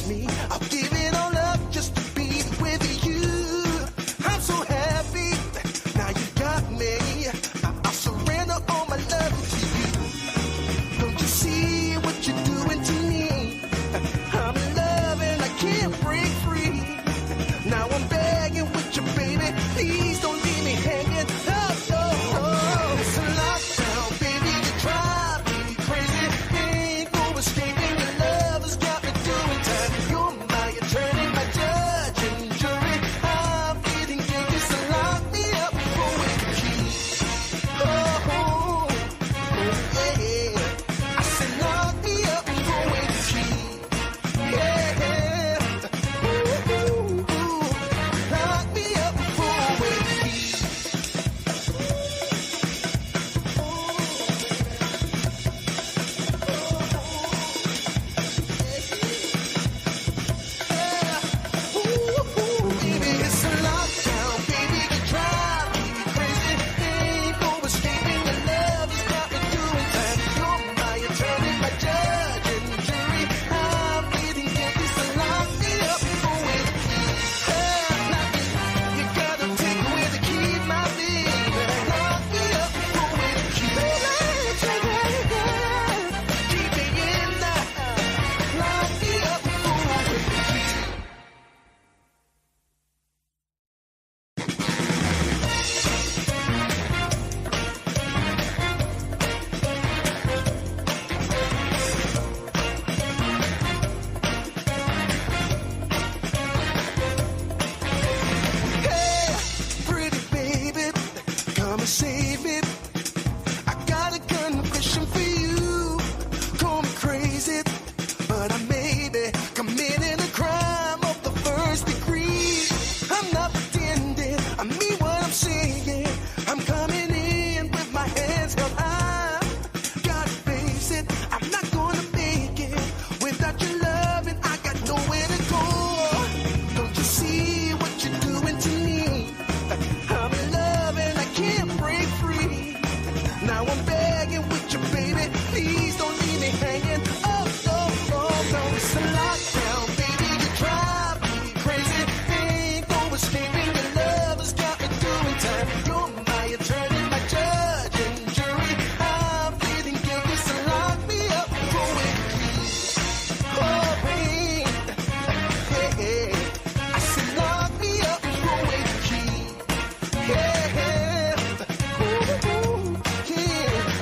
me. I'll give it all up just to be with you. I'm so happy, now you got me. I'll surrender all my love to you. Don't you see what you're doing to me? I'm in love and I can't break free. Now I'm begging with you, baby. Please don't leave me hanging. Oh, oh, oh. It's a lockdown, baby. You drive me crazy. Ain't no escaping. Your love has got me doing time. You're my attorney, my judge and jury. I'm feeling guilty, so lock me up for with the key. Oh, oh, yeah. I said lock me up for with the key. Yeah, ooh, ooh, ooh. Lock me up for with the key. Baby, it's a lockdown, baby. You drive me crazy. Ain't no escaping. Your love has got me doing time. You're my attorney, my judge and jury. I'm feeling guilty, so lock me up for with the key. Lock me. You gotta take away the key, my baby. Lock me up for with the key. Keep me in there. Lock me up for with the key. Hey, pretty baby, come and save me. I got a confession for you. Call me crazy, but I may be committing a crime of the first degree. I'm not pretending, I mean what I'm saying. I'm coming in with my hands held high. Gotta face it, I'm not gonna make it without your love, and I got nowhere to go. Don't you see what you're doing to me? I'm in love and I can't break free. Now I'm begging with you, baby. Please don't leave me hanging. Oh, oh, oh, no. It's a lockdown, baby. You drive me crazy. Ain't no escaping. Your love has got me doing time. You're my attorney, my judge and jury. I'm feeling guilty, so lock me up for with the key. Oh, babe. Hey, hey. I said lock me up for with the key. Yeah, ooh, ooh, yeah.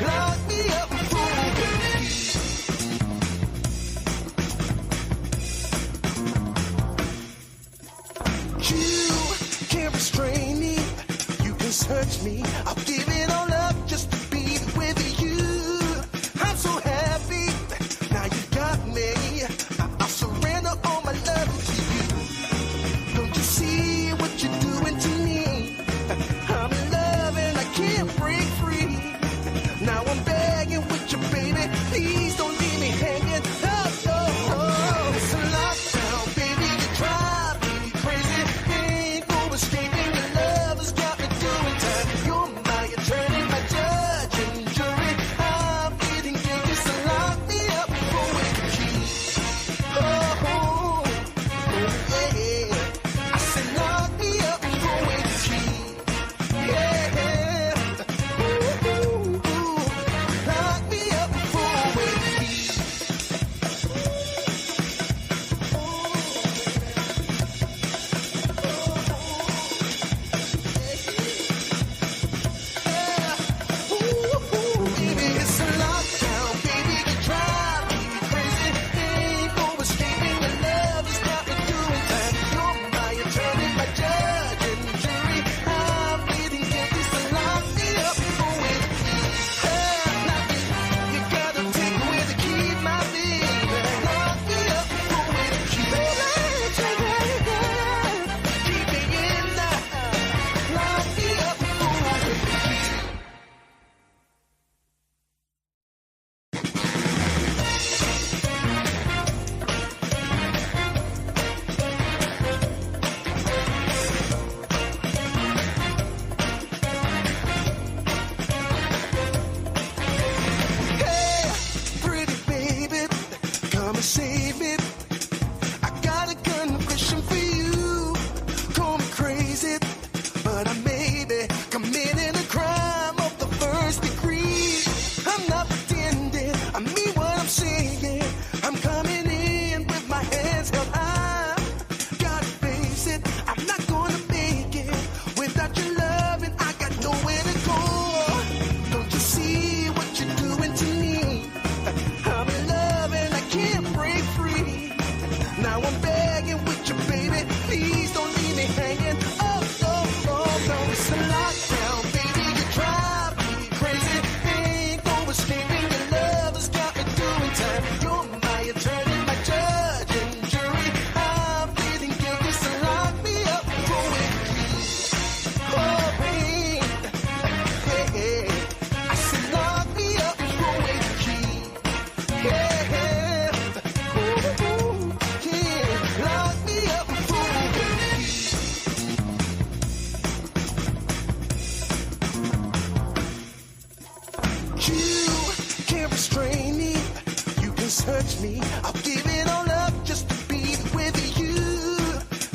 me. I'll give it all up just to be with you.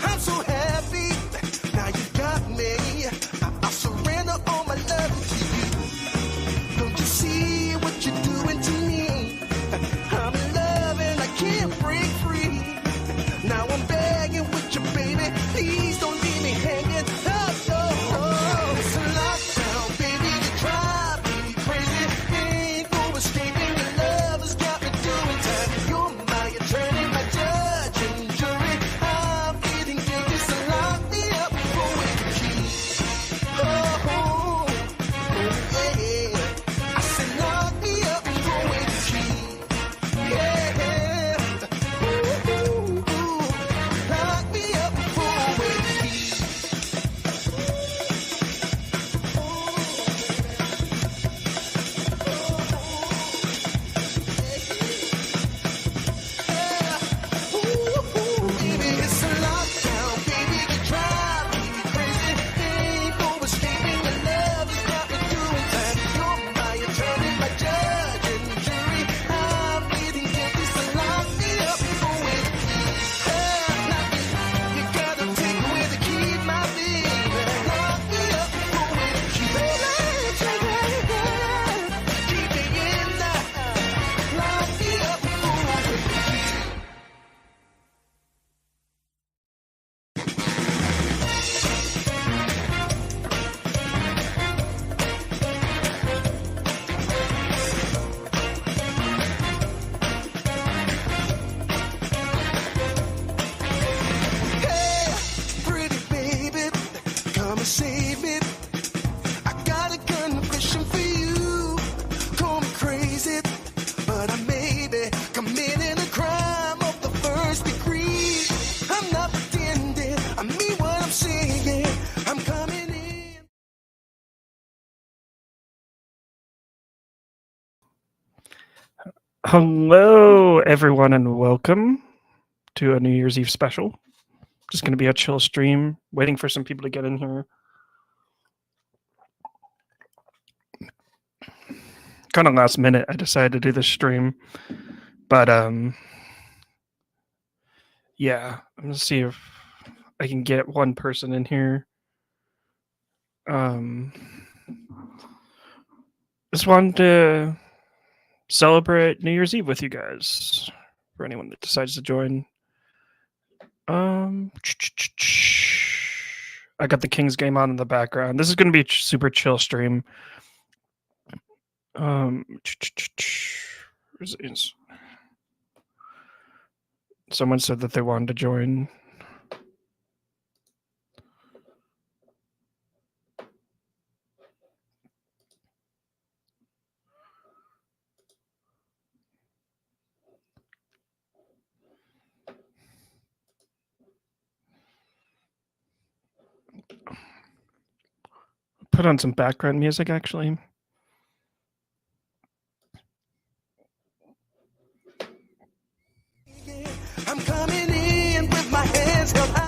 I'm so happy. Now you got me. I'll surrender all my love to you. Don't you see what you're doing to me? I'm in love and I can't break free. Now I'm begging with you, baby. Please don't leave me hanging. Oh, oh. It's a lockdown, baby. You drive me crazy. Ain't no escaping. Your love has got me doing time. You're my attorney, my judge and jury. I'm getting guilty, so lock me up for with the key. Oh, yeah. I said lock me up for with the key. Yeah. Ooh, lock me up for with the key. Baby, it's a lockdown, baby. You drive me crazy. Ain't no escaping. Your love has got me doing time. You're my attorney, my judge and jury. I'm getting guilty, so lock me up for with the key. You gotta take away the key, my baby. Lock me up for with the key. Keep me in there. Lock me up for with the key. Hey, pretty baby, come and save me. I got a confession for you. Call me crazy, but I may be committing a crime of the first degree. I'm not pretending, I mean what I'm saying. I'm coming in. Hello, everyone, and welcome to a New Year's Eve special. Just going to be a chill stream, waiting for some people to get in here. Kind of last minute, I decided to do this stream, but yeah, I'm gonna see if I can get one person in here. Just wanted to celebrate New Year's Eve with you guys. For anyone that decides to join. I got the Kings game on in the background. This is going to be a super chill stream. Someone said that they wanted to join. Put on some background music, actually. I'm coming in with my hands held high.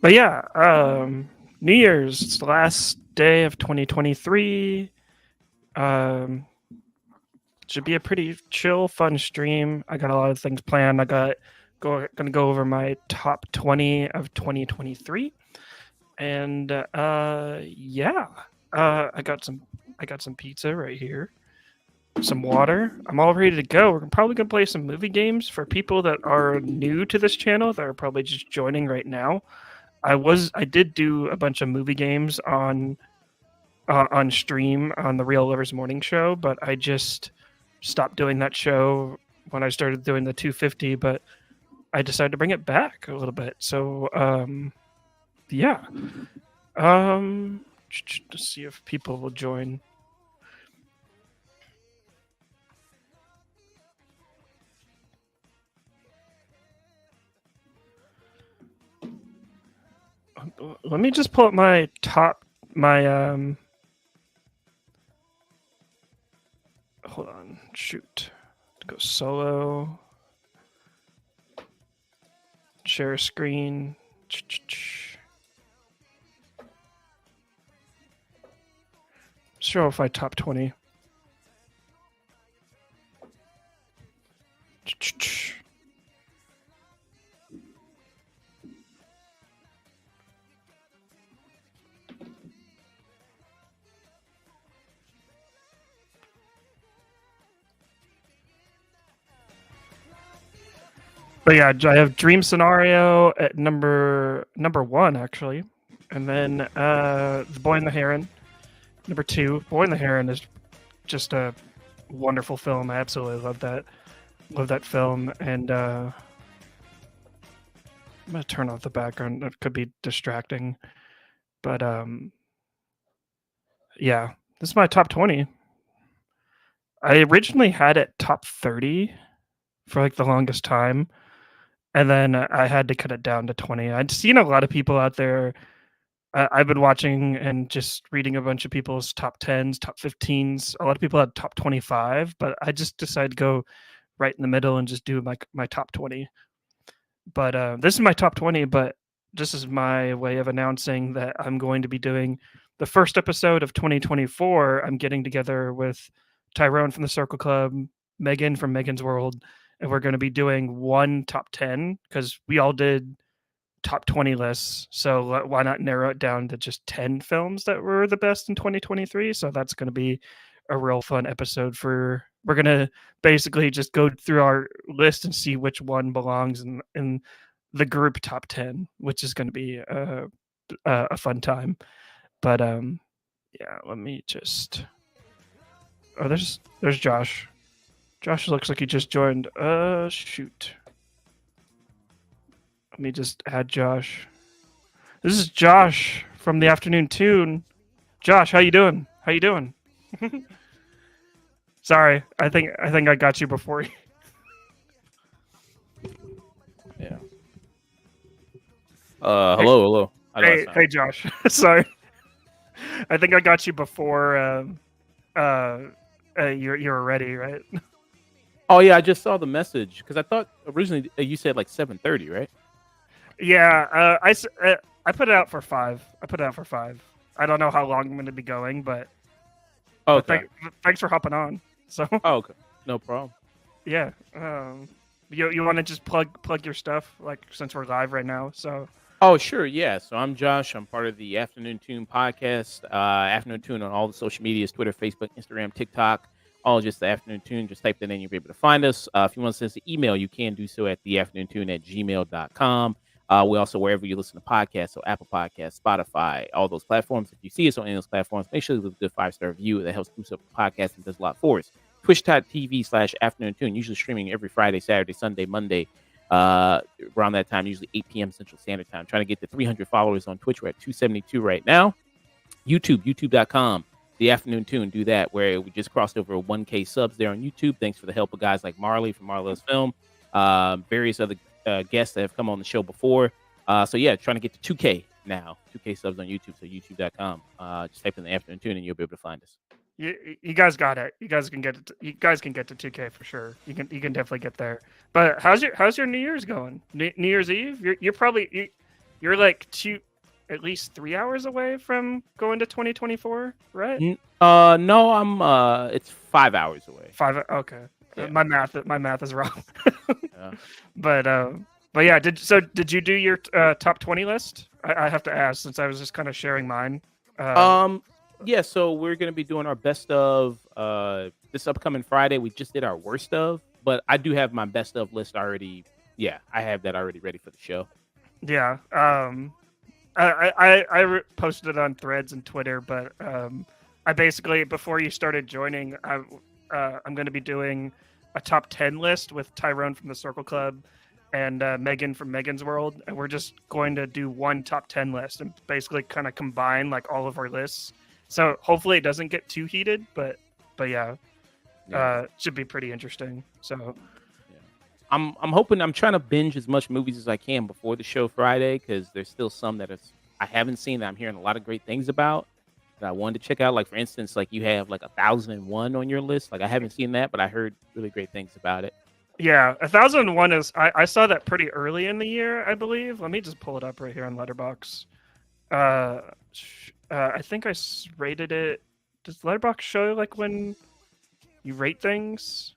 But yeah, New Year's, it's the last day of 2023. Should be a pretty chill, fun stream. I got a lot of things planned. Gonna go over my top 20 of 2023, and yeah, I got some pizza right here, some water. I'm all ready to go. We're probably gonna play some movie games for people that are new to this channel that are probably just joining right now. I did do a bunch of movie games on stream on the Real Lovers Morning Show, but I just stopped doing that show when I started doing the 250, but I decided to bring it back a little bit. So yeah. To see if people will join. Let me just pull up my hold on, shoot. Go solo. Share screen. Show if I top 20. But yeah, I have Dream Scenario at number 1 actually, and then The Boy and the Heron, number 2. Boy and the Heron is just a wonderful film. I absolutely love that film, and I'm gonna turn off the background. That could be distracting, but yeah, this is my top 20. I originally had it top 30 for like the longest time. And then I had to cut it down to 20. I'd seen a lot of people out there. I've been watching and just reading a bunch of people's top 10s, top 15s. A lot of people had top 25, but I just decided to go right in the middle and just do my top 20. But this is my top 20, but this is my way of announcing that I'm going to be doing the first episode of 2024. I'm getting together with Tyrone from the Circle Club, Megan from Megan's World, and we're going to be doing one top 10 because we all did top 20 lists. So why not narrow it down to just 10 films that were the best in 2023? So that's going to be a real fun episode. We're going to basically just go through our list and see which one belongs in the group top 10, which is going to be a fun time. But yeah, let me just... Oh, there's Josh. Josh looks like he just joined. Shoot. Let me just add Josh. This is Josh from the Afternoon Tune. Josh, how you doing? How you doing? Sorry, I think I got you before you. Yeah. Hello. Hey, Josh. Sorry. I think I got you before you're ready, right? Oh yeah, I just saw the message because I thought originally you said like 7:30, right? Yeah, I put it out for 5. I don't know how long I'm going to be going, but Okay. Thanks for hopping on. So Okay, no problem. Yeah, you want to just plug your stuff, like, since we're live right now? So Oh sure, yeah. So I'm Josh. I'm part of the Afternoon Tune podcast. Afternoon Tune on all the social medias: Twitter, Facebook, Instagram, TikTok. All just the Afternoon Tune. Just type that in, you'll be able to find us. If you want to send us an email, you can do so at theafternoontune@gmail.com. We also, wherever you listen to podcasts, so Apple Podcasts, Spotify, all those platforms. If you see us on any of those platforms, make sure to leave a good 5-star review. That helps boost up the podcast and does a lot for us. Twitch.tv/Afternoon Tune, usually streaming every Friday, Saturday, Sunday, Monday, around that time, usually 8 p.m. Central Standard Time. Trying to get to 300 followers on Twitch. We're at 272 right now. youtube.com. The Afternoon Tune, do that, where we just crossed over 1K subs there on YouTube. Thanks for the help of guys like Marley from Marlo's Film, various other guests that have come on the show before. So yeah, trying to get to 2K now, 2K subs on YouTube. So youtube.com. Just type in the Afternoon Tune and you'll be able to find us. You guys got it. You guys can get it. You guys can get to 2K for sure. You can definitely get there. But how's your New Year's going? New Year's Eve? You're probably you're like at least 3 hours away from going to 2024, right? No, I'm it's 5 hours away. 5. Okay. Yeah. My math is wrong. Yeah. But yeah, did you do your top 20 list? I have to ask, since I was just kind of sharing mine. Yeah, so we're gonna be doing our best of this upcoming Friday. We just did our worst of, but I do have my best of list already. Yeah, I have that already ready for the show. Yeah. I posted it on Threads and Twitter, but I basically, before you started joining, I'm going to be doing a top 10 list with Tyrone from the Circle Club and Megan from Megan's World, and we're just going to do one top 10 list and basically kind of combine like all of our lists. So hopefully it doesn't get too heated, but yeah, should be pretty interesting. So I'm hoping, I'm trying to binge as much movies as I can before the show Friday, because there's still some that I haven't seen that I'm hearing a lot of great things about that I wanted to check out. Like for instance, like you have like 1001 on your list. Like I haven't seen that, but I heard really great things about it. yeah, 1001 is I saw that pretty early in the year, I believe. Let me just pull it up right here on Letterboxd. I think I rated it. Does Letterboxd show like when you rate things?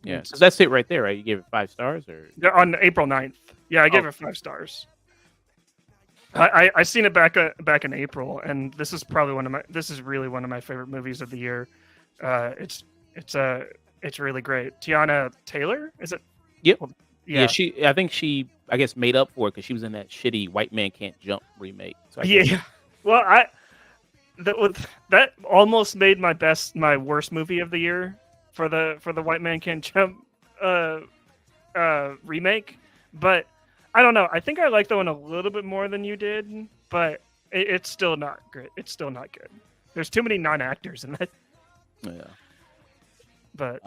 Yeah, so that's it right there, right? You gave it 5 stars, or on April 9th. Yeah, I gave it 5 stars. I seen it back in April, and this is probably this is really one of my favorite movies of the year. It's really great. Tiana Taylor, is it? Yep. Well, yeah. I think she made up for it because she was in that shitty White Man Can't Jump remake. So Well, that almost made my worst movie of the year for the White Man Can't Jump remake, but I don't know. I think I like that one a little bit more than you did, but it's still not great. It's still not good. There's too many non-actors in that. Yeah. But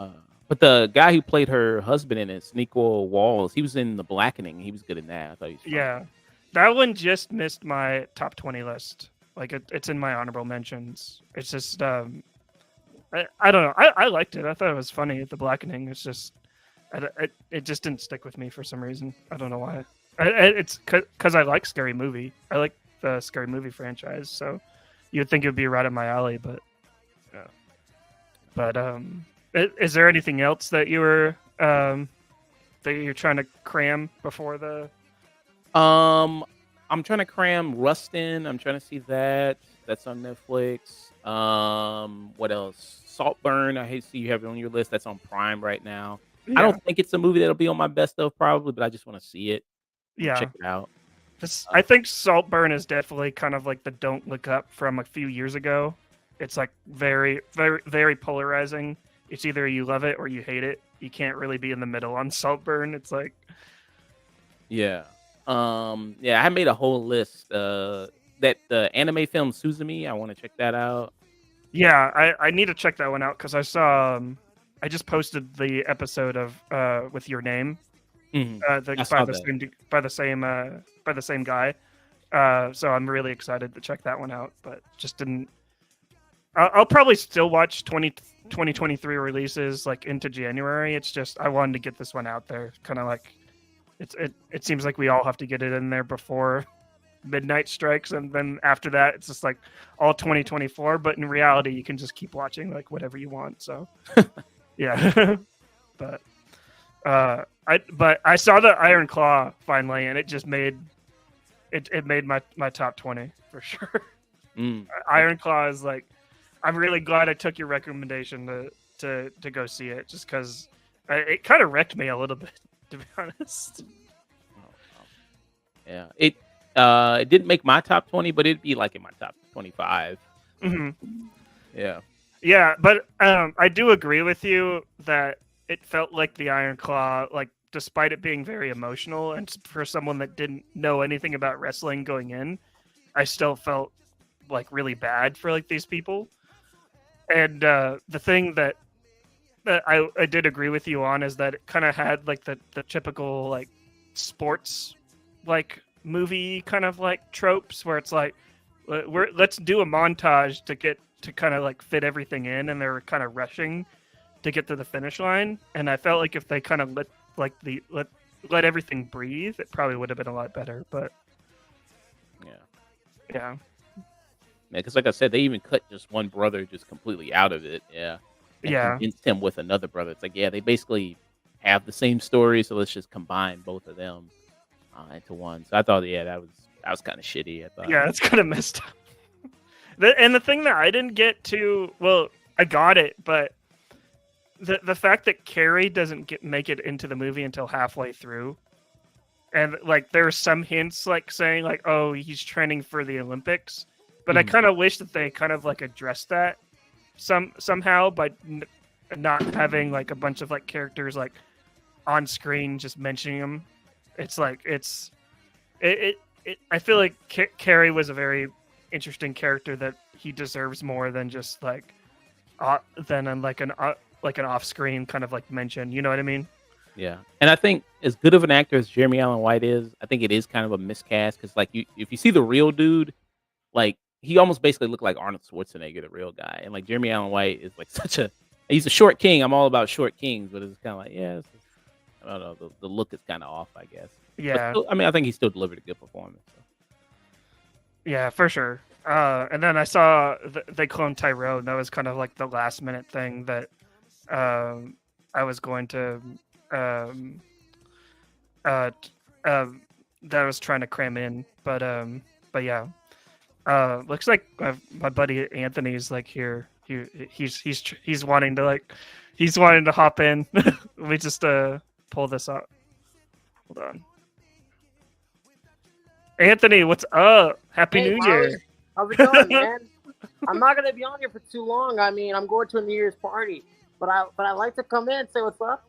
the guy who played her husband in it, Sneakle Walls, he was in The Blackening. He was good in that. I thought he was fun. Yeah, that one just missed my top 20 list. Like it's in my honorable mentions. It's just I don't know. I liked it. I thought it was funny. The Blackening. It's just it just didn't stick with me for some reason. I don't know why. It's because I like Scary Movie. I like the Scary Movie franchise. So you'd think it would be right up my alley, but yeah. But is there anything else that you were that you're trying to cram before the? I'm trying to cram Rustin. I'm trying to see that. That's on Netflix. What else? Saltburn. I hate to see you have it on your list. That's on Prime right now. Yeah. I don't think it's a movie that'll be on my best of probably, but I just want to see it. Yeah, check it out. I think Saltburn is definitely kind of like the Don't Look Up from a few years ago. It's like very, very, very polarizing. It's either you love it or you hate it. You can't really be in the middle on Saltburn. It's like, yeah. I made a whole list. That the anime film Suzumi, I want to check that out. Yeah, I need to check that one out because I saw. I just posted the episode of With Your Name, by the same guy. So I'm really excited to check that one out, but just didn't. I'll probably still watch 2023 releases like into January. It's just I wanted to get this one out there, kind of like it seems like we all have to get it in there before midnight strikes, and then after that it's just like all 2024. But in reality, you can just keep watching like whatever you want. So yeah, but I saw the Iron Claw finally, and it just made it made my top 20 for sure. Iron Claw is like, I'm really glad I took your recommendation to go see it, just because it kind of wrecked me a little bit, to be honest. Yeah, it didn't make my top 20, but it'd be like in my top 25. Mm-hmm. Yeah, but I do agree with you that it felt like the Iron Claw, like despite it being very emotional, and for someone that didn't know anything about wrestling going in, I still felt like really bad for like these people. And the thing that I did agree with you on is that it kind of had like the typical like sports like movie kind of like tropes where it's like let's do a montage to get to kind of like fit everything in, and they're kind of rushing to get to the finish line. And I felt like if they kind of let everything breathe, it probably would have been a lot better. But yeah. Because like I said, they even cut just one brother just completely out of it. Yeah. And convinced him with another brother. It's like, yeah, they basically have the same story, so let's just combine both of them into one. So I thought, that was kind of shitty. I thought. Yeah, it's kind of messed up. And the thing that I didn't get to, well, I got it, but the fact that Carrie doesn't make it into the movie until halfway through, and like there's some hints like saying like, oh, he's training for the Olympics. But I kind of wish that they kind of like addressed that somehow by not having like a bunch of like characters like on screen just mentioning them. It's like I feel like Carrie was a very interesting character that he deserves more than just like than like an off-screen kind of like mention. You know what I mean? Yeah, and I think as good of an actor as Jeremy Allen White is, I think it is kind of a miscast because, like, if you see the real dude, like he almost basically looked like Arnold Schwarzenegger, the real guy, and like Jeremy Allen White is like he's a short king. I'm all about short kings, but it's kind of like I don't know, the look is kind of off, I guess. But Yeah, still, I mean, I think he still delivered a good performance. So. yeah, for sure. And then I saw they cloned Tyrone. That was kind of like the last minute thing that I was going to um, that I was trying to cram in, but yeah. Looks like my buddy Anthony's like here. He's wanting to hop in. Let me just pull this up. Hold on. Anthony, what's up? Happy Hey, New Marley. Year. How's it going, man? I'm not gonna be on here for too long. I mean, I'm going to a New Year's party, but I like to come in and say what's up.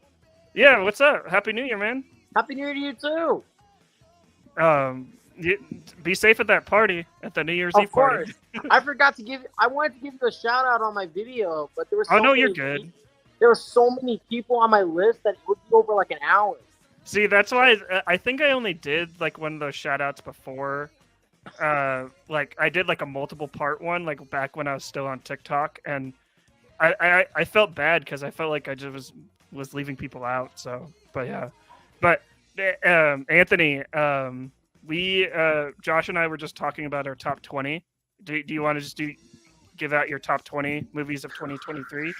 Yeah, what's up? Happy New Year, man. Happy New Year to you too. Be safe at that party, at the New Year's Of Eve party. course. I forgot to I wanted to give you a shout out on my video, but there was so Oh no, many you're good. There were so many people on my list that it would be over like an hour. See, that's why I think I only did like one of those shout outs before. Like I did like a multiple part one, like back when I was still on TikTok, and I felt bad because I felt like I just was leaving people out. So, but yeah, but Anthony, we Josh and I were just talking about our top 20. Do you want to just give out your top 20 movies of 2023,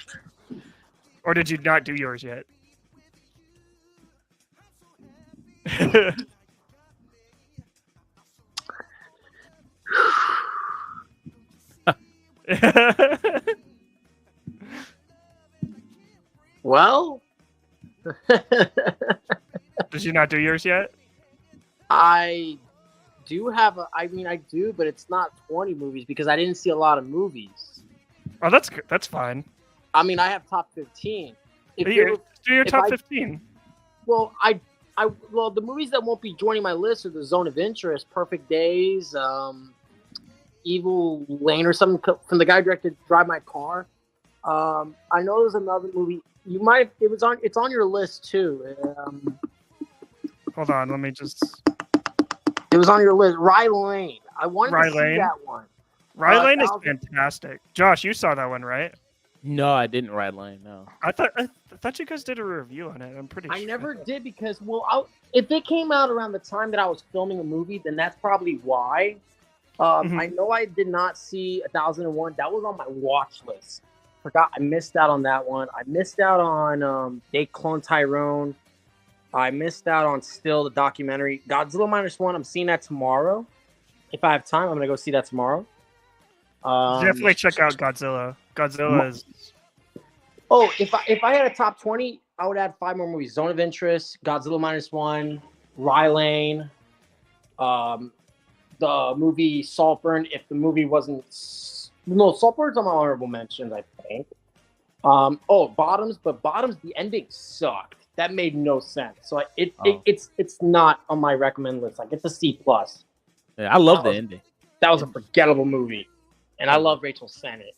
or did you not do yours yet? Well, Did you not do yours yet? I do have I mean, I do, but it's not 20 movies because I didn't see a lot of movies. Oh, that's good. That's fine. I mean, I have top 15. If Do there was- your if top I- 15. Well, well, the movies that won't be joining my list are The Zone of Interest, Perfect Days, Evil Lane, or something from the guy who directed Drive My Car. I know there's another movie. It's on your list too. Hold on, let me just. It was on your list. Rye Lane. I wanted Rye to see Lane? that one. Rylane is 1,000 fantastic. Josh, you saw that one, right? No, I didn't ride lane. No. I thought you guys did a review on it. I'm pretty sure. I never did because, if it came out around the time that I was filming a movie, then that's probably why. I know I did not see 1001. That was on my watch list. Forgot I missed out on that one. I missed out on They Clone Tyrone. I missed out on still the documentary Godzilla -1. I'm seeing that tomorrow. If I have time, I'm gonna go see that tomorrow. Definitely check out Godzilla. Godzilla is. Oh, if I had a top 20, I would add 5 more movies: Zone of Interest, Godzilla -1, Rye Lane, the movie Saltburn. If the movie wasn't Saltburn's on my honorable mentions, I think. Bottoms, but Bottoms, the ending sucked. That made no sense. So it's not on my recommend list. Like, it's a C+. Yeah, I love the ending. That was a forgettable movie, and I love Rachel Sennett.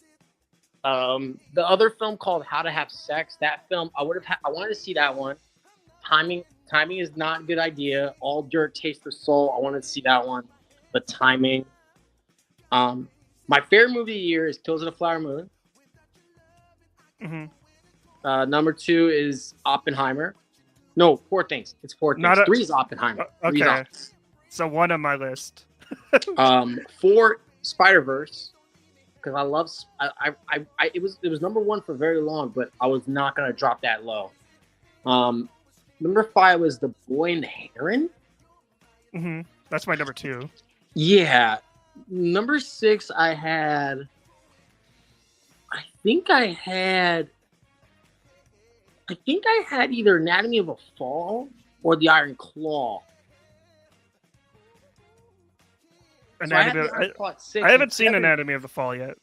The other film called How to Have Sex, that film I wanted to see that one. Timing is not a good idea. All Dirt, Taste for Soul, I wanted to see that one. The timing. My favorite movie of the year is Kills of the Flower Moon. Mm-hmm. Number 2 is Oppenheimer. No, Poor Things. It's Poor Things. 3 is Oppenheimer. Okay. So one on my list. 4, Spider-Verse. Because I love it was number 1 for very long, but I was not gonna drop that low. Number 5 was The Boy and the Heron. Mm-hmm. That's my number 2. Yeah. Number 6, I think I had either Anatomy of a Fall or The Iron Claw. I haven't seen Anatomy of the Fall yet.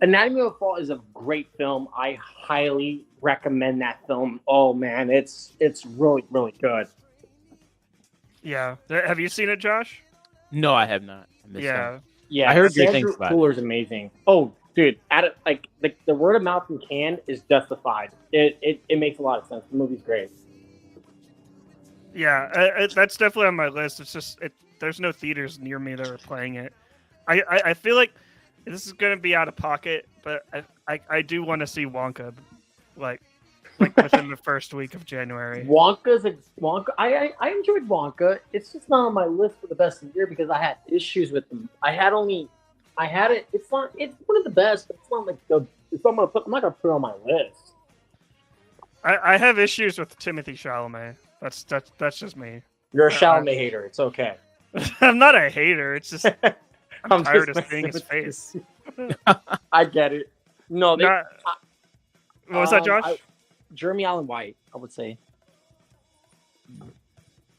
Anatomy of a Fall is a great film. I highly recommend that film. Oh man, it's really really good. Yeah. Have you seen it, Josh? No, I have not. I missed Yeah. that. Yeah, I heard great Sandra things about Cooler's amazing. Oh, dude, the word of mouth in Cannes is justified. It makes a lot of sense. The movie's great. Yeah, that's definitely on my list. It's just there's no theaters near me that are playing it. I feel like this is gonna be out of pocket, but I do want to see Wonka, like within the first week of January. Wonka. I enjoyed Wonka. It's just not on my list for the best of the year because I had issues with them. I had it. It's not. It's one of the best, but it's not like the. If I'm not gonna put it on my list. I have issues with Timothy Chalamet. That's just me. You're a Chalamet hater. It's okay. I'm not a hater. It's just I'm tired just of seeing his messing face. I get it. No, What was that, Josh? Jeremy Allen White, I would say.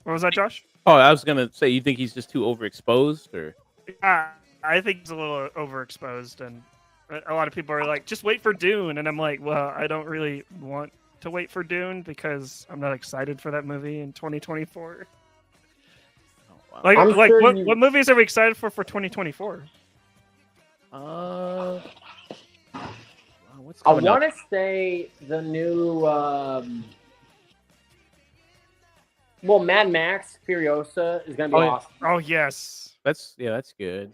What was that, Josh? Oh, I was gonna say, you think he's just too overexposed, or? I think he's a little overexposed, and a lot of people are like, "Just wait for Dune," and I'm like, "Well, I don't really want to wait for Dune because I'm not excited for that movie in 2024." Oh, wow. Like sure what movies are we excited for 2024? What's I coming up? want to say the new. Well, Mad Max Furiosa is gonna be Oh, yeah. awesome. Oh yes, That's good.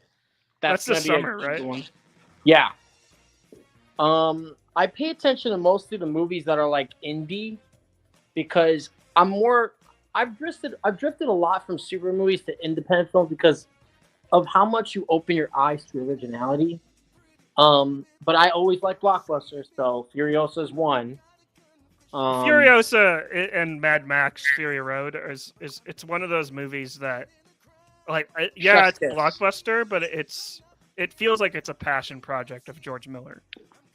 That's this gonna be summer, a right? good one. Yeah. I pay attention to mostly the movies that are like indie because I've drifted a lot from super movies to independent films because of how much you open your eyes to originality. But I always like blockbusters, so Furiosa is one. Furiosa and Mad Max Fury Road is it's one of those movies that, like, yeah, Chef's it's a kiss. blockbuster, but it feels like it's a passion project of George Miller.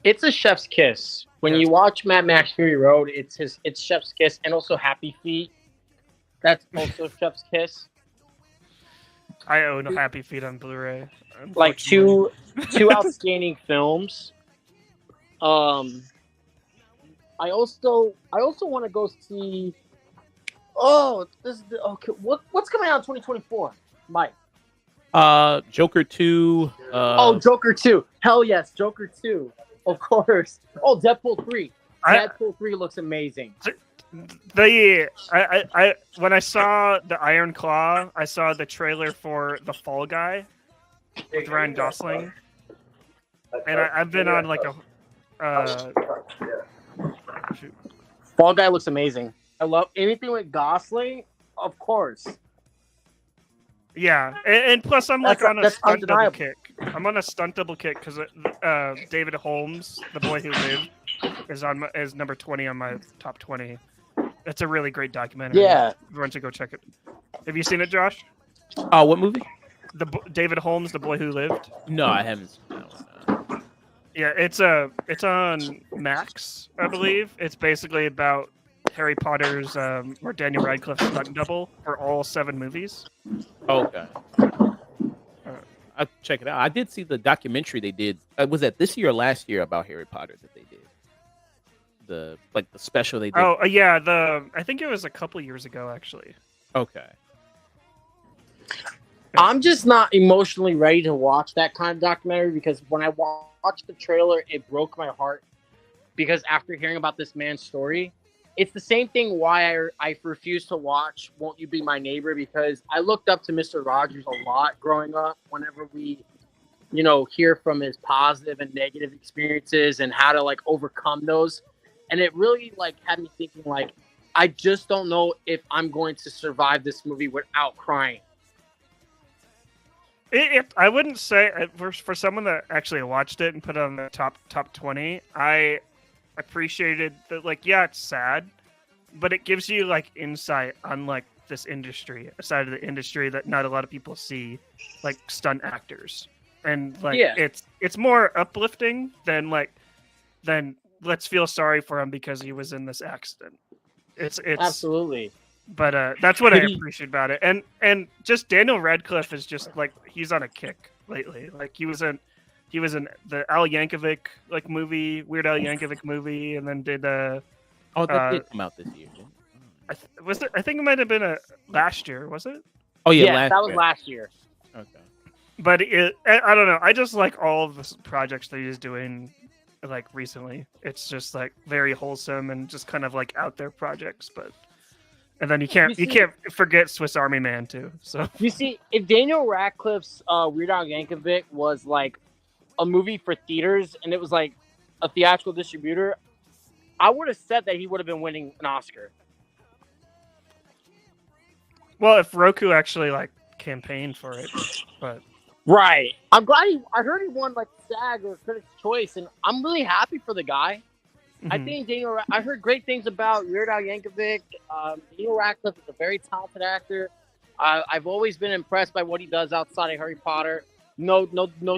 It's a chef's kiss. When Yes. you watch Mad Max Fury Road, it's chef's kiss, and also Happy Feet. That's also chef's kiss. I own Happy Feet on Blu-ray. Like unfortunately. two outstanding films. I also want to go see. Oh, this is okay. What's coming out in 2024, Mike? Joker 2. Joker 2. Hell yes, Joker 2. Of course. Oh, Deadpool 3. Deadpool 3 looks amazing. I when I saw the Iron Claw, I saw the trailer for The Fall Guy with Ryan Gosling, and I've been on like a shoot. Fall Guy looks amazing. I love anything with Gosling, of course. Yeah, and plus I'm like on a That's stunt double undeniable. kick. I'm on a stunt double kick because David Holmes, The Boy Who Lived, is number 20 on my top 20. It's a really great documentary. Yeah. Everyone should go check it. Have you seen it, Josh? What movie? David Holmes, The Boy Who Lived. No, I haven't seen that one. Yeah, it's on Max, I believe. It's basically about Harry Potter's or Daniel Radcliffe's stunt double for all 7 movies. Okay. I'll check it out. I did see the documentary they did. Was that this year or last year about Harry Potter that they did? The special they did. Oh, yeah, I think it was a couple years ago actually. Okay. I'm just not emotionally ready to watch that kind of documentary because when I watched the trailer, it broke my heart. Because after hearing about this man's story, it's the same thing why I refuse to watch Won't You Be My Neighbor, because I looked up to Mr. Rogers a lot growing up whenever we, hear from his positive and negative experiences and how to like overcome those. And it really like had me thinking like, I just don't know if I'm going to survive this movie without crying. I wouldn't say for someone that actually watched it and put it on the top 20, I appreciated that. Like, yeah, it's sad, but it gives you like insight on like this industry, a side of the industry that not a lot of people see, like stunt actors, and like it's more uplifting than let's feel sorry for him because he was in this accident. It's Absolutely. But that's what I appreciate about it, and just Daniel Radcliffe is just like he's on a kick lately. Like he was in he was in the Al Yankovic like movie, Weird Al Yankovic movie, and then did Oh, that did come out this year. Didn't it? was it? I think it might have been last year, was it? Oh yeah, Yes, that was year. last year. Okay. But I don't know. I just like all of the projects that he's doing, like recently. It's just like very wholesome and just kind of like out there projects. But and then you can't forget Swiss Army Man too. So You see, if Daniel Radcliffe's Weird Al Yankovic was like a movie for theaters and it was like a theatrical distributor, I would have said that he would have been winning an Oscar. well, if Roku actually like campaigned for it, but Right. I'm glad I heard he won like SAG or Critics' Choice, and I'm really happy for the guy. I mhm. think I heard great things about Weird Al Yankovic. Daniel Radcliffe is a very talented actor. I've always been impressed by what he does outside of Harry Potter. No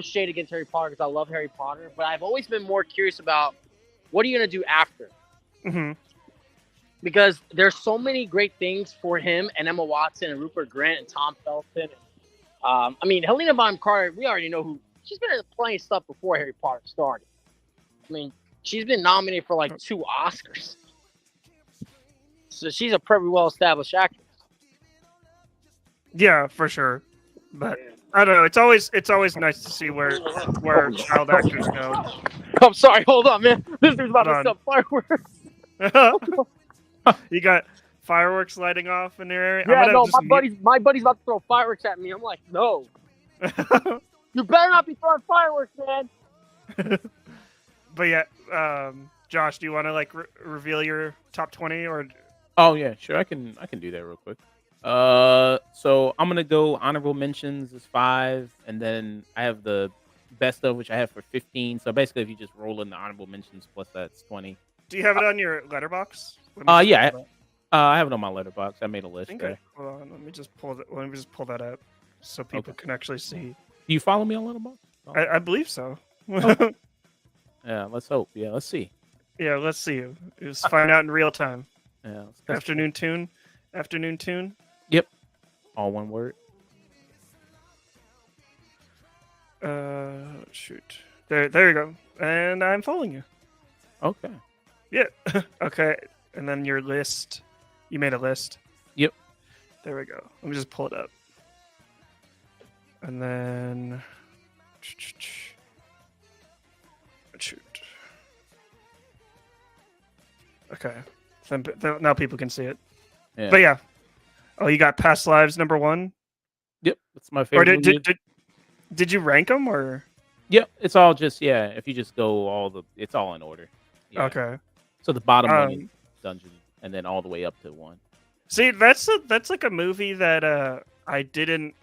shade against Harry Potter because I love Harry Potter, but I've always been more curious about what are you gonna do after? Mhm. Because there's so many great things for him and Emma Watson and Rupert Grint and Tom Felton. I mean, Helena Bonham Carter, we already know who. She's been in plenty of stuff before Harry Potter started. I mean, she's been nominated for like 2 Oscars. So she's a pretty well-established actress. Yeah, for sure. But I don't know. It's always nice to see where child actors go. I'm sorry, hold on, man. This dude's about to Hold set fireworks. You got fireworks lighting off in your area. Yeah, no, just my buddy's about to throw fireworks at me. I'm like, no. You better not be throwing fireworks, man. But yeah, Josh, do you want to like reveal your top 20 or? Oh yeah, sure. I can do that real quick. So I'm gonna go honorable mentions is 5, and then I have the best of, which I have for 15. So basically, if you just roll in the honorable mentions plus that's 20. Do you have it on your letterbox? Yeah, I have it on my letterbox. I made a list. Okay. Hold on. Let me just pull that up so people can actually see. Do you follow me on letterbox? I believe so. Yeah, let's hope. Yeah, let's see. Yeah, let's see. Just find out in real time. Yeah, Afternoon tune. Yep. All one word. Shoot. There you go. And I'm following you. Okay. Yeah. Okay. And then your list. You made a list. Yep. There we go. Let me just pull it up. And then shoot. Okay. Then now people can see it. Yeah. But yeah. Oh, you got Past Lives number 1? Yep. That's my Or favorite. did you rank them or? Yep. It's all just if you just go it's all in order. Yeah. Okay. So the bottom one is Dungeon, and then all the way up to 1. See, that's like a movie that I didn't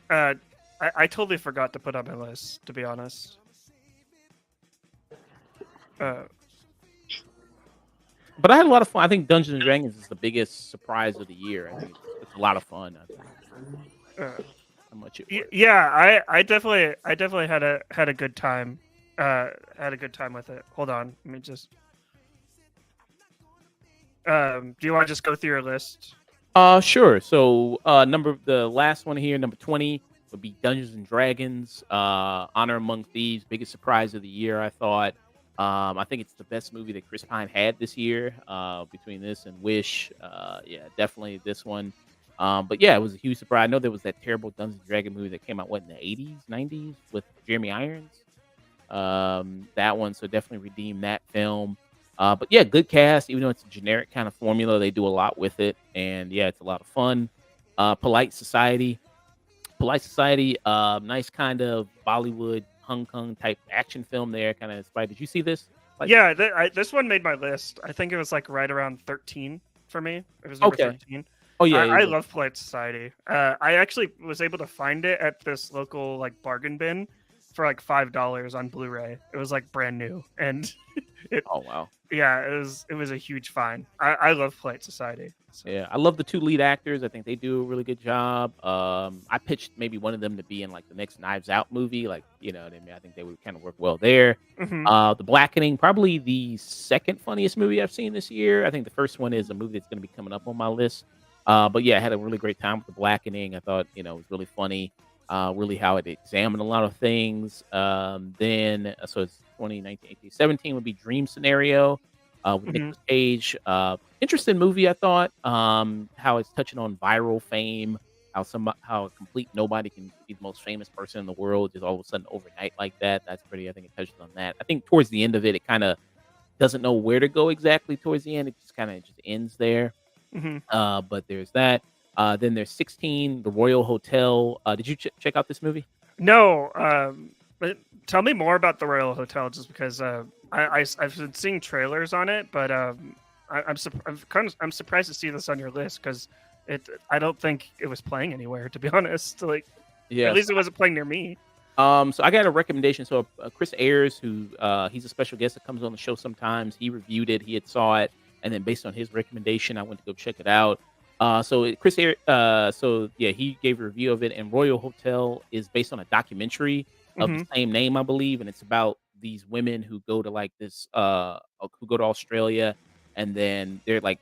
I totally forgot to put on my list, to be honest. But I had a lot of fun. I think Dungeons and Dragons is the biggest surprise of the year. I think it's a lot of fun. I think. How much it works. Yeah, I definitely had a good time. Had a good time with it. Hold on, let me just. Do you want to just go through your list? Sure. So the last one here, number 20, would be Dungeons and Dragons. Honor Among Thieves, biggest surprise of the year, I thought. I think it's the best movie that Chris Pine had this year. Between this and Wish, yeah, definitely this one. But yeah, it was a huge surprise. I know there was that terrible Dungeons and Dragons movie that came out in the 80s, 90s with Jeremy Irons. That one, so definitely redeemed that film. But yeah, good cast. Even though it's a generic kind of formula, they do a lot with it, and yeah, it's a lot of fun. Polite Society, nice kind of Bollywood Hong Kong type action film there, kind of inspired. Did you see this? Yeah, this one made my list. I think it was like right around 13 for me. It was number 13. Oh yeah, I love Polite Society. I actually was able to find it at this local like bargain bin for like $5 on Blu-ray. It was like brand new, and oh wow, yeah, it was a huge find. I love Polite Society. So. Yeah, I love the 2 lead actors. I think they do a really good job. I pitched maybe one of them to be in like the next Knives Out movie, like you know what I mean. I think they would kind of work well there. Mm-hmm. The Blackening, probably the second funniest movie I've seen this year. I think the first one is a movie that's going to be coming up on my list. But yeah, I had a really great time with The Blackening. I thought it was really funny. really how it examined a lot of things. Then so it's 2019, 18, 17 would be Dream Scenario with Hmm. Nicolas Cage. Interesting movie, I thought. How it's touching on viral fame, how a complete nobody can be the most famous person in the world just all of a sudden overnight like that. That's pretty. I think it touches on that. I think towards the end of it, it kind of doesn't know where to go exactly towards the end. It just kind of just ends there. Hmm. But there's that. Then there's 16, The Royal Hotel. Did you check out this movie? No, but tell me more about the Royal Hotel, just because I've been seeing trailers on it, but I'm surprised to see this on your list because I don't think it was playing anywhere, to be honest. Like, at Yes. least it wasn't playing near me. So I got a recommendation. So Chris Ayers, who he's a special guest that comes on the show sometimes, he reviewed it. He had saw it, and then based on his recommendation, I went to go check it out. Chris Ayers, so yeah, he gave a review of it. And Royal Hotel is based on a documentary of Hmm. the same name, I believe, and it's about these women who go to like this, who go to Australia, and then they're like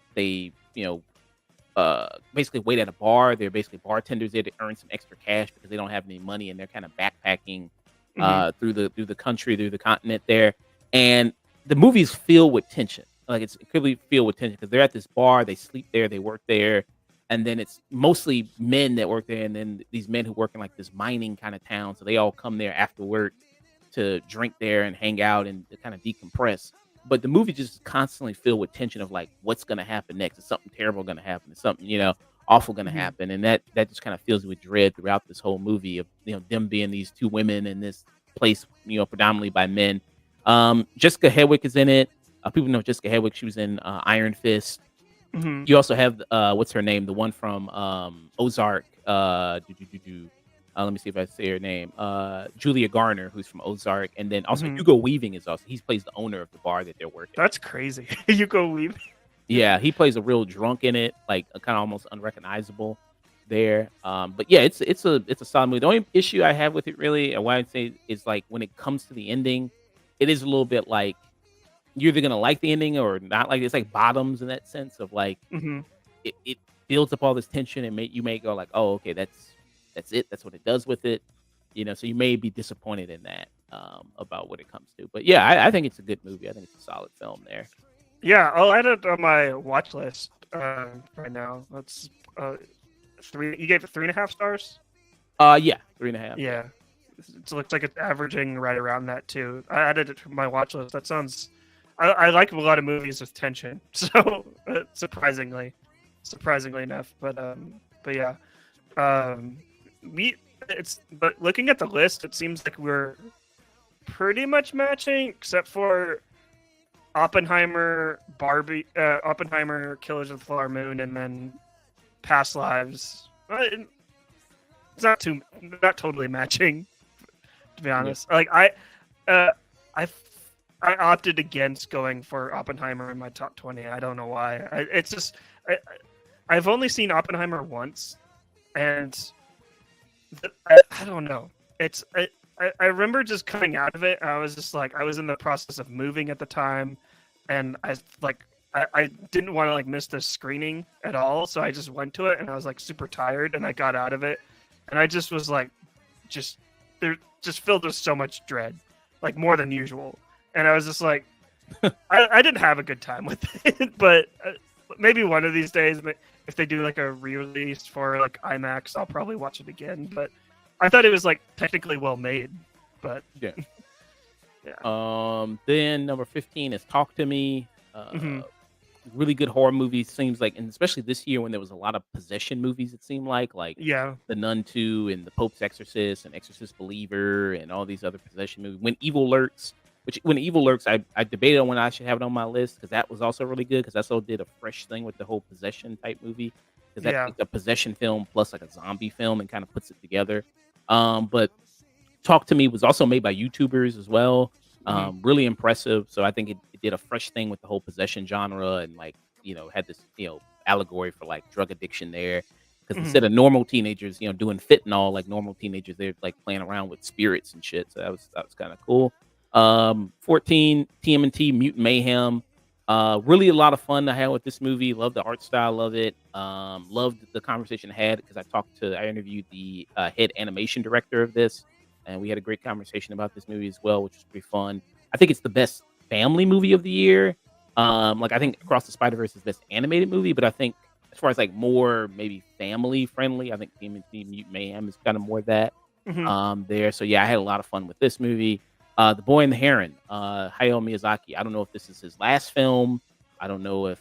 basically wait at a bar. They're basically bartenders there to earn some extra cash because they don't have any money, and they're kind of backpacking Hmm. through the country, through the continent there. And the movie's filled with tension. Like it's clearly filled with tension because they're at this bar, they sleep there, they work there, and then it's mostly men that work there, and then these men who work in like this mining kind of town, so they all come there after work to drink there and hang out and to kind of decompress. But the movie just constantly filled with tension of like what's gonna happen next. Is something terrible gonna happen? Is something, awful gonna Hmm. happen? And that just kind of fills you with dread throughout this whole movie of them being these two women in this place, predominantly by men. Jessica Hedwig is in it. People know Jessica Hedwig. She was in Iron Fist. Hmm. You also have what's her name? The one from Ozark. Let me see if I say her name. Julia Garner, who's from Ozark, and then also Hmm. Hugo Weaving is also he plays the owner of the bar that they're working at. That's crazy. You go weave. Yeah, he plays a real drunk in it, like kind of almost unrecognizable there. But yeah, it's a solid movie. The only issue I have with it really, and why I'd say is like when it comes to the ending, it is a little bit like you're either gonna like the ending or not. Like it's like bottoms in that sense of like Hmm. it builds up all this tension and you may go like, oh, okay, that's it. That's what it does with it. So you may be disappointed in that about what it comes to. But yeah, I think it's a good movie. I think it's a solid film there. Yeah, I'll add it on my watch list right now. That's three. You gave it 3.5 stars. Yeah, 3.5. Yeah, it looks like it's averaging right around that too. I added it to my watch list. That sounds. I like a lot of movies with tension, so surprisingly enough. But yeah, um, but looking at the list, it seems like we're pretty much matching, except for Oppenheimer, Killers of the Flower Moon, and then Past Lives. It's not totally matching, to be Yeah. honest. Like uh, I, I opted against going for Oppenheimer in my top 20. I don't know why. It's just I've only seen Oppenheimer once, and I don't know. I remember just coming out of it. I was just like I was in the process of moving at the time, and I didn't want to like miss the screening at all, so I just went to it, and I was like super tired, and I got out of it, and I just was like, just just filled with so much dread, like more than usual, and I was just like, I didn't have a good time with it, but maybe one of these days, if they do like a re-release for like IMAX, I'll probably watch it again. But I thought it was like technically well made, but Yeah. yeah. Then number 15 is Talk to Me. Hmm. Really good horror movie. Seems like, and especially this year when there was a lot of possession movies, it seemed like Yeah. The Nun 2 and The Pope's Exorcist and Exorcist Believer and all these other possession movies. When Evil Lurks, I debated on when I should have it on my list because that was also really good because I also did a fresh thing with the whole possession type movie because that Yeah. takes a possession film plus like a zombie film and kind of puts it together. But Talk to Me was also made by YouTubers as well. Hmm. Really impressive. So I think it did a fresh thing with the whole possession genre and like, had this, allegory for like drug addiction there. Because Hmm. instead of normal teenagers, doing fentanyl like normal teenagers, they're like playing around with spirits and shit. So that was kind of cool. 14 TMNT Mutant Mayhem. Really a lot of fun I had with this movie. Love the art style, love it. Loved the conversation I had because I interviewed the head animation director of this, and we had a great conversation about this movie as well, which was pretty fun. I think it's the best family movie of the year. Like I think Across the Spider Verse is the best animated movie, but I think as far as like more maybe family friendly, I think Team Mutant Mayhem is kind of more that Hmm. there. So yeah, I had a lot of fun with this movie. The Boy and the Heron, Hayao Miyazaki. I don't know if this is his last film. I don't know if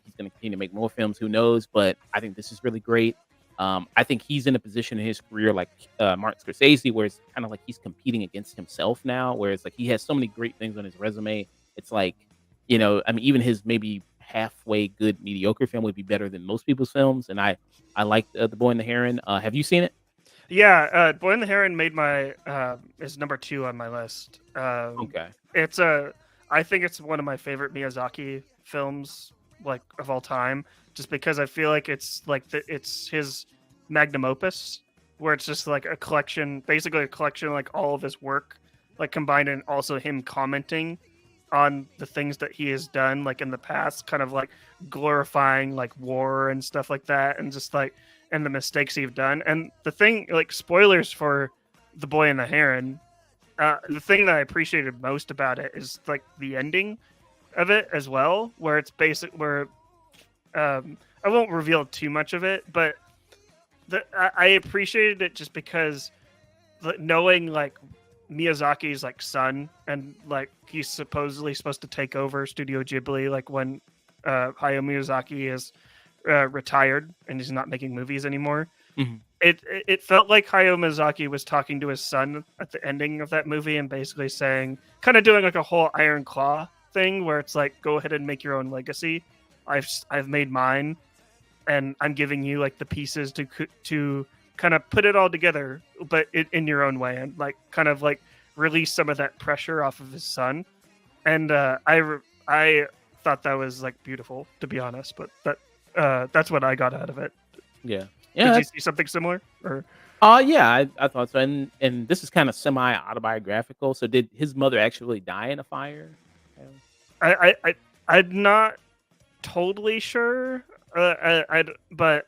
he's going to continue to make more films. Who knows? But I think this is really great. I think he's in a position in his career like Martin Scorsese, where it's kind of like he's competing against himself now. Whereas like he has so many great things on his resume. It's like, I mean, even his maybe halfway good mediocre film would be better than most people's films. And I like The Boy and the Heron. Have you seen it? Yeah, Boy and the Heron made my is number 2 on my list. Okay. It's I think it's one of my favorite Miyazaki films, like of all time, just because I feel like it's like it's his magnum opus, where it's just like a collection, basically a collection of like all of his work, like combined, and also him commenting on the things that he has done, like in the past, kind of like glorifying like war and stuff like that, and just like and the mistakes he's done. And the thing, like spoilers for The Boy and the Heron, the thing that I appreciated most about it is like the ending of it as well, where it's where I won't reveal too much of it, but I appreciated it just because knowing like Miyazaki's like son, and like he's supposedly supposed to take over Studio Ghibli like when Hayao Miyazaki is retired and he's not making movies anymore. Mhm. It felt like Hayao Miyazaki was talking to his son at the ending of that movie and basically saying, kind of doing like a whole Iron Claw thing where it's like, go ahead and make your own legacy. I've made mine, and I'm giving you like the pieces to kind of put it all together, but in your own way, and like kind of like release some of that pressure off of his son. And I thought that was like beautiful, to be honest. But that's what I got out of it. Yeah. Did Yeah. you see something similar? Or Yeah, I thought so. And this is kind of semi autobiographical. So did his mother actually die in a fire? I'm not totally sure. But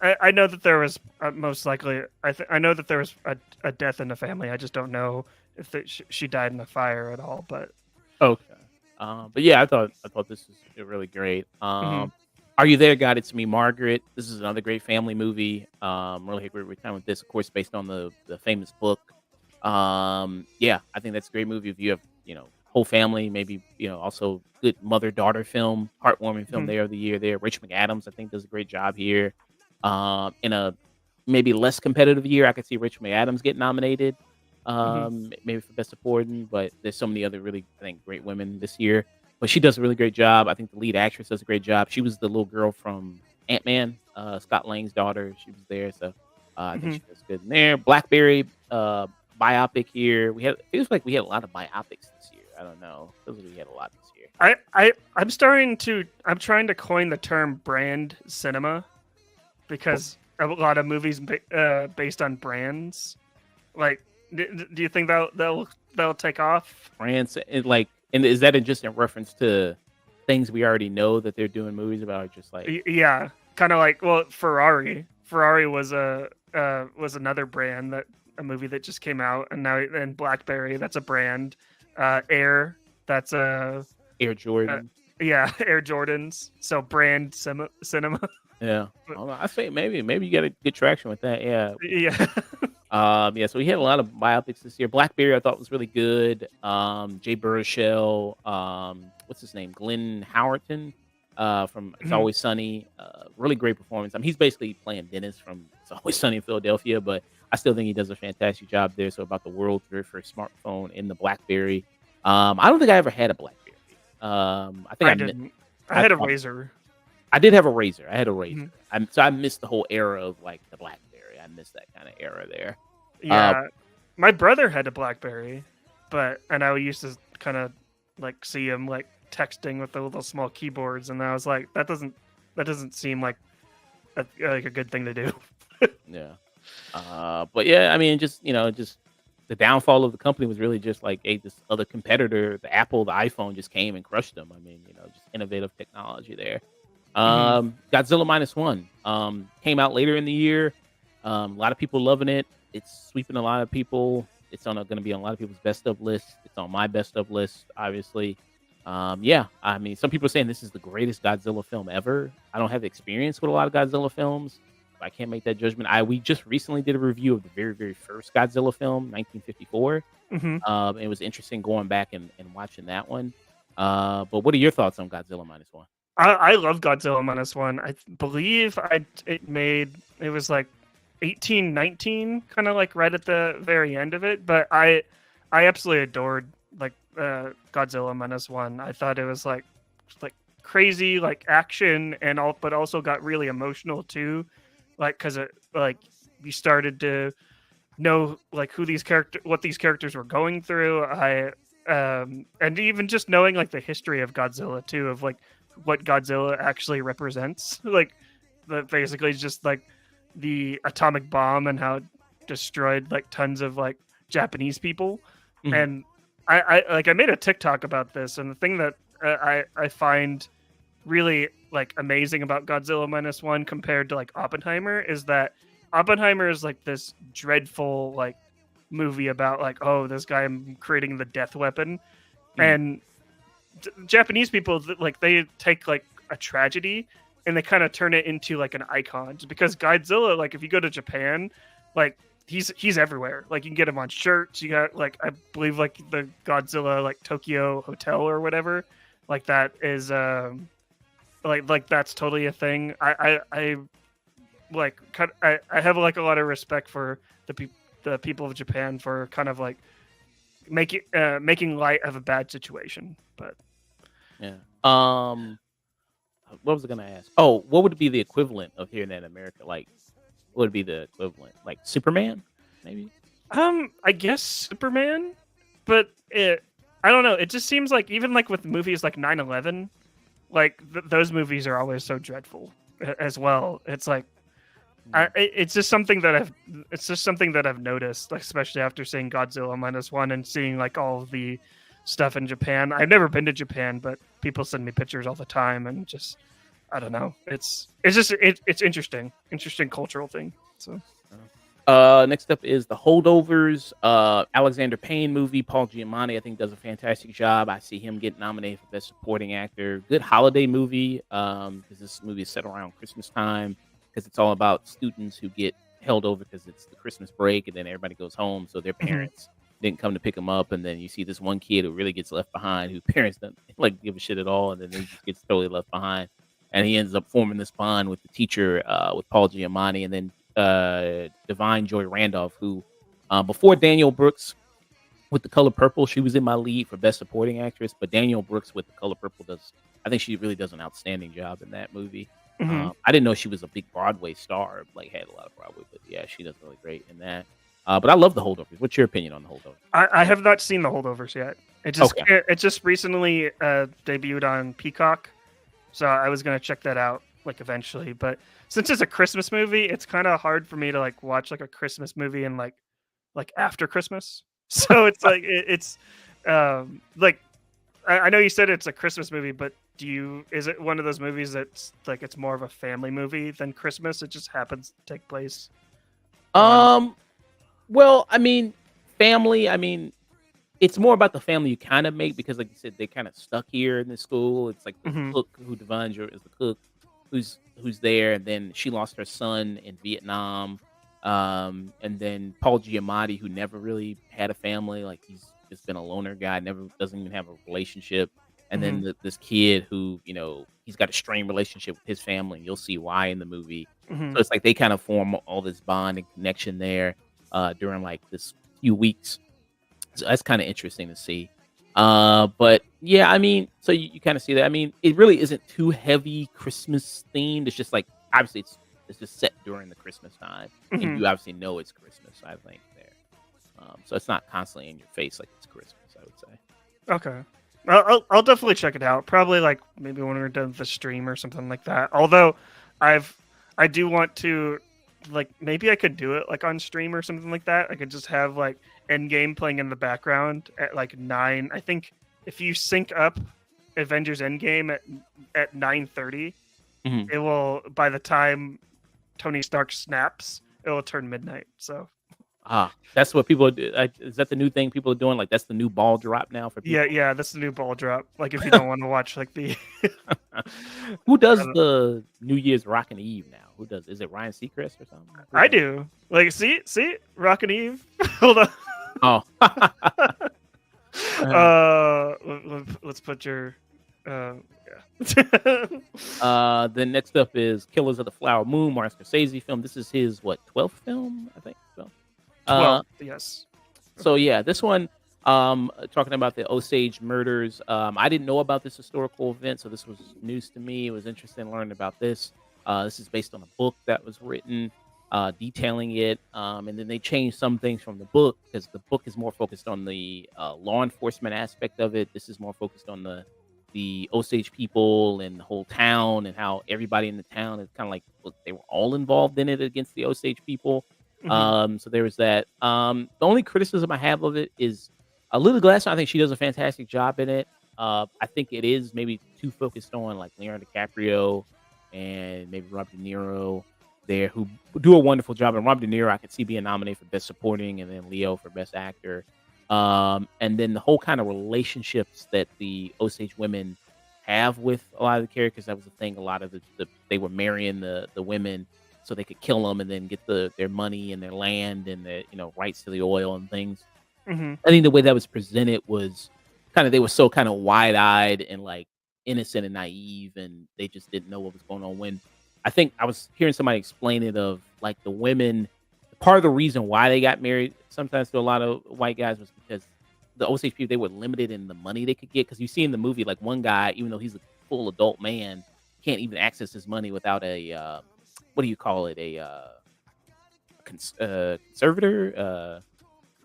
I know that there was most likely. I know that there was a death in the family. I just don't know if she died in a fire at all. But Okay. But yeah, I thought this was really great. Mhm. Are You There, God? It's Me, Margaret. This is another great family movie. Really had a great time with this, of course, based on the famous book. Yeah, I think that's a great movie. If you have, whole family, maybe, also good mother-daughter film, heartwarming film Mhm. there of the year there. Rich McAdams, I think, does a great job here. In a maybe less competitive year, I could see Rich McAdams get nominated, Mhm. maybe for Best Supporting, but there's so many other really, I think, great women this year. But she does a really great job. I think the lead actress does a great job. She was the little girl from Ant-Man, Scott Lang's daughter. She was there, so I think Mhm. she does good in there. Blackberry biopic here. It feels like we had a lot of biopics this year. I don't know. Feels like we had a lot this year. I'm trying to coin the term brand cinema, because a lot of movies based on brands. Like, do you think that'll take off? France and is that just in reference to things we already know that they're doing movies about, or just like Yeah, kind of like, well, Ferrari. Ferrari was another brand, that a movie that just came out, and BlackBerry, that's a brand. Air, that's a Air Jordan? yeah, Air Jordans. So brand cinema. Yeah, I don't know. I say maybe you got a good traction with that. Yeah. Yeah. Yeah. So we had a lot of biopics this year. Blackberry, I thought was really good. Jay Baruchel. What's his name? Glenn Howerton. From It's Mhm. Always Sunny. Really great performance. I mean, he's basically playing Dennis from It's Always Sunny in Philadelphia, but I still think he does a fantastic job there. So about the world's very first smartphone in the BlackBerry. I don't think I ever had a BlackBerry. I think I didn't. I I had a thought- Razor. I did have a Razor. I had a Razor. Mhm. So I missed the whole era of like the BlackBerry. I missed that kind of era there. Yeah, my brother had a BlackBerry, and I used to kind of like see him like texting with the little small keyboards, and I was like, that doesn't seem like a good thing to do. Yeah. But yeah, I mean, just the downfall of the company was really just like this other competitor, the Apple, the iPhone just came and crushed them. I mean, just innovative technology there. Mhm. Godzilla minus one came out later in the year. A lot of people loving it. It's sweeping a lot of people. It's going to be on a lot of people's best of lists. It's on my best of list, obviously. Yeah, I mean, some people are saying this is the greatest Godzilla film ever. I don't have experience with a lot of Godzilla films. I can't make that judgment. We just recently did a review of the very, very first Godzilla film, 1954. Mhm. It was interesting going back and watching that one. But what are your thoughts on Godzilla minus one? I love Godzilla minus one. I believe it was like 1819, kind of like right at the very end of it. But I absolutely adored like Godzilla minus one. I thought it was like crazy like action and all, but also got really emotional too. Like because it like you started to know like what these characters were going through. And even just knowing like the history of Godzilla too, of like what Godzilla actually represents, like basically just like the atomic bomb and how it destroyed like tons of like Japanese people. Mhm. And I made a TikTok about this, and the thing that I find really like amazing about Godzilla minus one compared to like Oppenheimer is that Oppenheimer is like this dreadful like movie about like, oh, this guy creating the death weapon. And Japanese people like they take like a tragedy and they kind of turn it into like an icon, because Godzilla, like if you go to Japan, like he's everywhere. Like you can get him on shirts. You got like I believe like the Godzilla like Tokyo Hotel or whatever, like that is like that's totally a thing. I like I have like a lot of respect for the people of Japan for kind of like making light of a bad situation. But Yeah. What was I gonna ask? Oh, what would be the equivalent of here in America? Like, what would be the equivalent? Like Superman, maybe? I guess Superman, but I don't know. It just seems like even like with movies like 9/11, like those movies are always so dreadful as well. It's like it's just something that I've noticed, like especially after seeing Godzilla minus one and seeing like all of the stuff in Japan. I've never been to Japan, but people send me pictures all the time, and just I don't know. It's interesting cultural thing. So. Next up is The Holdovers, Alexander Payne movie. Paul Giamatti, I think, does a fantastic job. I see him get nominated for Best Supporting Actor. Good holiday movie, because this movie is set around Christmas time, because it's all about students who get held over because it's the Christmas break, and then everybody goes home, so their parents didn't come to pick them up, and then you see this one kid who really gets left behind, whose parents don't like give a shit at all, and then he just gets totally left behind, and he ends up forming this bond with the teacher, with Paul Giamatti, and then Divine Joy Randolph, who before Daniel Brooks with The Color Purple, she was in my lead for Best Supporting Actress, but Daniel Brooks with The Color Purple I think she really does an outstanding job in that movie. I didn't know she was a big Broadway star, like had a lot of Broadway, but yeah, she does really great in that. But I love The Holdovers. What's your opinion on The Holdovers? I have not seen The Holdovers yet. It just recently debuted on Peacock, so I was gonna check that out like eventually. But since it's a Christmas movie, it's kind of hard for me to like watch like a Christmas movie and like after Christmas. So it's like it's like I know you said it's a Christmas movie, but is it one of those movies that's like it's more of a family movie than Christmas? It just happens to take place. Well, I mean, family. I mean, it's more about the family you kind of make, because, like you said, they're kind of stuck here in the school. It's like the cook who Divine is the cook who's there, and then she lost her son in Vietnam, and then Paul Giamatti, who never really had a family, like he's just been a loner guy, doesn't even have a relationship, and then this kid who he's got a strained relationship with his family, and you'll see why in the movie. So it's like they kind of form all this bond and connection there during like this few weeks. So that's kind of interesting to see. But yeah, I mean, so you kind of see that. I mean, it really isn't too heavy Christmas themed. It's just like, obviously it's just set during the Christmas time, and you obviously know it's Christmas, I think, there. So it's not constantly in your face like it's Christmas, I would say. Okay. I'll definitely check it out. Probably like maybe when we're done with the stream or something like that. Although I do want to, like, maybe I could do it like on stream or something like that. I could just have like Endgame playing in the background at like 9. I think if you sync up Avengers Endgame at 9:30, Mhm. it will, by the time Tony Stark snaps, it will turn midnight. So That's what people do. Is that the new thing people are doing? Like that's the new ball drop now for people. yeah, that's the new ball drop. Like if you don't want to watch like the Who I does don't- the New Year's Rockin' Eve now? Who does? Is it Ryan Seacrest or something? Who I does it? do. Like see Rockin' Eve. Hold on. Oh, Let's put your yeah. then next up is Killers of the Flower Moon, Martin Scorsese film. This is his 12th film, I think. So, 12. Yes. so yeah, this one, talking about the Osage murders. I didn't know about this historical event, so this was news to me. It was interesting learning about this. This is based on a book that was written, detailing it, and then they changed some things from the book because the book is more focused on the law enforcement aspect of it. This is more focused on the Osage people and the whole town and how everybody in the town is kind of like they were all involved in it against the Osage people. Mhm. So there was that. The only criticism I have of it is Lily Gladstone. I think she does a fantastic job in it. I think it is maybe too focused on like Leonardo DiCaprio and maybe Rob De Niro there, who do a wonderful job. And Rob De Niro, I could see being nominated for Best Supporting, and then Leo for Best Actor. And then the whole kind of relationships that the Osage women have with a lot of the characters. That was the thing. A lot of they were marrying the women so they could kill them and then get their money and their land and the rights to the oil and things. Mhm. I think the way that was presented was kind of they were so kind of wide eyed and like innocent and naive, and they just didn't know what was going on. When I think I was hearing somebody explain it of like the women, part of the reason why they got married sometimes to a lot of white guys was because the Osage people, they were limited in the money they could get. Because you see in the movie, like one guy, even though he's a full adult man, can't even access his money without a what do you call it? Conservator.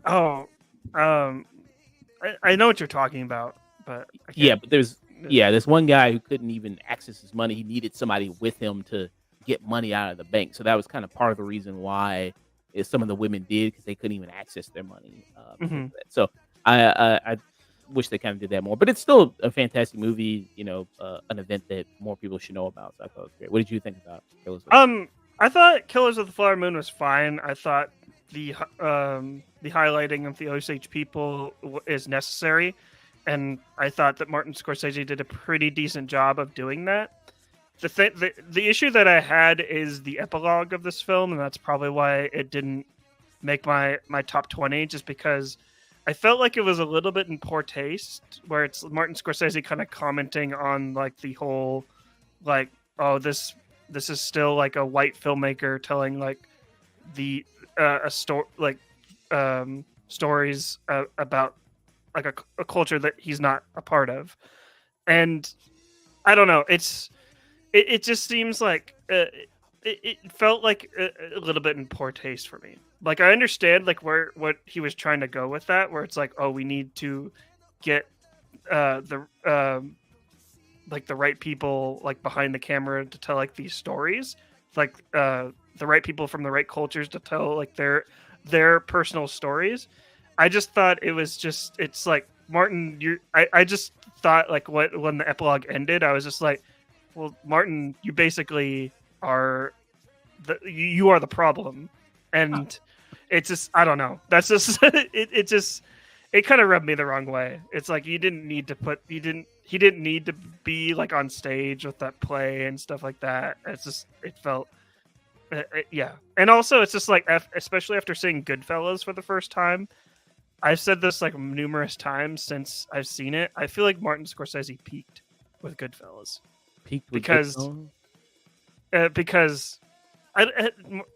Oh, I know what you're talking about, but I Yeah, can't. but there's one guy who couldn't even access his money. He needed somebody with him to get money out of the bank. So that was kind of part of the reason why some of the women did, because they couldn't even access their money. Because Mhm. of that. So I wish they kind of did that more. But it's still a fantastic movie. An event that more people should know about. So I thought it was great. What did you think about Killers? I thought Killers of the Flower Moon was fine. I thought the highlighting of the Osage people is necessary, and I thought that Martin Scorsese did a pretty decent job of doing that. The issue that I had is the epilogue of this film, and that's probably why it didn't make my top 20, just because I felt like it was a little bit in poor taste, where it's Martin Scorsese kind of commenting on like the whole like, oh, this is still like a white filmmaker telling like the a story like stories about like a culture that he's not a part of. And I don't know, it just seems like it felt like a little bit in poor taste for me. Like I understand like what he was trying to go with that, where it's like, oh, we need to get the like the right people like behind the camera to tell like these stories, like the right people from the right cultures to tell like their personal stories. I just thought it's like, Martin, I just thought like when the epilogue ended, I was just like, well, Martin, you basically are you are the problem. And it's just, I don't know, that's just it just, it kind of rubbed me the wrong way. It's like he didn't need to be like on stage with that play and stuff like that. It's just, it felt yeah. And also it's just like, especially after seeing Goodfellas for the first time, I've said this like numerous times since I've seen it, I feel like Martin Scorsese peaked with Goodfellas. Peaked with because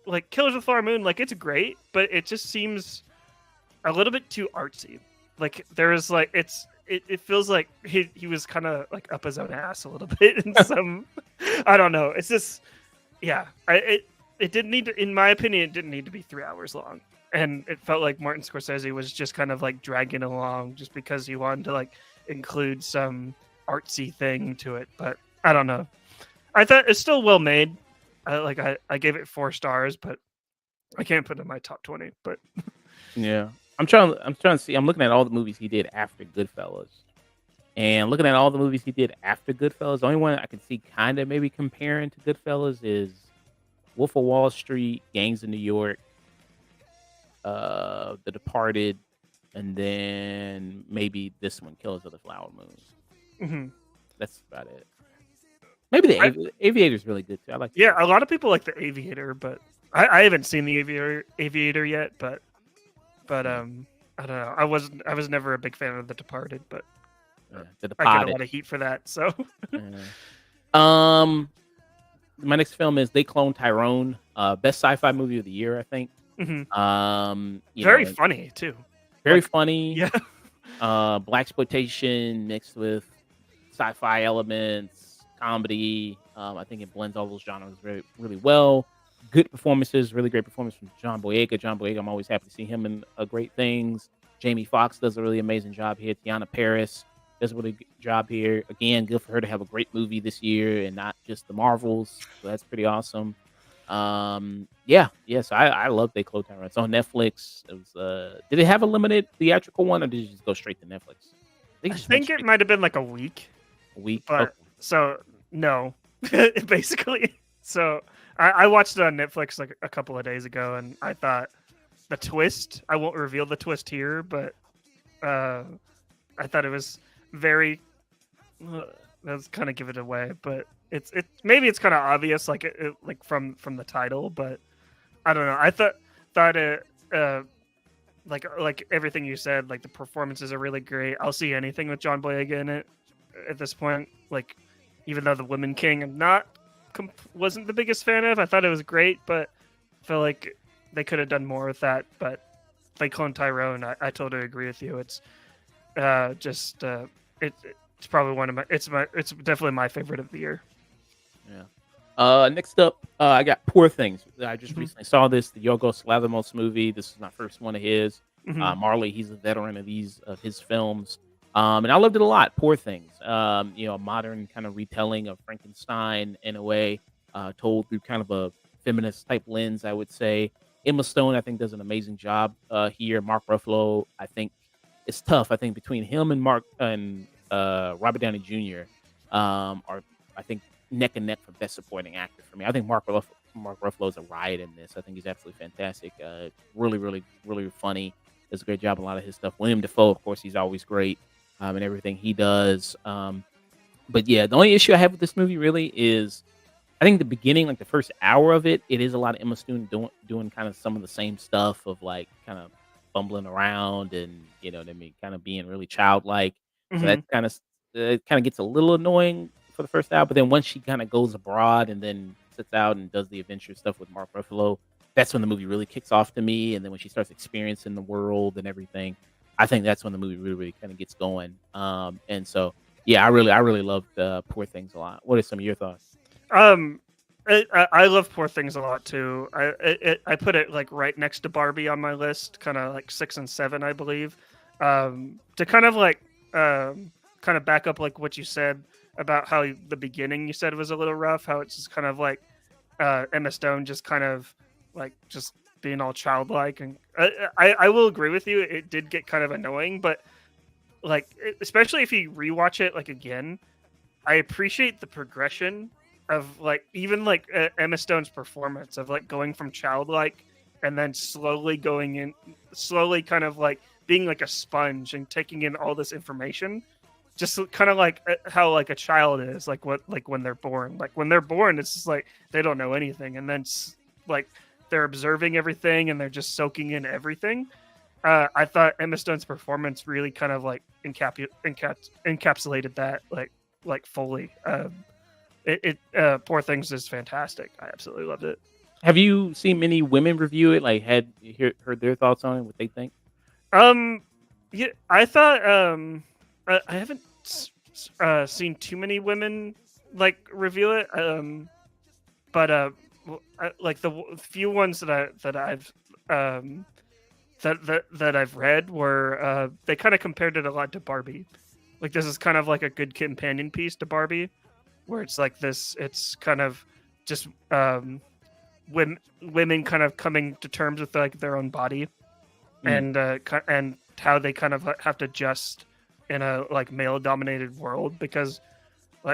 like Killers of the Flower Moon, like it's great, but it just seems a little bit too artsy. Like there is like it feels like he was kind of like up his own ass a little bit in some. I don't know. It's just, yeah. It didn't need to, in my opinion, it didn't need to be 3 hours long, and it felt like Martin Scorsese was just kind of like dragging along just because he wanted to like include some artsy thing to it. But I don't know. I thought it's still well made. I gave it 4 stars, but I can't put it in my top 20. But Yeah. I'm trying to see. I'm looking at all the movies he did after Goodfellas, and looking at all the movies he did after Goodfellas. The only one I can see kind of maybe comparing to Goodfellas is Wolf of Wall Street, Gangs of New York, The Departed, and then maybe this one, Killers of the Flower Moon. Hmm. That's about it. Maybe the I- Aviator's really good too. I like. Yeah, a lot of people like the Aviator, but I haven't seen the Aviator yet. But I don't know. I was never a big fan of The Departed, but The I get a Departed. lot of heat for that. So Yeah. Um, my next film is They Clone Tyrone. Best sci-fi movie of the year, I think. Mhm. Very very funny too. very like- funny. Yeah. Black exploitation mixed with sci-fi elements, comedy. I think it blends all those genres very really well. Good performances, really great performance from John Boyega. John Boyega, I'm always happy to see him in great things. Jamie Foxx does a really amazing job here. Tiana Paris does a really good job here. Again, good for her to have a great movie this year and not just the Marvels. So that's pretty awesome. Yes, I love They Clone Tyrone. It's on Netflix. It was did it have a limited theatrical one or did it just go straight to Netflix? I just went think straight it might have been like a week. a week. but- Okay. So no, basically. So I watched it on Netflix like a couple of days ago, and I thought the twist. I won't reveal the twist here, but I thought it was very. Let's kind of give it away, but it's maybe it's kind of obvious, like like from the title, but I don't know. I thought it like everything you said, like the performances are really great. I'll see anything with John Boyega in it at this point. Like even though the Women King, I'm not wasn't the biggest fan of. I thought it was great, but I feel like they could have done more with that. But They Clone Tyrone, I totally agree with you. It's it's probably one of it's definitely my favorite of the year. Yeah. Next up, I got Poor Things. I just Mhm. recently saw this, the Yorgos Lanthimos movie. This is my first one of his. Mhm. Marley, he's a veteran of his films. And I loved it a lot. Poor Things. A modern kind of retelling of Frankenstein in a way, told through kind of a feminist type lens, I would say. Emma Stone, I think, does an amazing job here. Mark Ruffalo, I think it's tough. I think between him and Robert Downey Jr. Are, I think, neck and neck for best supporting actor for me. I think Mark Ruffalo is a riot in this. I think he's absolutely fantastic. Really, really, really funny. Does a great job in a lot of his stuff. William Dafoe, of course, he's always great in everything he does. But yeah, the only issue I have with this movie really is I think the beginning, like the first hour of it, it is a lot of Emma Stone doing kind of some of the same stuff of like kind of bumbling around and what I mean, kind of being really childlike. So Mhm. that kind of gets a little annoying for the first hour. But then once she kind of goes abroad and then sits out and does the adventure stuff with Mark Ruffalo, that's when the movie really kicks off to me. And then when she starts experiencing the world and everything, I think that's when the movie really, really kind of gets going. And so yeah, I really loved Poor Things a lot. What are some of your thoughts? I love Poor Things a lot too. I put it like right next to Barbie on my list, kind of like 6 and 7, I believe. To kind of like kind of back up like what you said about how the beginning you said was a little rough, how it's just kind of like Emma Stone just kind of like just being all childlike, and I will agree with you. It did get kind of annoying, but like especially if you rewatch it like again, I appreciate the progression of like even like Emma Stone's performance of like going from childlike and then slowly kind of like being like a sponge and taking in all this information, just kind of like how like a child is like when they're born. Like when they're born, it's just like they don't know anything, and then like they're observing everything and they're just soaking in everything. I thought Emma Stone's performance really kind of like encapsulated that like fully. Poor Things is fantastic. I absolutely loved it. Have you seen many women review it? Like, heard their thoughts on it? What they think? Yeah, I thought I haven't seen too many women like review it. But like the few ones that I've that I've read were they kind of compared it a lot to Barbie. Like this is kind of like a good companion piece to Barbie, where it's like this. It's kind of just women kind of coming to terms with like their own body, and how they kind of have to adjust in a like male-dominated world because,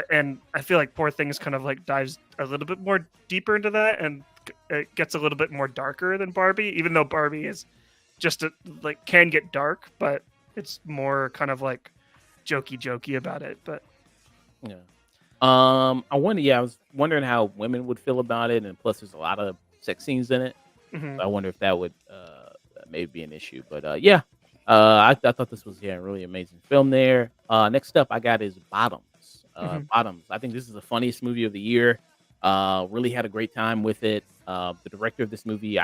and I feel like Poor Things kind of like dives a little bit more deeper into that, and it gets a little bit more darker than Barbie, even though Barbie is just like can get dark, but it's more kind of like jokey about it. But Yeah. I wonder. Yeah, I was wondering how women would feel about it, and plus, there's a lot of sex scenes in it. mhm. So I wonder if that would maybe be an issue. But yeah, I thought this was a really amazing film. There. Next up, I got is Bottoms. Mhm. Bottoms. I think this is the funniest movie of the year. Really had a great time with it. The director of this movie,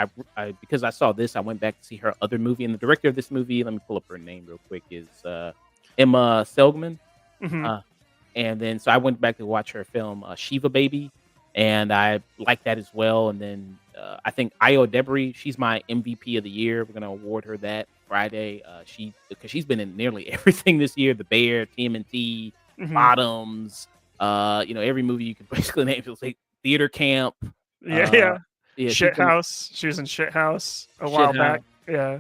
because I saw this, I went back to see her other movie, and the director of this movie, let me pull up her name real quick, is Emma Seligman. Mhm. Uh, and then so I went back to watch her film Shiva Baby, and I liked that as well. And then I think Io Debris, she's my MVP of the year. We're gonna award her that Friday. Because she's been in nearly everything this year: The Bear, TMNT, Mhm. Bottoms. Every movie you can basically name. It'll say Theater Camp. Yeah, Uh, yeah. yeah, she's Shit been House. She was in Shit House a Shit while House. back. Yeah.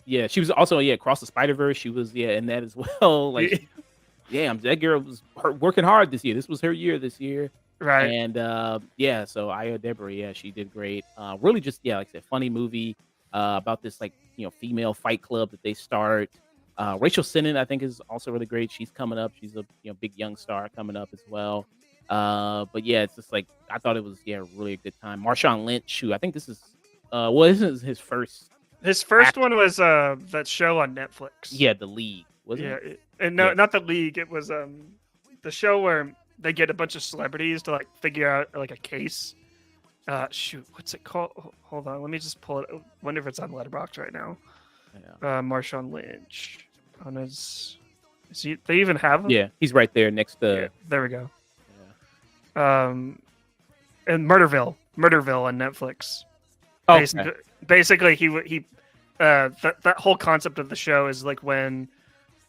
Yeah, she was also Across the Spider-Verse. She was in that as well. Like, damn, that girl was working hard this year. This was her year this year. Right. And so Io Debris, she did great. Really just like I said, funny movie about this female fight club that they start. Rachel Sennett, I think, is also really great. She's coming up. She's a big young star coming up as well. But yeah, it's just like I thought it was really a good time. Marshawn Lynch, who I think this is this is his first. His first one was that show on Netflix. Yeah, The League, wasn't it? And no, not The League. It was the show where they get a bunch of celebrities to like figure out like a case. Shoot, what's it called? Hold on, let me just pull it. I wonder if it's on Letterboxd right now. Yeah. Marshawn Lynch on his. They even have him? Yeah, he's right there next to. Yeah, there we go. Yeah. And Murderville on Netflix. Oh, Basically, he that whole concept of the show is like when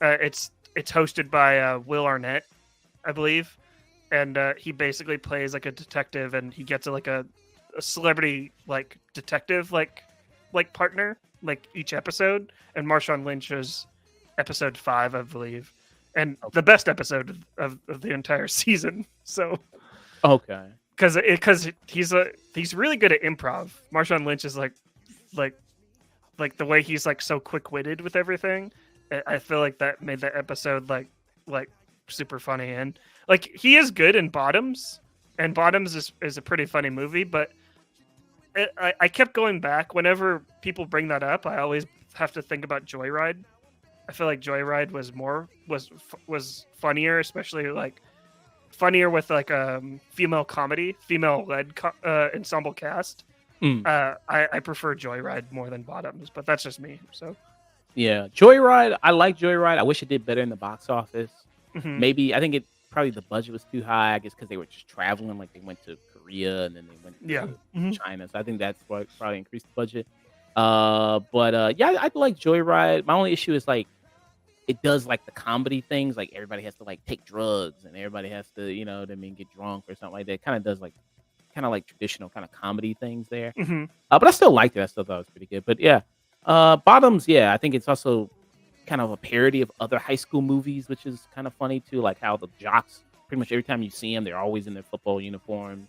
it's hosted by Will Arnett, I believe, and he basically plays like a detective, and he gets a celebrity like detective like partner like each episode, and Marshawn Lynch is episode 5, I believe, and the best episode of the entire season. So okay, because he's really good at improv. Marshawn Lynch is like the way he's like so quick-witted with everything. I feel like that made that episode like super funny, and like he is good in Bottoms, and Bottoms is a pretty funny movie, but I kept going back whenever people bring that up. I always have to think about Joyride. I feel like Joyride was funnier, especially like funnier with like female led ensemble cast. I prefer Joyride more than Bottoms, but that's just me. So yeah, Joyride. I like Joyride. I wish it did better in the box office. Mhm. Maybe I think probably the budget was too high. I guess because they were just traveling, like they went to Korea and then they went to Mhm. China. So I think that's what probably increased the budget. But I like Joyride. My only issue is like it does like the comedy things. Like everybody has to like take drugs and everybody has to get drunk or something like that. It kind of does like traditional kind of comedy things there. Mhm. But I still liked it. I still thought it was pretty good. But yeah, Bottoms. Yeah, I think it's also kind of a parody of other high school movies, which is kind of funny too. Like how the jocks, pretty much every time you see them, they're always in their football uniforms,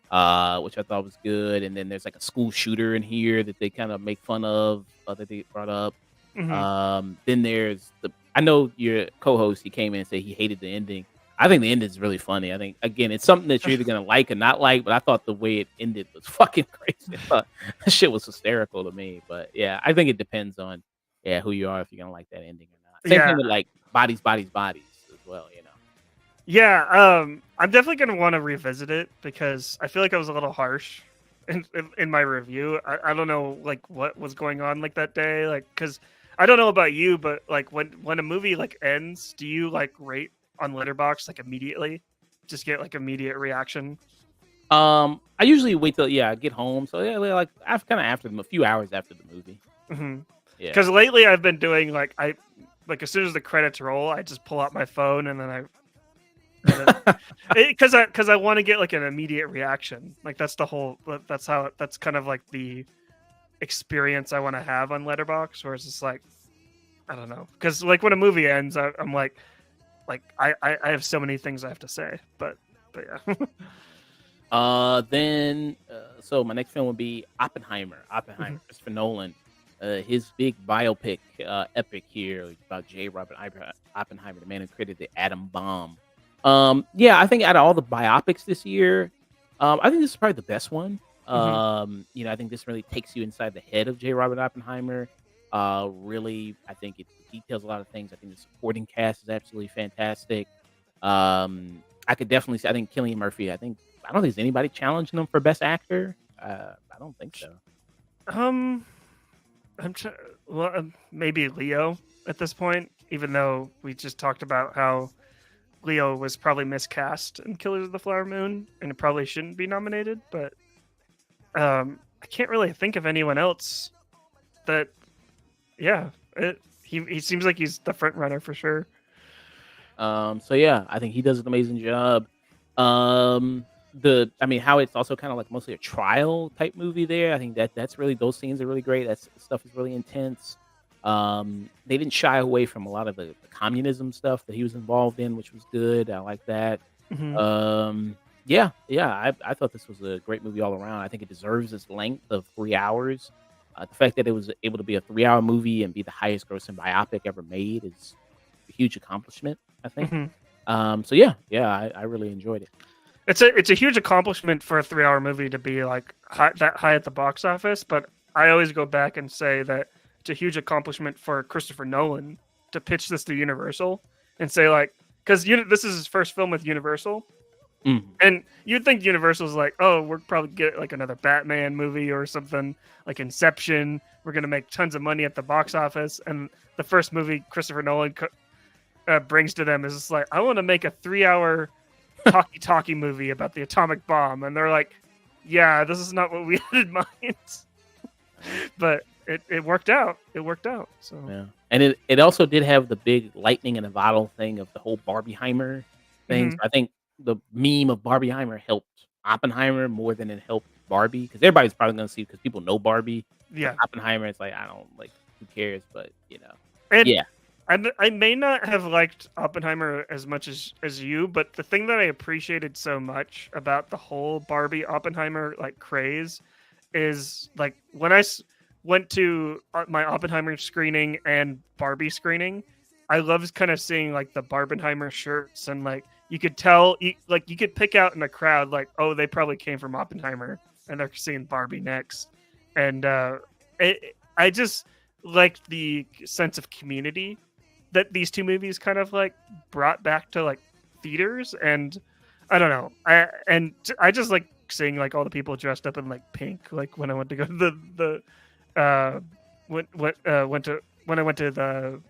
which I thought was good. And then there's like a school shooter in here that they kind of make fun of, that they brought up. Mhm. Then there's I know your co-host, he came in and said he hated the ending. I think the ending is really funny. I think again, it's something that you're either gonna like or not like, but I thought the way it ended was fucking crazy. I thought that shit was hysterical to me. But yeah, I think it depends on who you are, if you're gonna like that ending or not. Same thing with like bodies as well, Yeah, I'm definitely gonna want to revisit it because I feel like I was a little harsh in my review. I don't know like what was going on like that day, like because I don't know about you, but like when a movie like ends, do you like rate on Letterboxd like immediately? Just get like immediate reaction. I usually wait till I get home. So yeah, like after a few hours after the movie. Mm-hmm. Yeah. Because lately I've been doing like as soon as the credits roll, I just pull out my phone and then because I want to get like an immediate reaction. Like that's kind of like the experience I want to have on Letterboxd, where it's just like, I don't know, because like when a movie ends, I'm like I have so many things I have to say, but yeah. So my next film would be Oppenheimer. Mhm. Christopher Nolan. His big biopic, epic here about J. Robert Oppenheimer, the man who created the atom bomb. Yeah, I think out of all the biopics this year, I think this is probably the best one. Mhm. I think this really takes you inside the head of J. Robert Oppenheimer. Really, I think it details a lot of things. I think the supporting cast is absolutely fantastic. I could definitely see. I think Cillian Murphy. I don't think there's anybody challenging him for best actor. I don't think so. Um, well, maybe Leo at this point, even though we just talked about how Leo was probably miscast in Killers of the Flower Moon and it probably shouldn't be nominated, but I can't really think of anyone else that. Yeah, he seems like he's the front runner for sure. So yeah, I think he does an amazing job. How it's also kind of like mostly a trial type movie there. I think that's really, those scenes are really great. That stuff is really intense. They didn't shy away from a lot of the communism stuff that he was involved in, which was good. I like that. Hmm. I thought this was a great movie all around. I think it deserves its length of 3 hours. The fact that it was able to be a 3 hour movie and be the highest grossing biopic ever made is a huge accomplishment, I think. Hmm. I really enjoyed it. It's a huge accomplishment for a 3 hour movie to be like that high at the box office. But I always go back and say that it's a huge accomplishment for Christopher Nolan to pitch this to Universal and say like, because this is his first film with Universal. Mhm. And you'd think Universal's like, oh, we're probably get like another Batman movie or something like Inception. We're gonna make tons of money at the box office. And the first movie Christopher Nolan brings to them is just like, I want to make a 3 hour talkie movie about the atomic bomb. And they're like, yeah, this is not what we had in mind. But it worked out. It worked out. So Yeah, and it also did have the big lightning in a bottle thing of the whole Barbieheimer thing. So Mhm. I think the meme of Barbieheimer helped Oppenheimer more than it helped Barbie, because everybody's probably going to see, because people know Barbie. But Yeah. Oppenheimer, it's like, I don't like, who cares? But And yeah, I may not have liked Oppenheimer as much as you, but the thing that I appreciated so much about the whole Barbie Oppenheimer like craze is like when went to my Oppenheimer screening and Barbie screening, I loved kind of seeing like the Barbenheimer shirts and like you could tell like you could pick out in the crowd like, oh, they probably came from Oppenheimer and they're seeing Barbie next. And I just liked the sense of community that these two movies kind of like brought back to like theaters. And I don't know, I just like seeing like all the people dressed up in like pink, like when I went to go to when I went to the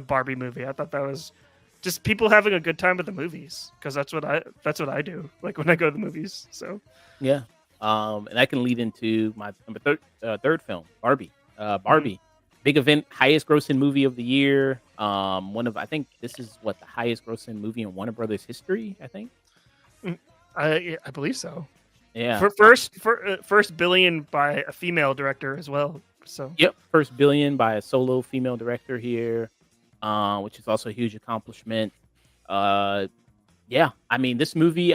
Barbie movie. I thought that was just people having a good time at the movies, because that's what I do like when I go to the movies. So yeah. And I can lead into my number third film, Barbie. Barbie, big event, highest grossing movie of the year. I think this is the highest grossing movie in Warner Brothers history, I think. I believe so. Yeah. For first billion by a female director as well. So Yep, first billion by a solo female director here, which is also a huge accomplishment. Yeah, I mean, this movie,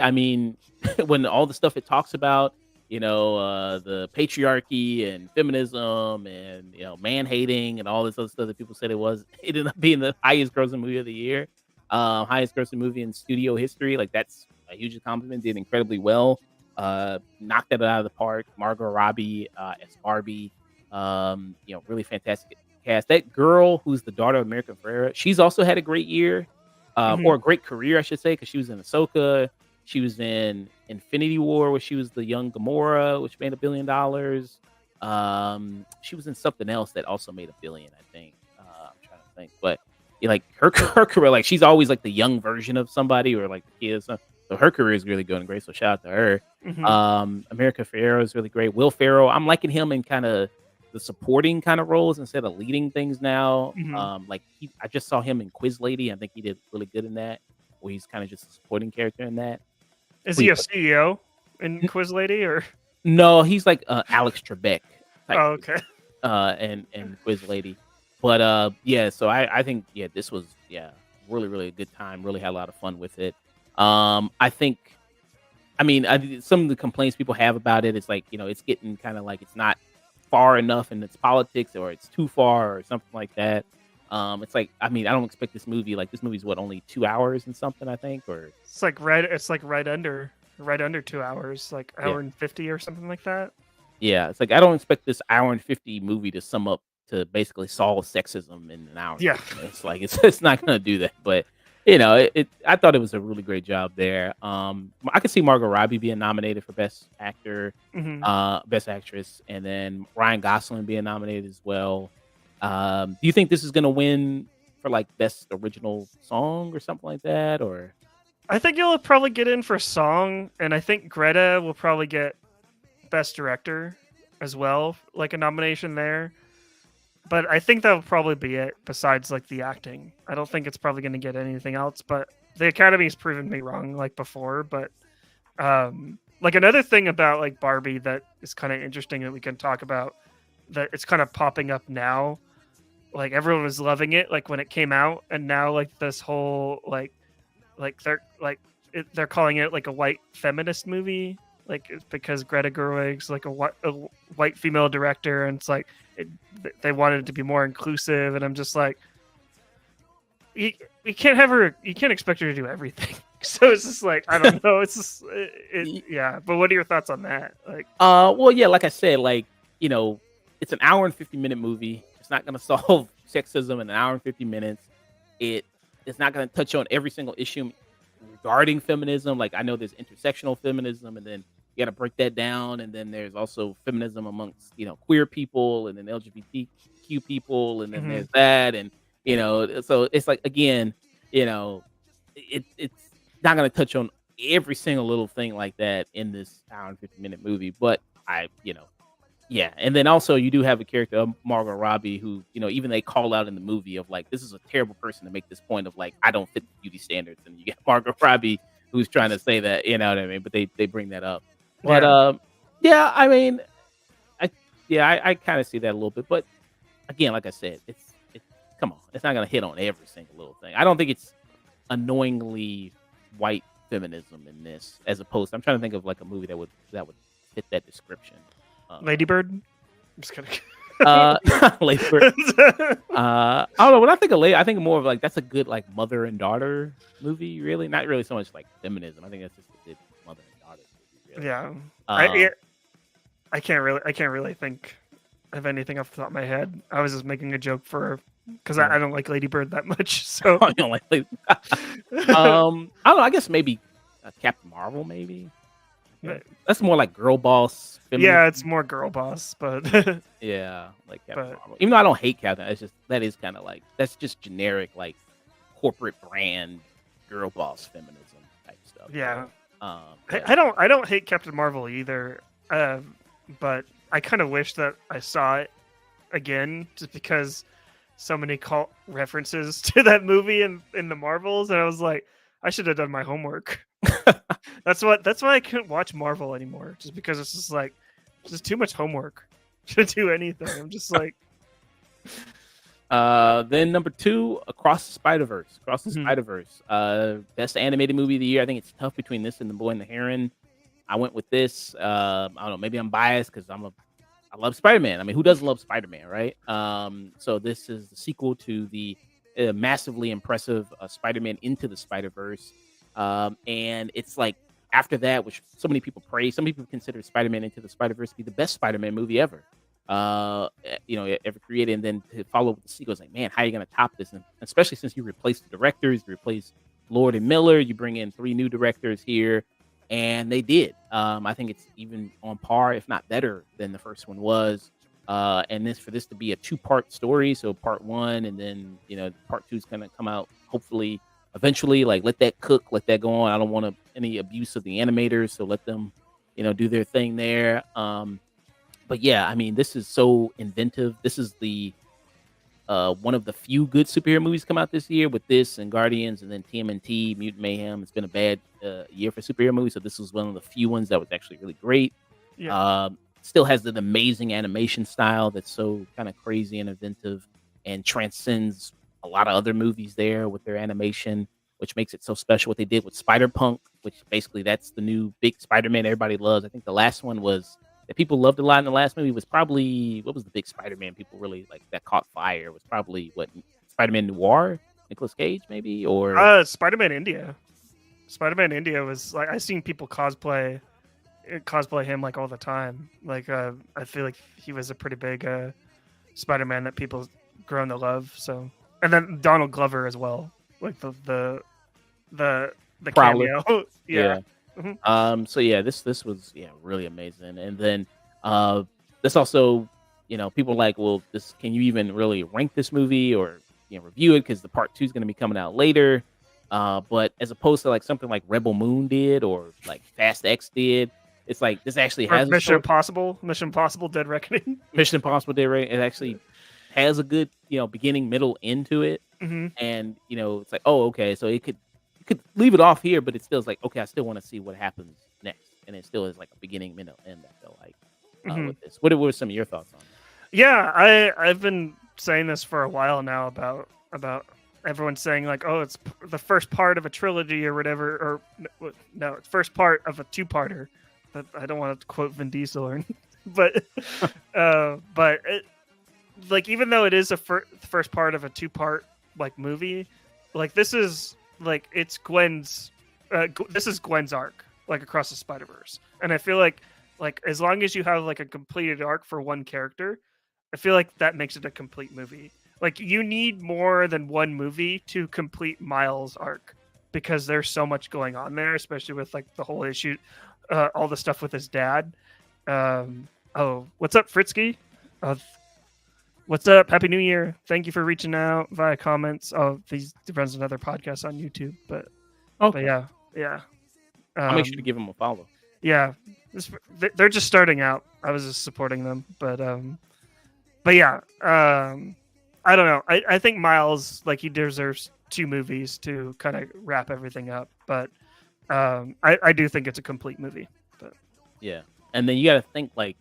when all the stuff it talks about, the patriarchy and feminism and man hating and all this other stuff that people said it ended up being the highest grossing movie of the year, highest grossing movie in studio history. Like, that's a huge accomplishment. Did incredibly well. Knocked it out of the park. Margot Robbie as Barbie. Really fantastic cast. That girl who's the daughter of America Ferrera, she's also had a great year, or a great career, I should say, because she was in Ahsoka. She was in Infinity War, where she was the young Gamora, which made $1 billion. She was in something else that also made $1 billion, I think. I'm trying to think, but like her career, like she's always like the young version of somebody, or like the kids. So her career is really good and great. So shout out to her. America Ferrera is really great. Will Ferrell, I'm liking him in kind of the supporting kind of roles instead of leading things now. I just saw him in Quiz Lady. I think he did really good in that, where he's kind of just a supporting character in that. Is he a CEO in Quiz Lady or? No, he's like Alex Trebek. Oh, okay. and Quiz Lady. But yeah, so I think this was really really a good time. Really had a lot of fun with it. I think some of the complaints people have about it is like it's getting kind of like it's not far enough in its politics or it's too far or something like that. It's like I don't expect this movie this movie's what only 2 hours and something I think or It's like right under 2 hours, like hour and 50 or something like that. yeah, it's like I don't expect this hour and 50 movie to sum up to basically solve sexism in an hour. Yeah. It's like it's not gonna do that. But I thought it was a really great job there. I could see Margot Robbie being nominated for Best Actor, Best Actress, and then Ryan Gosling being nominated as well. Do you think this is gonna win for like Best Original Song or something like that? Or I think you'll probably get in for song, and I think Greta will probably get Best Director as well, like a nomination there. But I think that'll probably be it. Besides, like the acting, I don't think it's probably going to get anything else. But the Academy's proven me wrong, like before. But like another thing about like Barbie that is kind of interesting that we can talk about, that it's kind of popping up now. Like everyone was loving it, like when it came out, and now like this whole they're calling it like a white feminist movie, like it's because Greta Gerwig's like a white female director, and it's like they wanted it to be more inclusive, and I'm just like, you can't have her, you can't expect her to do everything. So it's just like I don't know. It's just yeah. But what are your thoughts on that? Like, well, yeah, like I said, like it's an hour and 50-minute movie. It's not gonna solve sexism in an hour and 50 minutes. It's not going to touch on every single issue regarding feminism. Like I know there's intersectional feminism, and then you got to break that down. And then there's also feminism amongst queer people, and then LGBTQ people, and then there's that, and so it's like again, it's not going to touch on every single little thing like that in this hour and 50-minute movie. But yeah, and then also you do have a character of Margot Robbie who, even they call out in the movie of like, this is a terrible person to make this point of like, I don't fit the beauty standards, and you get Margot Robbie who's trying to say that, you know what I mean? But they bring that up. But I kind of see that a little bit. But again, like I said, it's come on, it's not gonna hit on every single little thing. I don't think it's annoyingly white feminism in this, as opposed to, I'm trying to think of like a movie that would fit that description. Lady Bird. I'm just kidding. Lady Bird. I don't know. When I think of Lady, I think more of like that's a good like mother and daughter movie. Really, not really so much like feminism. I think that's just a good mother and daughter movie. Really. Yeah. I can't really think of anything off the top of my head. I was just making a joke because I don't like Lady Bird that much. So you don't like Lady. I don't know. I guess maybe Captain Marvel, maybe. That's more like girl boss. Feminism. Yeah, it's more girl boss, but yeah, like Captain Marvel. Even though I don't hate Captain, it's just that is kind of like that's just generic like corporate brand girl boss feminism type stuff. Yeah. I don't hate Captain Marvel either, but I kind of wish that I saw it again just because so many cult references to that movie in the Marvels, and I was like, I should have done my homework. That's why I couldn't watch Marvel anymore, just because it's just like just too much homework to do anything. I'm just like then number 2, Across the Spider-Verse. Best animated movie of the year. I think it's tough between this and The Boy and the Heron. I went with this. I don't know, maybe I'm biased because I love Spider-Man. I mean, who doesn't love Spider-Man, right? So this is the sequel to the massively impressive Spider-Man Into the Spider-Verse. And it's like after that, which so many people praise, some people consider Spider-Man Into the Spider-Verse to be the best Spider-Man movie ever, ever created. And then to follow with the sequel, it's like, man, how are you going to top this? And especially since you replace the directors, you replace Lord and Miller, you bring in 3 new directors here, and they did. I think it's even on par, if not better than the first one was. And for this to be a 2-part story, so part 1, and then part 2 is going to come out hopefully eventually. Like let that cook, let that go on. I don't want any abuse of the animators, so let them do their thing there. But yeah, I mean, this is so inventive. This is the one of the few good superhero movies come out this year, with this and Guardians, and then TMNT, Mutant Mayhem. It's been a bad year for superhero movies, so this was one of the few ones that was actually really great. Yeah. still has that amazing animation style that's so kind of crazy and inventive and transcends a lot of other movies there with their animation, which makes it so special. What they did with Spider Punk, which basically that's the new big Spider-Man everybody loves. I think the last one was that people loved a lot in the last movie was probably what was the big Spider-Man people really like that caught fire was probably what Spider-Man Noir, Nicolas Cage maybe or Spider-Man India. Spider-Man India was like I seen people cosplay him like all the time. Like I feel like he was a pretty big Spider-Man that people grown to love. So and then Donald Glover as well, like the Prowler. cameo. Yeah. So yeah, this was really amazing. And then this also, people are like, well, this can you even really rank this movie or review it because the part 2 is going to be coming out later. But as opposed to like something like Rebel Moon did or like Fast X did, it's like this actually has Mission Impossible Dead Reckoning. Mission Impossible Dead Reckoning. It actually has a good beginning, middle, end to it. And it's like, oh, okay, so you could leave it off here, but it still is like, okay, I still want to see what happens next, and it still is like a beginning, middle, end. I feel like with this. What were some of your thoughts on it? Yeah, I've been saying this for a while now about everyone saying like, oh, it's the first part of a trilogy or whatever, or no, it's first part of a two-parter. But I don't want to quote Vin Diesel or anything, but like even though it is a first part of a two-part like movie, like this is like it's Gwen's this is Gwen's arc like across the Spider-Verse, and I feel like as long as you have like a completed arc for one character, I feel like that makes it a complete movie. Like you need more than one movie to complete Miles' arc because there's so much going on there, especially with like the whole issue, all the stuff with his dad. Oh, what's up, Fritzky? What's up? Happy New Year! Thank you for reaching out via comments. Oh, he runs another podcast on YouTube, but yeah. I'll make sure to give him a follow. Yeah, they're just starting out. I was just supporting them, but yeah. I don't know. I think Miles like he deserves 2 movies to kind of wrap everything up, but I do think it's a complete movie. But yeah, and then you got to think like.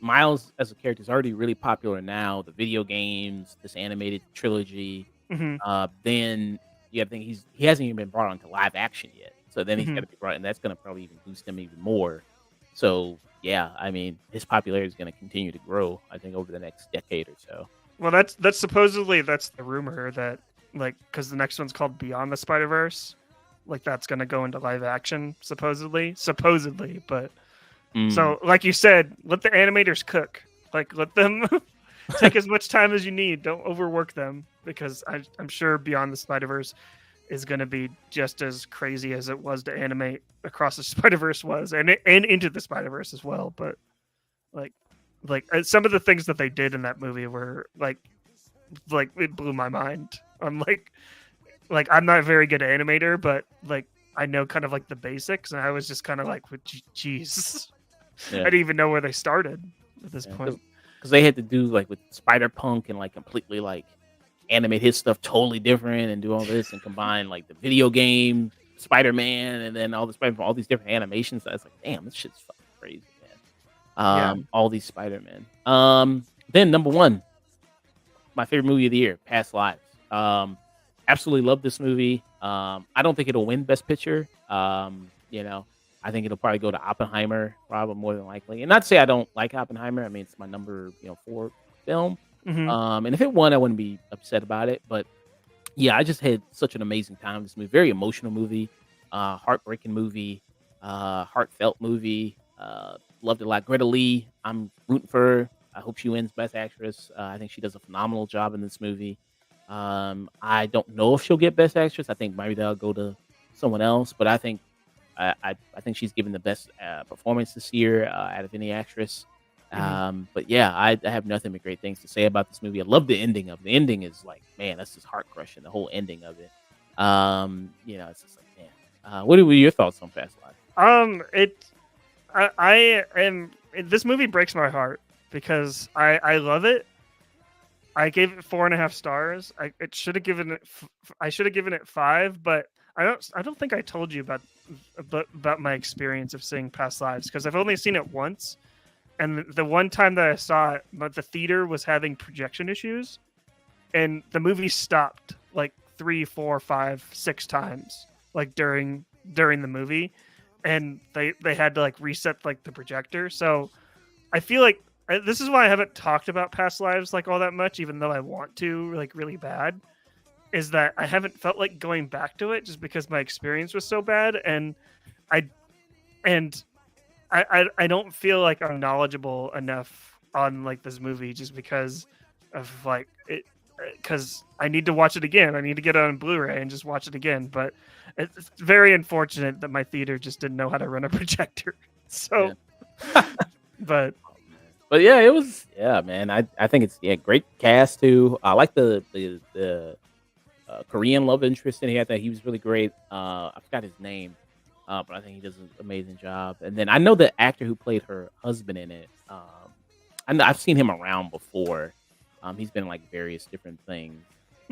Miles as a character is already really popular now. The video games, this animated trilogy. Then you got to think he hasn't even been brought onto live action yet. So then he's got to be brought, and that's going to probably even boost him even more. So yeah, I mean, his popularity is going to continue to grow. I think over the next decade or so. Well, that's supposedly that's the rumor that like because the next one's called Beyond the Spider-Verse, like that's going to go into live action supposedly, but. So, like you said, let the animators cook. Like, let them take as much time as you need. Don't overwork them because I'm sure Beyond the Spider-Verse is going to be just as crazy as it was to animate Across the Spider-Verse was, and Into the Spider-Verse as well. But like some of the things that they did in that movie were like it blew my mind. I'm like I'm not a very good animator, but like I know kind of like the basics, and I was just kind of like, geez. Yeah. I didn't even know where they started at this point. Because they had to do like with Spider Punk and like completely like animate his stuff totally different and do all this and combine like the video game Spider-Man and then all these different animations. I was like, damn, this shit's fucking crazy, man. All these Spider-Man. Then number 1, my favorite movie of the year, Past Lives. Absolutely love this movie. I don't think it'll win Best Picture. I think it'll probably go to Oppenheimer, probably more than likely. And not to say I don't like Oppenheimer. I mean, it's my number 4 film. And if it won, I wouldn't be upset about it. But yeah, I just had such an amazing time with this movie. Very emotional movie, heartbreaking movie, heartfelt movie. Loved it a lot. Greta Lee, I'm rooting for her. I hope she wins Best Actress. I think she does a phenomenal job in this movie. I don't know if she'll get Best Actress. I think maybe that'll go to someone else. But I think she's given the best performance this year out of any actress. But yeah, I have nothing but great things to say about this movie. I love the ending of it. The ending is like, man, that's just heart crushing. The whole ending of it. It's just like, man. What were your thoughts on Past Lives? This movie breaks my heart because I love it. I gave it 4.5 stars. I should have given it 5, but I don't think I told you about my experience of seeing Past Lives because I've only seen it once, and the one time that I saw it, but the theater was having projection issues, and the movie stopped like 3, 4, 5, 6 times, like during the movie, and they had to like reset like the projector. So I feel like this is why I haven't talked about past lives like all that much, even though I want to like really bad. Is that I haven't felt like going back to it just because my experience was so bad, and I don't feel like I'm knowledgeable enough on like this movie just because of like it, because I need to watch it again. I need to get it on Blu-ray and just watch it again. But it's very unfortunate that my theater just didn't know how to run a projector. So, but yeah, it was man. I think it's great cast too. I like the Korean love interest in here. I thought he was really great. I forgot his name. But I think he does an amazing job. And then I know the actor who played her husband in it. I've seen him around before. He's been in like various different things.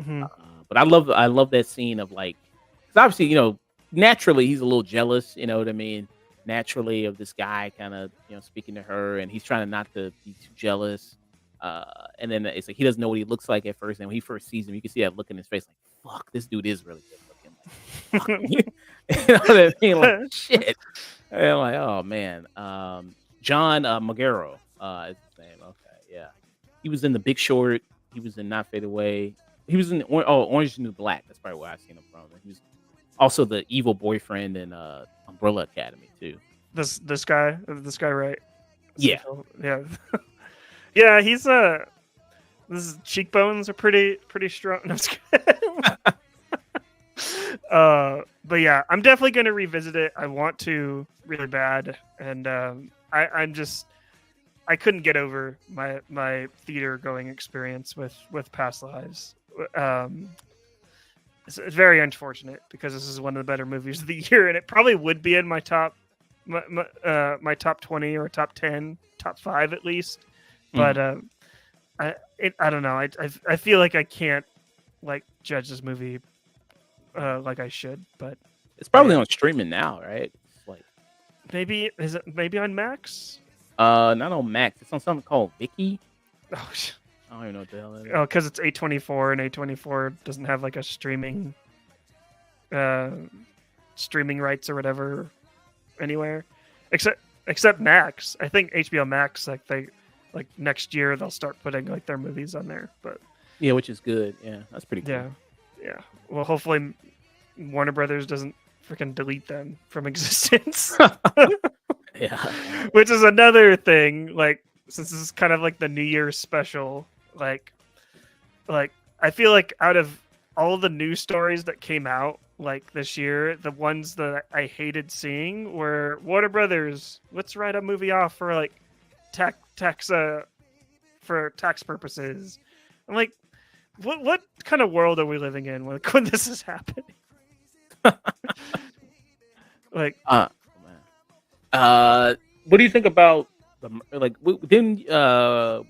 mm-hmm. But I love that scene of like, because obviously naturally he's a little jealous. You know what I mean? Naturally of this guy kind of speaking to her, and he's trying not to be too jealous. And then it's like he doesn't know what he looks like at first. And when he first sees him, you can see that look in his face, like, "Fuck, this dude is really good looking." Like, you know what I mean? Like, shit. And I'm like, oh man. John Magaro is his name. Okay, yeah. He was in The Big Short. He was in Not Fade Away. He was in Orange is the New Black. That's probably where I've seen him from. And he was also the evil boyfriend in Umbrella Academy too. This guy, right? Yeah. Yeah. Yeah, he's his cheekbones are pretty strong. No, I'm just kidding. But yeah, I'm definitely going to revisit it. I want to really bad, and I couldn't get over my theater going experience with Past Lives. It's very unfortunate because this is one of the better movies of the year, and it probably would be in my top my top 20 or top 10, top 5 at least. But I don't know. I feel like I can't like judge this movie like I should, but it's probably on streaming now, right? It's like maybe on Max? Not on Max. It's on something called Viki. Oh, I don't even know what the hell that is. Oh, because it's A24, and A24 doesn't have like a streaming rights or whatever anywhere, except Max. I think HBO Max, like next year they'll start putting like their movies on there. But yeah, which is good. Yeah, that's pretty cool. Yeah. Well, hopefully Warner Brothers doesn't freaking delete them from existence. Yeah, which is another thing. Like, since this is kind of like the New Year's special, like I feel like out of all the news stories that came out like this year, the ones that I hated seeing were Warner Brothers, let's write a movie off for like for tax purposes. I'm like, what kind of world are we living in when this is happening? Like, what do you think about we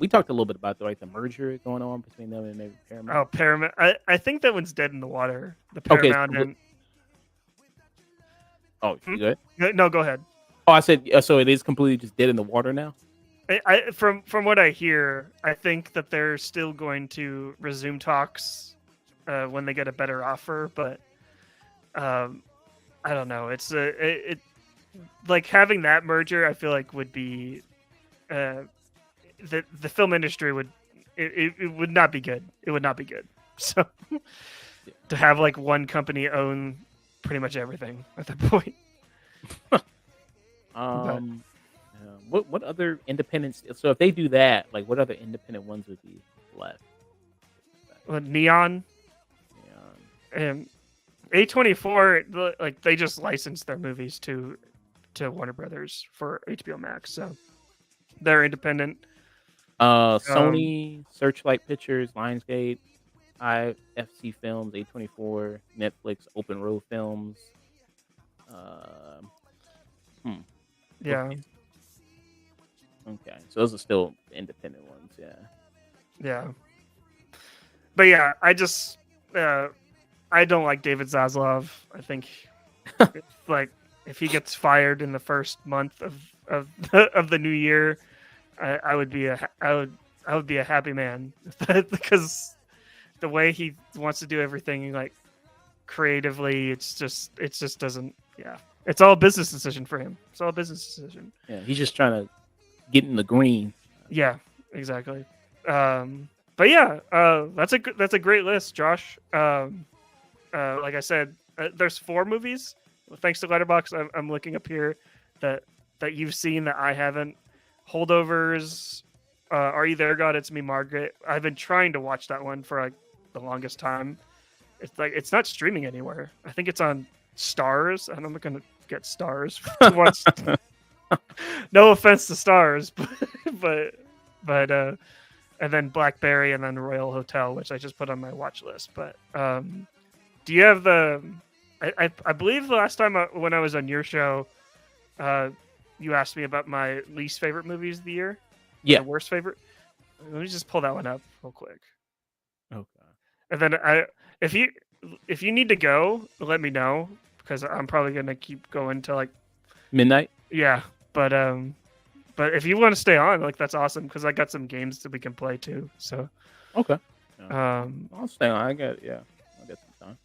talked a little bit about the merger going on between them and maybe Paramount? Oh, Paramount. I think that one's dead in the water. The Paramount okay, you good? No, go ahead. Oh, I said so. It is completely just dead in the water now. From what I hear, I think that they're still going to resume talks when they get a better offer. But I don't know. It's like having that merger. I feel like would be the film industry would it would not be good. It would not be good. So to have like one company own pretty much everything at that point. What other independents? So if they do that, like what other independent ones would be left? Neon. And A24, like they just licensed their movies to Warner Brothers for HBO Max, so they're independent. Sony, Searchlight Pictures, Lionsgate, IFC Films, A24, Netflix, Open Road Films. Yeah. Okay, so those are still independent ones. Yeah. But yeah, I just I don't like David Zaslav. I think like if he gets fired in the first month of the new year, I would be I would be a happy man because the way he wants to do everything like creatively, it just doesn't. Yeah, it's all a business decision for him. It's all a business decision. Yeah, he's just trying to get in the green. Yeah, exactly. But yeah, that's a great list, Josh. Like I said, there's 4 movies. Thanks to Letterboxd, I'm looking up here that you've seen that I haven't. Holdovers, Are You There, God? It's Me, Margaret. I've been trying to watch that one for like the longest time. It's not streaming anywhere. I think it's on Stars, and I'm not gonna get Stars to watch. No offense to Stars, but and then Blackberry, and then Royal Hotel, which I just put on my watch list. But do you have the? I believe the last time when I was on your show, you asked me about my least favorite movies of the year. Yeah. My worst favorite. Let me just pull that one up real quick. Okay. And then if you need to go, let me know because I'm probably gonna keep going till like Midnight. yeah. But if you want to stay on, like that's awesome because I got some games that we can play too. So Okay. I'll stay on. I got some time.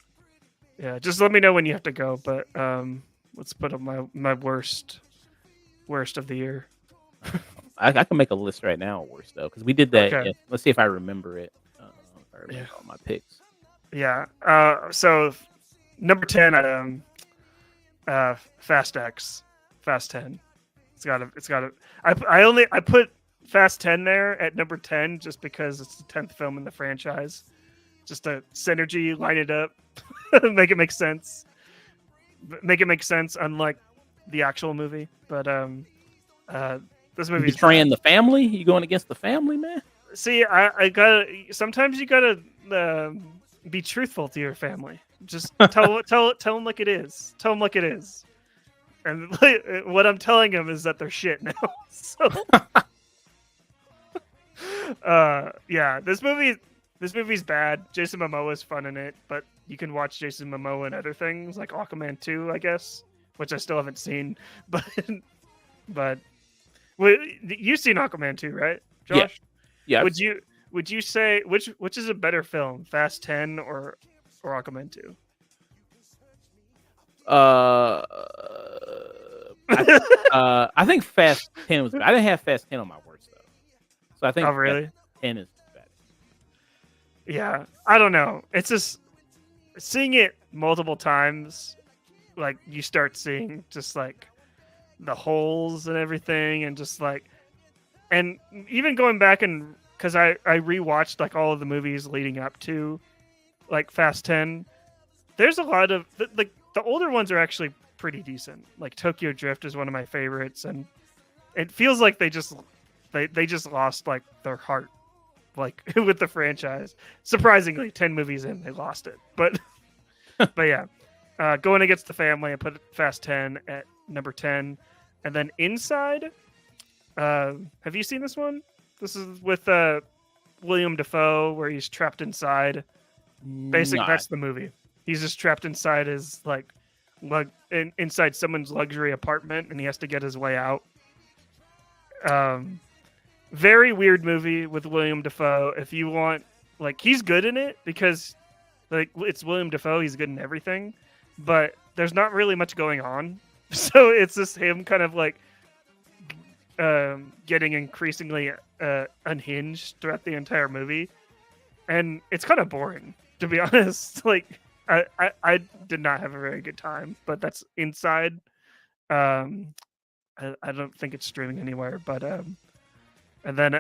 Yeah, just let me know when you have to go. But let's put up my worst of the year. I can make a list right now. Worse though, because we did that. Okay. Yeah, let's see if I remember it. If I remember all my picks. Yeah. So number 10, Fast X, Fast 10. It's got a. I put Fast 10 there at number 10 just because it's the 10th film in the franchise. Just a synergy, line it up, make it make sense. Make it make sense, unlike the actual movie. But this movie betraying the family. You going against the family, man? See, I gotta. Sometimes you gotta be truthful to your family. Just tell them like it is. Tell them like it is. And what I'm telling them is that they're shit now. So, yeah, this movie's bad. Jason Momoa is fun in it, but you can watch Jason Momoa in other things like Aquaman 2, I guess, which I still haven't seen. But you've seen Aquaman 2, right, Josh? Yeah. Would you say which is a better film, Fast 10 or Aquaman 2? I think Fast 10 was. I didn't have Fast 10 on my worst though, so I think. Oh, really? Fast 10 is better. Yeah, I don't know. It's just seeing it multiple times, like you start seeing just like the holes and everything, and just like, and even going back and because I rewatched like all of the movies leading up to like Fast 10. There's a lot of the older ones are actually pretty decent. Like Tokyo Drift is one of my favorites, and it feels like they just lost like their heart, like with the franchise. Surprisingly, 10 movies in, they lost it. But but yeah, going against the family, I put Fast 10 at number 10, and then Inside. Have you seen this one? This is with William Dafoe, where he's trapped inside. Basically, that's the movie. He's just trapped inside his inside someone's luxury apartment, and he has to get his way out. Very weird movie with William Dafoe. If you want, like, he's good in it because, like, it's William Dafoe. He's good in everything, but there's not really much going on. So it's just him kind of like getting increasingly unhinged throughout the entire movie, and it's kind of boring, to be honest. Like, I did not have a very good time, but that's Inside. I don't think it's streaming anywhere, but and then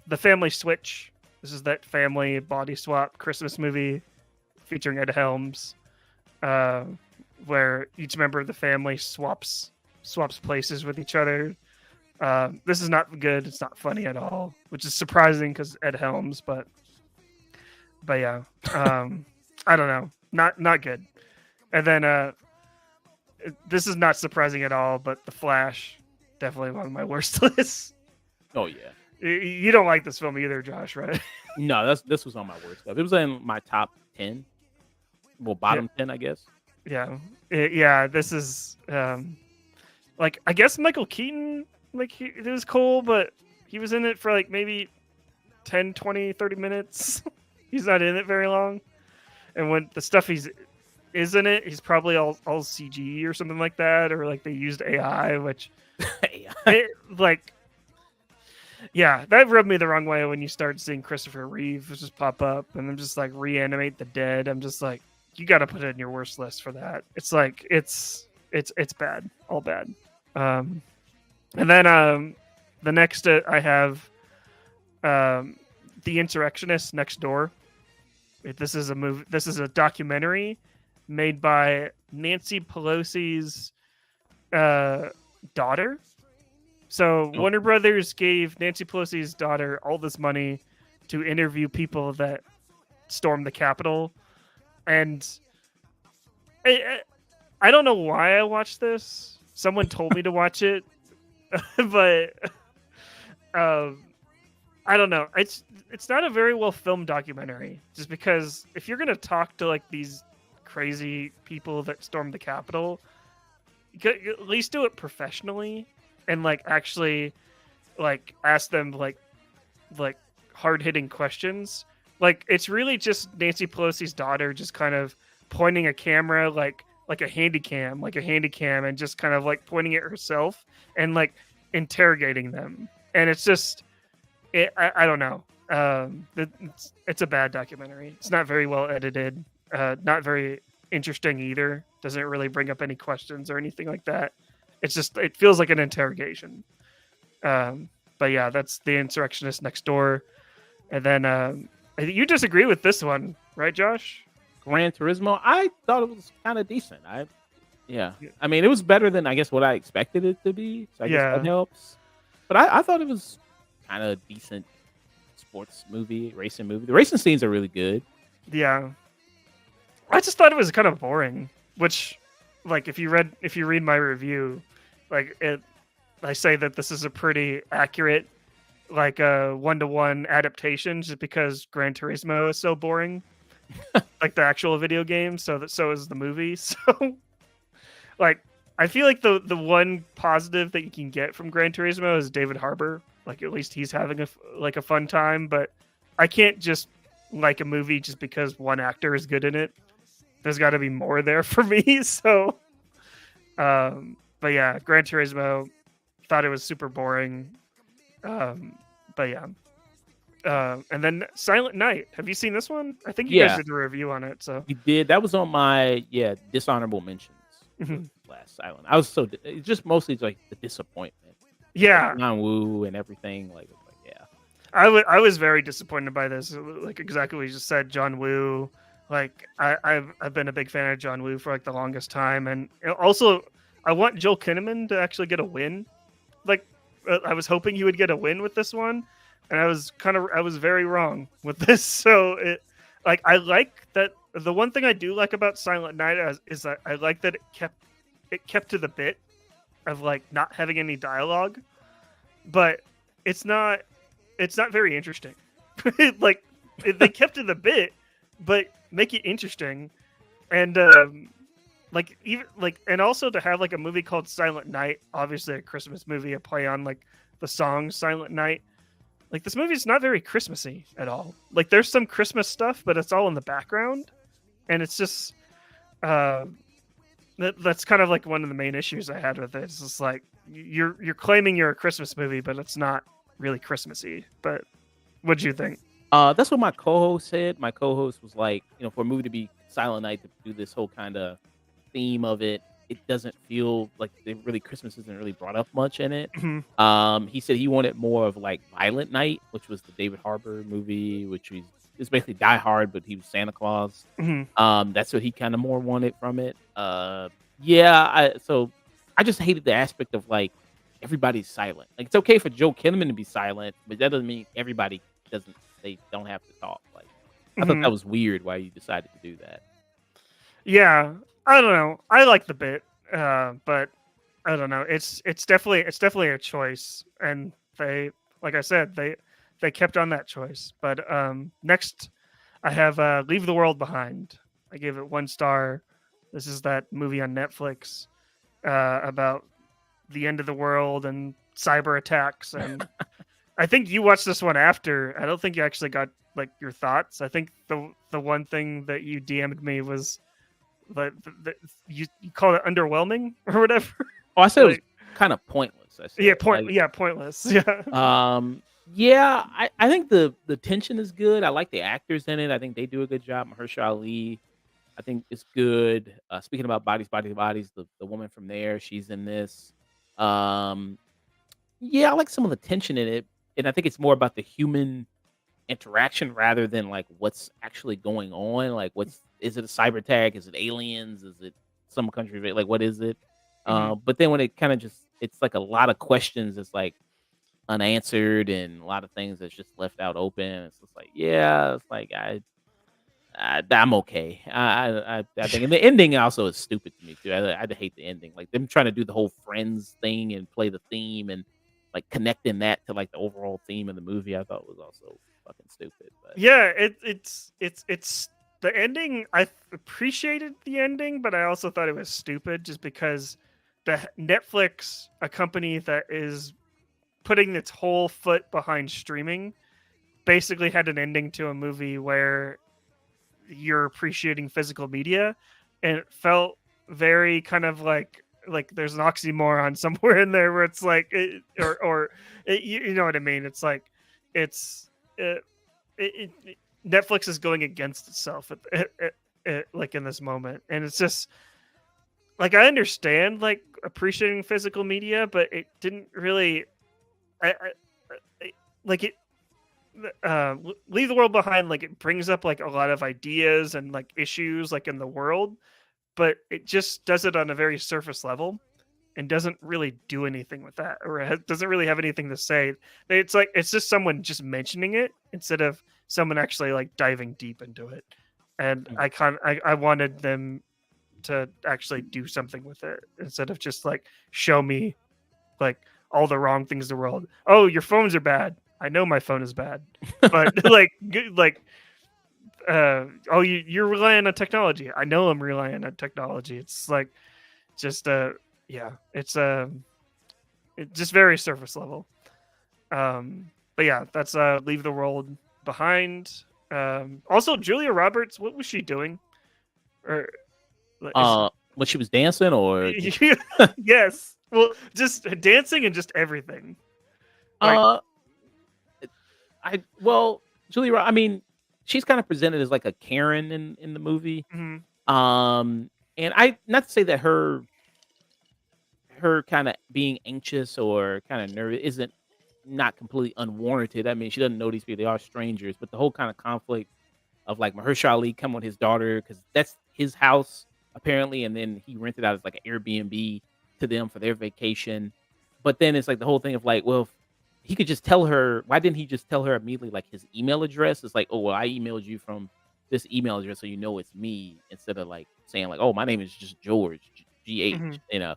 The Family Switch. This is that family body swap Christmas movie featuring Ed Helms, where each member of the family swaps places with each other. This is not good. It's not funny at all, which is surprising because Ed Helms, but yeah, I don't know. Not good. And then this is not surprising at all, but The Flash, definitely one of my worst lists. Oh yeah. You don't like this film either, Josh, right? No, this was on my worst stuff. It was in my top 10. Well, bottom 10, I guess. Yeah. Yeah, this is like, I guess Michael Keaton, like, it was cool, but He was in it for like maybe 10, 20, 30 minutes. He's not in it very long. And when the stuff is in it, he's probably all CG or something like that, or like they used AI, which like, yeah, that rubbed me the wrong way when you start seeing Christopher Reeve just pop up and then just like reanimate the dead. I'm just like, you got to put it in your worst list for that. It's like it's bad, all bad. And then the next I have The Insurrectionist Next Door. This is a movie. This is a documentary made by Nancy Pelosi's daughter. So Warner Brothers gave Nancy Pelosi's daughter all this money to interview people that stormed the Capitol, and I don't know why I watched this. Someone told me to watch it, but I don't know. It's not a very well filmed documentary. Just because if you're gonna talk to like these crazy people that stormed the Capitol, you could at least do it professionally and like actually like ask them like hard hitting questions. Like it's really just Nancy Pelosi's daughter just kind of pointing a camera like a handy cam, and just kind of like pointing it herself and like interrogating them. And it's just I don't know. It's a bad documentary. It's not very well edited. Not very interesting either. Doesn't really bring up any questions or anything like that. It's just it feels like an interrogation. But yeah, that's The Insurrectionist Next Door. And then you disagree with this one, right, Josh? Gran Turismo. I thought it was kind of decent. I mean, it was better than I guess what I expected it to be. So I guess that helps. But I thought it was kind of decent sports movie, racing movie. The racing scenes are really good. Yeah, I just thought it was kind of boring. Which, like, if you read my review, like I say that this is a pretty accurate, like a 1-to-1 adaptation, just because Gran Turismo is so boring, like the actual video game. So is the movie. So, like, I feel like the one positive that you can get from Gran Turismo is David Harbour. Like, at least he's having a fun time, but I can't just like a movie just because one actor is good in it. There's got to be more there for me. So, but yeah, Gran Turismo, thought it was super boring. But yeah. And then Silent Night. Have you seen this one? I think you guys did a review on it. So we did. That was on my dishonorable mentions. Last Silent. I was just mostly like the disappointment. Yeah, John Woo and everything. Like yeah. I was very disappointed by this. Like exactly what you just said, John Woo. Like I've been a big fan of John Woo for like the longest time, and also I want Joel Kinnaman to actually get a win. Like I was hoping he would get a win with this one, and I was very wrong with this. So I like that. The one thing I do like about Silent Night is that I like that it kept to the bit of like not having any dialogue, but it's not very interesting. Like they kept to the bit, but make it interesting, and like even like and also to have like a movie called Silent Night, obviously a Christmas movie, a play on like the song Silent Night. Like this movie is not very Christmassy at all. Like there's some Christmas stuff, but it's all in the background, and it's just that's kind of like one of the main issues I had with it. It's just like you're claiming you're a Christmas movie, but it's not really Christmassy. But what'd you think? That's what my co-host said. My co-host was like, for a movie to be Silent Night, to do this whole kind of theme of it, it doesn't feel like Christmas isn't really brought up much in it. He said he wanted more of like Violent Night, which was the David Harbour movie, which is basically Die Hard, but he was Santa Claus. That's what he kind of more wanted from it. So I just hated the aspect of like everybody's silent. Like it's okay for Joe Kinnaman to be silent, but that doesn't mean everybody they don't have to talk. Like I thought that was weird why you decided to do that. Yeah, I don't know. I like the bit, but I don't know. It's definitely a choice, and they, like I said, they kept on that choice. But next, I have Leave the World Behind. I gave it 1 star. This is that movie on Netflix about the end of the world and cyber attacks, and I think you watched this one after. I don't think you actually got like your thoughts. I think the one thing that you DM'd me was the you call it underwhelming or whatever. Oh, I said it was Like, kind of pointless. I said, yeah, like, pointless. Yeah. yeah, I think the tension is good. I like the actors in it. I think they do a good job. Mahershala Ali, I think it's good. Speaking about bodies, the woman from there, she's in this. Um, yeah, I like some of the tension in it, and I think it's more about the human interaction rather than like what's actually going on. Like, what's is it a cyber attack? Is it aliens? Is it some country? Like, what is it? Mhm. But then when it kind of just, it's like a lot of questions. It's like unanswered and a lot of things that's just left out open. It's just like, yeah, it's like I'm okay. I think, and the ending also is stupid to me too. I hate the ending, like them trying to do the whole Friends thing and play the theme and like connecting that to like the overall theme of the movie. I thought was also fucking stupid. But Yeah, it's the ending. I appreciated the ending, but I also thought it was stupid just because Netflix, a company that is putting its whole foot behind streaming, basically had an ending to a movie where you're appreciating physical media, and it felt very kind of like there's an oxymoron somewhere in there where it's like you know what I mean. It's like it's Netflix is going against itself like in this moment, and it's just like I understand like appreciating physical media, but it didn't really. Like it leave the world behind, like it brings up like a lot of ideas and like issues like in the world, but it just does it on a very surface level and doesn't really do anything with that, or doesn't really have anything to say. It's like it's just someone just mentioning it instead of someone actually like diving deep into it. And mm, I wanted them to actually do something with it instead of just like show me like all the wrong things in the world. Oh, your phones are bad. I know my phone is bad, but oh, you're relying on technology. I know I'm relying on technology. It's like just yeah, it's just very surface level. But yeah, that's leave the world behind. Also, Julia Roberts, what was she doing? Or is when she was dancing or just she... yes, well, just dancing and just everything. Like, uh I mean, she's kind of presented as like a Karen in the movie. mhm, And I, not to say that her kind of being anxious or kind of nervous isn't not completely unwarranted. I mean, she doesn't know these people; they are strangers. But the whole kind of conflict of like Mahershala Ali coming with his daughter because that's his house apparently, and then he rented out as like an Airbnb to them for their vacation. But then it's like the whole thing of like, well, if he could just tell her. Why didn't he just tell her immediately like his email address? It's like, oh well, I emailed you from this email address, so you know it's me, instead of like saying like, oh, my name is just George GH, mhm. you know.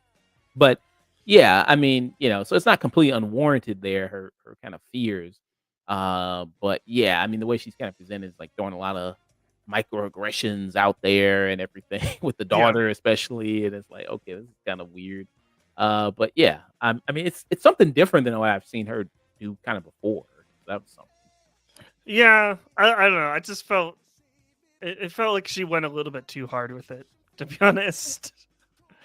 But yeah, I mean, so it's not completely unwarranted there, her kind of fears. But yeah, I mean, the way she's kind of presented is like throwing a lot of microaggressions out there and everything with the Yeah. daughter, especially. And it's like, okay, this is kind of weird. But yeah, I mean, it's something different than what I've seen her do kind of before. That was something. Yeah, I don't know. I just felt it felt like she went a little bit too hard with it, to be honest.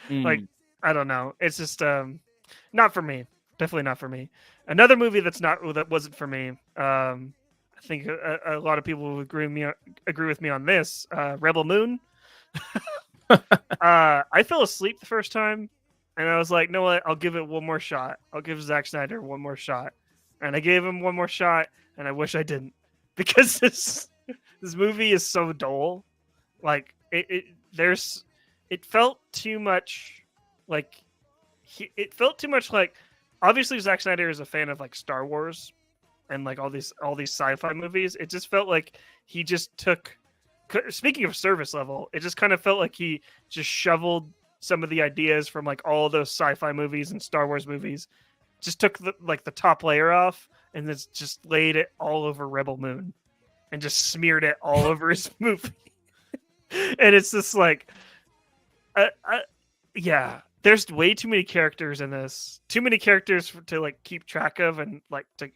Like Mm. I don't know. It's just not for me. Definitely not for me. Another movie that wasn't for me. I think a lot of people would agree with me on this. Rebel Moon. I fell asleep the first time, and I was like, "No, what? I'll give it one more shot. I'll give Zack Snyder one more shot." And I gave him one more shot, and I wish I didn't because this movie is so dull. Like it felt too much like it felt too much like obviously Zack Snyder is a fan of like Star Wars and like all these sci-fi movies. It just felt like he just took speaking of service level, it just kind of felt like he just shoveled some of the ideas from like all those sci-fi movies and Star Wars movies, just took the top layer off and then just laid it all over Rebel Moon and just smeared it all over his movie. And it's just like yeah, there's way too many characters in this, too many characters to like keep track of and like to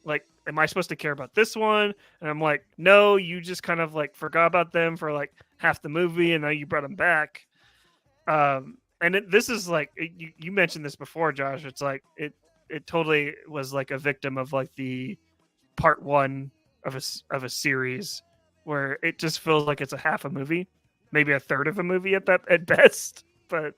like, am I supposed to care about this one? And I'm like, no, you just kind of like forgot about them for like half the movie, and now you brought them back. And this is like you mentioned this before, Josh. It's like it totally was like a victim of like the part one of a series where it just feels like it's a half a movie, maybe a third of a movie at best. But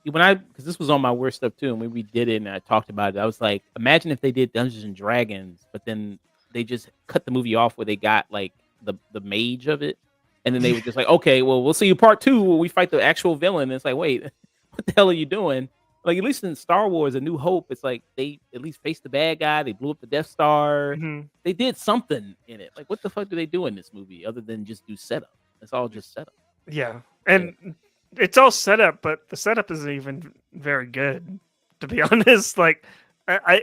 because this was on my worst stuff too, and when we did it and I talked about it, I was like, imagine if they did Dungeons and Dragons, but then they just cut the movie off where they got like the mage of it, and then they were just like, okay, well, we'll see you part 2 where we fight the actual villain. And it's like, wait, what the hell are you doing? Like, at least in Star Wars: A New Hope, it's like they at least faced the bad guy. They blew up the Death Star. Mhm. They did something in it. Like, what the fuck do they do in this movie other than just do setup? It's all just setup. Yeah, and it's all set up, but the setup isn't even very good, to be honest. Like, I've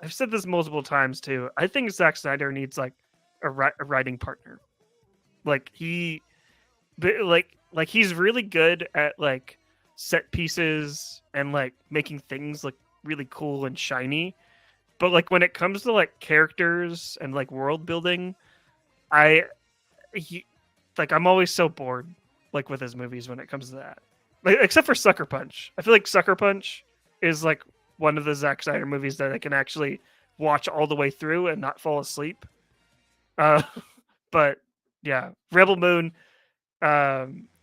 said this multiple times too. I think Zack Snyder needs like a writing partner. Like he's really good at like set pieces and like making things like really cool and shiny, but like when it comes to like characters and like world building, I'm always so bored like with his movies when it comes to that. Like, except for Sucker Punch. I feel like Sucker Punch is like one of the Zack Snyder movies that I can actually watch all the way through and not fall asleep. But yeah, Rebel Moon.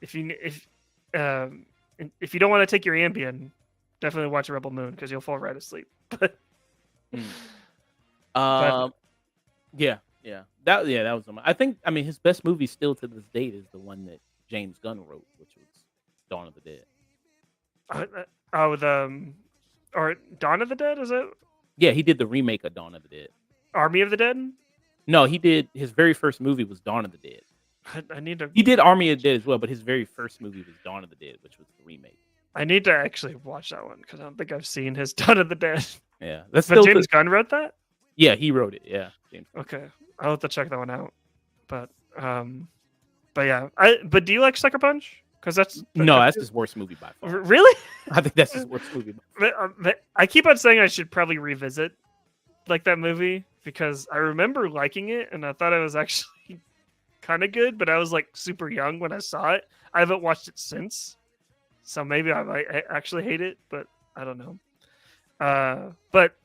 If you don't want to take your Ambien, definitely watch Rebel Moon because you'll fall right asleep. But yeah. That was I think, I mean, his best movie still to this date is the one that James Gunn wrote, which was Dawn of the Dead. Or Dawn of the Dead, is it? Yeah, he did the remake of Dawn of the Dead. Army of the Dead? No, he did, his very first movie was Dawn of the Dead. I need to. He did Army of the Dead as well, but his very first movie was Dawn of the Dead, which was the remake. I need to actually watch that one because I don't think I've seen his Dawn of the Dead. Yeah, but James Gunn wrote that? Yeah, he wrote it. Yeah, James. Okay, I'll have to check that one out. But yeah, but do you like Sucker Punch? Because that's his worst movie by far. Really? I think that's his worst movie. But I keep on saying I should probably revisit like that movie because I remember liking it and I thought it was actually kind of good, but I was like super young when I saw it. I haven't watched it since, so maybe I might actually hate it, but I don't know. But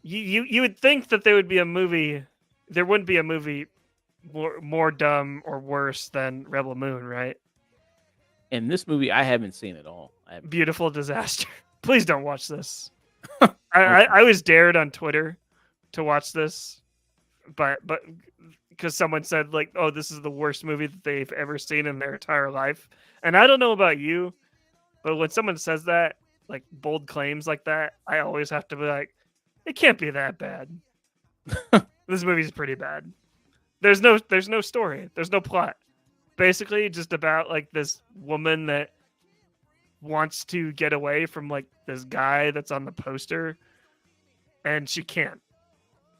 you would think that there would be a movie. There wouldn't be a movie more dumb or worse than Rebel Moon, right? And this movie, I haven't seen at all. Beautiful Disaster. Please don't watch this. I was dared on Twitter to watch this, but because someone said like, "Oh, this is the worst movie that they've ever seen in their entire life," and I don't know about you, but when someone says that, like bold claims like that, I always have to be like, "It can't be that bad." This movie's pretty bad. There's no story. There's no plot. Basically, just about like this woman that wants to get away from like this guy that's on the poster, and she can't.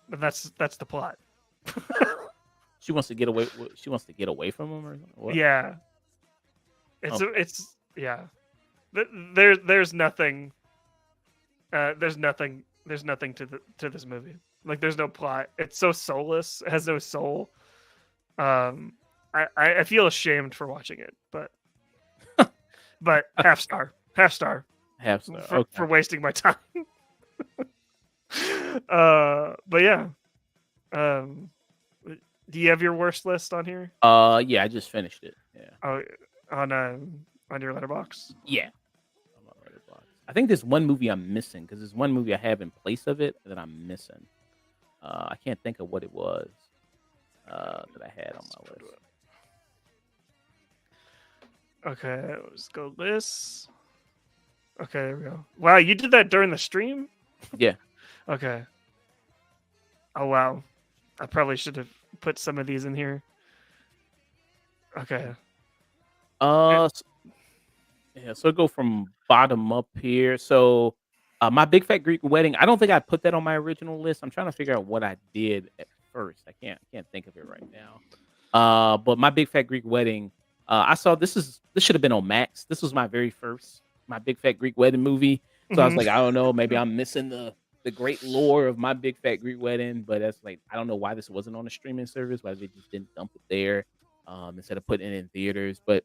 But that's the plot. She wants to get away. She wants to get away from him, or what? Yeah. It's yeah. There's nothing. There's nothing to this movie. Like there's no plot. It's so soulless. It has no soul. I feel ashamed for watching it, but half star for wasting my time. But yeah. Do you have your worst list on here? Yeah, I just finished it. Yeah. Oh, on your letterbox. Yeah. I think there's one movie I'm missing because there's one movie I have in place of it that I'm missing. I can't think of what it was that I had on my list. Okay, let's go lists. Okay, there we go. Wow, you did that during the stream? Yeah. Okay. Oh wow, I probably should have put some of these in here. Okay. Yeah, so go from bottom up here. So my Big Fat Greek Wedding, I don't think I put that on my original list. I'm trying to figure out what I did at first. I can't think of it right now. But my Big Fat Greek Wedding, I saw this should have been on Max. This was my very first Big Fat Greek Wedding movie. So I was like, I don't know, maybe I'm missing the the great lore of My Big Fat Greek Wedding, but that's like I don't know why this wasn't on a streaming service, why they just didn't dump it there instead of putting it in theaters. But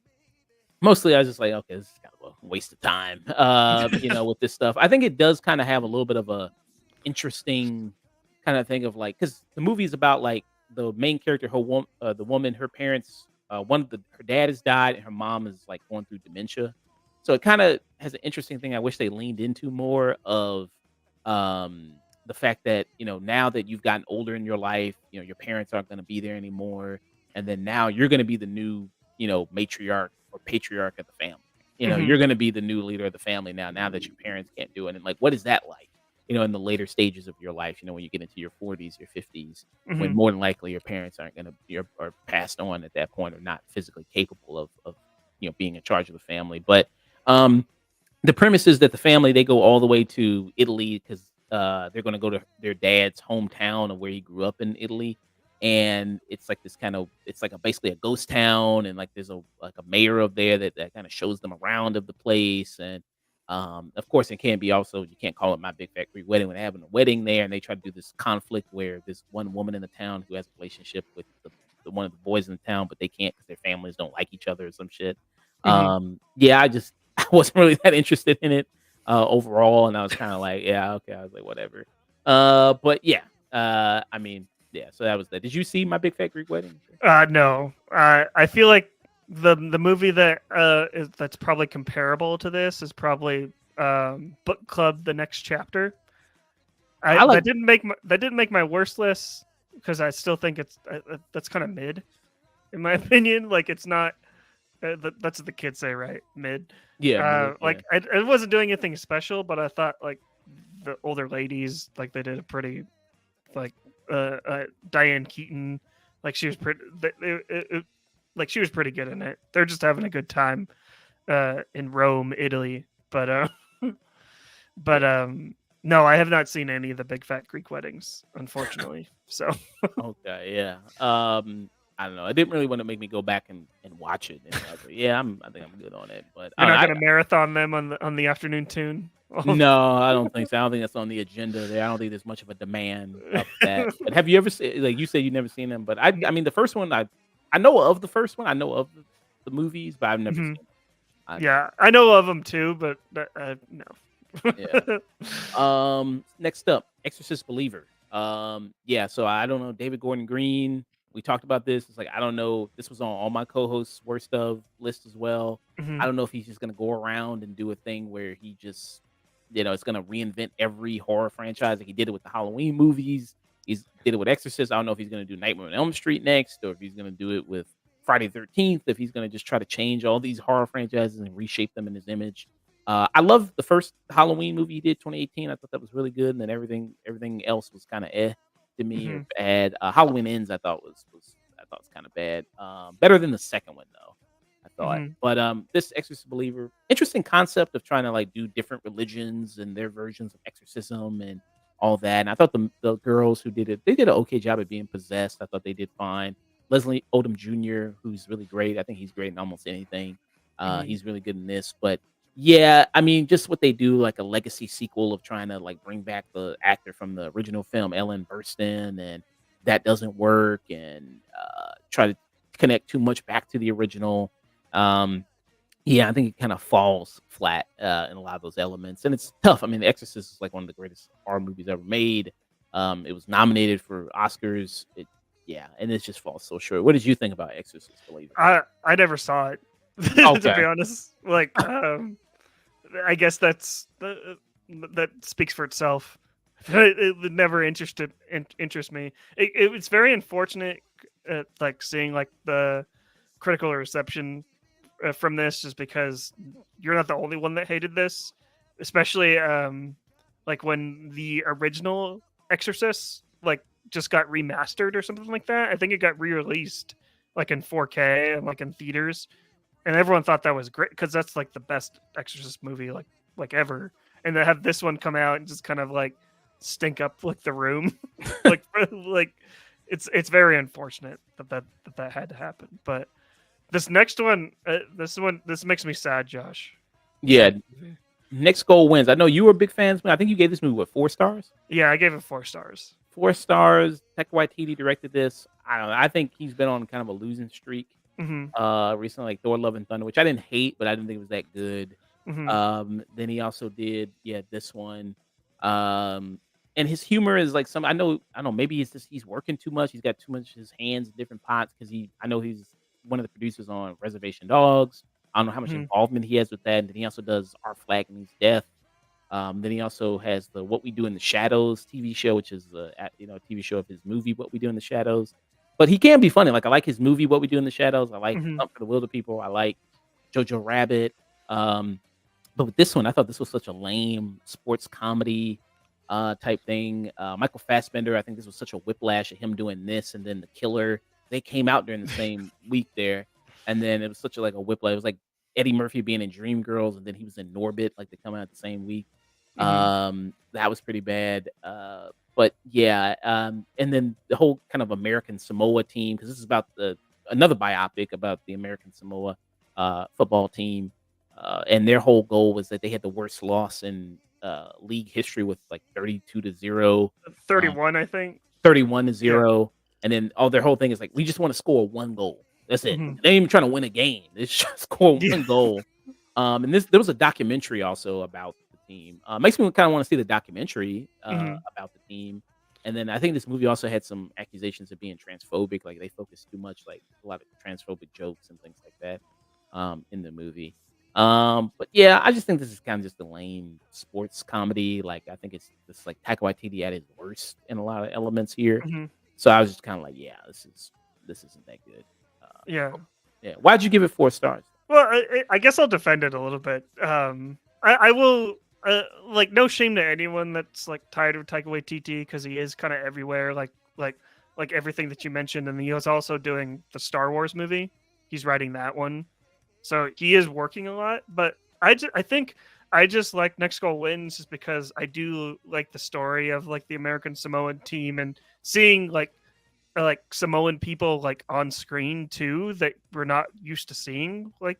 mostly I was just like, okay, this is kind of a waste of time. With this stuff. I think it does kind of have a little bit of a interesting kind of thing of like because the movie is about like the main character, the woman, her parents, her dad has died and her mom is like going through dementia. So it kind of has an interesting thing. I wish they leaned into more of the fact that now that you've gotten older in your life, your parents aren't going to be there anymore, and then now you're going to be the new matriarch or patriarch of the family. You're going to be the new leader of the family now that your parents can't do it. And like, what is that like? In the later stages of your life, when you get into your 40s, your 50s, when more than likely your parents aren't going to be or passed on at that point or not physically capable of being in charge of the family. But the premise is that the family, they go all the way to Italy because they're going to go to their dad's hometown of where he grew up in Italy. And it's like basically a ghost town. And like, there's a mayor of there that kind of shows them around of the place. And of course, it can't be also, you can't call it My Big Fat Greek Wedding when they're having a wedding there. And they try to do this conflict where there's one woman in the town who has a relationship with the one of the boys in the town, but they can't because their families don't like each other or some shit. I wasn't really that interested in it overall, and I was kind of like, yeah, okay. I was like, whatever. But yeah, I mean, yeah. So that was that. Did you see My Big Fat Greek Wedding? No. I feel like the movie that's probably comparable to this is probably Book Club: The Next Chapter. That didn't make my worst list because I still think that's kind of mid, in my opinion. Like it's not. That's what the kids say, right? Mid. Yeah. I wasn't doing anything special, but I thought like the older ladies, like they did a pretty, like Diane Keaton, like she was pretty, like she was pretty good in it. They're just having a good time in Rome, Italy. But no, I have not seen any of the Big Fat Greek Weddings, unfortunately. So okay, yeah. I don't know. It didn't really want to make me go back and watch it. And I was like, yeah, I think I'm good on it. But you're not going to marathon them on the afternoon tune. No, I don't think so. I don't think that's on the agenda there. I don't think there's much of a demand of that. But have you ever seen? Like you said, you've never seen them. But I mean, the first one, I know of the first one. I know of the movies, but I've never seen them. Yeah, I know of them too, but no. Yeah. Next up, Exorcist Believer. Yeah. So I don't know, David Gordon Green. We talked about this. It's like, I don't know. This was on all my co-hosts' worst of list as well. I don't know if he's just going to go around and do a thing where he just, it's going to reinvent every horror franchise. Like he did it with the Halloween movies. He's did it with Exorcist. I don't know if he's going to do Nightmare on Elm Street next, or if he's going to do it with Friday the 13th. If he's going to just try to change all these horror franchises and reshape them in his image. I love the first Halloween movie he did, 2018. I thought that was really good, and then everything else was kind of to me or bad. Halloween Ends I thought was kind of bad. Better than the second one though, I thought. But this Exorcist Believer, interesting concept of trying to like do different religions and their versions of exorcism and all that. And I thought the girls who did it, they did an okay job at being possessed. I thought they did fine. Leslie Odom Jr., who's really great. I think he's great in almost anything. He's really good in this. But yeah, I mean, just what they do, like a legacy sequel of trying to like bring back the actor from the original film, Ellen Burstyn, and that doesn't work, and try to connect too much back to the original. Yeah, I think it kind of falls flat in a lot of those elements, and it's tough. I mean, The Exorcist is like one of the greatest horror movies ever made. It was nominated for Oscars. And it just falls so short. What did you think about Exorcist Believer? I never saw it. Okay. To be honest, like I guess that speaks for itself. It never interest me. It's very unfortunate, like seeing like the critical reception from this, just because you're not the only one that hated this, especially like when the original Exorcist like just got remastered or something like that. I think it got re-released like in 4K and like in theaters. And everyone thought that was great because that's like the best Exorcist movie like ever. And to have this one come out and just kind of like stink up like the room, like it's very unfortunate that had to happen. But this next one, this makes me sad, Josh. Yeah, Next Goal Wins. I know you were a big fan. I think you gave this movie, what, 4 stars? Yeah, I gave it 4 stars. 4 stars. Taika Waititi directed this. I don't know. I think he's been on kind of a losing streak Hmm. recently, like Thor: Love and Thunder, which I didn't hate, but I didn't think it was that good. Hmm. Then he also did, this one. And his humor is like I don't know, maybe it's just he's working too much. He's got too much his hands in different pots because I know he's one of the producers on Reservation Dogs. I don't know how much Hmm. involvement he has with that. And then he also does Our Flag Means Death. Then he also has the What We Do in the Shadows TV show, which is a TV show of his movie What We Do in the Shadows. But he can be funny. Like I like his movie What We Do in the Shadows. I like Hmm. Hunt for the Wilder People. I like Jojo Rabbit. But with this one, I thought this was such a lame sports comedy type thing. Michael Fassbender, I think this was such a whiplash of him doing this and then The Killer. They came out during the same week there, and then it was such a whiplash. It was like Eddie Murphy being in Dreamgirls, and then he was in Norbit, like they come out the same week. That was pretty bad. But yeah, and then the whole kind of American Samoa team, because this is about another biopic about the American Samoa football team. And their whole goal was that they had the worst loss in league history with like 32-0, 31, I think. 31-0. And then their whole thing is like, we just want to score 1 goal. That's it. Mhm. They ain't even trying to win a game. They just score Yeah. 1 goal. And there was a documentary also about the team. Makes me kind of want to see the documentary about the team. And then I think this movie also had some accusations of being transphobic. Like they focused too much, like a lot of transphobic jokes and things like that in the movie. But yeah, I just think this is kind of just a lame sports comedy. Like I think it's like Taika Waititi at his worst in a lot of elements here. Mhm. So I was just kind of like, yeah, this isn't that good. Yeah. Yeah. Why'd you give it 4 stars? Well, I guess I'll defend it a little bit. I will. Like, no shame to anyone that's like tired of Taika Waititi because he is kind of everywhere. Like everything that you mentioned, and he was also doing the Star Wars movie. He's writing that one, so he is working a lot. But I think I just like Next Goal Wins just because I do like the story of like the American Samoan team and seeing like Samoan people like on screen too that we're not used to seeing like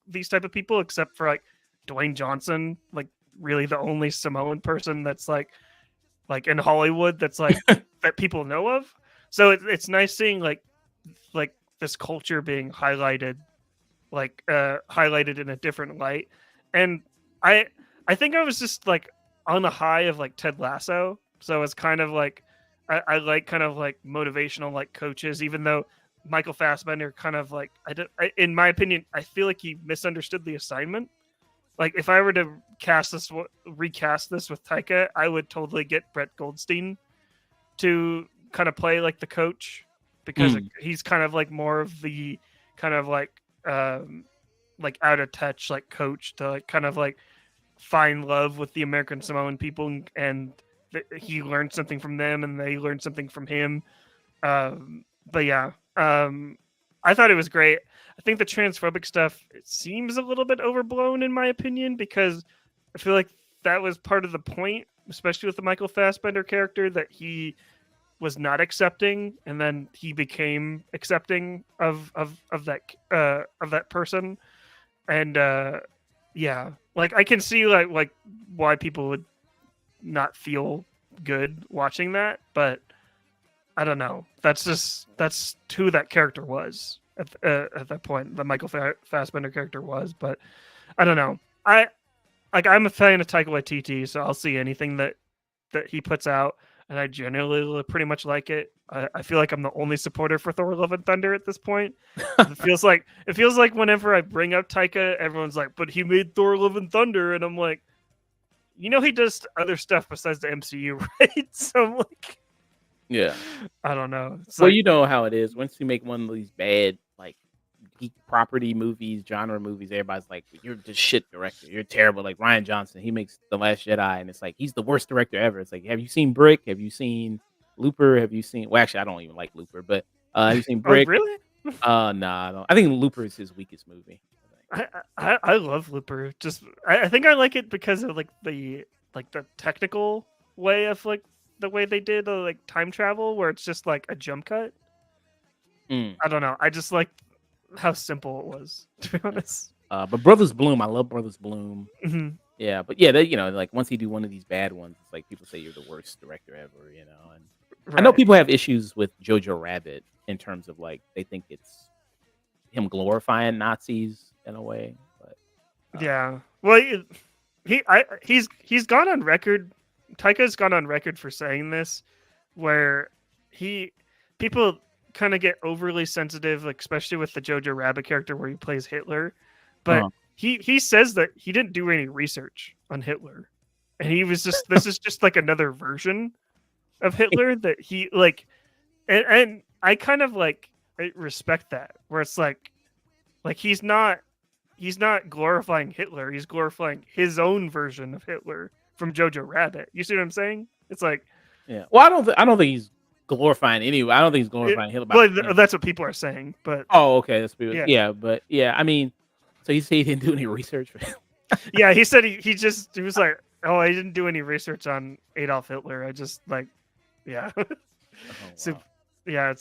these type of people except for like Dwayne Johnson, like really the only Samoan person that's like in Hollywood that's like that people know of. So it's nice seeing like this culture being highlighted highlighted in a different light. And I think I was just like on the high of like Ted Lasso, so it's kind of like I like kind of like motivational like coaches, even though Michael Fassbender kind of like in my opinion, I feel like he misunderstood the assignment. Like if I were to recast this with Taika, I would totally get Brett Goldstein to kind of play like the coach because he's kind of like more of the kind of like out of touch like coach to like kind of like find love with the American Samoan people and he learned something from them and they learned something from him. But yeah, I thought it was great. I think the transphobic stuff, it seems a little bit overblown in my opinion, because I feel like that was part of the point, especially with the Michael Fassbender character, that he was not accepting and then he became accepting of that person. And yeah, like I can see like why people would not feel good watching that, but I don't know. That's who that character was at that point. The Michael Fassbender character was, but I don't know. I'm a fan of Taika Waititi, so I'll see anything that he puts out, and I generally pretty much like it. I feel like I'm the only supporter for Thor: Love and Thunder at this point. It feels like whenever I bring up Taika, everyone's like, "But he made Thor: Love and Thunder," and I'm like, he does other stuff besides the MCU, right? So I'm like, yeah, I don't know. Well, you know how it is. Once you make one of these bad like geek property movies, genre movies, everybody's like, "You're just shit director. You're terrible." Like Ryan Johnson, he makes The Last Jedi, and it's like he's the worst director ever. It's like, have you seen Brick? Have you seen Looper? Have you seen? Well, actually, I don't even like Looper, but have you seen Brick? Oh, really? Nah, I don't. I think Looper is his weakest movie. I love Looper. Just I think I like it because of like the technical way of like the way they did like time travel, where it's just like a jump cut. I don't know. I just like how simple it was, to be honest. But Brothers Bloom, I love Brothers Bloom. Mm-hmm. Yeah, but yeah, like once you do one of these bad ones, it's like people say you're the worst director ever, And I know Right. people have issues with Jojo Rabbit in terms of like they think it's him glorifying Nazis in a way, but Yeah. Well, he's gone on record. Taika's gone on record for saying this, where he people kind of get overly sensitive, like especially with the Jojo Rabbit character where he plays Hitler, but uh, he says that he didn't do any research on Hitler, and he was just this is just like another version of Hitler that he like, and I kind of like I respect that where it's like he's not glorifying Hitler. He's glorifying his own version of Hitler from Jojo Rabbit. You see what I'm saying? It's like, yeah. Well, I don't think he's glorifying anyway. I don't think he's glorifying Hitler. well, that's what people are saying. But Oh, okay, that's yeah, yeah, but yeah, I mean, so he said he didn't do any research for him. yeah, he said he was like, oh, I didn't do any research on Adolf Hitler. I just like, yeah. Oh, So wow. yeah,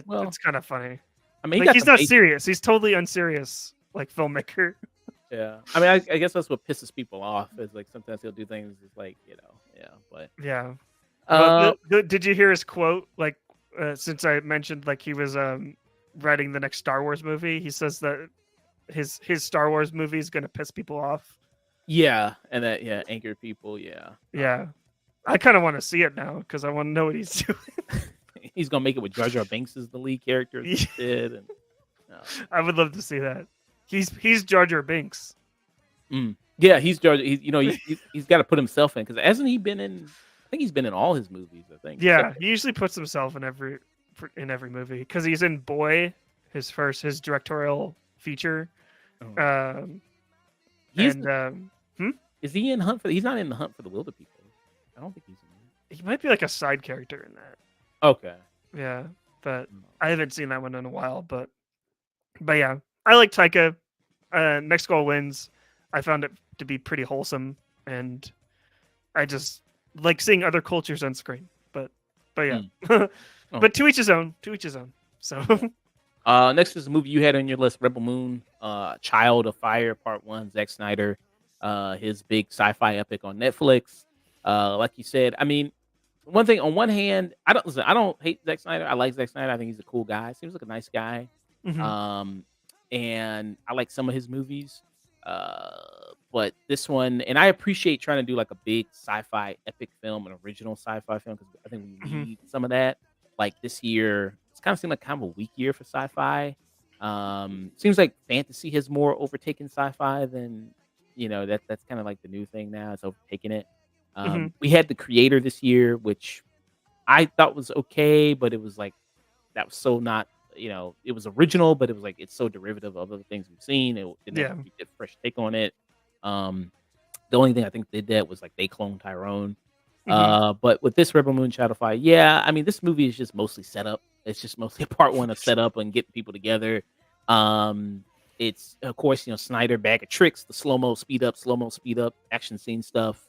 Well, it's kind of funny. I mean, he Like got he's the not basic. serious. He's totally unserious, like filmmaker. Yeah, I mean, I guess that's what pisses people off. Is like sometimes he'll do things. It's like yeah, but Yeah. Well, uh, did you hear his quote? Like, since I mentioned, like he was writing the next Star Wars movie, he says that his Star Wars movie is gonna piss people off. yeah, and that angered people. Yeah, Yeah, I kind of want to see it now because I want to know what he's doing. he's gonna make it with Jar Jar Binks as the lead character as he did, and I would love to see that. He's Jar Jar Binks. yeah, he's Jar. He's got to put himself in because hasn't he been in? I think he's been in all his movies. I think. Yeah, Except- he usually puts himself in every movie because he's in Boy, his directorial feature. Oh. He's And is he in Hunt for? He's not in the Hunt for the Wilder People. I don't think he's in. he might be like a side character in that. Okay. Yeah, but I haven't seen that one in a while. But yeah, I like Taika. Next Goal Wins. I found it to be pretty wholesome, and I just like seeing other cultures on screen. But yeah, Oh. but to each his own. To each his own. So Next is a movie you had on your list, Rebel Moon, Child of Fire, Part 1, Zack Snyder, his big sci-fi epic on Netflix. Like you said, I mean, one thing on one hand, I don't hate Zack Snyder. I like Zack Snyder. I think he's a cool guy. Seems like a nice guy. mhm. And I like some of his movies. But this one, and I appreciate trying to do like a big sci-fi epic film, an original sci-fi film, because I think we Mhm. need some of that. Like this year, it's kind of seemed like kind of a weak year for sci-fi. Seems like fantasy has more overtaken sci-fi than that's kind of like the new thing now. It's overtaking it. Mhm. We had The Creator this year, which I thought was okay, but it was like that was so not it was original, but it was like it's so derivative of other things we've seen. It Yeah. never get a fresh take on it. The only thing I think they did was like they cloned Tyrone. Mhm. But with this Rebel Moon Shadow Fire, yeah, I mean this movie is just mostly set up. It's just mostly part one of setup and getting people together. It's of course Snyder bag of tricks, the slow mo speed up action scene stuff.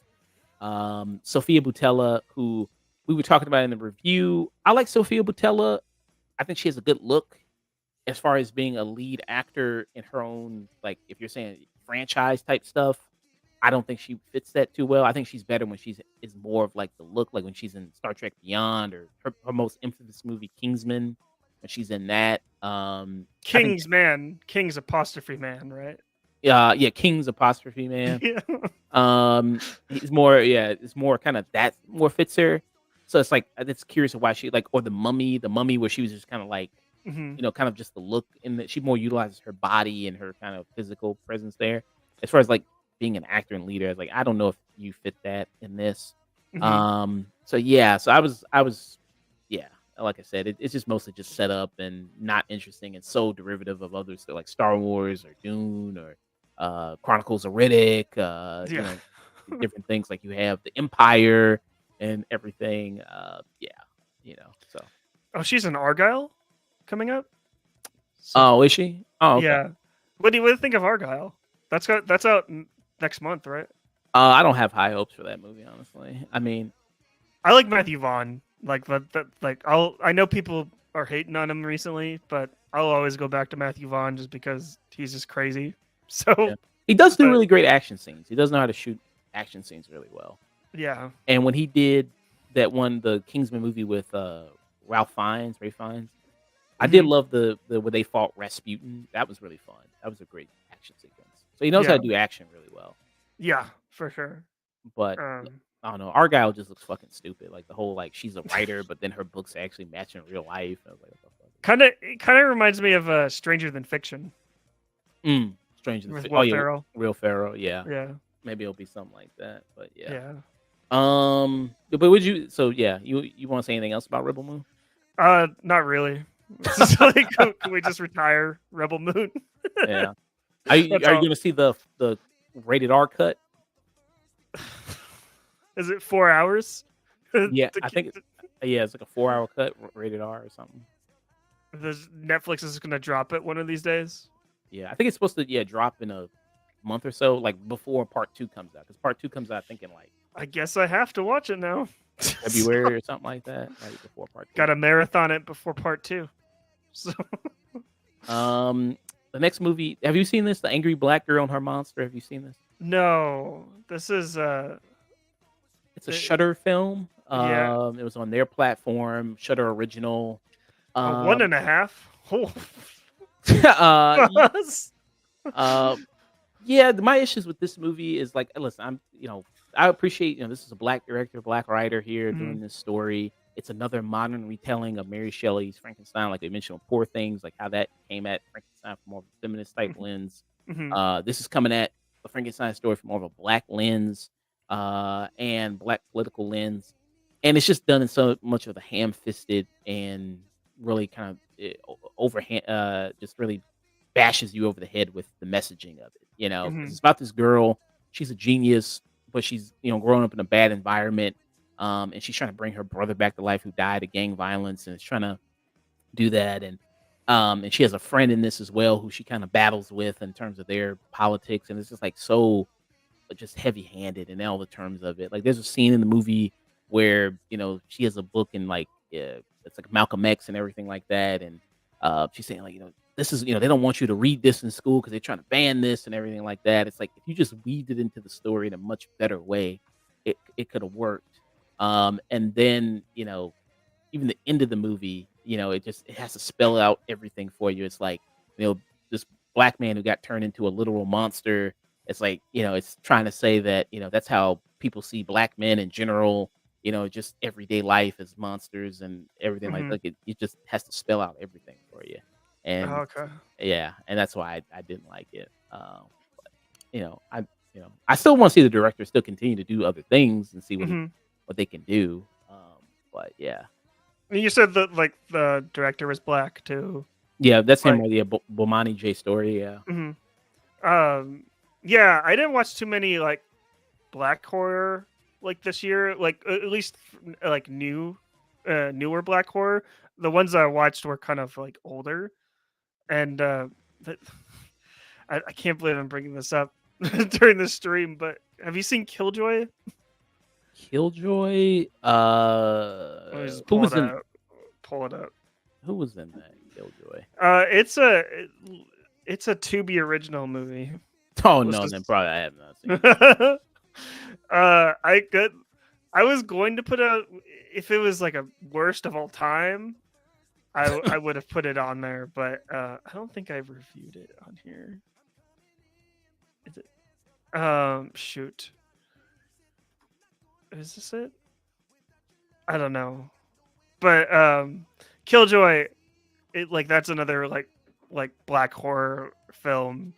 Sophia Boutella, who we were talking about in the review. I like Sophia Boutella. I think she has a good look as far as being a lead actor in her own, like if you're saying franchise type stuff. I don't think she fits that too well. I think she's better when is more of like the look, like when she's in Star Trek Beyond or her most infamous movie Kingsman, when she's in that. I think King's apostrophe man, right? yeah, King's apostrophe man. Yeah. He's more it's more kind of that more fits her. So it's like it's curious of why she like or the mummy where she was just kind of like Mhm. kind of just the look in that she more utilizes her body and her kind of physical presence there. As far as like being an actor and leader, like I don't know if you fit that in this. Mhm. So yeah, so I was yeah, like I said, it's just mostly just set up and not interesting and so derivative of others like Star Wars or Dune or Chronicles of Riddick, Yeah. different things like you have the Empire and everything. Yeah, so Oh, she's in Argyle coming up. oh, is she? Oh, okay. Yeah. What do you think of Argyle? That's out next month, right? I don't have high hopes for that movie, honestly. I mean, I like Matthew Vaughn. Like I know people are hating on him recently, but I'll always go back to Matthew Vaughn just because he's just crazy. So He does do But- really great action scenes. He does know how to shoot action scenes really well. Yeah. And when he did that one, the Kingsman movie with Ray Fiennes, I did Mhm. love the where they fought Rasputin. That was really fun. That was a great action sequence. So he knows how Yeah. to do action really well. Yeah, for sure. But Um, I don't know. Argyle just looks fucking stupid. Like the whole like she's a writer, but then her books actually match in real life. I was like, what the fuck? it kind of reminds me of Stranger Than Fiction Stranger with Things. Will Oh yeah, Ferrell. Real Pharaoh. Yeah, Yeah. maybe it'll be something like that. But yeah. Yeah. But would you? So yeah, you want to say anything else about Rebel Moon? Not really. It's just like, can we just retire Rebel Moon? Yeah. Are you That's are you all. going to see the rated R cut? Is it 4 hours? Yeah, To I keep- think it's like a 4 hour cut, rated R or something. Netflix is going to drop it one of these days. Yeah, I think it's supposed to drop in a month or so, like before part 2 comes out. Because part 2 comes out, I think in like I guess I have to watch it now. February or something like that, right before part 2. Got to marathon it before part 2. So The next movie, have you seen this? The Angry Black Girl and Her Monster. Have you seen this? no, this is It's a Shudder film. Yeah. It was on their platform, Shudder Original. a 1.5. Oh. Yeah, my issues with this movie is like, listen, I appreciate, this is a black director, black writer here doing this story. It's another modern retelling of Mary Shelley's Frankenstein, like they mentioned, Poor Things, like how that came at Frankenstein from more of a feminist type lens. This is coming at the Frankenstein story from more of a black lens and black political lens, and it's just done in so much of a ham-fisted and really kind of overhand, just really bashes you over the head with the messaging of it. 'Cause it's about this girl. She's a genius, but she's growing up in a bad environment, and she's trying to bring her brother back to life who died of gang violence, and is trying to do that. And she has a friend in this as well who she kind of battles with in terms of their politics, and it's just like so just heavy-handed in all the terms of it. Like there's a scene in the movie where she has a book and like it's like Malcolm X and everything like that, and she's saying like this is they don't want you to read this in school because they're trying to ban this and everything like that. It's like if you just weaved it into the story in a much better way, it could have worked. And then even the end of the movie, it has to spell out everything for you. It's like this black man who got turned into a literal monster. It's like it's trying to say that that's how people see black men in general. Just everyday life as monsters and everything like it just has to spell out everything for you. And Okay. yeah, and that's why I didn't like it. But, I still want to see the director still continue to do other things and see what they can do. But yeah, And you said that like the director was black too. yeah, that's him. Like- Right? Yeah, Bomani J Story. Yeah, Yeah, I didn't watch too many like black horror like this year. Like at least like newer black horror. The ones I watched were kind of like older, and I can't believe I'm bringing this up during the stream. But have you seen Killjoy? Killjoy. Let me just Who was in? Pull it up. Who was in that Killjoy? It's a Tubi original movie. Oh Let's no, just- then probably I have not seen it. I was going to put if it was like a worst of all time, I would have put it on there, but I don't think I've reviewed it on here. Is it? Shoot. Is this it? I don't know. But Killjoy, that's another like black horror film,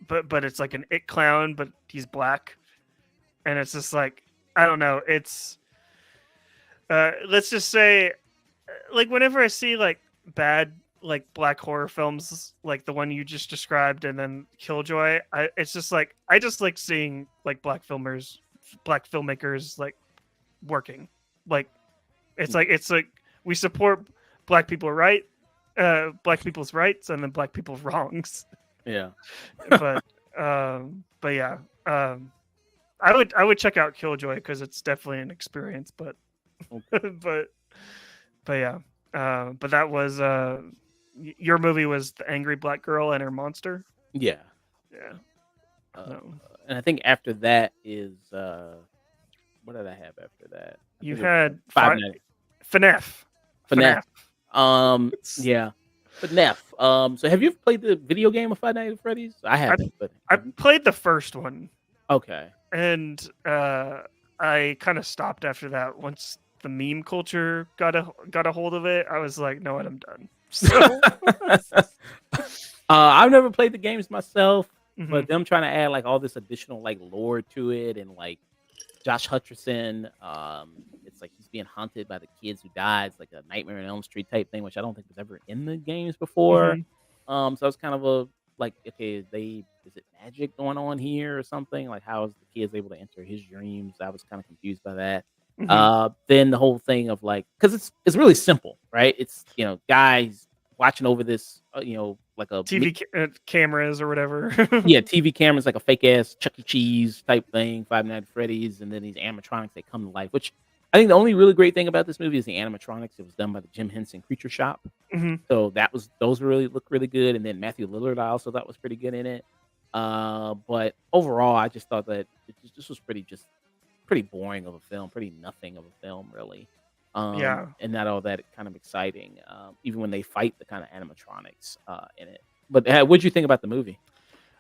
but it's like an it clown, but he's black, and it's just like I don't know. It's let's just say, like whenever I see like bad like black horror films, like the one you just described, and then Killjoy, it's just like I just like seeing like black filmmakers like working. Like it's like we support black people's rights, and then black people's wrongs. Yeah. but yeah, I would check out Killjoy because it's definitely an experience. But but yeah, but that was your movie was The Angry Black Girl and Her Monster. Yeah. Yeah. No. And I think after that is what did I have after that? I You think it was had Five Nights FNAF. FNAF. FNAF. Yeah, FNAF. So have you ever played the video game of Five Nights at Freddy's? I haven't, but I played the first one, okay. and I kind of stopped after that. Once the meme culture got a hold of it, I was like, no, I'm done. So, I've never played the games myself, mhm. but them trying to add like all this additional like lore to it, and like Josh Hutcherson, it's like he's being haunted by the kids who died. It's like a Nightmare on Elm Street type thing, which I don't think was ever in the games before. Mhm. So it's kind of a like, okay, is it magic going on here or something? Like, how is the kids able to enter his dreams? I was kind of confused by that. Mhm. Then the whole thing of like, because it's really simple, right? It's guys watching over this, like a TV cameras or whatever. yeah, TV cameras, like a fake ass Chuck E. Cheese type thing, Five Nights at Freddy's, and then these animatronics they come to life. Which I think the only really great thing about this movie is the animatronics. It was done by the Jim Henson Creature Shop, Mhm. so those really look really good. And then Matthew Lillard, I also thought was pretty good in it. But overall, I just thought that this was pretty boring of a film, pretty nothing of a film, really. Yeah. And not all that kind of exciting. Even when they fight the kind of animatronics in it. But what'd you think about the movie?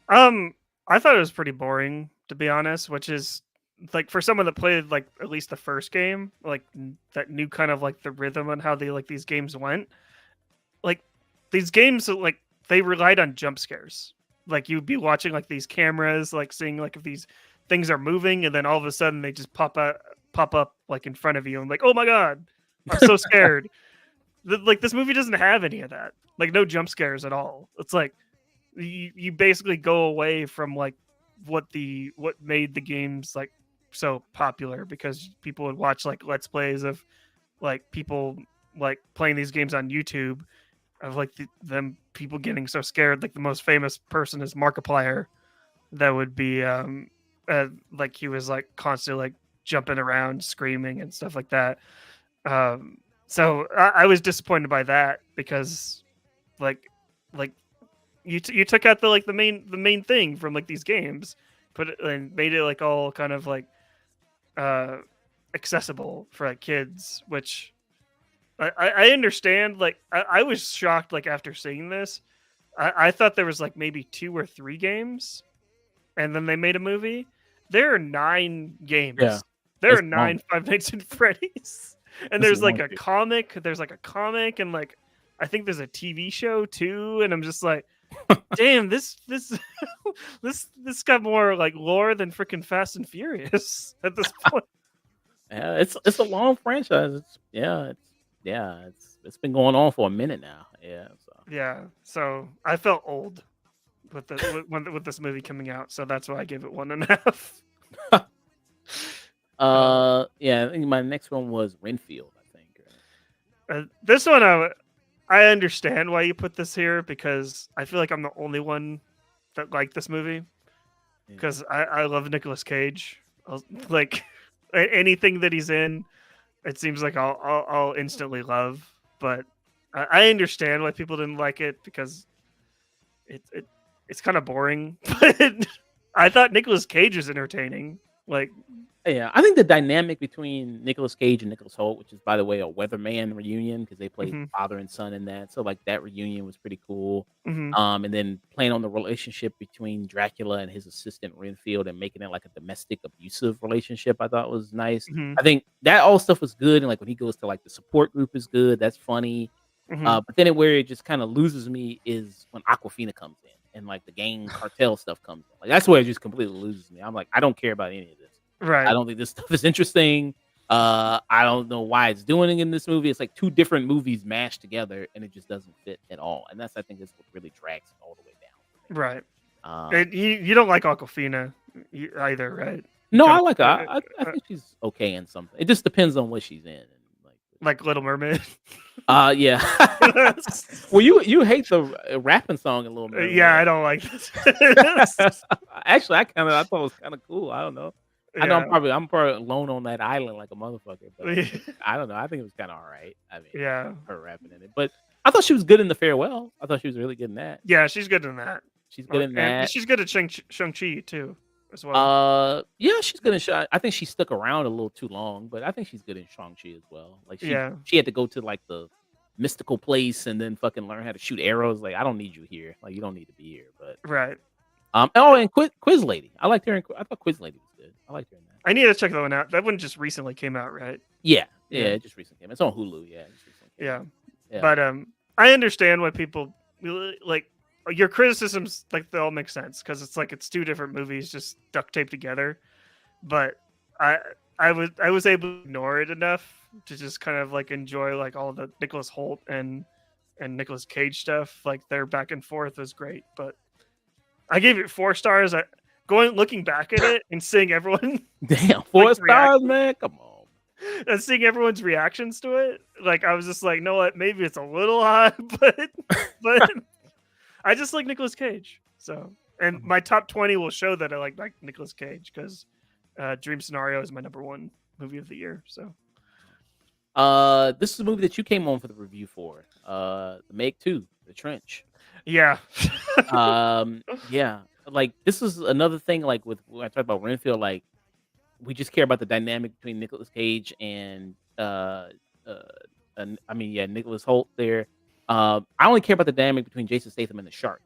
I thought it was pretty boring, to be honest, which is like for someone that played like at least the first game, like that knew kind of like the rhythm and how they like these games went. Like these games, like they relied on jump scares. Like you'd be watching like these cameras, like seeing like if these things are moving, and then all of a sudden they just pop up like in front of you, and like, oh my god, I'm so scared. Like this movie doesn't have any of that. Like no jump scares at all. It's like you basically go away from like what made the games like so popular, because people would watch like let's plays of like people like playing these games on YouTube of like them people getting so scared. Like the most famous person is Markiplier, that would be like he was like constantly like jumping around screaming and stuff like that. So I was disappointed by that, because like you took out the main thing from like these games, put it and made it like all kind of like uh accessible for like kids, which I understand. Like I was shocked like after seeing this. I thought there was like maybe 2 or 3 games, and then they made a movie. There are 9 games. Yeah, There it's are long. 9 Five Nights at Freddy's. And This there's is like long, a dude. comic. There's like a comic, and like I think there's a TV show too. And I'm just like, damn, this this got more like lore than freaking Fast and Furious at this point. Yeah, it's a long franchise. It's been going on for a minute now. Yeah, so Yeah, so I felt old with this movie coming out, so that's why I gave it 1.5. yeah, I think my next one was Renfield, I think. This one, I understand why you put this here, because I feel like I'm the only one that liked this movie, Yeah. because I love Nicolas Cage. Like anything that he's in, it seems like I'll instantly love. But I understand why people didn't like it, because it's kind of boring. But I thought Nicolas Cage was entertaining. Like, Yeah, I think the dynamic between Nicolas Cage and Nicholas Hoult, which is, by the way, a Weatherman reunion, because they played mhm, father and son in that. So, like, that reunion was pretty cool. mhm, And then playing on the relationship between Dracula and his assistant Renfield, and making it like a domestic abusive relationship, I thought was nice. mhm, I think that all stuff was good. And like when he goes to like the support group is good. That's funny. mhm. But then where it just kind of loses me is when Aquafina comes in and like the gang cartel stuff comes in. Like that's where it just completely loses me. I'm like, I don't care about any of this. I Right. don't think this stuff is interesting. I don't know why it's doing it in this movie. It's like 2 different movies mashed together, and it just doesn't fit at all. And that's, I think, is what really drags it all the way down. Right. Um, And you don't like Aquafina either, right? no, I Kinda- like her. I think she's okay in something. It just depends on what she's in. And like Little Mermaid. yeah. Well, you hate the rapping song a little bit. Yeah, I don't like this. Actually, I thought it was kind of cool. I don't know. I know Yeah. I'm probably alone on that island like a motherfucker, but I don't know. I think it was kind of all right. I mean, Yeah. her rapping in it, but I thought she was good in The Farewell. I thought she was really good in that. Yeah, she's good in that. She's good in And that. she's good at Shang-Chi too, as well. Yeah, she's good in Shang. I think she stuck around a little too long, but I think she's good in Shang-Chi as well. Like Yeah. she had to go to like the mystical place and then fucking learn how to shoot arrows. Like I don't need you here. Like you don't need to be here. But Right. oh, and Quiz Lady. I liked her. I thought Quiz Lady was good. I liked her in that. I need to check that one out. That one just recently came out, right? Yeah, Yeah. it just recently came. It's on Hulu. Yeah, it just recently came Yeah. out. Yeah. But I understand why people really, like your criticisms. Like they all make sense because it's like it's two different movies just duct taped together. But I was able to ignore it enough to just kind of like enjoy like all the Nicholas Hoult and Nicolas Cage stuff. Like their back and forth was great. But I gave it 4 stars. Looking back at it and seeing everyone Damn, 4 stars, man. Come on. and seeing everyone's reactions to it, like I was just like, no, what? Maybe it's a little high, but I just like Nicolas Cage. So, and my top 20 will show that I like Nicolas Cage because Dream Scenario is my #1 movie of the year. So, this is a movie that you came on for the review for. The Meg 2, The Trench. yeah, Yeah. Like this is another thing. Like with when I talk about Renfield, like we just care about the dynamic between Nicolas Cage and Nicholas Hoult there. I only care about the dynamic between Jason Statham and the shark.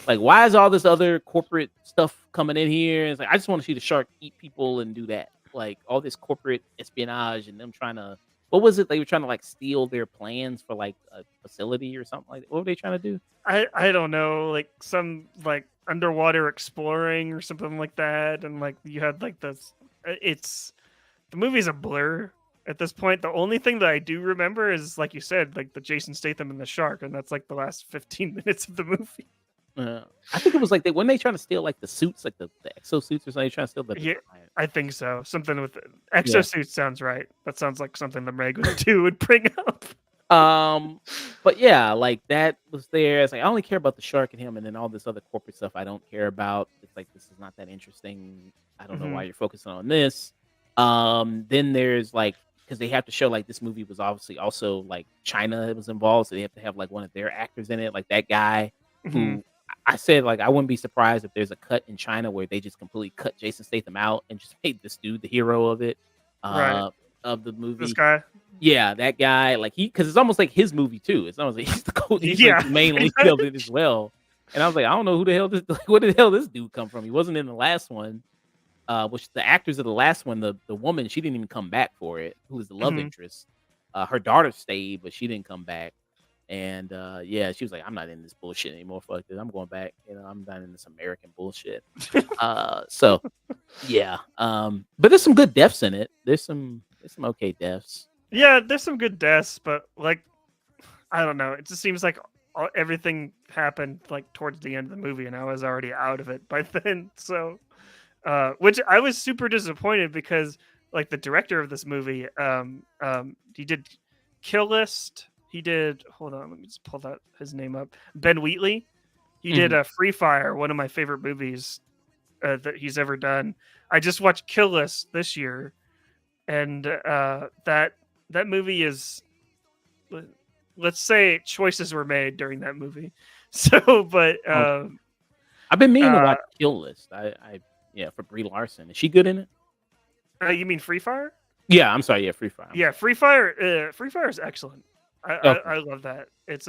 Like, why is all this other corporate stuff coming in here? It's like I just want to see the shark eat people and do that. Like all this corporate espionage and them trying to. What was it? They were trying to like steal their plans for like a facility or something like that. What were they trying to do? I don't know, like some like underwater exploring or something like that, and like you had like this. It's the movie's a blur at this point. The only thing that I do remember is, like you said, like the Jason Statham and the shark, and that's like the last 15 minutes of the movie. I think it was like when they trying to steal like the suits, like the exosuits or something. Trying to steal the Yeah, I think so. Something with exosuits sounds right. That sounds like something the Meg 2 would bring up. But yeah, like that was there. It's like I only care about the shark and him, and then all this other corporate stuff I don't care about. It's like this is not that interesting. I don't know why you're focusing on this. Then there's like because they have to show like this movie was obviously also like China was involved, so they have to have like one of their actors in it, like that guy who I said like I wouldn't be surprised if there's a cut in China where they just completely cut Jason Statham out and just made this dude the hero of it. Right. Of the movie. This guy? Yeah, that guy. Like because it's almost like his movie too. It's almost like he's the coach. He's like the main lead of it as well. And I was like, I don't know who the hell this like, where the hell this dude come from? He wasn't in the last one. Which the actors of the last one, the woman, she didn't even come back for it, who was the love interest. Her daughter stayed, but she didn't come back. And yeah, she was like, I'm not in this bullshit anymore. Fuck this. I'm going back. You know, I'm not in this American bullshit. So yeah. But there's some good deaths in it. There's some okay deaths. Yeah, there's some good deaths, but like I don't know. It just seems like everything happened like towards the end of the movie, and I was already out of it by then. So, which I was super disappointed because like the director of this movie, he did Kill List. He did. Hold on, let me just pull his name up. Ben Wheatley. He did Free Fire, one of my favorite movies that he's ever done. I just watched Kill List this year, and that movie is, let's say, choices were made during that movie. So, but I've been meaning to watch Kill List. For Brie Larson. Is she good in it? You mean Free Fire? Yeah, I'm sorry. Yeah, Free Fire. Yeah, Free Fire. Free Fire is excellent. I love that. It's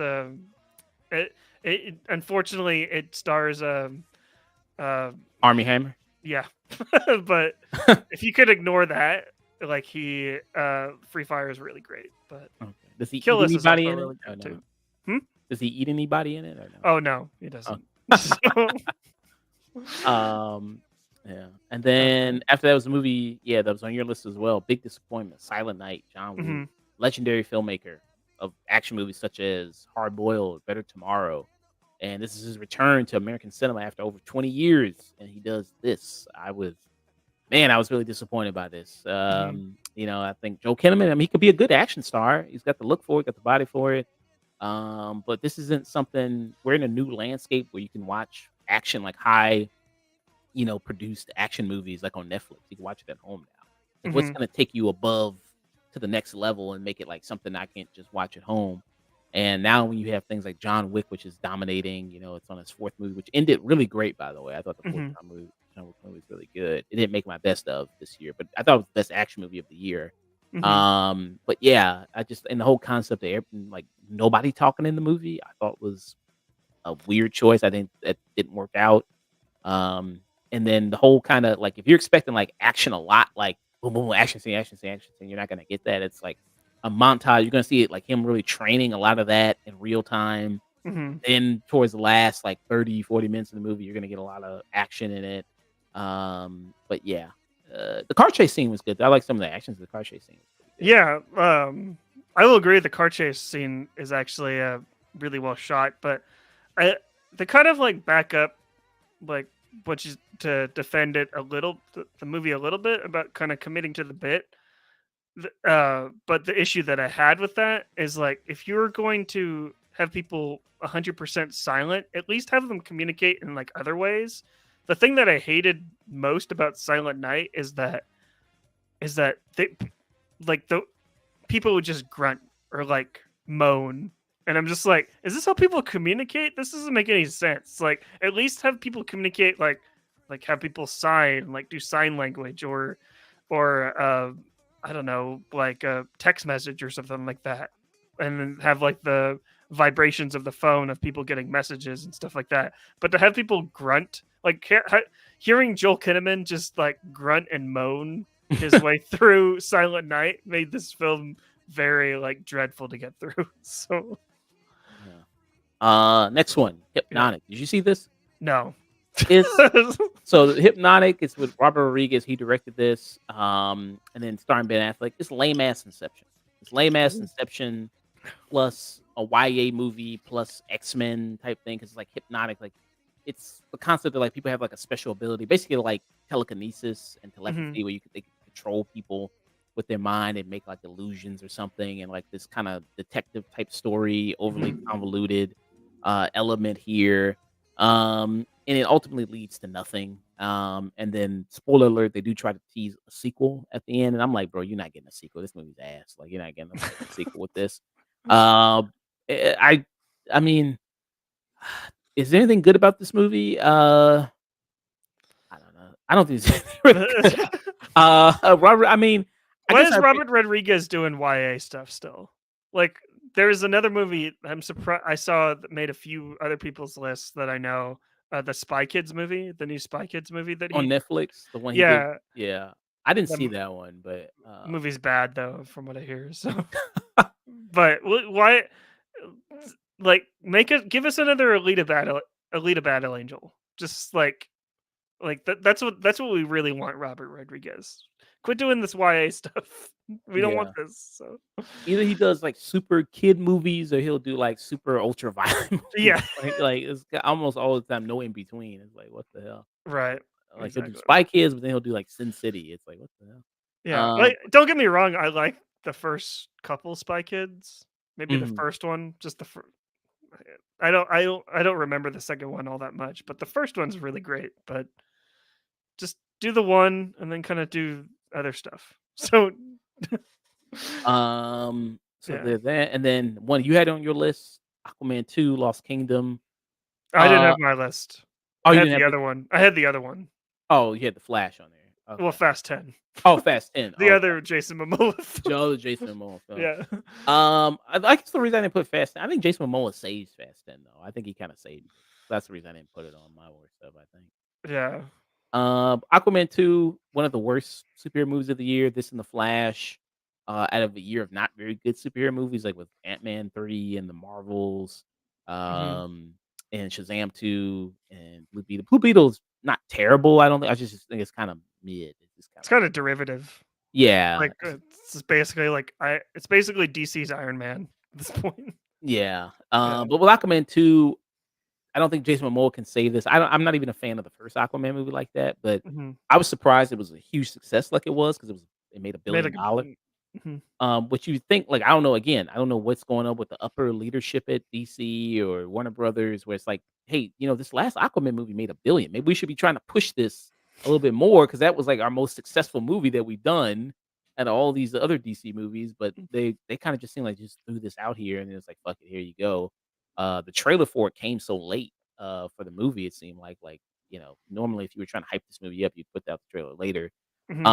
it unfortunately it stars Army Hammer. Yeah, but if you could ignore that, like Free Fire is really great. But does he Kill eat Us anybody in really it? too. Does he eat anybody in it? Or no? Oh no, he doesn't. Yeah, and then after that was the movie. Yeah, that was on your list as well. Big disappointment. Silent Night. John Woo, legendary filmmaker of action movies such as Hard Boiled, Better Tomorrow, and this is his return to American cinema after over 20 years, and he does this. I was really disappointed by this. You know, I think Joel Kinnaman, I mean, he could be a good action star. He's got the look for it, got the body for it. But this isn't something. We're in a new landscape where you can watch action like high, you know, produced action movies like on Netflix. You can watch it at home now. Like, what's going to take you above to the next level and make it like something I can't just watch at home? And now when you have things like John Wick, which is dominating, it's on his fourth movie, which ended really great, by the way. I thought the fourth Hmm. John Wick movie was really good. It didn't make my best of this year, but I thought it was the best action movie of the year. Hmm. But yeah, I just and the whole concept of like nobody talking in the movie, I thought was a weird choice. I think that didn't work out. Um, and then the whole kind of like if you're expecting like action a lot, like boom, boom, boom, action scene, action scene, action scene, you're not gonna get that. It's like a montage. You're gonna see it like him really training a lot of that in real time. Hmm. Then towards the last like 30, 40 minutes of the movie, you're gonna get a lot of action in it. But yeah. The car chase scene was good. I like some of the actions of the car chase scene was pretty good. Yeah, I will agree. The car chase scene is actually really well shot, but I they kind of like back up like what you to defend it a little the movie a little bit about kind of committing to the bit. But the issue that I had with that is like if you're going to have people 100% silent, at least have them communicate in like other ways. The thing that I hated most about Silent Night is that they like the people would just grunt or like moan. And I'm just like, is this how people communicate? This doesn't make any sense. Like, at least have people communicate like have people sign, like do sign language or I don't know, like a text message or something like that. And then have like the vibrations of the phone of people getting messages and stuff like that. But to have people grunt, like hearing Joel Kinnaman just like grunt and moan his way through Silent Night made this film very like dreadful to get through. So Yeah. Next one, yeah, Hypnotic. Did you see this? no. It's so Hypnotic is with Robert Rodriguez. He directed this. And then starring Ben Affleck. It's lame ass Inception. It's lame ass Inception plus a YA movie plus X-Men type thing because it's like Hypnotic. Like it's the concept of like people have like a special ability, basically like telekinesis and telepathy, where they can control people with their mind and make like illusions or something, and like this kind of detective type story, overly convoluted element here. And it ultimately leads to nothing. And then spoiler alert, they do try to tease a sequel at the end, and I'm like, bro, you're not getting a sequel. This movie's ass. Like you're not getting a sequel with this. Uh, I mean, is there anything good about this movie? I don't know. I don't think it's really good. Robert. I mean, I Why guess is Robert Rodriguez doing YA stuff still? Like, there's another movie I'm surprised I saw that made a few other people's lists that I know. The Spy Kids movie, the new Spy Kids movie that on he, Netflix, the one he did. yeah, Yeah, I didn't the see that one, but movie's bad though, from what I hear. So, but why, like, give us another Alita Battle Angel. Just like that's what we really want, Robert Rodriguez. Quit doing this YA stuff. We don't want yeah. this. So Either he does like super kid movies or he'll do like super ultra violent movies. yeah, Like it's almost all the time, no in between. It's like what the hell? right, Like he'll do exactly. Spy Kids, but then he'll do like Sin City. It's like what the hell? Yeah, like But, don't get me wrong. I like the first couple Spy Kids. Maybe the mhm. first one, just the first. I don't remember the second one all that much, but the first one's really great. But just do the one and then kind of do other stuff. So So yeah, there's that, and then one you had on your list, Aquaman 2, Lost Kingdom. I didn't Uh, have my list. oh, I you had didn't the have other one. I had the other one. oh, you had the Flash on there. Well, Okay. Fast 10. Oh, Fast 10. The Oh, okay. other Jason Momoa film. Joe, Jason Momoa film. Yeah. I guess the reason I didn't put Fast 10, I think Jason Momoa saves Fast 10 though. I think he kind of saved it. That's the reason I didn't put it on my worst stuff. I think. Yeah. Aquaman 2, one of the worst superhero movies of the year. This and the Flash. Out of a year of not very good superhero movies, like with Ant-Man 3 and the Marvels, Mhm. um, and Shazam 2 and Blue Beetle. Blue Beetle's not terrible. I don't think. I just think it's kind of mid. It's just kind It's of kind of derivative. yeah, Like it's basically like it's basically DC's Iron Man at this point. yeah. Yeah. But with Aquaman 2, I don't think Jason Momoa can save this. I'm not even a fan of the first Aquaman movie like that, but Mhm. I was surprised it was a huge success like it was because it made $1 Made billion. like mhm. Which you think like I don't know. Again, I don't know what's going on with the upper leadership at DC or Warner Brothers, where it's like, hey, this last Aquaman movie made $1 billion. Maybe we should be trying to push this a little bit more because that was like our most successful movie that we've done. out of all these other DC movies, but they kind of just seem like just threw this out here and it's like, fuck it, here you go. The trailer for it came so late for the movie. It seemed like normally if you were trying to hype this movie up, you'd put out the trailer later. Hmm.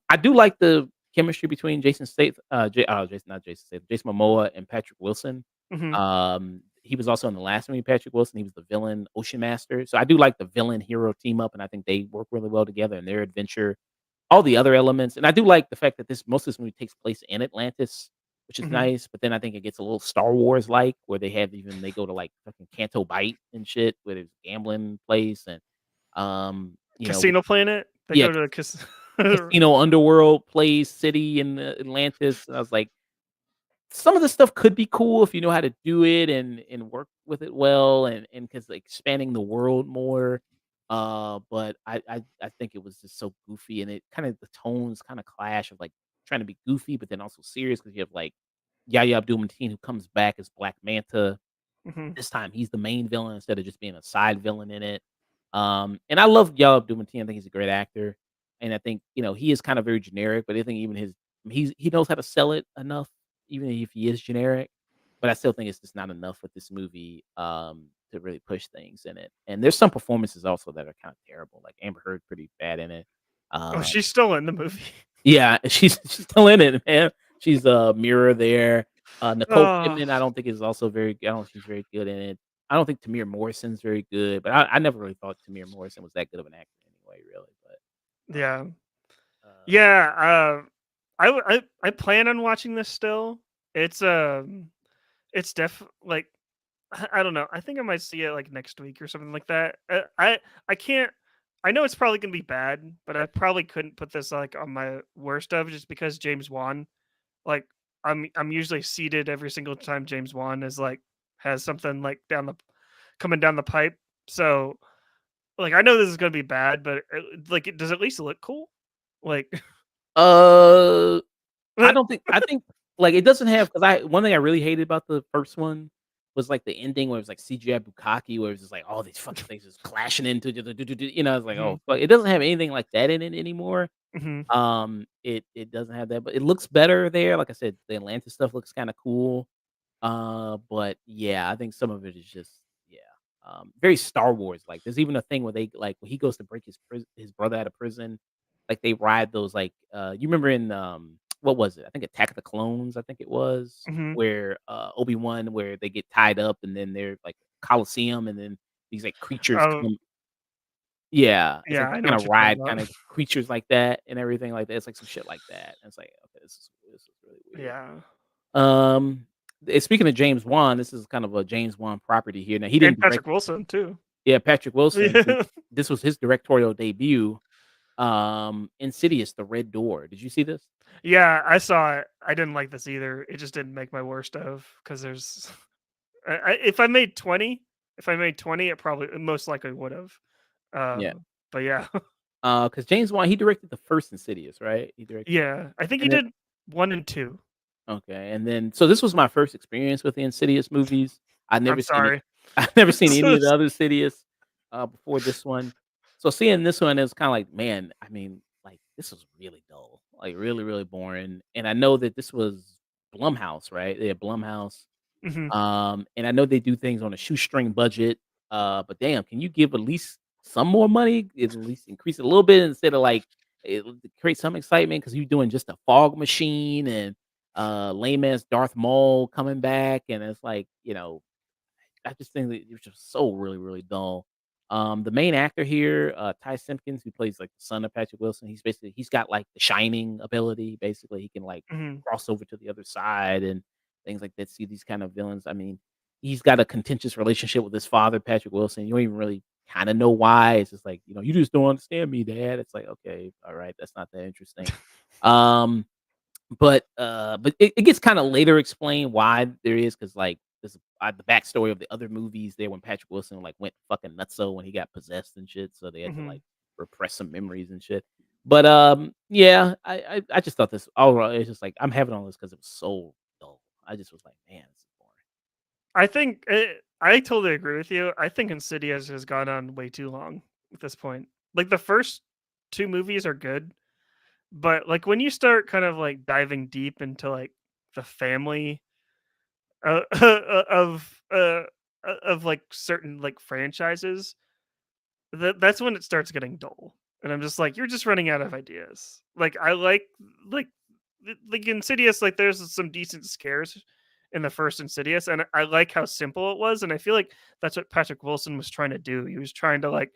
I do like the chemistry between Jason Statham, not Jason Statham, Jason Momoa and Patrick Wilson. Hmm. He was also in the last movie, Patrick Wilson. He was the villain, Ocean Master. So I do like the villain hero team up, and I think they work really well together in their adventure. All the other elements, and I do like the fact that most of this movie takes place in Atlantis, which is Hmm. nice. But then I think it gets a little Star Wars like, where they go to like fucking Canto Bight and shit, where there's a gambling place and Casino Planet. They yeah, go to the casino underworld place city in Atlantis. And I was like, some of the stuff could be cool if you know how to do it and work with it well and because like expanding the world more. But I think it was just so goofy and it kind of the tones kind of clash of like trying to be goofy but then also serious because you have like Yahya Abdul-Mateen who comes back as Black Manta. Hmm. This time he's the main villain instead of just being a side villain in it. And I love Yahya Abdul-Mateen. I think he's a great actor, and I think he is kind of very generic. But I think even he knows how to sell it enough, even if he is generic. But I still think it's just not enough with this movie to really push things in it. And there's some performances also that are kind of terrible. Like Amber Heard, pretty bad in it. Oh, Um, she's still in the movie. yeah, she's still in it, man. She's a mirror there. Nicole Oh, Kidman, I don't think is also very. I don't think she's very good in it. I don't think Tamir Morrison's very good, but I never really thought Tamir Morrison was that good of an actor anyway, really. But yeah, uh, yeah. I plan on watching this still. It's it's like I don't know. I think I might see it like next week or something like that. I can't. I know it's probably gonna be bad, but I probably couldn't put this like on my worst of just because James Wan. Like I'm usually seated every single time James Wan is like has something like coming down the pipe. So like I know this is gonna be bad, but like it does at least look cool. Like uh, I don't think. I think like it doesn't have because I one thing I really hated about the first one was like the ending where it was like CGI Bukaki, where it was just like all these fucking things just clashing into it's like Mhm, oh, but it doesn't have anything like that in it anymore. mhm. It doesn't have that, but it looks better there. Like I said, the Atlanta stuff looks kind of cool. But yeah, I think some of it is just yeah, very Star Wars like. There's even a thing where they like when he goes to break his brother out of prison, like they ride those like you remember in what was it? I think Attack of the Clones. I think it was Mhm. where Obi-Wan where they get tied up and then they're like Coliseum and then these like creatures Oh, come. Yeah, it's yeah, like I you know kinda what you're talking ride about. kinda creatures like that and everything like that. It's like some shit like that. And it's like, okay, this is really weird. Yeah. Um, speaking of James Wan, this is kind of a James Wan property here. Now he And didn't direct. Patrick Wilson too. Yeah, Patrick Wilson. Yeah. This was his directorial debut. Insidious: The Red Door. Did you see this? Yeah, I saw it. I didn't like this either. It just didn't make my worst of because there's if I made 20, it probably it most likely would have. Yeah. But yeah. Because James Wan, he directed the first Insidious, right? He directed, Yeah, I think he and then did 1 and 2. okay, and then so this was my first experience with the Insidious movies. I'd I'm never seen it. sorry. I've never seen any of the other Insidious before this one. So seeing this one, it's kind of like, man, I mean, like this was really dull, like really, really boring. And I know that this was Blumhouse, right? They had Blumhouse. Mhm. And I know they do things on a shoestring budget. But damn, can you give at least some more money? At least increase it a little bit instead of like create some excitement because you're doing just a fog machine and lame ass Darth Maul coming back, and it's like I just think that it was just so really, really dull. The main actor here, Ty Simpkins, who plays like the son of Patrick Wilson, he's got like the shining ability. Basically, he can like Mhm. cross over to the other side and things like that. See these kind of villains. I mean, he's got a contentious relationship with his father, Patrick Wilson. You don't even really kind of know why. It's just like you just don't understand me, Dad. It's like okay, all right, that's not that interesting. Um, but it gets kinda later explained why there is because like, this the backstory of the other movies there when Patrick Wilson, like, went fucking nutso when he got possessed and shit, so they had to, Mhm. like, repress some memories and shit. But, yeah, I just thought this overall, it's just like, I'm having all this because it was so dull. I just was like, "Man, this is boring." I think I totally agree with you. I think Insidious has gone on way too long at this point. Like the first 2 movies are good. But like when you start kind of like diving deep into like the family uh, of uh of like certain like franchises, that's when it starts getting dull. And I'm just like, you're just running out of ideas. Like I like like Insidious, like there's some decent scares in the first Insidious, and I like how simple it was, and I feel like that's what Patrick Wilson was trying to do. He was trying to like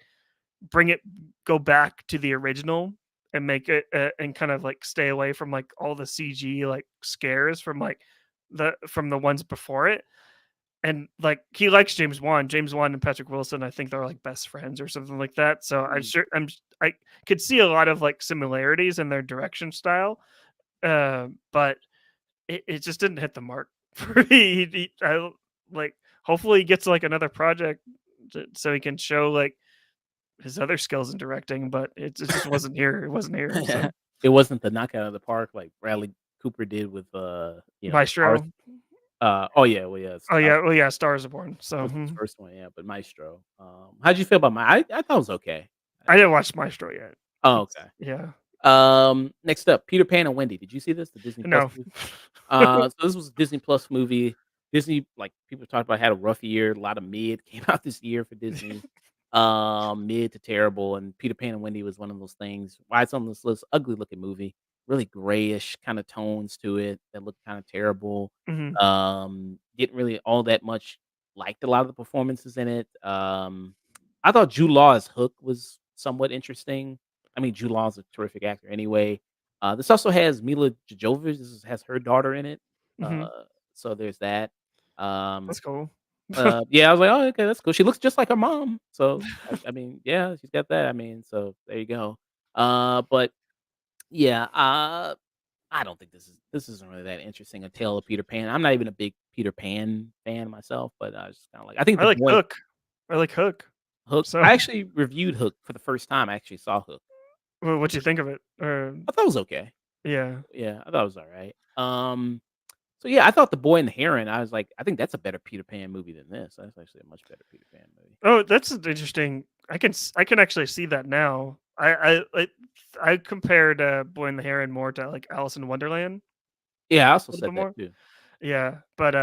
bring it go back to the original and make it and kind of like stay away from like all the CG like scares from like the ones before it. And like he likes James Wan. James Wan and Patrick Wilson, I think they're like best friends or something like that. So Mm. I could see a lot of like similarities in their direction style. But it just didn't hit the mark for me. I like hopefully he gets like another project so he can show like his other skills in directing, but it just wasn't here. It wasn't here. So It wasn't the knockout of the park like Bradley Cooper did with, Stars. Maestro. Oh yeah, well, yeah, Oh yeah, well yeah, Stars are Born. So was his first one, yeah, but Maestro. How'd you feel about I thought it was okay. I didn't watch Maestro yet. Oh, It's, okay. yeah. Next up, Peter Pan and Wendy. Did you see this? The Disney Plus No. movie? So this was a Disney Plus movie. Disney, like people talked about, had a rough year. A lot of mid came out this year for Disney. Mid to terrible, and Peter Pan and Wendy was one of those things. Why it's on this list? Ugly looking movie, really grayish kind of tones to it that looked kind of terrible. Mhm. Didn't really all that much liked a lot of the performances in it. I thought Jude Law's Hook was somewhat interesting. I mean, Jude Law's a terrific actor anyway. This also has Mila Jovovich. Has her daughter in it. Mhm. So there's that. Um, That's cool. yeah, I was like, oh, okay, that's cool. She looks just like her mom. So I mean, yeah, she's got that. I mean, so there you go. But yeah, I don't think this isn't really that interesting. A tale of Peter Pan. I'm not even a big Peter Pan fan myself, but I was just kind of like, I think I the like boy Hook. I like Hook. Hook. So, I actually reviewed Hook for the first time. I actually saw Hook. what'd you think of it? I thought it was okay. Yeah. Yeah, I thought it was all right. So yeah, I thought The Boy and the Heron. I was like, I think that's a better Peter Pan movie than this. That's actually a much better Peter Pan movie. Oh, that's interesting. I can actually see that now. I compared Boy and the Heron more to like Alice in Wonderland Yeah, I a also little bit said that more. too. Yeah, but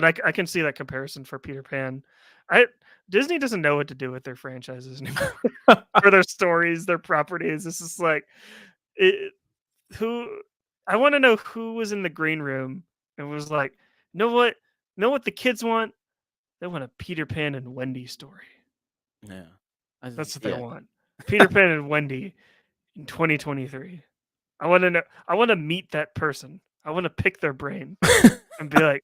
I can see that comparison for Peter Pan. I Disney doesn't know what to do with their franchises anymore or their stories, their properties. This is like it, who I want to know who was in the green room and was like, know what, know what the kids want? They want a Peter Pan and Wendy story. Yeah, That's what they yeah. want. Peter Pan and Wendy in 2023. I want to know. I want to meet that person. I want to pick their brain and be like,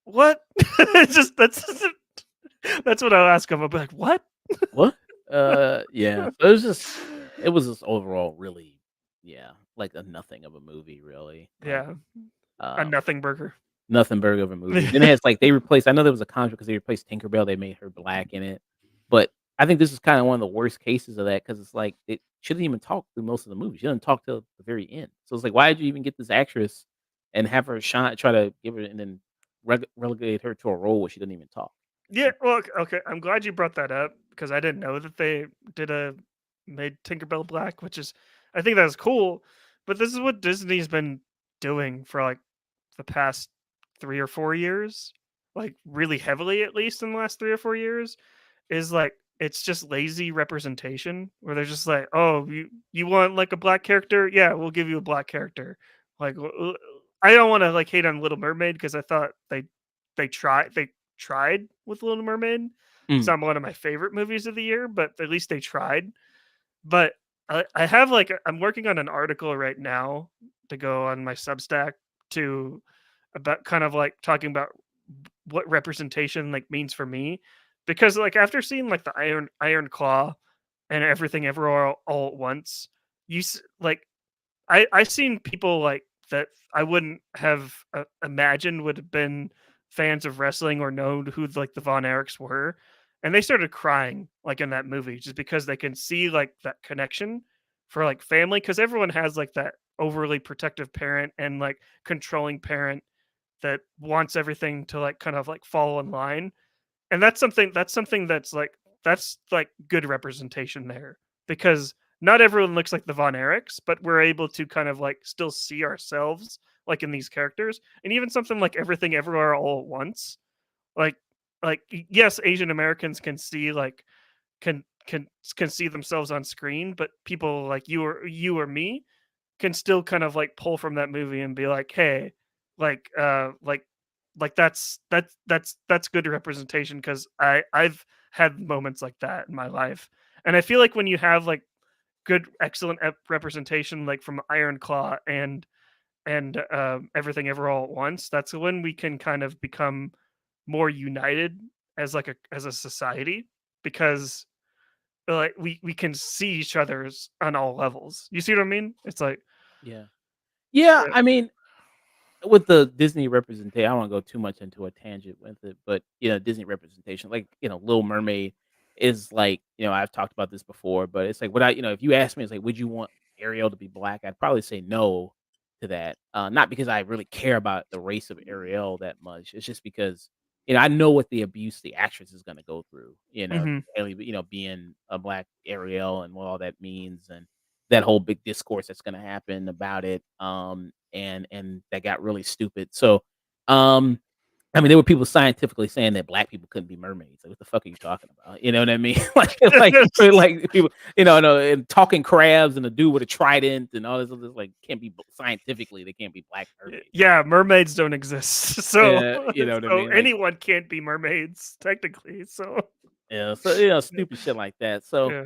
"What?" It's just that's what I'll ask them. I'll be like, "What?" What? Yeah. So it was just overall really, yeah, like a nothing of a movie, really. Like, Yeah, a um, nothing burger. nothing burger of a movie. Then it has like they replaced. I know there was a contract because they replaced Tinkerbell. They made her black in it, but I think this is kind of one of the worst cases of that because it's like it shouldn't even talk through most of the movie. She doesn't talk till the very end. So it's like, why did you even get this actress and have her shine, try to give her, and then relegate her to a role where she doesn't even talk? Yeah, well, okay. I'm glad you brought that up because I didn't know that they did a made Tinkerbell black, which is I think that's cool. But this is what Disney's been doing for like the past 3 or 4 years, like really heavily at least in the last 3 or 4 years, is like it's just lazy representation where they're just like, oh, you want like a black character? Yeah, we'll give you a black character. Like I don't want to like hate on Little Mermaid because I thought they tried with Little Mermaid. It's Mm. not one of my favorite movies of the year, but at least they tried. But I have like I'm working on an article right now to go on my Substack to about kind of like talking about what representation like means for me because like after seeing like the Iron Claw and Everything Everywhere all at once, like I seen people like that I wouldn't have imagined would have been fans of wrestling or known who like the Von Erichs were, and they started crying like in that movie just because they can see like that connection for like family because everyone has like that overly protective parent and like controlling parent that wants everything to like kind of like fall in line, and that's something that's like good representation there because not everyone looks like the Von Erichs, but we're able to kind of like still see ourselves like in these characters, and even something like Everything Everywhere All at Once, like yes, Asian Americans can see like can can can see themselves on screen, but people like you or me can still kind of like pull from that movie and be like, hey, like that's good representation because I've had moments like that in my life, and I feel like when you have like good excellent representation like from Iron Claw and Everything Ever All at Once, that's when we can kind of become more united as like a society because like we can see each other's on all levels. You see what I mean? It's like Yeah. Yeah, yeah. I mean, with the Disney representation, I don't wanna go too much into a tangent with it, but, Disney representation, like, Little Mermaid is like, I've talked about this before, but it's like, if you ask me, it's like, "Would you want Ariel to be black?" I'd probably say no to that, not because I really care about the race of Ariel that much, it's just because, I know what the abuse the actress is gonna go through, Mhm. Haley, being a black Ariel and what all that means, and that whole big discourse that's gonna happen about it, and that got really stupid. So, um, I mean, there were people scientifically saying that black people couldn't be mermaids. Like, what the fuck are you talking about? You know what I mean? Like people, no, and talking crabs and a dude with a trident and all this other like can't be scientifically they can't be black mermaids. Yeah, mermaids don't exist. So Yeah, you know what I so mean? Like, anyone can't be mermaids technically. So yeah, so stupid shit like that. So yeah.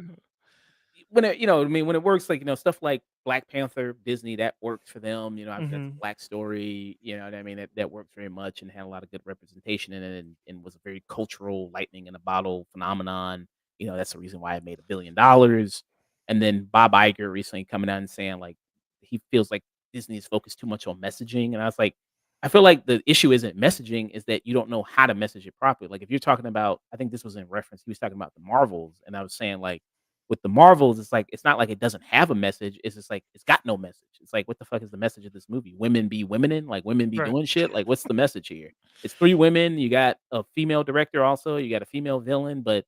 when it, I mean, when it works, like, stuff like Black Panther, Disney, that works for them. Obviously that's a Mhm. black story, you know what I mean? That worked very much and had a lot of good representation in it and was a very cultural lightning in a bottle phenomenon. That's the reason why it made $1 billion. And then Bob Iger recently coming out and saying like he feels like Disney is focused too much on messaging. And I was like, I feel like the issue isn't messaging, is that you don't know how to message it properly. Like if you're talking about, I think this was in reference, he was talking about the Marvels, and I was saying like with the Marvels, it's like it's not like it doesn't have a message. It's just like it's got no message. It's like what the fuck is the message of this movie? Women be womening, like women be Right. doing shit. Like what's the message here? It's three women. You got a female director also. You got a female villain, but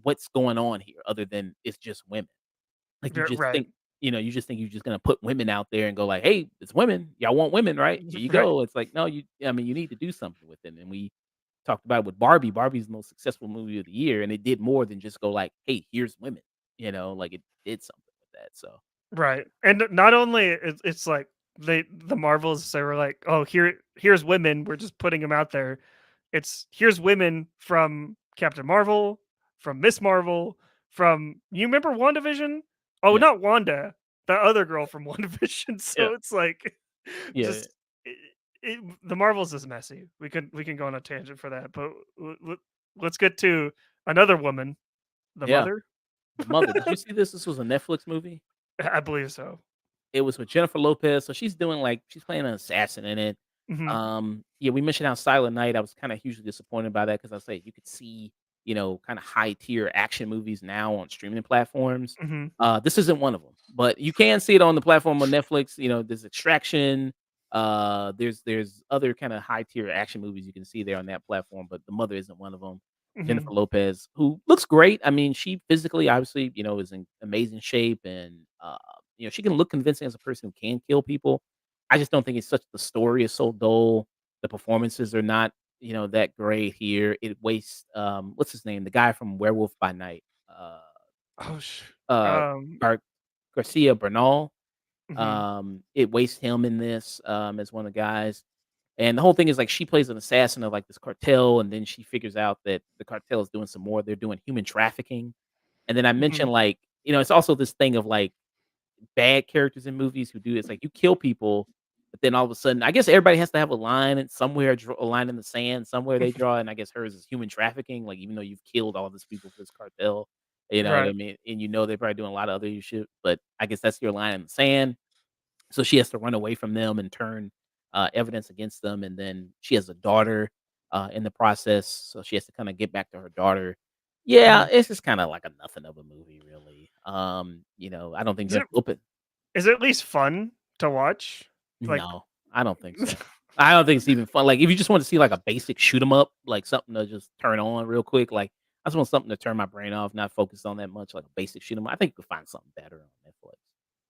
what's going on here other than it's just women? Like Right. you just think you're just gonna put women out there and go like, hey, it's women. Y'all want women, right? Here you Right. go. It's like no, I mean, you need to do something with it. And we talked about it with Barbie. Barbie's the most successful movie of the year, and it did more than just go like, "Hey, here's women." Like it did something with that. So Right. And not only it's like the Marvels they were like, "Oh, here's women, we're just putting them out there." It's here's women from Captain Marvel, from Miss Marvel, from you remember WandaVision? Oh, yeah, not Wanda, the other girl from WandaVision. yeah, So it's like yeah, just it, the Marvels is messy. We can go on a tangent for that, but let's get to another woman, the yeah. mother. The Mother. Did you see this? This was a Netflix movie. I believe so. It was with Jennifer Lopez, so she's doing like she's playing an assassin in it. Hmm. Yeah, we mentioned how Silent Night. I was kind of hugely disappointed by that because I say you could see, kind of high tier action movies now on streaming platforms. Hmm. This isn't one of them, but you can see it on the platform on Netflix. There's Extraction. There's other kind of high tier action movies you can see there on that platform, but The Mother isn't one of them. Hmm. Jennifer Lopez, who looks great. I mean, she physically, obviously, is in amazing shape, and she can look convincing as a person who can kill people. I just don't think it's such the story is so dull. The performances are not, that great here. It wastes what's his name? The guy from Werewolf by Night. Oh, Uh Gar- Garcia Bernal. mhm, It wastes him in this as one of the guys. And the whole thing is like she plays an assassin of like this cartel, and then she figures out that the cartel is doing some more. They're doing human trafficking. And then I mhm, mentioned like, it's also this thing of like bad characters in movies who do it's like you kill people, but then all of a sudden, I guess everybody has to have a line and somewhere draw a line in the sand, somewhere they draw, and I guess hers is human trafficking. Like even though you've killed all these people for this cartel, you know what I right, mean, and they're probably doing a lot of other shit, but I guess that's your line in the sand. So she has to run away from them and turn evidence against them, and then she has a daughter in the process, so she has to kind of get back to her daughter. Yeah, mhm. it's just kind of like a nothing of a movie, really. I don't think Is it Jennifer Lopez. is it at least fun to watch? Like No, I don't think so. I don't think it's even fun. Like, if you just want to see like a basic shoot 'em up, like something to just turn on real quick, like I just want something to turn my brain off, not focus on that much, like a basic shoot 'em. I think you could find something better on Netflix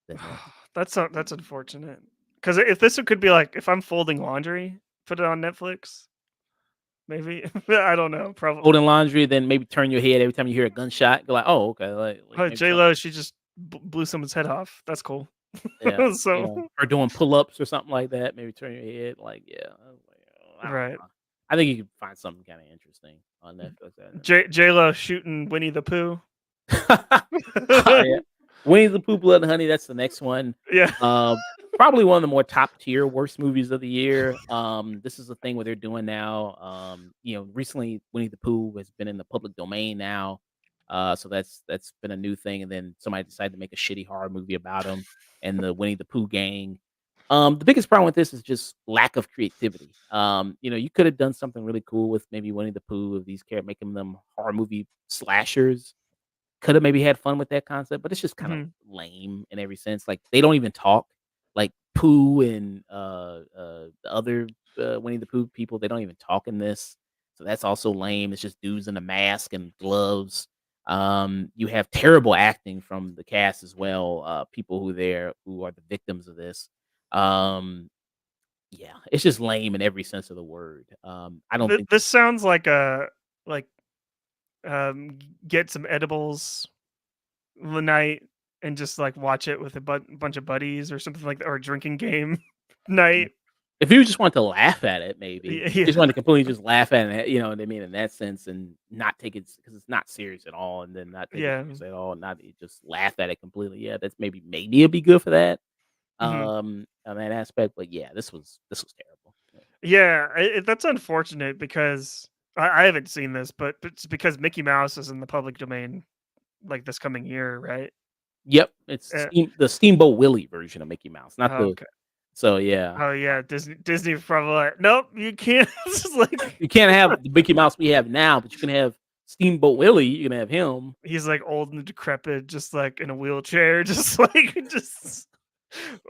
than this. That's unfortunate. Because if this could be like if I'm folding laundry, put it on Netflix. Maybe I don't know. Probably. Folding laundry, then maybe turn your head every time you hear a gunshot. Go like, oh, okay, like maybe J something. Lo, she just blew someone's head off. That's cool. Yeah, So or doing pull-ups or something like that. Maybe turn your head. Like, yeah, I was like, I don't right. know. I think you could find something kind of interesting on Netflix. J Lo shooting Winnie the Pooh. Oh, yeah. Winnie the Pooh, Blood and Honey. That's the next one. Yeah. Uh, probably one of the more top tier worst movies of the year. This is the thing what they're doing now. Recently Winnie the Pooh has been in the public domain now. So that's been a new thing. And then somebody decided to make a shitty horror movie about him and the Winnie the Pooh gang. The biggest problem with this is just lack of creativity. You could have done something really cool with maybe Winnie the Pooh of these characters, making them horror movie slashers. Could have maybe had fun with that concept, but it's just kind of Mhm. lame in every sense. Like they don't even talk. Like Pooh and the other Winnie the Pooh people, they don't even talk in this. So that's also lame. It's just dudes in a mask and gloves. You have terrible acting from the cast as well. People who are the victims of this. Um, yeah, it's just lame in every sense of the word. I don't think This sounds like a like get some edibles the night and just like watch it with a bunch of buddies or something like that, or a drinking game night. if you just want to laugh at it, maybe Yeah. just want to completely just laugh at it, you know what I mean, in that sense, and not take it because it's not serious at all, and then not take it Yeah. seriously at all, not just laugh at it completely. Yeah, that's maybe it'd be good for that, Mhm. on that aspect. But yeah, this was terrible. Yeah, that's unfortunate because I haven't seen this, but it's because Mickey Mouse is in the public domain like this coming year, right? Yep, it's Uh, the Steamboat Willie version of Mickey Mouse, not oh, the. okay. So yeah, Oh yeah, Disney probably like, nope, you can't. It's just like you can't have the Mickey Mouse we have now, but you can have Steamboat Willie. You can have him. he's like old and decrepit, just like in a wheelchair, just like just.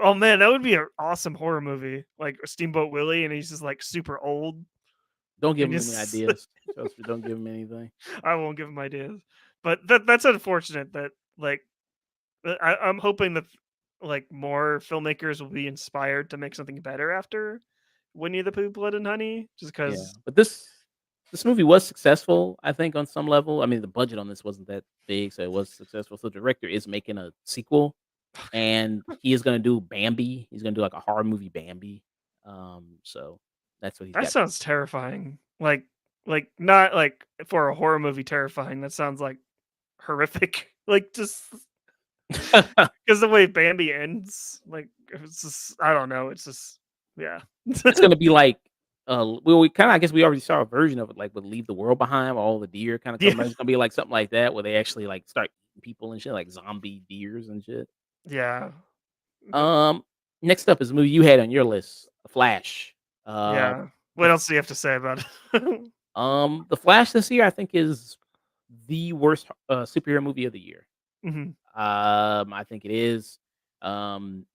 Oh man, that would be an awesome horror movie, like Steamboat Willie, and he's just like super old Don't give and him any just. ideas. Trust me, don't give him anything. I won't give him ideas, but that's unfortunate. That like I'm hoping that like more filmmakers will be inspired to make something better after Winnie the Pooh, Blood and Honey, just Yeah, because. but this movie was successful, I think, on some level. I mean, the budget on this wasn't that big, so it was successful. So the director is making a sequel, and he is gonna do Bambi. He's gonna do like a horror movie Bambi. So that's what he's That got. sounds terrifying. Like not like for a horror movie terrifying. That sounds like horrific. Like just because the way Bambi ends, like it's just I don't know. It's just yeah. It's gonna be like, well, we kind of, I guess we already saw a version of it, like with Leave the World Behind, where all the deer kind of come. Yeah. Back. It's gonna be like something like that, where they actually like start eating people and shit, like zombie deers and shit. Yeah. Um, Next up is a movie you had on your list, The Flash. Uh, Yeah. the What else do you have to say about it? The Flash this year, I think, is the worst superhero movie of the year. hmm I think it is. Um,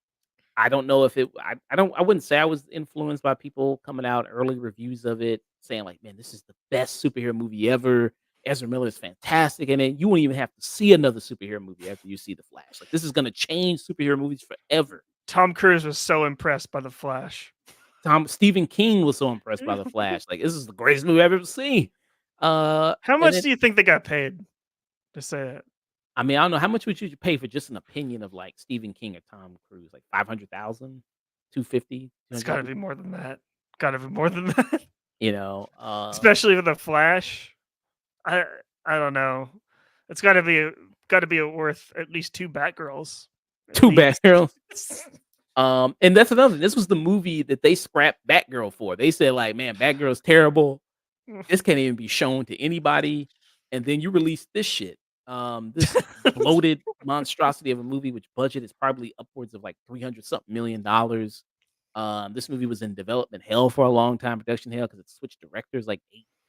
I don't know if it. I wouldn't say I was influenced by people coming out early reviews of it saying like, "Man, this is the best superhero movie ever." Ezra Miller is fantastic, and then you won't even have to see another superhero movie after you see The Flash. Like this is gonna change superhero movies forever. Tom Cruise was so impressed by the Flash. Stephen King was so impressed by The Flash. Like this is the greatest movie I've ever seen. How And much then do you think they got paid to say it? I mean, I don't know how much would you pay for just an opinion of like Stephen King or Tom Cruise, like 500,000, 250, It's got to be more than that. Got to be more than that. you know, Especially with the Flash. I I don't know. It's got to be worth at least two Batgirls. At two least. Batgirls. And that's another thing. This was the movie that they scrapped Batgirl for. They said, like, man, Batgirl's terrible. This can't even be shown to anybody. And then you release this shit. This bloated monstrosity of a movie, which budget is probably upwards of like 300 something $1 million. This movie was in development hell for a long time, production hell, because it switched directors like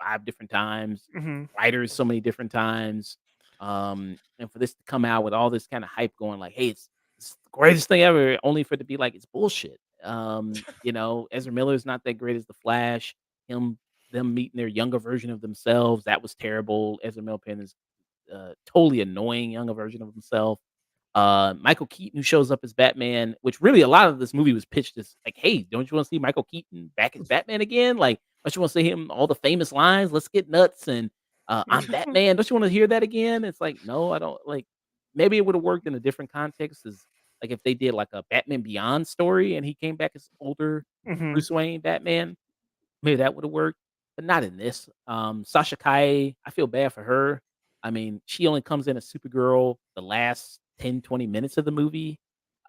5 different times, Mhm. writers so many different times. And for this to come out with all this kind of hype going like, hey, it's the greatest thing ever, only for it to be like it's bullshit. Ezra Miller is not that great as the Flash. Him them meeting their younger version of themselves. That was terrible. Ezra Miller Penn is totally annoying younger version of himself. Michael Keaton, who shows up as Batman, which really a lot of this movie was pitched as like, hey, don't you want to see Michael Keaton back as Batman again? Like, don't you want to see him all the famous lines? Let's get nuts and I'm Batman. Don't you want to hear that again? It's like, no, I don't like. Maybe it would have worked in a different context, as like if they did like a Batman Beyond story and he came back as older Hmm. Bruce Wayne Batman. Maybe that would have worked, but not in this. Sasha Kaye, I feel bad for her. I mean, she only comes in as Supergirl the last 10, 20 minutes of the movie.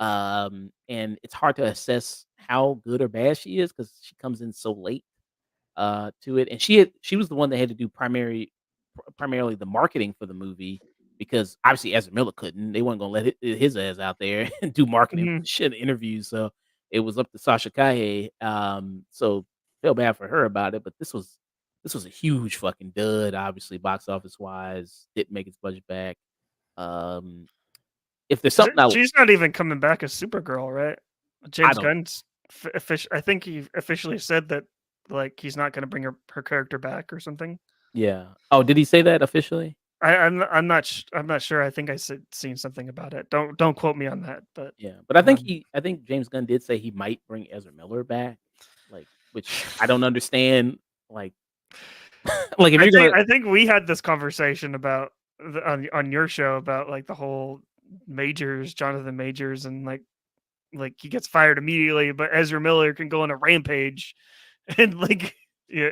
And it's hard to assess how good or bad she is because she comes in so late to it. And she was the one that had to do primarily the marketing for the movie because obviously Ezra Miller couldn't. They weren't gonna let his ass out there and do marketing for Hmm. the shit interviews. So it was up to Sasha Kaye. So feel bad for her about it, but this was a huge fucking dud, obviously, box office wise. Didn't make its budget back. Um, if there's something She's not even coming back as Supergirl, right? I James don't Gunn's I think he officially said that like he's not going to bring her character back or something. yeah. Oh, did he say that officially? I'm not sure. I think I seen something about it. Don't quote me on that, but Yeah, but um, I think James Gunn did say he might bring Ezra Miller back, like, which I don't understand. Like, like if you're gonna, I think we had this conversation about on your show about like the whole Jonathan Majors, and like he gets fired immediately, but Ezra Miller can go on a rampage, and like yeah,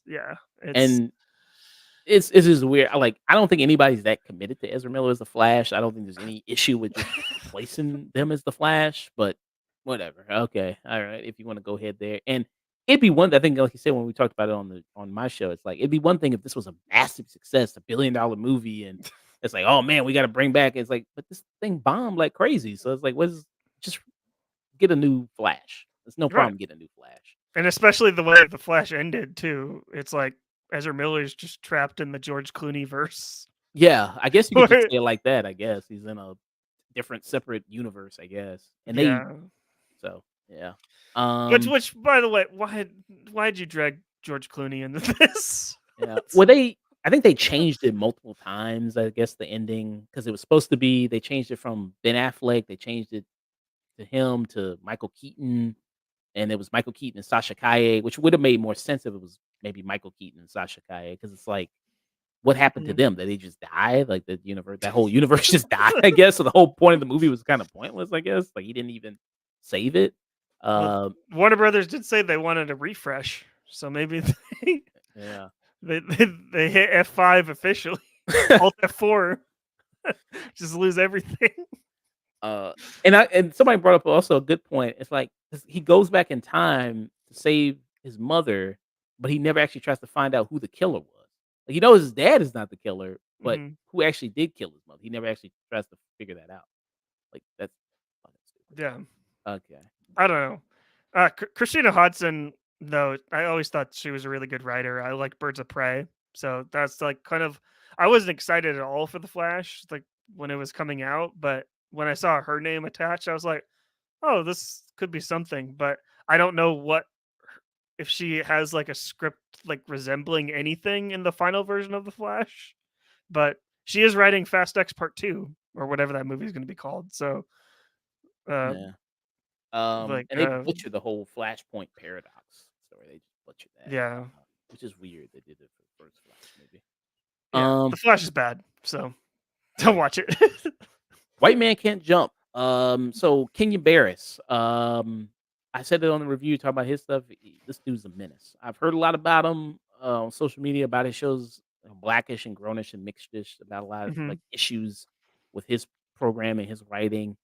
yeah. it's And it's just weird. I don't think anybody's that committed to Ezra Miller as the Flash. I don't think there's any issue with just replacing them as the Flash, but whatever. Okay, all right. If you want to go ahead there, and it'd be one. I think, like you said when we talked about it on my show, it's like it'd be one thing if this was a massive success, $1 billion movie, and it's like, oh man, we got to bring back. It's like, but this thing bombed like crazy, so it's like, just get a new Flash. There's no right, problem getting a new Flash. and especially the way the Flash ended too. It's like Ezra Miller's just trapped in the George Clooney verse. Yeah, I guess you could just say it like that. I guess he's in a different, separate universe. I guess, and they Yeah, so yeah. which by the way, why'd you drag George Clooney into this? Yeah. Well, I think they changed it multiple times. I guess the ending because it was supposed to be. They changed it from Ben Affleck. They changed it to him to Michael Keaton, and it was Michael Keaton and Sasha Kaye, which would have made more sense if it was maybe Michael Keaton and Sasha Kaye because it's like what happened to Mhm. them? That they just died? Like the universe, that whole universe just died, I guess. So the whole point of the movie was kind of pointless, I guess. Like he didn't even save it. Well, Uh, Warner Brothers did say they wanted a refresh, so maybe they yeah. they hit F5 officially. Alt F4, just lose everything. And somebody brought up also a good point. It's like 'cause he goes back in time to save his mother, but he never actually tries to find out who the killer was. Like he knows his dad is not the killer, but Mhm. who actually did kill his mother? He never actually tries to figure that out. Like that's fucking stupid. Yeah, Okay. I don't know. Christina Hodson, though, I always thought she was a really good writer. I like Birds of Prey, so that's like kind of. I wasn't excited at all for the Flash, like when it was coming out, but when I saw her name attached, I was like, oh, this could be something. But I don't know if she has like a script like resembling anything in the final version of the Flash. But she is writing Fast X Part 2 or whatever that movie is going to be called. So, uh, Yeah. like, And they butchered the whole Flashpoint paradox story. They just butchered that, yeah, which is weird. They did it for the first Flash movie. yeah, the Um, Flash is bad. So don't yeah. watch it. White Man Can't Jump. So Kenya Barris. I said it on the review, talking about his stuff. This dude's a menace. I've heard a lot about him on social media about his shows, Blackish and Grownish and Mixedish, about a lot of Mhm, like issues with his programming, his writing.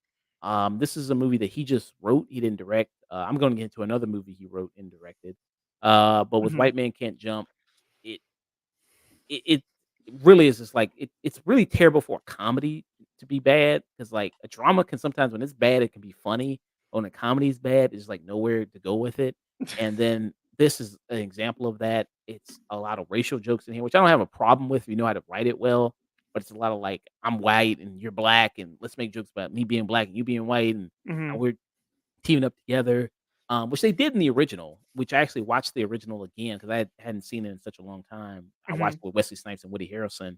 This is a movie that he just wrote. He didn't direct. I'm going to get into another movie he wrote and directed. But with mhm, White Man Can't Jump, it it really is just like it's really terrible for a comedy to be bad because like a drama can sometimes when it's bad it can be funny. When a comedy is bad, there's like nowhere to go with it. And then this is an example of that. It's a lot of racial jokes in here, which I don't have a problem with if you know how to write it well. But it's a lot of like I'm white and you're black, and let's make jokes about me being black and you being white, and mhm. we're teaming up together. which they did in the original. Which I actually watched the original again because hadn't seen it in such a long time. I watched Mhm. it with Wesley Snipes and Woody Harrelson,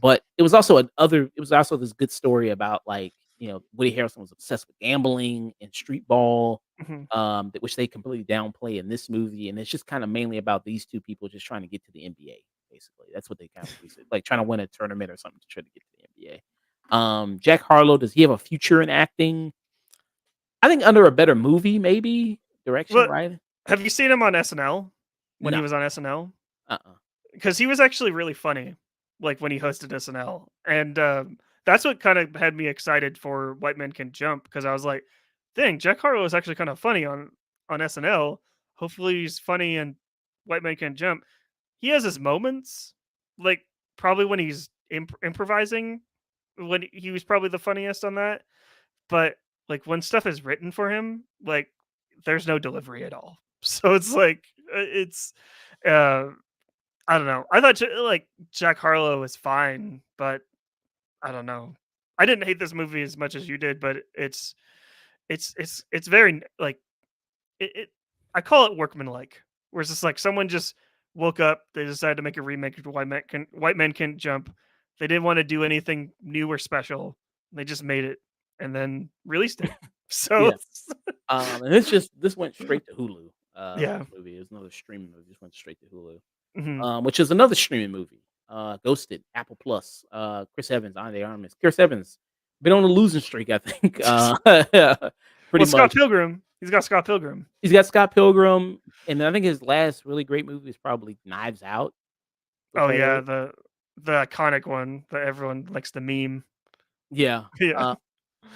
but it was also another. It was also this good story about like Woody Harrelson was obsessed with gambling and street ball, Mhm. which they completely downplay in this movie, and it's just kind of mainly about these two people just trying to get to the NBA. Basically, that's what they kind of base it, like trying to win a tournament or something to try to get to the NBA. Jack Harlow, does he have a future in acting? I think under a better movie, maybe direction, Well, right? have you seen him on SNL when he No, was on SNL? uh-uh. Because he was actually really funny, like when he hosted SNL, and that's what kind of had me excited for White Men Can Jump because I was like, "Dang, Jack Harlow is actually kind of funny on SNL. Hopefully, he's funny in White Men Can Jump." He has his moments, like probably when he's improvising, when he was probably the funniest on that. But like when stuff is written for him, like there's no delivery at all. So it's like it's uh I don't know. I thought like Jack Harlow was fine, but I don't know. I didn't hate this movie as much as you did, but it's very like it I call it workmanlike. Where it's just like someone just woke up, they decided to make a remake of White Men Can Jump. They didn't want to do anything new or special. They just made it and then released it. So Yeah. And this went straight to Hulu. yeah. This movie is another streaming movie. Just went straight to Hulu. Mhm. Which is another streaming movie. Ghosted, Apple Plus. Chris Evans, Ande Armas. Chris Evans been on a losing streak, I think. Pretty Well, Scott much. Pilgrim. He's got Scott Pilgrim. He's got Scott Pilgrim, and then I think his last really great movie is probably Knives Out, which Oh I yeah, really the iconic one that everyone likes to meme. yeah.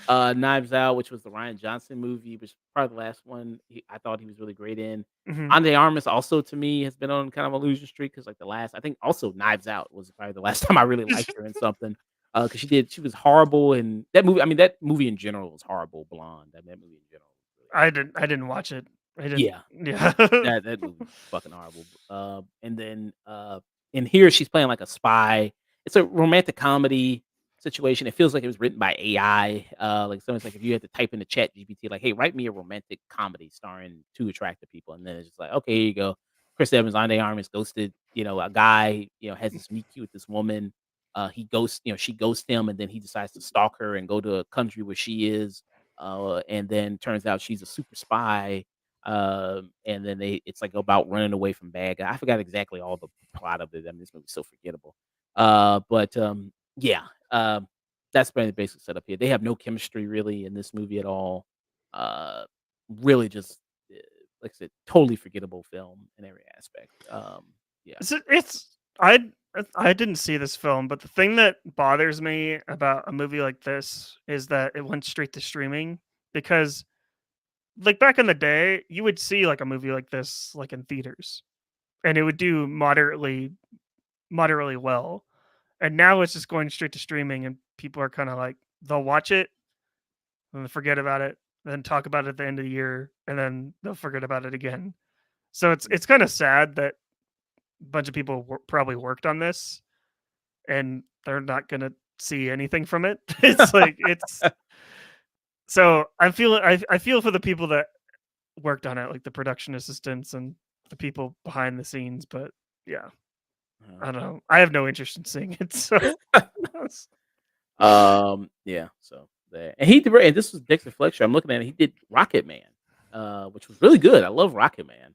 Yeah. Knives Out, which was the Ryan Johnson movie, which is probably the last one I thought he was really great in. Mhm. Ande Armas also to me has been on kind of a losing streak because like the last I think also Knives Out was probably the last time I really liked her in something. Because she was horrible in that movie. I mean that movie in general was horrible. Blonde. That movie in general was really I didn't watch it. I didn't. yeah. Yeah. That movie was fucking horrible. And then in here she's playing like a spy. It's a romantic comedy situation. It feels like it was written by AI. Like someone's like if you had to type in the chat GPT, like, hey, write me a romantic comedy starring two attractive people, and then it's just like, okay, here you go. Chris Evans, Ande Armas ghosted, a guy, has this meet cute with this woman. He ghosts, she ghosts him, and then he decides to stalk her and go to a country where she is. And then turns out she's a super spy, and then it's like about running away from bad guy. I forgot exactly all the plot of it. I mean, this movie's so forgettable. But yeah, that's been the basic setup here. They have no chemistry really in this movie at all. Uh, really just like I said, totally forgettable film in every aspect. Yeah, It's I didn't see this film, but the thing that bothers me about a movie like this is that it went straight to streaming because like back in the day, you would see like a movie like this like in theaters and it would do moderately well. And now it's just going straight to streaming and people are kind of like they'll watch it and then forget about it, then talk about it at the end of the year and then they'll forget about it again. So it's kind of sad that a bunch of people probably worked on this and they're not gonna see anything from it. It's like it's so I feel for the people that worked on it, like the production assistants and the people behind the scenes. But yeah, I don't know. I have no interest in seeing it. So yeah. So there, and he did, and this was Dexter Fletcher. I'm looking at it. He did Rocket Man, which was really good. I love Rocket Man.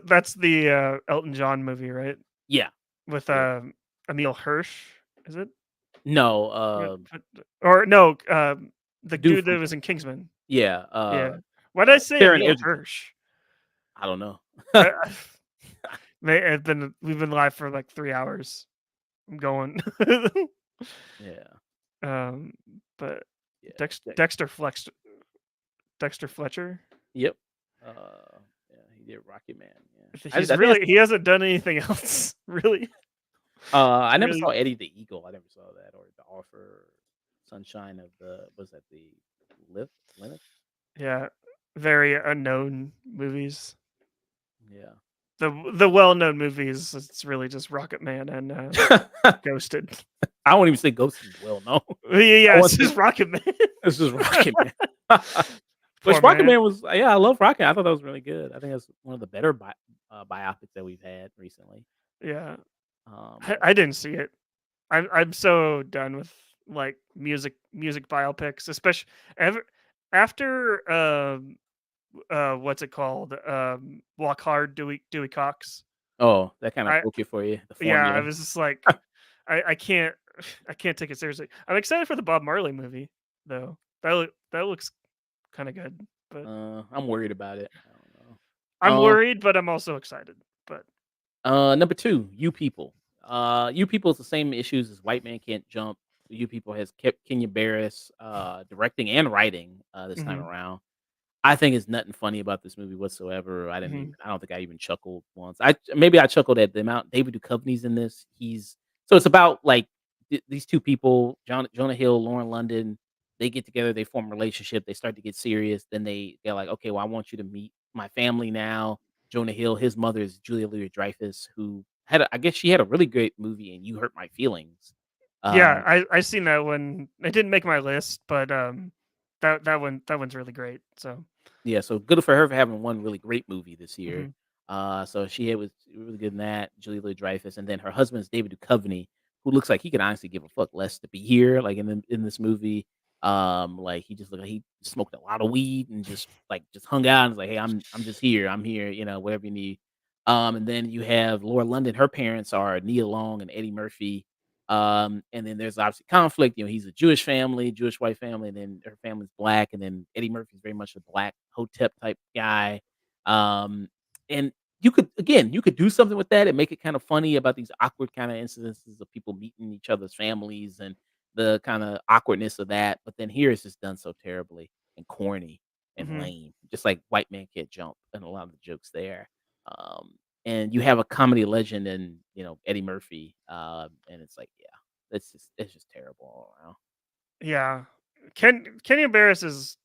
that's the Elton John movie, right? Yeah, With yeah. Emil Hirsch, is it? No, Or no, the dude dude that from was in Kingsman. yeah, Yeah. Why did I say Taron Emil Egerton. Hirsch? I don't know. I, we've been live for like 3 hours. I'm going. Yeah, But yeah. Dexter Fletcher. Yep. Uh, yeah, he did Rocket Man. Yeah, He's I think he hasn't done anything else really. I never Really? saw Eddie the Eagle. I never saw that or The Offer, or Sunshine of the was that the Linux? Yeah, very unknown movies. Yeah. The well-known movies, it's really just Rocket Man and Ghosted. I won't even say Ghost is well known. Yeah, I it's want just Rocket Man. This is Rocket Man. Poor Which Rockin' man. Man was, yeah, I love Rockin'. I thought that was really good. I think that's one of the better biopics that we've had recently. Yeah, Um, I didn't see it. I'm so done with like music biopics, especially ever after what's it called? Walk Hard, Dewey Cox. oh, that kind of I broke it for you, the Yeah, I formula. was just like, I can't I can't take it seriously. I'm excited for the Bob Marley movie though. That looks kind of good, but I'm worried about it. I don't know. I'm worried, but I'm also excited. But Number two, You People. You People is the same issues as White Man Can't Jump. You People has kept Kenya Barris directing and writing this time hmm around. I think it's nothing funny about this movie whatsoever. hmm I don't think I even chuckled once. Maybe I chuckled at the amount David Duchovny's in this. So it's about like these two people, Jonah Hill, Lauren London. They get together, they form a relationship, they start to get serious. Then they're like, okay, well, I want you to meet my family now. Jonah Hill, his mother is Julia Louis Dreyfus, who I guess she had a really great movie, and You Hurt My Feelings. yeah, Um, I seen that one. It didn't make my list, but that one's really great. So Yeah, so good for her for having one really great movie this year. hmm So was really good in that. Julia Louis Dreyfus, and then her husband is David Duchovny, who looks like he could honestly give a fuck less to be here, like in this movie. Like he just looked like he smoked a lot of weed and just hung out and was like, hey, I'm just here, I'm here, whatever you need. And then you have Laura London. Her parents are Nia Long and Eddie Murphy. And then there's obviously conflict. He's a Jewish family, Jewish white family, and then her family's black, and then Eddie Murphy's very much a black Hotep type guy. Um, and you could do something with that and make it kind of funny about these awkward kind of incidences of people meeting each other's families and the kind of awkwardness of that. But then here it's just done so terribly and corny and hmm lame, just like White Man Can't Jump and a lot of the jokes there. Um, and you have a comedy legend in Eddie Murphy, and it's like, yeah, it's just terrible all around. yeah, Kenya Barris is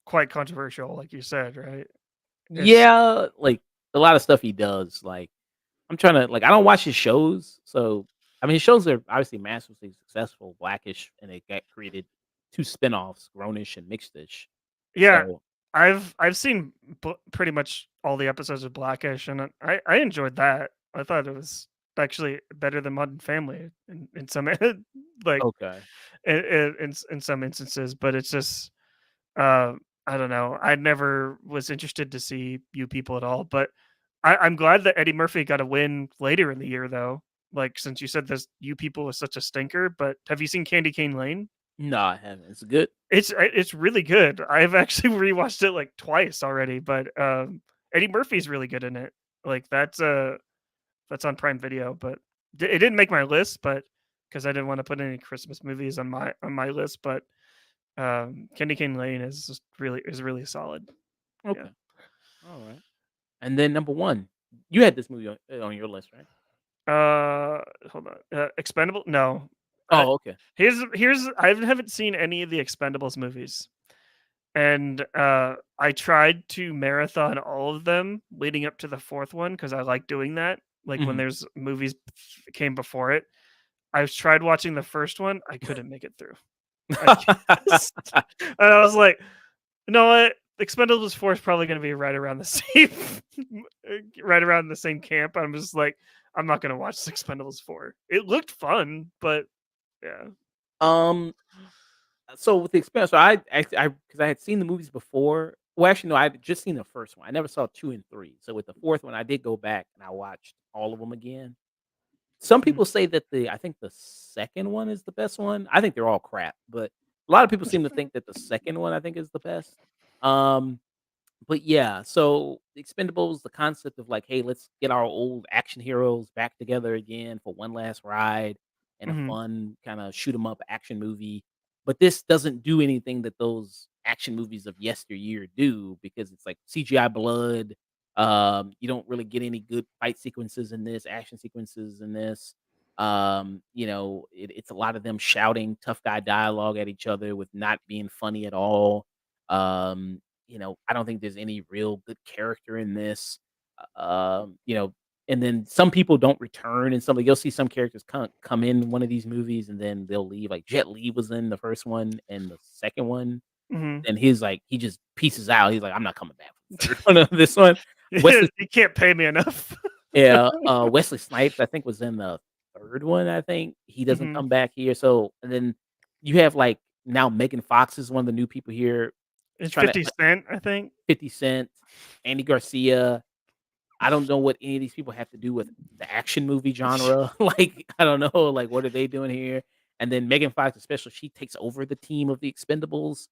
quite controversial, like you said, right? It's Yeah, like a lot of stuff he does. Like I'm trying to like I don't watch his shows, so I mean his shows are obviously massively successful, Blackish, and they got created two spinoffs, Grownish and Mixedish. Yeah, So I've seen pretty much all the episodes of Blackish, and I enjoyed that. I thought it was actually better than Modern Family in some like okay. in some instances, but it's just uh, I don't know. I never was interested to see You People at all, but I'm glad that Eddie Murphy got a win later in the year, though. Like since you said this, You People was such a stinker, but have you seen Candy Cane Lane? No, I haven't. It's good. It's really good. I've actually rewatched it like twice already, but Eddie Murphy's really good in it. Like that's on Prime Video, but it didn't make my list, but because I didn't want to put any Christmas movies on my list, but Candy Cane Lane is just really solid. Yeah. Okay. All right. And then number one, you had this movie on your list, right? Hold on. Expendable? No. I, Oh, okay. here's I haven't seen any of the Expendables movies. And I tried to marathon all of them leading up to the fourth one because I like doing that. Like when Mhm. there's movies came before it. I've tried watching the first one. I couldn't make it through. I just, and I was like, you know what? Expendables 4 is probably going to be right around the same, right around the same camp. I'm just like, I'm not going to watch Expendables 4. It looked fun, but yeah. um, so with the expense, so I because I had seen the movies before. Well, actually, no, I had just seen the first one. I never saw two and three. So with the fourth one, I did go back and I watched all of them again. Some Mhm. people say that I think the second one is the best one. I think they're all crap, but a lot of people seem to think that the second one I think is the best. Um, but yeah, so the Expendables, the concept of like, hey, let's get our old action heroes back together again for one last ride and a Mhm. fun kind of shoot 'em up action movie. But this doesn't do anything that those action movies of yesteryear do because it's like CGI blood. You don't really get any good fight sequences in this, action sequences in this. It's a lot of them shouting tough guy dialogue at each other with not being funny at all. I don't think there's any real good character in this. And then some people don't return, and you'll see some characters come in one of these movies and then they'll leave. Like Jet Li was in the first one and the second one. Mhm. And he's like, he just pieces out. He's like, I'm not coming back for the third one of this one. Wesley, You can't pay me enough. yeah, Wesley Snipes, I think, was in the third one. I think he doesn't Mhm. come back here. So, and then you have like now Megan Fox is one of the new people here. He's It's trying to 50 Cent, I think. 50 Cent, Andy Garcia. I don't know what any of these people have to do with the action movie genre. Like, I don't know, like, what are they doing here? And then Megan Fox, especially, she takes over the team of the Expendables.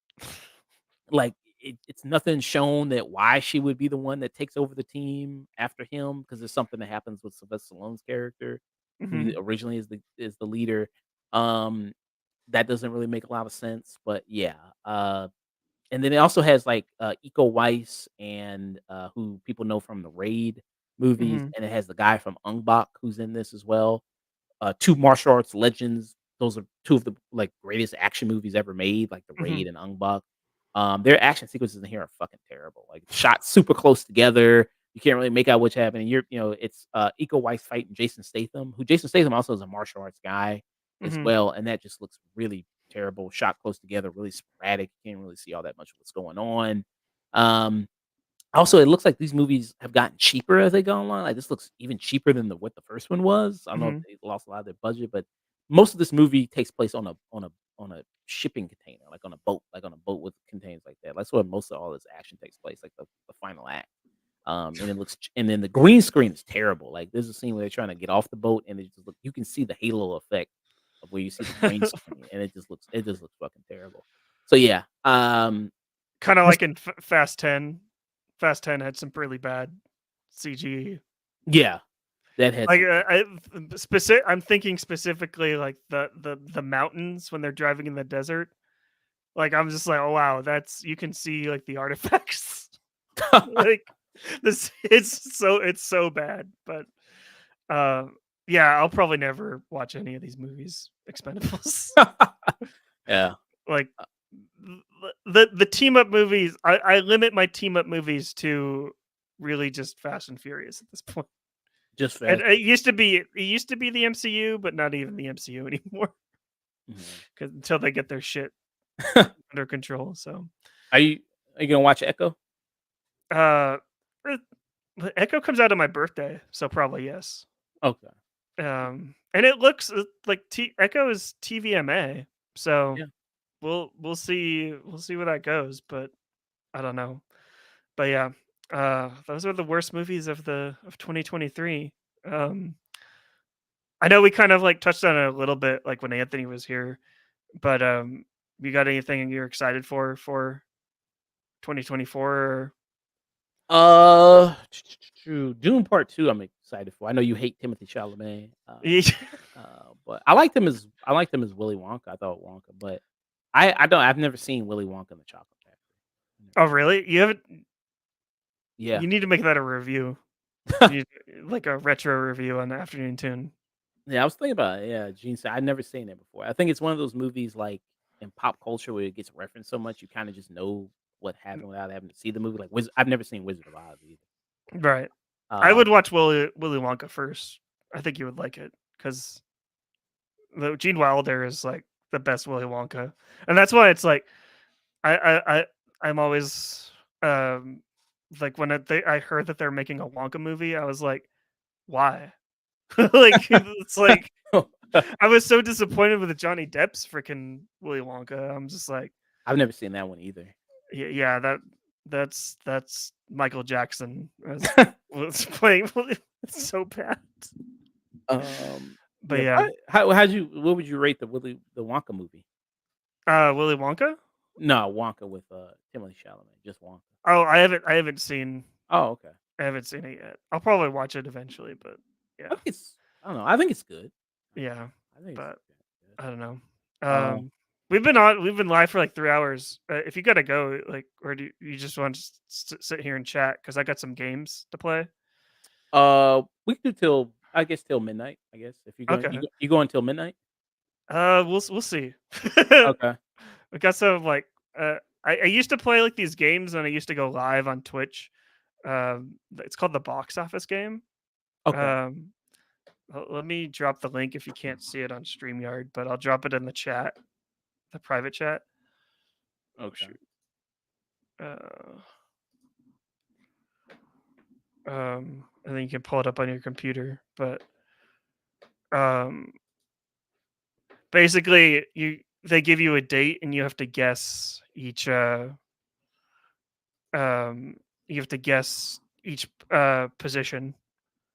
Like, it's nothing shown that why she would be the one that takes over the team after him, because there's something that happens with Sylvester Stallone's character, who Mhm. originally is the leader. Um, that doesn't really make a lot of sense, but yeah. And then it also has like Iko Weiss and who people know from the Raid movies, Mhm. and it has the guy from Ong Bak who's in this as well. Two martial arts legends. Those are two of the like greatest action movies ever made, like the Mhm. Raid and Ong Bak. Their action sequences in here are fucking terrible. Like shot super close together. You can't really make out what's happening. It's Iko Weiss fighting Jason Statham, who Jason Statham also is a martial arts guy as Mhm. well, and that just looks really terrible. Shot close together, really sporadic. You can't really see all that much of what's going on. Um, Also, it looks like these movies have gotten cheaper as they go along. Like this looks even cheaper than what the first one was. I don't know if Mhm. they lost a lot of their budget, but most of this movie takes place on a shipping container, like on a boat with containers like that. That's where most of all this action takes place, like the final act. And it looks, and then the green screen is terrible. Like there's a scene where they're trying to get off the boat, and it just look, you can see the halo effect of where you see the green screen, and it just looks fucking terrible. So yeah, Kind of like in Fast 10. Fast 10 had some really bad CG. yeah, that had Like some. I'm thinking specifically like the mountains when they're driving in the desert. Like I'm just like, oh wow, that's you can see like the artifacts. Like this, it's so bad. But uh, yeah, I'll probably never watch any of these movies. Expendables. Yeah, Like the team up movies. I limit my team up movies to really just Fast and Furious at this point. just And fast. it used to be the MCU, but not even the MCU anymore. Mhm. 'Cause until they get their shit under control. So, Are you are you gonna watch Echo? uh, uh, Echo comes out on my birthday, so probably yes. Okay. And it looks like Echo is TVMA, so Yeah. we'll see where that goes. But I don't know. But yeah, those are the worst movies of 2023. Um, I know we kind of like touched on it a little bit, like when Anthony was here. But you got anything you're excited for 2024? Or... True. Dune Part 2, I'm excited for. I know you hate Timothy Chalamet, Yeah. but I liked him as Willy Wonka. I thought Wonka, but I've never seen Willy Wonka and the Chocolate Factory. Oh, really? You haven't? Yeah. You need to make that a review. You like a retro review on the Afternoon Tune. Yeah, I was thinking about it. Yeah, Gene said I'd never seen it before. I think it's one of those movies like in pop culture where it gets referenced so much you kind of just know what happened without having to see the movie. Like I've never seen Wizard of Oz either. Right. I would Um, watch Willy Wonka first. I think you would like it because the Gene Wilder is like the best Willy Wonka, and that's why it's like I'm always like when I heard that they're making a Wonka movie, I was like, why? Like it's like I was so disappointed with Johnny Depp's freaking Willy Wonka. I'm just like, I've never seen that one either. yeah, that's Michael Jackson as was playing. It's so bad. But Yeah. yeah, What would you rate the Wonka movie? Willy Wonka. No, Wonka with Timothy Chalamet, just Wonka. Oh, I haven't seen Oh, okay. I haven't seen it yet. I'll probably watch it eventually, but I yeah, think I don't know. I think it's good. yeah, I think it's but good. I don't know. Uh, We've been live for like 3 hours. If you gotta go, like, or do you just want to sit here and chat? Because I got some games to play. we can do till I guess till midnight. I guess if you're going, Okay. you go until midnight. We'll see. Okay. We got some like I used to play like these games and I used to go live on Twitch. It's called the box office game. Okay. Um, let me drop the link if you can't see it on StreamYard, but I'll drop it in the chat, the private chat. Oh Okay. shoot. Uh, and then you can pull it up on your computer. But um, basically, they give you a date, and you have to guess each. You have to guess each position,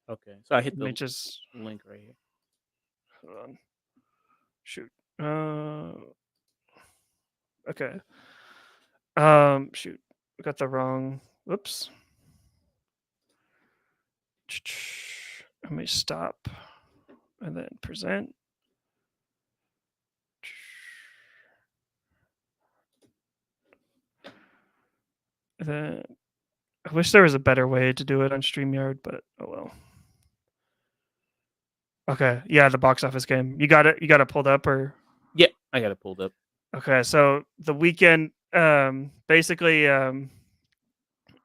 Okay, so I hit the which is link right here. hold on. Shoot. Okay. Shoot. I got the wrong. Whoops. Let me stop and then present. And then I wish there was a better way to do it on StreamYard, but oh well. Okay, yeah, the box office game. You got it. You got it pulled up, or Yeah, I got it pulled up. okay. So the weekend, basically,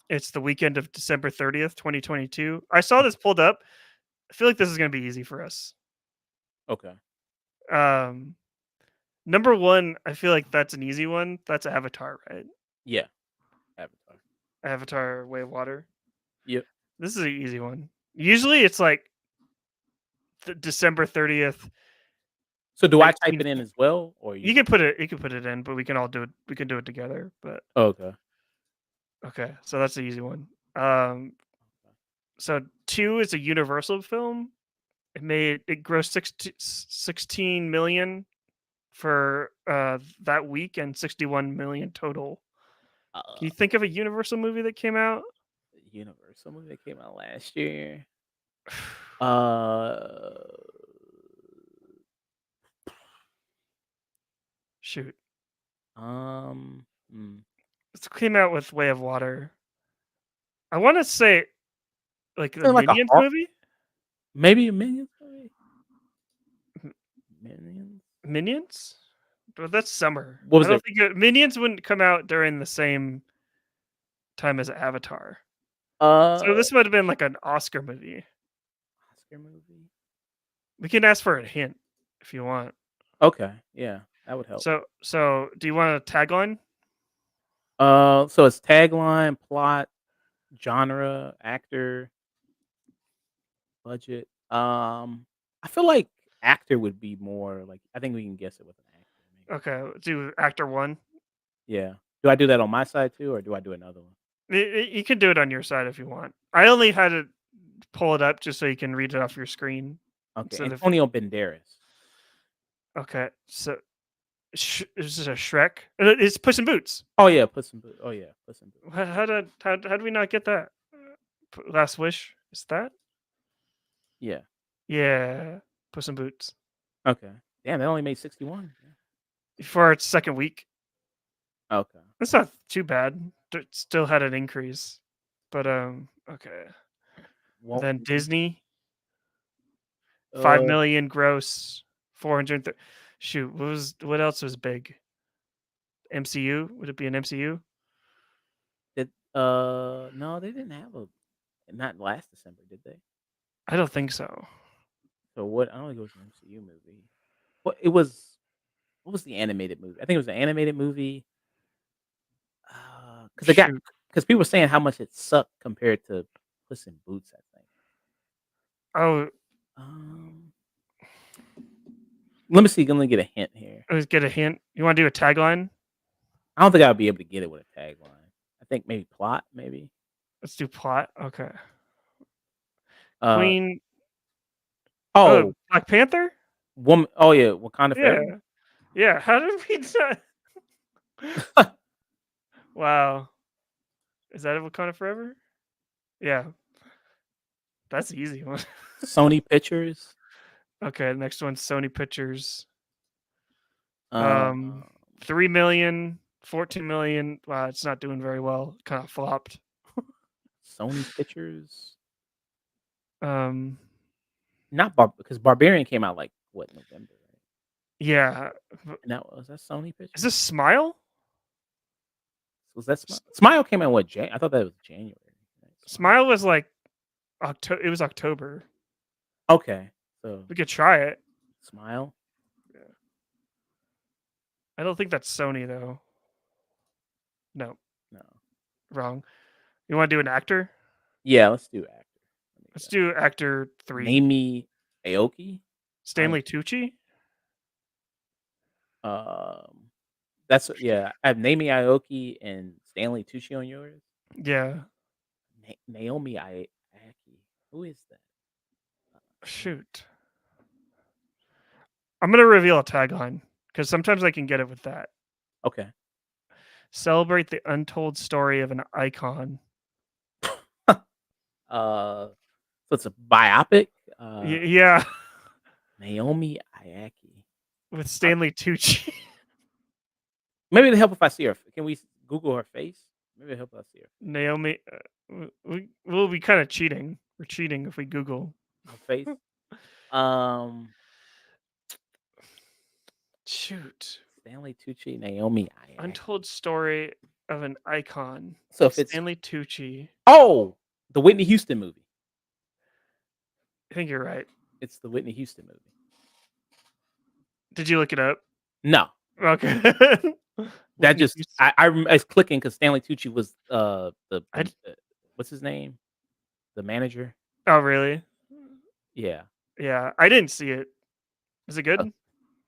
it's the weekend of December 30th, 2022. I saw this pulled up. I feel like this is gonna be easy for us. Okay. Um, number one, I feel like that's an easy one. That's Avatar, right? Yeah. Avatar. Avatar: Way of Water. Yep. This is an easy one. Usually, it's like December 30th. So do I type it in as well, or You can put it. You can put it in, but we can all do it. We can do it together. But Okay. okay, so that's the easy one. So 2 is a Universal film. It grossed 16 million for that week and 61 million total. Can you think of a Universal movie that came out? Universal movie that came out last year. Uh, Shoot, hmm. this came out with Way of Water. I want to say like the Something like a Minions horror- movie. Maybe a Minions movie. Minions. Minions? But that's summer. What was I don't think Minions wouldn't come out during the same time as Avatar. So this might have been like an Oscar movie. Oscar movie. We can ask for a hint if you want. Okay, yeah, that would help. So do you want a tagline? So it's tagline, plot, genre, actor, budget. I feel like actor would be more like. I think we can guess it with an actor. Maybe. Okay, do actor 1. Yeah. Do I do that on my side too, or do I do another one? You can do it on your side if you want. I only had to pull it up just so you can read it off your screen. Okay, instead of- Antonio Banderas. Okay, so this is a Shrek. It's Puss in Boots. Oh yeah, Puss in Boots. How did we not get that? Last Wish is that? Yeah. Yeah, Puss in Boots Okay. Damn, they only made 61. for its second week. Okay. That's not too bad. It still had an increase, but okay. Well, Then Disney, 5 million gross, 430. Shoot, what else was big? MCU? Would it be an MCU? No, they didn't have not last December, did they? I don't think so. So what? I don't think it was an MCU movie. What it was? What was the animated movie? I think it was an animated movie. Because people were saying how much it sucked compared to Puss in Boots. I think. Oh, let me see. Let me get a hint here. let's get a hint. You want to do a tagline? I don't think I'll be able to get it with a tagline. I think maybe plot. Maybe. Let's do plot. Okay. Uh, Queen. Oh, Black Panther. woman. Oh yeah, Wakanda Forever. Yeah. Yeah. How did we not? Wow. Is that a Wakanda Forever? Yeah. That's the easy one. Sony Pictures. Okay, next one's Sony Pictures. 3 3 million, 14 million. Wow, it's not doing very well. Kind of flopped. Sony Pictures. Not because Barbarian came out like what, November, right? Yeah. And was that Sony Pictures? Is this Smile? Was that Smile came out what? I thought that was January. Right? Smile was like October. It was October. Okay, so we could try it. Smile. Yeah. I don't think that's Sony though. No. Wrong. You want to do an actor? Yeah, let's do actor. Let's do actor 3. Name me Aoki. Stanley Tucci. That's I have Naomi Aoki and Stanley Tucci on yours. Yeah. Naomi Aoki. Who is that? Shoot. I'm gonna reveal a tagline because sometimes I can get it with that. Okay. Celebrate the untold story of an icon. So it's a biopic. Yeah, Naomi Aoki. with Stanley Tucci. Maybe it'll help if I see her. Can we Google her face? Maybe it'll help if I see her. Naomi. We'll be kind of cheating. We're cheating if we Google Her face. Shoot. Stanley Tucci, Naomi Aoki. Untold story of an icon. So if it's Stanley Tucci. The Whitney Houston movie. I think you're right. It's the Whitney Houston movie. Did you look it up? No. Okay. That just I was clicking because Stanley Tucci was what's his name? The manager. Oh, really? Yeah. Yeah, I didn't see it. Is it good?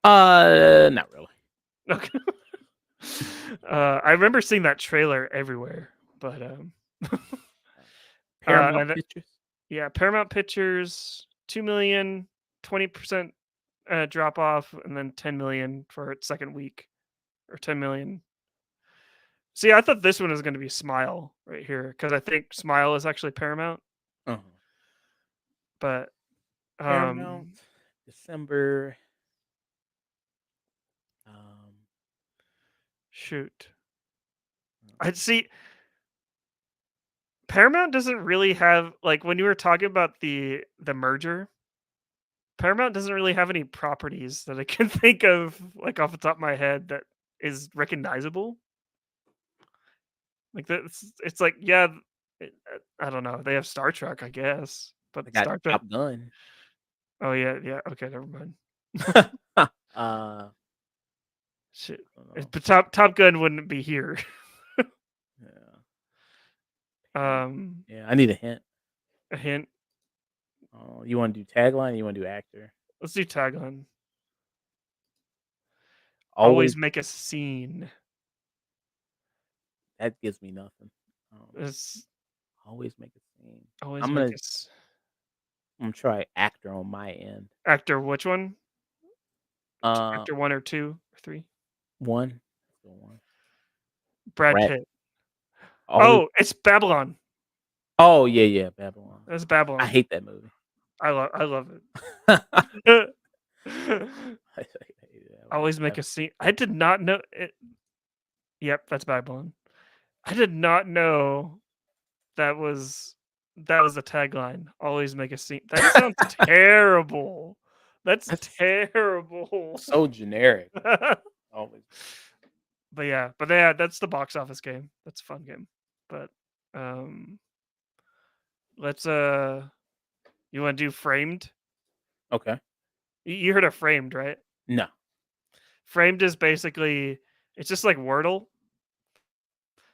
Not really. Okay. I remember seeing that trailer everywhere, but Paramount Pictures. Yeah, Paramount Pictures, 2 million, 20% drop off, and then 10 million for its second week, or 10 million. See, I thought this one was going to be Smile right here because I think Smile is actually Paramount. But Paramount, December. Shoot, I'd see. Paramount doesn't really have, like, when you were talking about the merger, Paramount doesn't really have any properties that I can think of, like, off the top of my head that is recognizable. Like, it's like, yeah, I don't know. They have Star Trek, I guess, but They got Star Trek. Top Gun. Oh yeah. Okay, never mind. Shit, but Top Gun wouldn't be here. Yeah, I need a hint. A hint. Oh, you want to do tagline? Or you want to do actor? Let's do tagline. Always make a scene. That gives me nothing. It's always make a scene. always I'm make gonna try actor on my end. Actor, which one? Actor 1 or 2 or 3? 1. Brad Pitt. Always. Oh, it's Babylon. Oh yeah, Babylon. That's Babylon. I hate that movie. I love it. Always make a scene. I did not know it. Yep, that's Babylon. I did not know that was the tagline. Always make a scene. That sounds terrible. That's terrible. So generic. Always. But yeah, that's the box office game. That's a fun game. But let's you want to do Framed? Okay. You heard of Framed, right? No. Framed is basically, it's just like Wordle.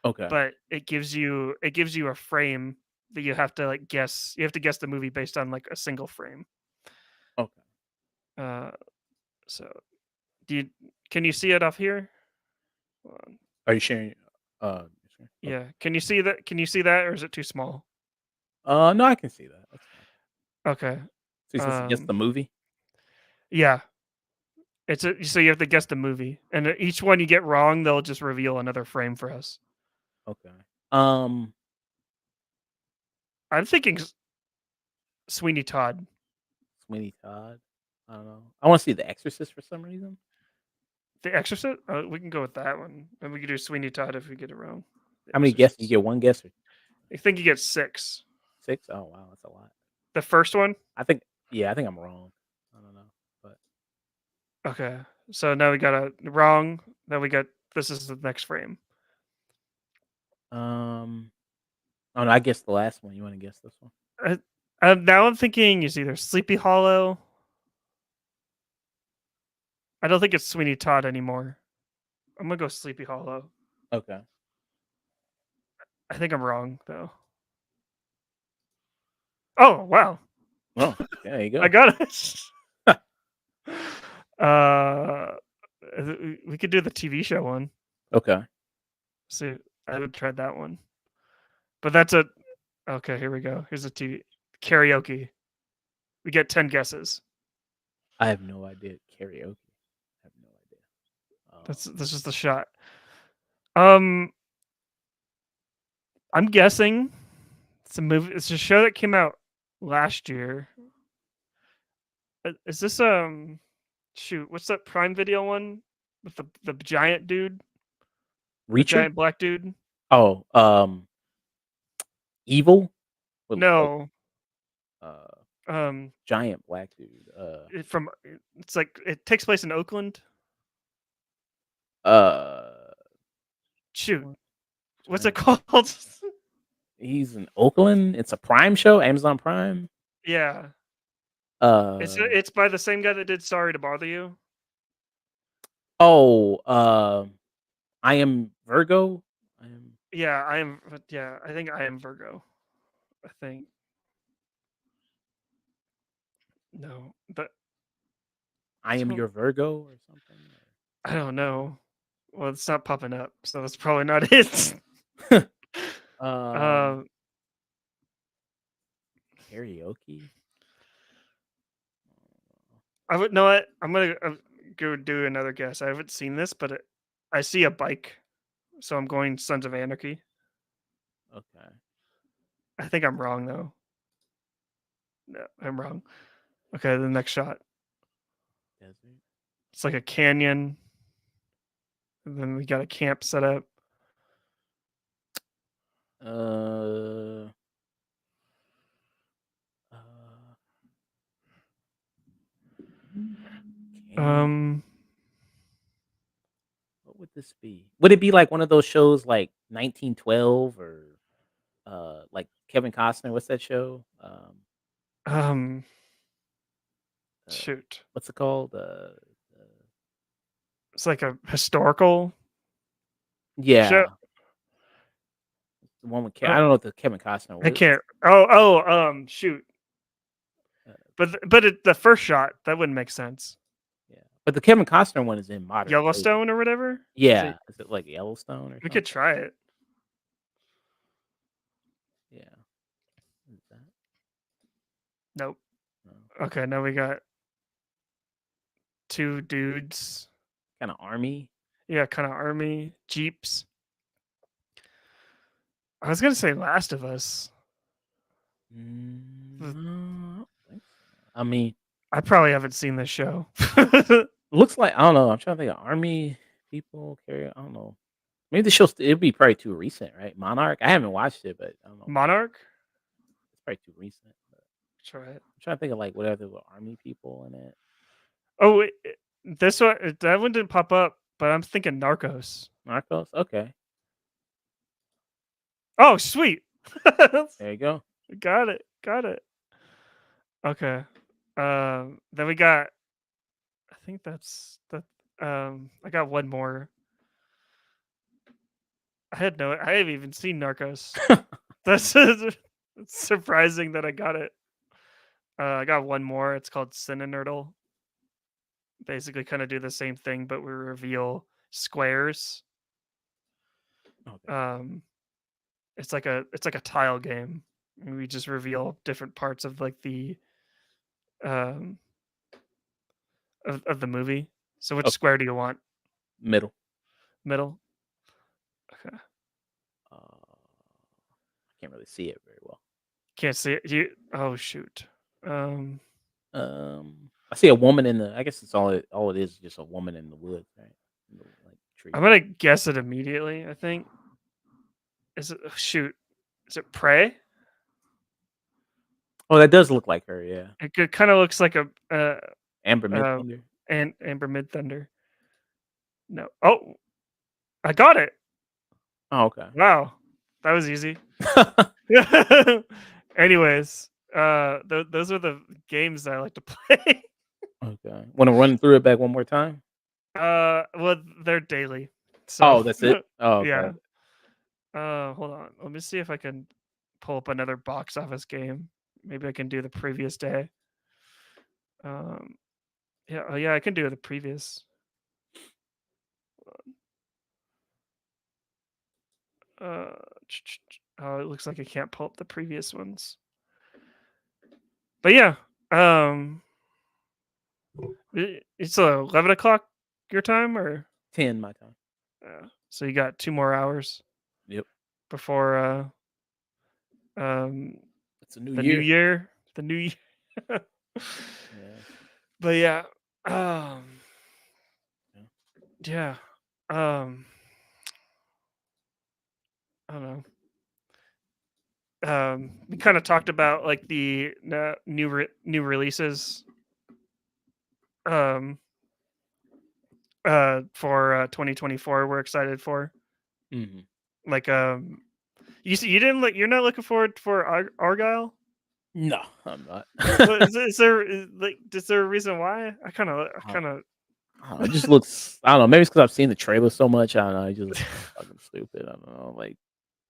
Okay. But it gives you a frame that you have to like guess. You have to guess the movie based on like a single frame. Okay. So can you see it off here? Are you sharing? Yeah. Can you see that? Or is it too small? No, I can see that. That's fine. Okay. So you guess the movie? Yeah. So you have to guess the movie, and each one you get wrong, they'll just reveal another frame for us. Okay. I'm thinking Sweeney Todd. Sweeney Todd. I don't know. I want to see The Exorcist for some reason. The Exorcist? We can go with that one, and we can do Sweeney Todd if we get it wrong. How many guesses? You get one guess? I think you get 6. 6? Oh wow, that's a lot. The first one? I think I'm wrong. I don't know, but okay. So now we got a wrong. Now we got, this is the next frame. Oh no, I guess the last one. You want to guess this one? Now I'm thinking it's either Sleepy Hollow. I don't think it's Sweeney Todd anymore. I'm gonna go Sleepy Hollow. Okay. I think I'm wrong though. Oh wow, Oh, there you I go. got it. We could do the TV show one. Okay. See, I haven't tried that one, but that's a okay. Here we go. Here's a TV karaoke. We get 10 guesses. I have no idea. Karaoke. I have no idea. This is the shot. I'm guessing it's a movie. It's a show that came out last year. Is this shoot? What's that Prime Video one with the giant dude, the Reacher. giant black dude? Oh, Evil. With, like, No, uh, giant black dude. from it's like it takes place in Oakland. Uh, Shoot, what's giant- it called? He's in Oakland. It's a Prime show. Amazon Prime. Yeah, Uh, it's by the same guy that did Sorry to Bother You. oh, I Am Virgo. I am. Yeah, I am. Yeah, I think I am Virgo. I think no, but I am So- your Virgo or something. I don't know. Well, it's not popping up, so that's probably not it. Um, karaoke. I would know what I'm gonna go do another guess. I haven't seen this, but I see a bike, so I'm going Sons of Anarchy. Okay. I think I'm wrong though. No, I'm wrong. Okay, the next shot. Desert. It's like a canyon, and then we got a camp set up. Uh, Um, what would this be? Would it be like one of those shows like 1912 or like Kevin Costner? What's that show? um, Uh, shoot. what's it called? It's like a historical Yeah, show. the one with Oh. I don't know if the Kevin Costner. I can't. Shoot. Uh, But the first shot that wouldn't make sense. Yeah, but the Kevin Costner one is in modern. day. Yellowstone or whatever. Yeah, is it like Yellowstone or We something? could try it. Yeah. What is that? Nope. No. Okay, now we got two dudes. Kind of army. Yeah, kind of army jeeps. I was gonna say Last of Us. No, I don't think so. I mean, I probably haven't seen this show. looks like I don't know. I'm trying to think of army people carry. I don't know. Maybe the show it'd be probably too recent, right? Monarch. I haven't watched it, but I don't know. Monarch. It's probably too recent. But Try it. I'm trying to think of like whatever were army people in it. Oh, wait, this one that one didn't pop up, but I'm thinking Narcos. Narcos. Okay, Oh, sweet. there you go. Got it. Got it. Okay. Then we got. I think that's that. I got one more. I haven't even seen Narcos. That's it's surprising that I got it. I got one more. It's called Cinenerdle. Basically, kind of do the same thing, but we reveal squares. Okay. It's like a tile game. And we just reveal different parts of like the um of the movie. So which Okay. square do you want? Middle. Middle. Okay. I can't really see it very well. Can't see it. Oh shoot. I see a woman in the. I guess it's all it is just a woman in the woods, right? In the, like tree. I'm gonna guess it immediately. I think. Is it shoot? Is it Prey? Oh, that does look like her. Yeah, It kind of looks like a Amber Midthunder. and Amber Mid Thunder. No. Oh, I got it. Oh, okay. Wow, that was easy. Anyways, those are the games that I like to play. Okay. Want to run through it back one more time? Well, they're daily. So Oh, that's it. Oh, okay. yeah. Hold on. Let me see if I can pull up another box office game. Maybe I can do the previous day. Yeah, oh yeah, I can do the previous. Uh, oh, it looks like I can't pull up the previous ones. But yeah, it's 11 o'clock your time, or 10 my time. so you got 2 more hours Yep. before It's a new the year. new year, the new year. Yeah. But yeah, Yeah. I don't know. We kind of talked about like the new releases um for 2024 we're excited for. Mm-hmm. Like you didn't you're not looking forward for Argyle? No, I'm not. What, is there like is there a reason why? I kind of I don't know, it just looks. I don't know. Maybe it's because I've seen the trailer so much. I don't know. It just looks fucking stupid. I don't know. Like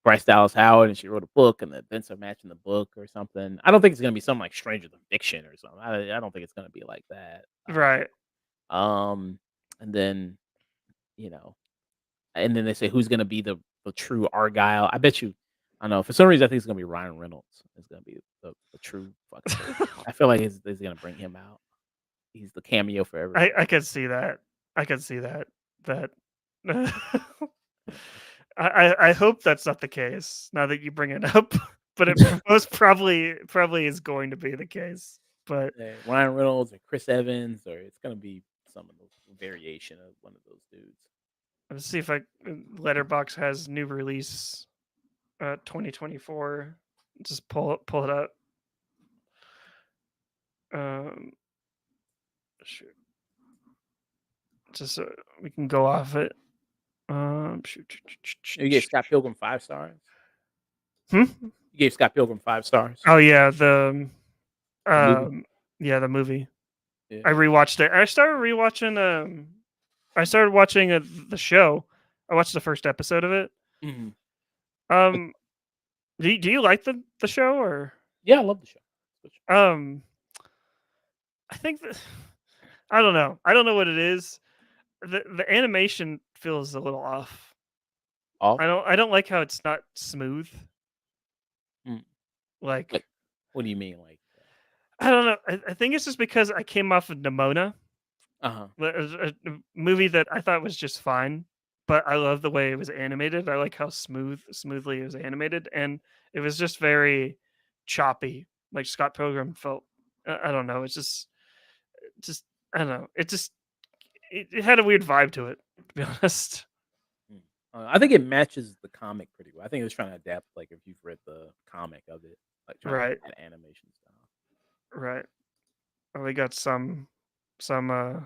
Bryce Dallas Howard, and she wrote a book, and the events are matching the book or something. I don't think it's gonna be something like Stranger Than Fiction or something. I don't think it's gonna be like that. right. And then you know, and then they say who's gonna be the true Argyle. I bet you. I don't know. For some reason, I think it's gonna be Ryan Reynolds. It's gonna be the true fucking. I feel like he's gonna bring him out. He's the cameo for everything. I could see that. I could see that. That I hope that's not the case. Now that you bring it up, but it most probably is going to be the case. But Ryan Reynolds or Chris Evans, or it's gonna be some of those variation of one of those dudes. let's see if Letterbox has new release 2024. Just pull it up. Shoot. Just so we can go off it. Shoot. You gave Scott Pilgrim 5 stars. Hmm? You gave Scott Pilgrim 5 stars. Oh yeah, The movie? yeah, the movie. Yeah. I rewatched it. I started rewatching. I started watching the show. I watched the first episode of it. Mm-hmm. Do you like the show, or? Yeah, I love the show. I think that I don't know. I don't know what it is. The animation feels a little off. Off? I don't like how it's not smooth. Mm. Like, what do you mean? Like, I don't know. I think it's just because I came off of Nimona, uh-huh. a movie that I thought was just fine, but I love the way it was animated. I like how smoothly it was animated, and it was just very choppy. Like Scott Pilgrim felt. I don't know. It's just I don't know. It had a weird vibe to it, to be honest. I think it matches the comic pretty well. I think it was trying to adapt, like if you've read the comic of it, like trying Right. to add animation style. Right. Well, we got some. I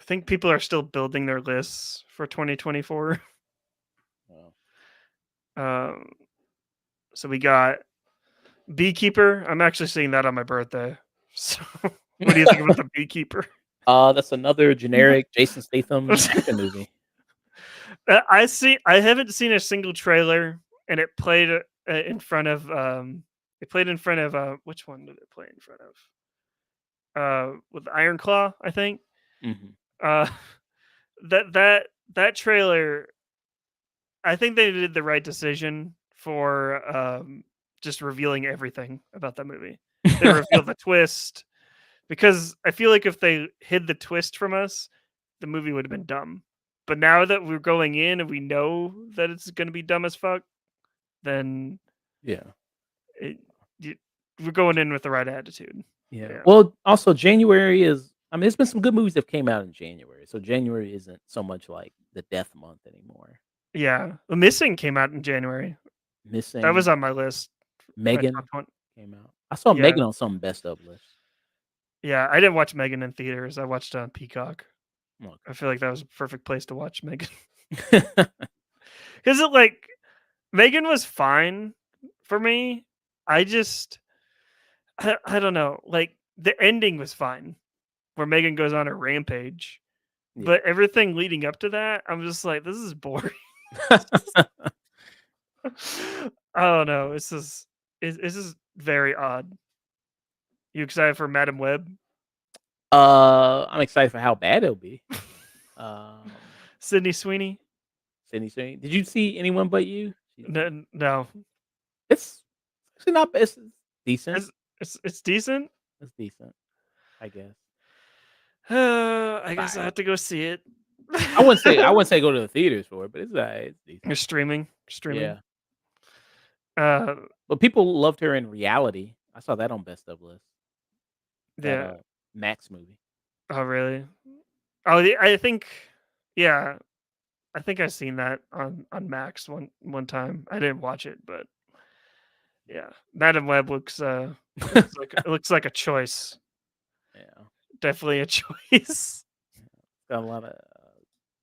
think people are still building their lists for 2024. Wow. So we got Beekeeper. I'm actually seeing that on my birthday. So, what do you think about the Beekeeper? That's another generic Jason Statham movie. I haven't seen a single trailer, and it played in front of. It played in front of. Which one did it play in front of? With Iron Claw, I think. Mm-hmm. That trailer. I think they did the right decision for just revealing everything about that movie. They revealed the twist, because I feel like if they hid the twist from us, the movie would have been dumb. But now that we're going in and we know that it's going to be dumb as fuck, then yeah, we're going in with the right attitude. Yeah. Well, also January is. I mean, there's been some good movies that came out in January, so January isn't so much like the death month anymore. Yeah, The Missing came out in January. Missing. That was on my list. Megan came out. I saw Megan on some best of lists. Yeah, I didn't watch Megan in theaters. I watched it on Peacock. Okay. I feel like that was a perfect place to watch Megan. Because Megan was fine for me. I don't know. Like, the ending was fine, where Megan goes on a rampage. Yeah. But everything leading up to that, I'm just like, this is boring. I don't know. This is very odd. You excited for Madam Web? I'm excited for how bad it'll be. Um, Sydney Sweeney? Sydney Sweeney. Did you see Anyone But You? No. It's actually not bad. It's decent. It's decent. It's decent, I guess. I guess I Alright. have to go see it. I wouldn't say go to the theaters for it, but it's alright. It's decent. You're streaming. Yeah. Uh, But people loved her in Reality. I saw that on Best of list. That yeah. Max movie. Oh, really? Oh, I think. Yeah, I think I've seen that on Max one time. I didn't watch it, but yeah, Madam Web looks like a choice. Yeah. Definitely a choice. Got a lot of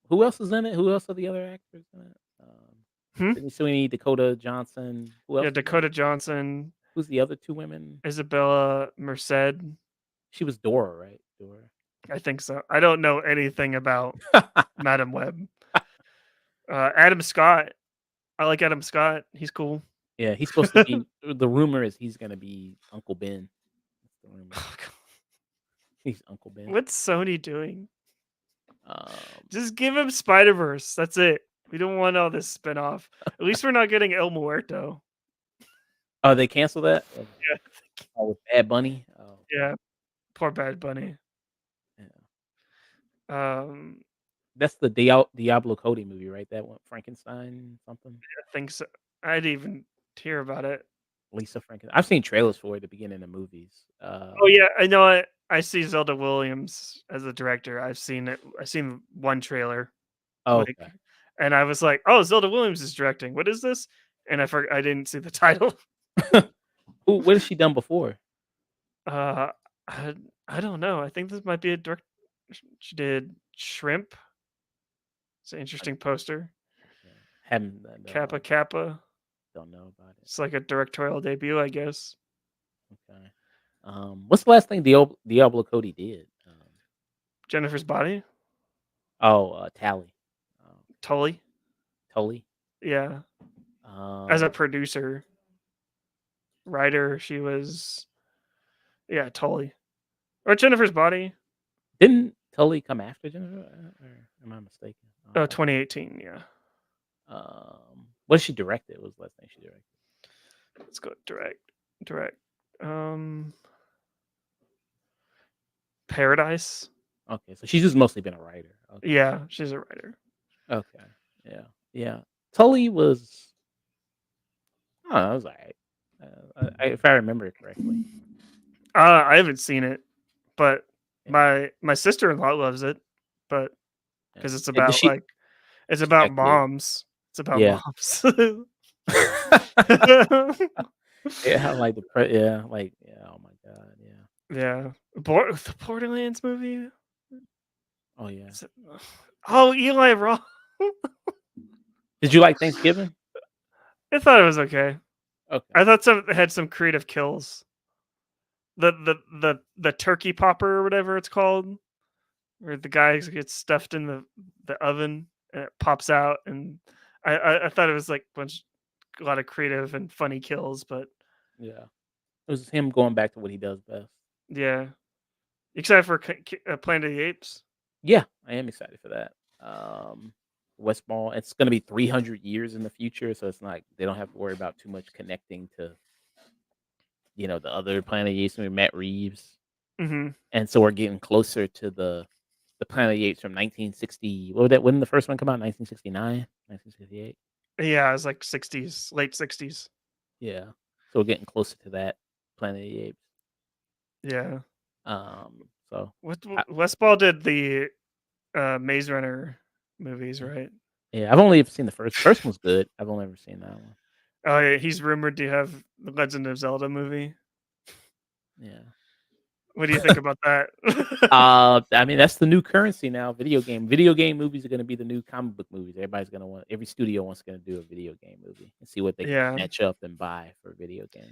who else is in it? Who else are the other actors in it? Sydney Sweeney, Dakota Johnson. Who else? Yeah, is in it? Dakota Johnson, Who's the other 2 women? Isabella Merced. She was Dora, right? Dora. I think so. I don't know anything about Madam Web. Adam Scott. I like Adam Scott. He's cool. Yeah, he's supposed to be. The rumor is he's gonna be Uncle Ben. That's the rumor. He's Uncle Ben. What's Sony doing? Um, Just give him Spider-Verse. That's it. We don't want all this spin-off. At least we're not getting El Muerto. oh, they canceled that. Yeah. Oh, with Bad Bunny. Oh, Yeah. Poor Bad Bunny. yeah. That's the Diablo Cody movie, right? That one, Frankenstein something. I think so. I didn't even hear about it. Lisa Frankenstein. I've seen trailers for it at the beginning of movies. Oh yeah, I know it. I see Zelda Williams as the director. I've seen it. I've seen one trailer. Oh, Like, okay. and I was like, "Oh, Zelda Williams is directing. What is this?" And I didn't see the title. What has she done before? Uh, I don't know. I think this might be a direct. She did Shrimp. It's an interesting poster. Haven't Kappa Kappa. don't know about it. It's like a directorial debut, I guess. Okay. What's the last thing Diablo Cody did? Jennifer's Body. Tally. Tully. Tully. Yeah. As a producer, writer, she was. Yeah, Tully. Or Jennifer's Body. Didn't Tully come after Jennifer? Or am I mistaken? Oh, 2018. Yeah. What she directed? What was the last thing she directed? Let's go direct. Paradise. Okay, so she's just mostly been a writer. Okay. Yeah, she's a writer. Okay. Yeah. Tully was. Oh, that was alright. If I remember it correctly. I haven't seen it, but my sister-in-law loves it. But because it's about it's about moms. It's about moms. Yeah, like oh my god, yeah. The Borderlands movie. Oh yeah. Oh, Eli Roth. Did you like Thanksgiving? I thought it was okay. Okay. I thought it had some creative kills. The turkey popper or whatever it's called, where the guy gets stuffed in the oven and it pops out, and I thought it was like a lot of creative and funny kills, but yeah, it was him going back to what he does best. Yeah, except for Planet of the Apes. Yeah, I am excited for that. Westball. It's going to be 300 years in the future, so it's like they don't have to worry about too much connecting to, the other Planet of the Apes with Matt Reeves. Mm-hmm. And so we're getting closer to the Planet of the Apes from 1960. What was that? When did the first one come out? 1969, 1968. Yeah, it was like 60s, late 60s. Yeah, so we're getting closer to that Planet of the Apes. Yeah. So Westball did the Maze Runner movies, right? Yeah, I've only ever seen the first. First one's good. I've only ever seen that one. Oh yeah, he's rumored to have the Legend of Zelda movie. Yeah. What do you think about that? I mean, that's the new currency now. Video game movies are going to be the new comic book movies. Every studio wants to do a video game movie and see what they can match up and buy for a video game.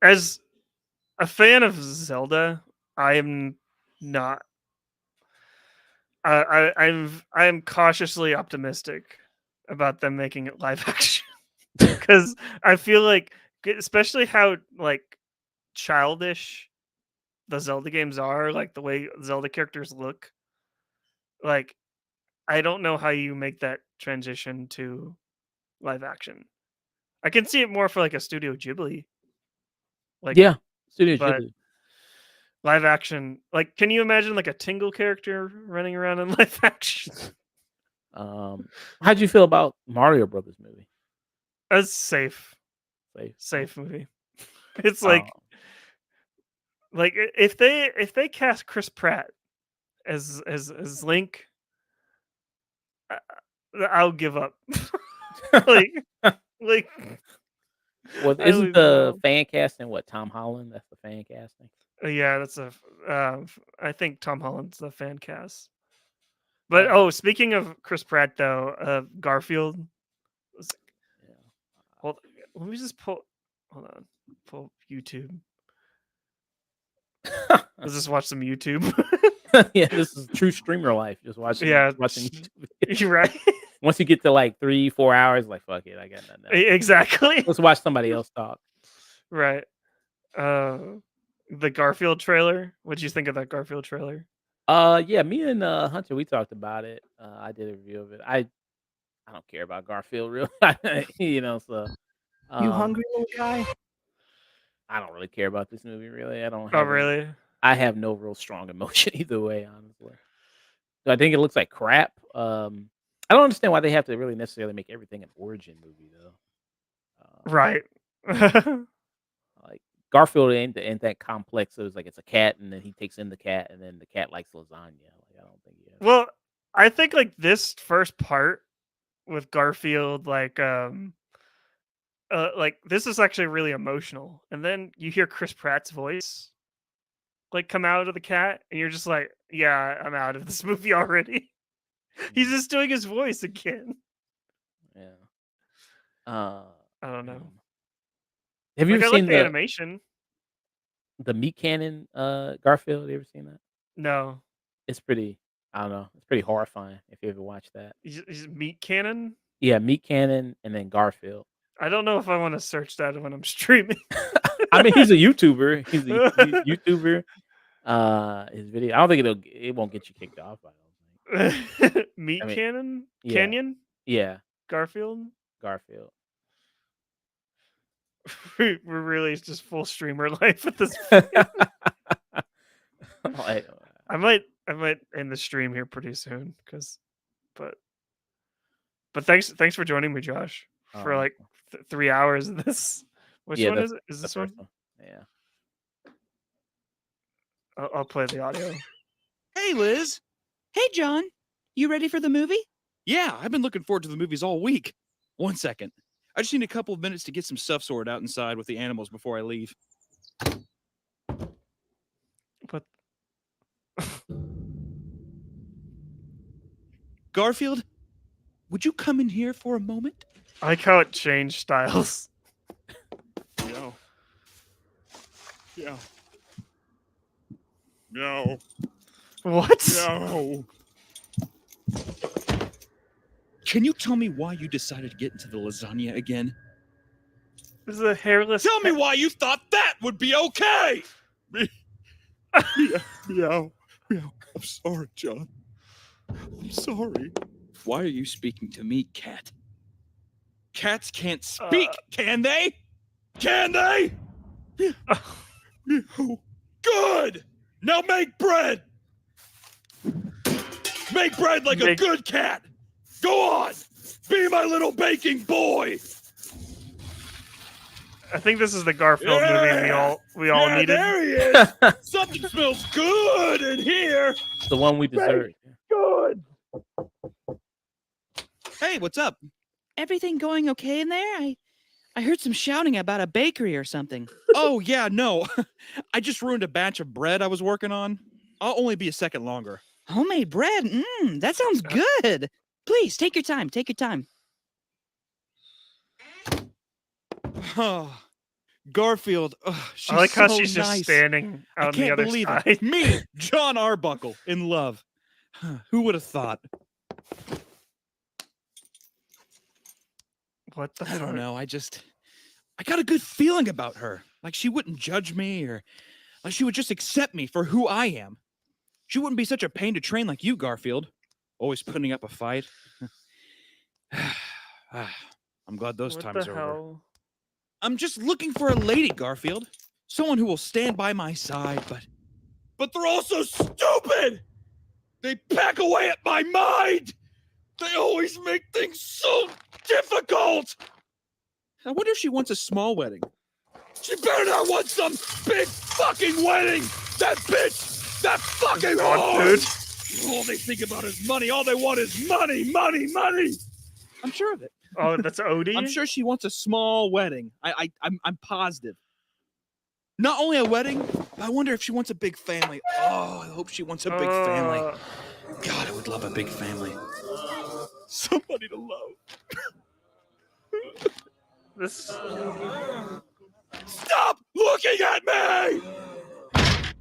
As a fan of Zelda, I am not. I'm cautiously optimistic about them making it live action because I feel like, especially how like childish the Zelda games are, like the way Zelda characters look. Like, I don't know how you make that transition to live action. I can see it more for like a Studio Ghibli, like, Yeah, Studio but Ghibli. live action, like, can you imagine like a Tingle character running around in live action? How'd you feel about Mario Brothers movie? That's safe, Safe. safe movie. It's Um, like if they cast Chris Pratt as Link, I'll give up. like like well, I isn't would give the up. fan casting what Tom Holland? That's the fan casting. Yeah, that's I think Tom Holland's the fan cast. But Uh, speaking of Chris Pratt though, Garfield was yeah. hold let me just hold on. Pull YouTube. Let's just watch some YouTube. Yeah, this is true streamer life. Just watching Yeah, YouTube. you're right. Once you get to like 3-4 hours, like fuck it, I got nothing else. Exactly. Let's watch somebody else talk. Right. The Garfield trailer. What'd you think of that Garfield trailer? Yeah, me and Hunter, we talked about it. I did a review of it. I don't care about Garfield really, so You um, hungry little guy? I don't really care about this movie really. I don't Oh, have really? I have no real strong emotion either way, honestly. So I think it looks like crap. I don't understand why they have to really necessarily make everything an origin movie though. Right. Like Garfield ain't that complex. So it's like it's a cat, and then he takes in the cat, and then the cat likes lasagna. Like I don't think he has. Well, I think like this first part with Garfield, like this is actually really emotional, and then you hear Chris Pratt's voice like come out of the cat, and you're just like, yeah, I'm out of this movie already. He's just doing his voice again. Yeah. Uh, I don't know. um, have you Like, ever I like seen the animation. the meat cannon Garfield? You ever seen that? No, It's pretty. I don't know. It's pretty horrifying if you ever watch that. he's Meat Cannon. Yeah, meat cannon and then Garfield. I don't know if I want to search that when I'm streaming. I mean, he's a YouTuber. He's a YouTuber. His video. I don't think it won't get you kicked off. I don't think. Meat I mean, Cannon? yeah. Canyon? Yeah, Garfield? Garfield. We're really just full streamer life at this Like, I might end the stream here pretty soon but thanks for joining me, Josh, for like 3 hours of this. Which one is it? Is this one? Yeah. I'll play the audio. Hey, Liz. Hey, John. You ready for the movie? Yeah, I've been looking forward to the movies all week. 1 second. I just need a couple of minutes to get some stuff sorted out inside with the animals before I leave. But Garfield, would you come in here for a moment? I like how it changed styles. No. Yeah. No. What? No. Can you tell me why you decided to get into the lasagna again? This is a hairless. Tell me why you thought that would be okay! Yeah. I'm sorry, John. I'm sorry. Why are you speaking to me, cat? Cats can't speak, can they? Can they? No. Good! Now make bread! Make bread like a good cat! Go on! Be my little baking boy! I think this is the Garfield movie we all needed. There he is! Something smells good in here! It's the one we deserve. Good! Hey, what's up? Everything going okay in there? I heard some shouting about a bakery or something. Oh, yeah, no. I just ruined a batch of bread I was working on. I'll only be a second longer. Homemade bread? That sounds good. Please, take your time. Take your time. Garfield, she's I like how so she's nice. just standing I out on the can't other believe side. it. Me, John Arbuckle, in love. Who would have thought? What the I don't fuck? know. I got a good feeling about her. Like she wouldn't judge me, or like she would just accept me for who I am. She wouldn't be such a pain to train like you, Garfield. Always putting up a fight. I'm glad those What times the are over. hell? I'm just looking for a lady, Garfield. Someone who will stand by my side, but they're also stupid. They pack away at my mind. They always make things so difficult. I wonder if she wants a small wedding. She better not want some big fucking wedding. That bitch, that fucking whore. All they think about is money. All they want is money, money, money. I'm sure of it. Oh, that's Odie? I'm sure she wants a small wedding. I'm positive. Not only a wedding, but I wonder if she wants a big family. Oh, I hope she wants a big family. God, I would love a big family. Somebody to love. This. Stop looking at me! I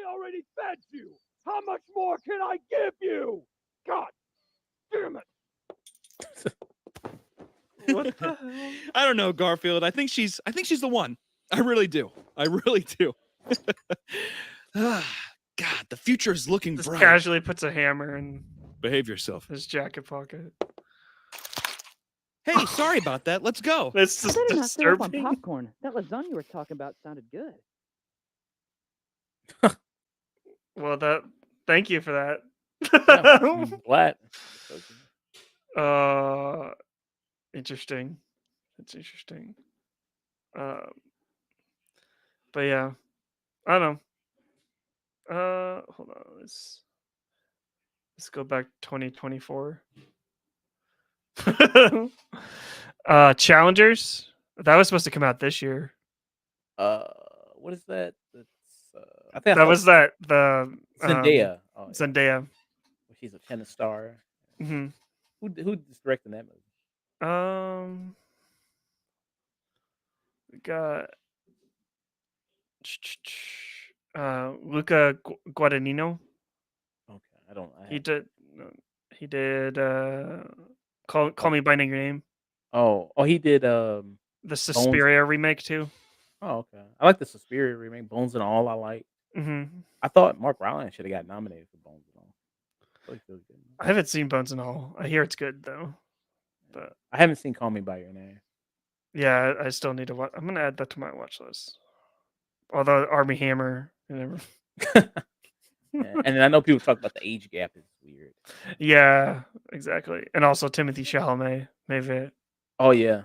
already fed you. How much more can I give you? God damn it. What the hell? I don't know, Garfield. I think she's the one. I really do. I really do. God, the future is looking Just bright. casually puts a hammer in Behave yourself. his jacket pocket. Hey, sorry about that. Let's go. That's just Better not throw up on disturbing. popcorn. That lasagna you were talking about sounded good. Well, thank you for that. What? Interesting. That's interesting. But yeah, I don't know. Hold on. Let's go back to 2024. Challengers. That was supposed to come out this year. What is that? That's, I think I That saw was the Zendaya. Oh, yeah. Zendaya. She's a tennis star. hmm Who's directing that movie? We got Luca Guadagnino. Okay, I don't. He did Call Me by Your Name. Oh, he did. The Suspiria remake too. Oh, okay. I like the Suspiria remake. Bones and All. I like. hmm I thought Mark Rylance should have got nominated for Bones and All. I feel like it was good. I haven't seen Bones and All. I hear it's good though. But I haven't seen Call Me by Your Name. yeah, I still need to watch. I'm gonna add that to my watch list. Although Army Hammer and everything. Yeah, and I know people talk about the age gap is weird. Yeah, exactly. And also Timothy Chalamet. Maybe Oh yeah.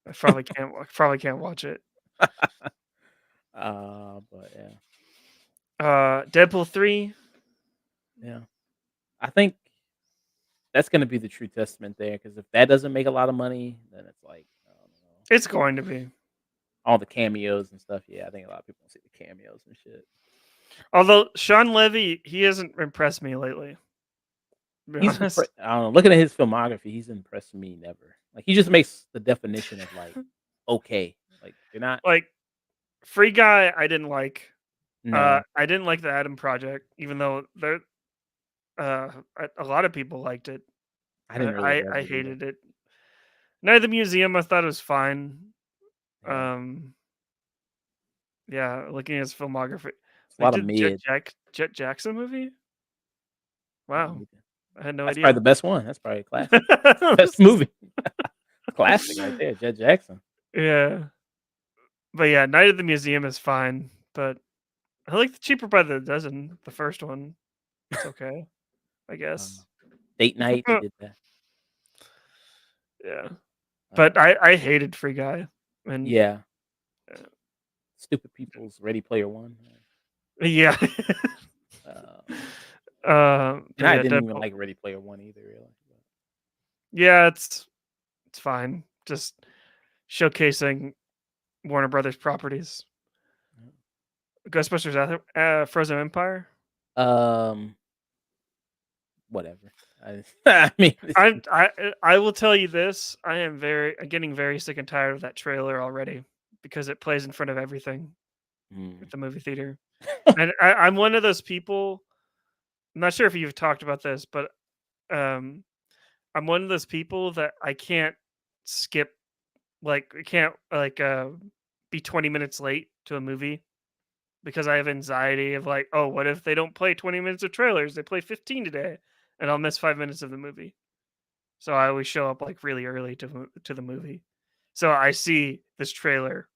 I probably can't watch it. But yeah. Deadpool 3. Yeah. I think that's going to be the true testament there, because if that doesn't make a lot of money, then it's like, I don't know, It's going to be. all the cameos and stuff. Yeah, I think a lot of people see the cameos and shit. Although Sean Levy, he hasn't impressed me lately. To be He's honest. I don't know. Looking at his filmography, he's impressed me never. Like, he just makes the definition of like okay. Like, you're not. Like Free Guy, I didn't like. No, I didn't like the Adam Project, even though a lot of people liked it. I didn't really. I hated it. Night of the Museum, I thought it was fine. Yeah. Yeah, looking at his filmography. It's a lot They of did mid. Jet Jackson movie? Wow. I had no That's idea. probably the best one. That's probably a classic. Best movie. Classic right there, Jet Jackson. Yeah. But yeah, Night of the Museum is fine, but I like the Cheaper by the Dozen, the first one. It's okay, I guess. Date Night, they did that. Yeah. But I hated Free Guy. And Yeah. Stupid People's Ready Player One. yeah. And but I yeah, didn't even Deadpool. like Ready Player One either, really. Yeah, it's fine. Just showcasing Warner Brothers properties. Ghostbusters Frozen Empire. Whatever. I mean, I will tell you this. I'm getting very sick and tired of that trailer already, because it plays in front of everything at the movie theater. And I'm one of those people. I'm not sure if you've talked about this, but I'm one of those people that I can't skip Like, I can't like be 20 minutes late to a movie because I have anxiety of like, oh, what if they don't play 20 minutes of trailers? They play 15 today, and I'll miss 5 minutes of the movie. So I always show up like really early to the movie. So I see this trailer,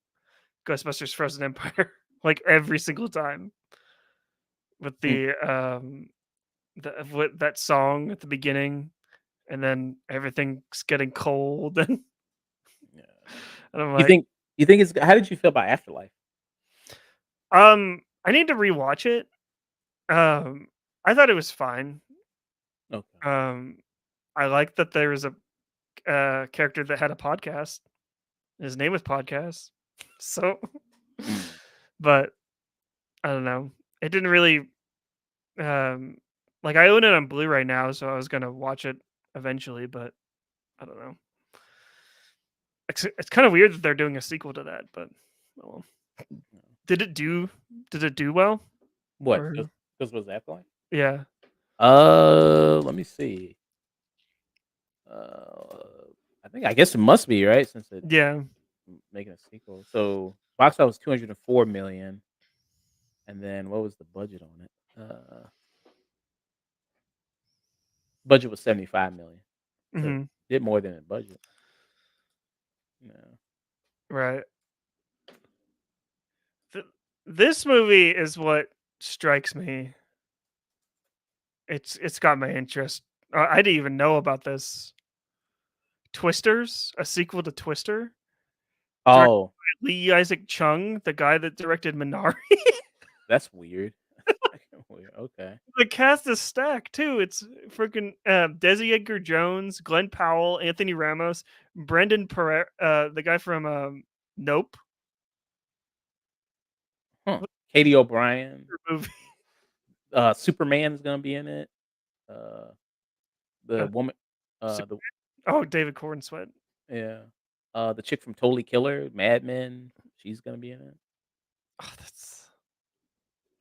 Ghostbusters: Frozen Empire, like every single time with Mm. with that song at the beginning, and then everything's getting cold, and Yeah. I'm You like, think you think it's how did you feel about Afterlife? I need to rewatch it. I thought it was fine. Okay. Um, I like that there was a character that had a podcast. His name was Podcast. So, Mm. but I don't know. It didn't really um like I own it on Blu-ray now, so I was gonna watch it eventually, but I don't know. It's kind of weird that they're doing a sequel to that, but oh well. Did it do did it do well? What? Or This was Afterlife? yeah. Let me see. I guess it must be, right? Since it's Yeah. making a sequel. So box office 204 million, and then what was the budget on it? Budget was 75 million. So it Mhm. did more than the budget. Yeah. Right. This movie is what strikes me. It's got my interest. I didn't even know about this. Twisters, a sequel to Twister, directed Oh, by Lee Isaac Chung, the guy that directed Minari. that's weird. Weird. Okay. The cast is stacked too. It's freaking Desi Edgar Jones, Glenn Powell, Anthony Ramos, Brendan Pereira, the guy from Nope. Huh. Katie O'Brien. Movie. Superman's gonna be in it. Uh, the Uh, woman. Su- The oh, David Cornsweet. yeah. The chick from Totally Killer, Mad Men. She's gonna be in it. Oh, that's.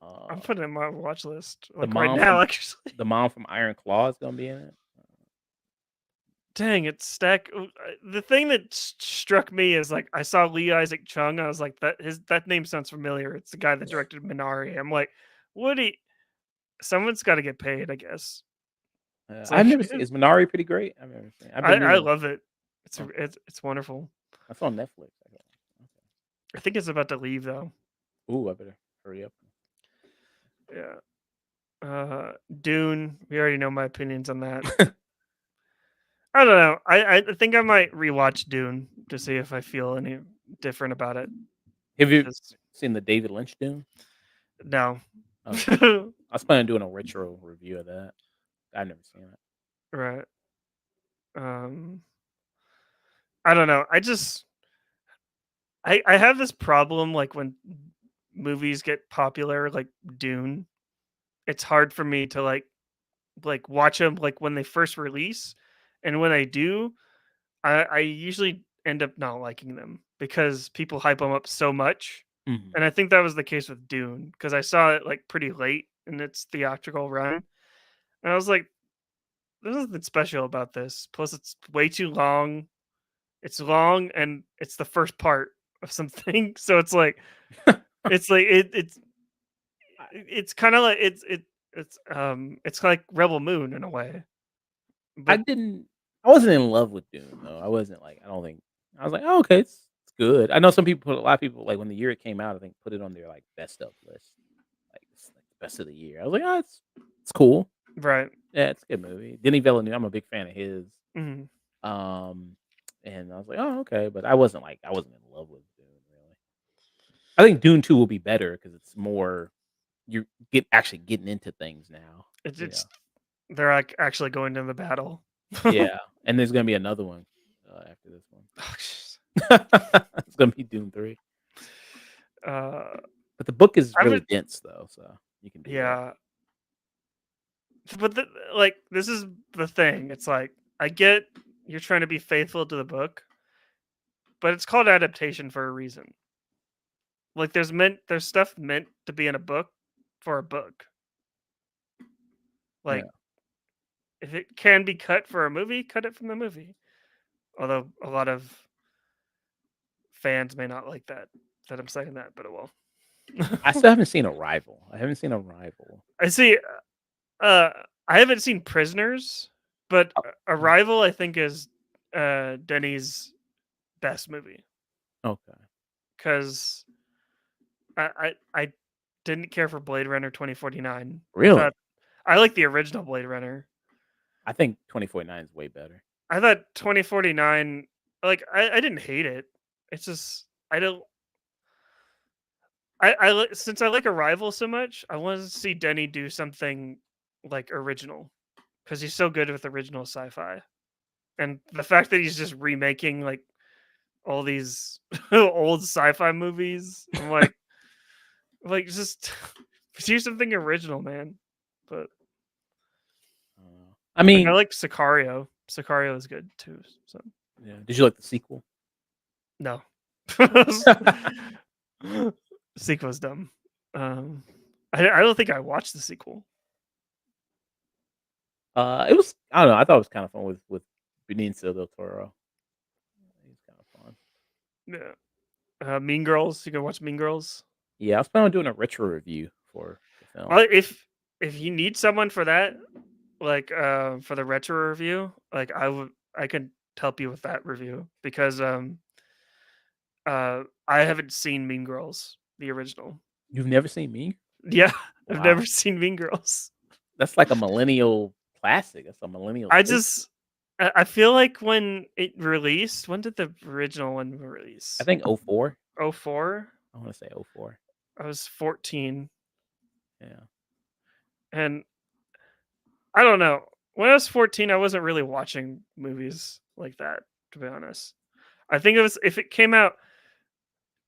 I'm Uh, putting it in my watch list the like right mom now. from Actually, the mom from Iron Claw is gonna be in it. dang, it's stacked. The thing that struck me is like I saw Lee Isaac Chung. I was like, that name sounds familiar. It's the guy that directed Minari. I'm like, Woody. Someone's got to get paid, I guess. It's I've like never seen. Is Minari pretty great? I've never seen. I've been I meaning. love it. It's Okay. it's wonderful. That's on Netflix. Okay. I think it's about to leave though. Ooh, I better hurry up. Yeah. Dune. We already know my opinions on that. I don't know. I think I might rewatch Dune to see if I feel any different about it. Have you 'Cause- seen the David Lynch Dune? no. Okay. I was planning on doing a retro review of that. I've never seen it. Right. Um. I don't know. I have this problem like when movies get popular, like Dune. It's hard for me to like watch them like when they first release, and when I do, I usually end up not liking them because people hype them up so much. Mhm. And I think that was the case with Dune because I saw it like pretty late in its theatrical run, and I was like, "There's nothing special about this." Plus, it's way too long. It's long, and it's the first part of something, so it's like it's kind of like it's like Rebel Moon in a way, I but didn't. I wasn't in love with Dune though. I wasn't like. I don't think. I was like, oh, okay, it's good. I know some people a lot of people like when the year it came out. I think put it on their like best of list, like it's like best of the year. I was like, oh, it's cool. right. Yeah, it's a good movie. Denis Villeneuve. I'm a big fan of his. Mhm. Um, and I was like, oh, okay, but I wasn't in love with Dune really. I think Dune 2 will be better because it's more you get actually getting into things now. It's they're like actually going to the battle. Yeah, and there's gonna be another one after this one. Oh, jeez. It's gonna be Dune 3, uh, but the book is I really would, dense though, so you can do that. yeah. But like this is the thing. It's like I get you're trying to be faithful to the book, but it's called adaptation for a reason. Like there's stuff meant to be in a book for a book. Yeah, Like if it can be cut for a movie, cut it from the movie. Although a lot of fans may not like that I'm saying that, but it will. I still haven't seen Arrival. I haven't seen Arrival. I see. I haven't seen Prisoners, but Oh, Arrival I think is Denny's best movie okay. because I didn't care for Blade Runner 2049. Really? I like the original Blade Runner. I think 2049 is way better. I thought 2049, like I didn't hate it. It's just I don't. Since I like Arrival so much, I wanted to see Denny do something like original because he's so good with original sci-fi, and the fact that he's just remaking like all these old sci-fi movies, I'm like just do something original, man. But I like, mean, I like Sicario. Sicario is good too. So yeah. Did you like the sequel? no, sequel's dumb. I don't think I watched the sequel. It was. I don't know. I thought it was kind of fun with Benicio del Toro. It was kind of fun. Yeah. Mean Girls. You can watch Mean Girls. Yeah, I was planning on doing a retro review for the film. If you need someone for that, like for the retro review, like I could help you with that review because I haven't seen Mean Girls, the original. You've never seen Me? Yeah, I've Wow. never seen Mean Girls. That's like a millennial classic. That's a millennial. I feel like when it released, when did the original one release? I think 04. 04? I want to say 04. I was 14. Yeah. And I don't know. When I was 14, I wasn't really watching movies like that, to be honest. I think it was if it came out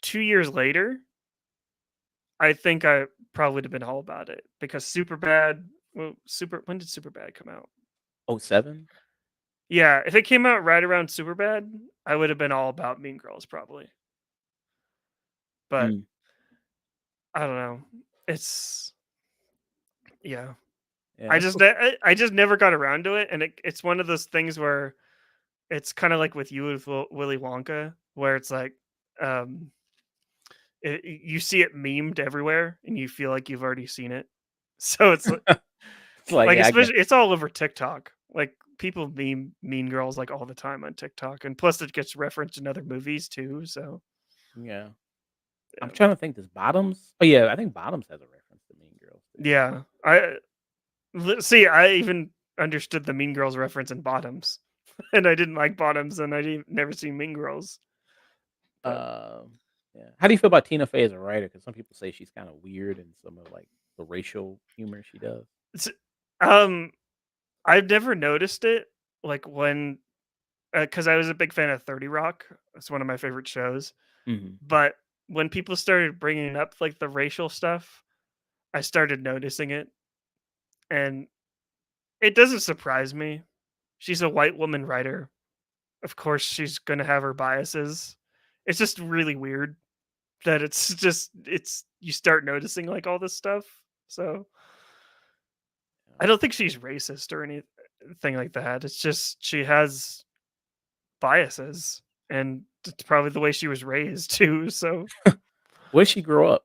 2 years later, I think I probably would have been all about it because Superbad. Well, when did Superbad come out? 07? Yeah, if it came out right around Superbad, I would have been all about Mean Girls probably. But I don't know. It's yeah. Yeah. I just never got around to it, and it's one of those things where it's kind of like with you with Willy Wonka, where it's like you see it memed everywhere, and you feel like you've already seen it. So it's It's like, like yeah, especially it's all over TikTok. Like people meme Mean Girls like all the time on TikTok, and plus it gets referenced in other movies too. So yeah. I'm trying to think. Does Bottoms? Oh yeah, I think Bottoms has a reference to Mean Girls. Too. yeah, see. I even understood the Mean Girls reference in Bottoms, and I didn't like Bottoms, and I didn't never seen Mean Girls. Yeah. How do you feel about Tina Fey as a writer? Because some people say she's kind of weird in some of like the racial humor she does. I've never noticed it like when because I was a big fan of 30 Rock. It's one of my favorite shows. Mm-hmm. But when people started bringing up like the racial stuff, I started noticing it, and it doesn't surprise me. She's a white woman writer. Of course, she's gonna have her biases. It's just really weird that it's you start noticing like all this stuff. So I don't think she's racist or anything like that. It's just she has biases, and it's probably the way she was raised too. So, Where did she grow up,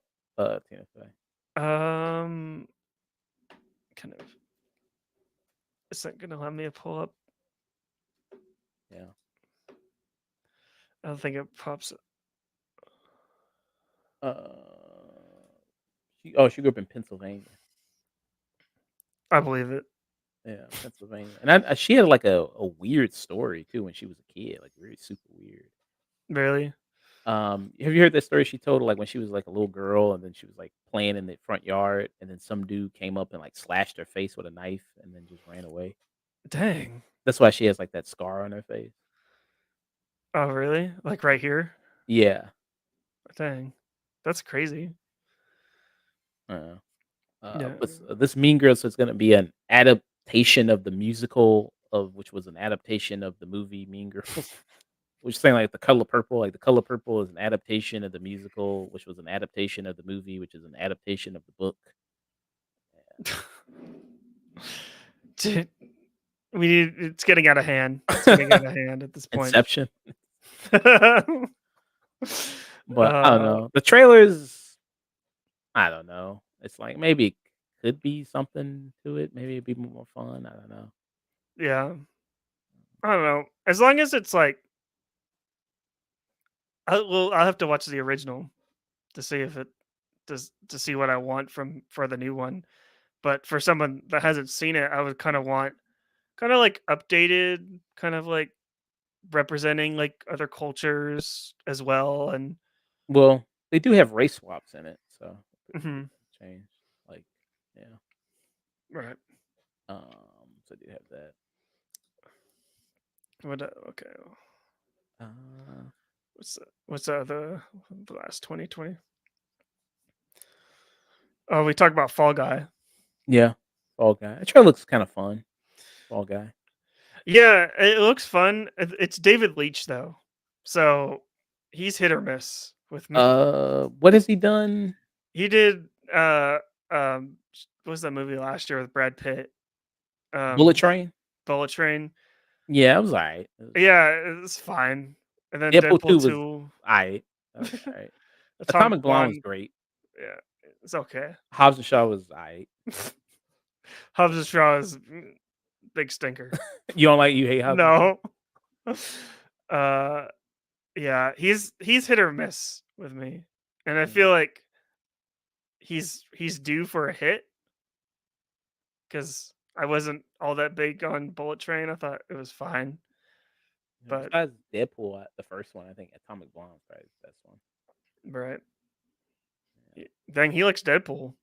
Tina Fey? kind of. It's not gonna let me pull up. Yeah. I don't think it pops. She grew up in Pennsylvania. I believe it. Yeah, Pennsylvania. And she had like a weird story too when she was a kid, like very super weird. Really? Have you heard that story she told like when she was like a little girl and then she was like playing in the front yard and then some dude came up and like slashed her face with a knife and then just ran away? Dang. That's why she has like that scar on her face. Oh, really? Like right here? Yeah. Dang. That's crazy. Yeah. Yeah. This Mean Girls is going to be an adaptation of the musical which was an adaptation of the movie Mean Girls. Which is saying like The Color Purple, like The Color Purple is an adaptation of the musical, which was an adaptation of the movie, which is an adaptation of the book. Dude, it's getting out of hand. It's getting out of hand at this point. Inception. But I don't know. The trailers, I don't know. It's like maybe it could be something to it. Maybe it'd be more fun. I don't know. Yeah. I don't know. As long as it's like, I'll have to watch the original to see if it does to see what I want from for the new one. But for someone that hasn't seen it, I would kind of want kind of like updated, kind of like representing like other cultures as well. And Well, they do have race swaps in it, so it mhm, change. Like, yeah. right. So I do have that. What? Okay. Uh, What's the last 2020? Oh, we talked about Fall Guy. yeah, Fall Guy. That trailer looks kind of fun. Fall Guy. Yeah, it looks fun. It's David Leitch though, so he's hit or miss with me. What has he done? He did what was that movie last year with Brad Pitt? Bullet Um, Train. Bullet Train. Yeah, it was alright. Yeah, it's fine. And then Deadpool Deadpool 2 was 2. alright. That was alright. Atomic Atomic Blonde was Blonde. great. Yeah, it's okay. Hobbs and Shaw was alright. Hobbs and Shaw is big stinker. You hate Hobbs and Shaw? No. uh yeah, he's hit or miss with me. And I feel like he's due for a hit because I wasn't all that big on Bullet Train. I thought it was fine. But Besides Deadpool, the first one, I think Atomic Blonde is probably the best one. right. Dang, he likes Deadpool.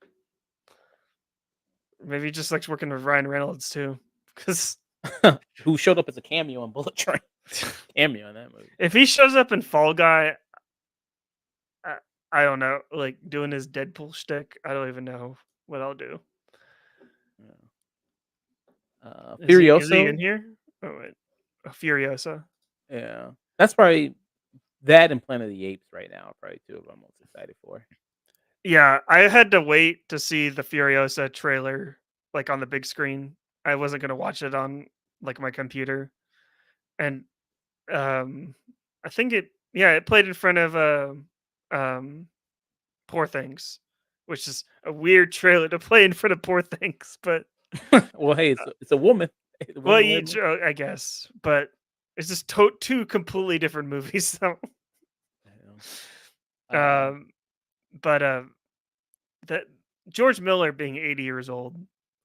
Maybe he just likes working with Ryan Reynolds too. Because Who showed up as a cameo on Bullet Train? Cameo in that movie. if he shows up in Fall Guy, I, I don't know, like doing his Deadpool shtick, I don't even know what I'll do. Is he in Furioso. here? Oh wait, Furiosa. Yeah, that's probably that and Planet of the Apes right now. Are probably two of them I'm most excited for. Yeah, I had to wait to see the Furiosa trailer like on the big screen. I wasn't gonna watch it on like my computer, and um, I think it played in front of um Poor Things, which is a weird trailer to play in front of Poor Things, but Well, hey, it's a woman. The well, women win. I guess, but it's just two completely different movies. So, Yeah. um, but that George Miller being 80 years old,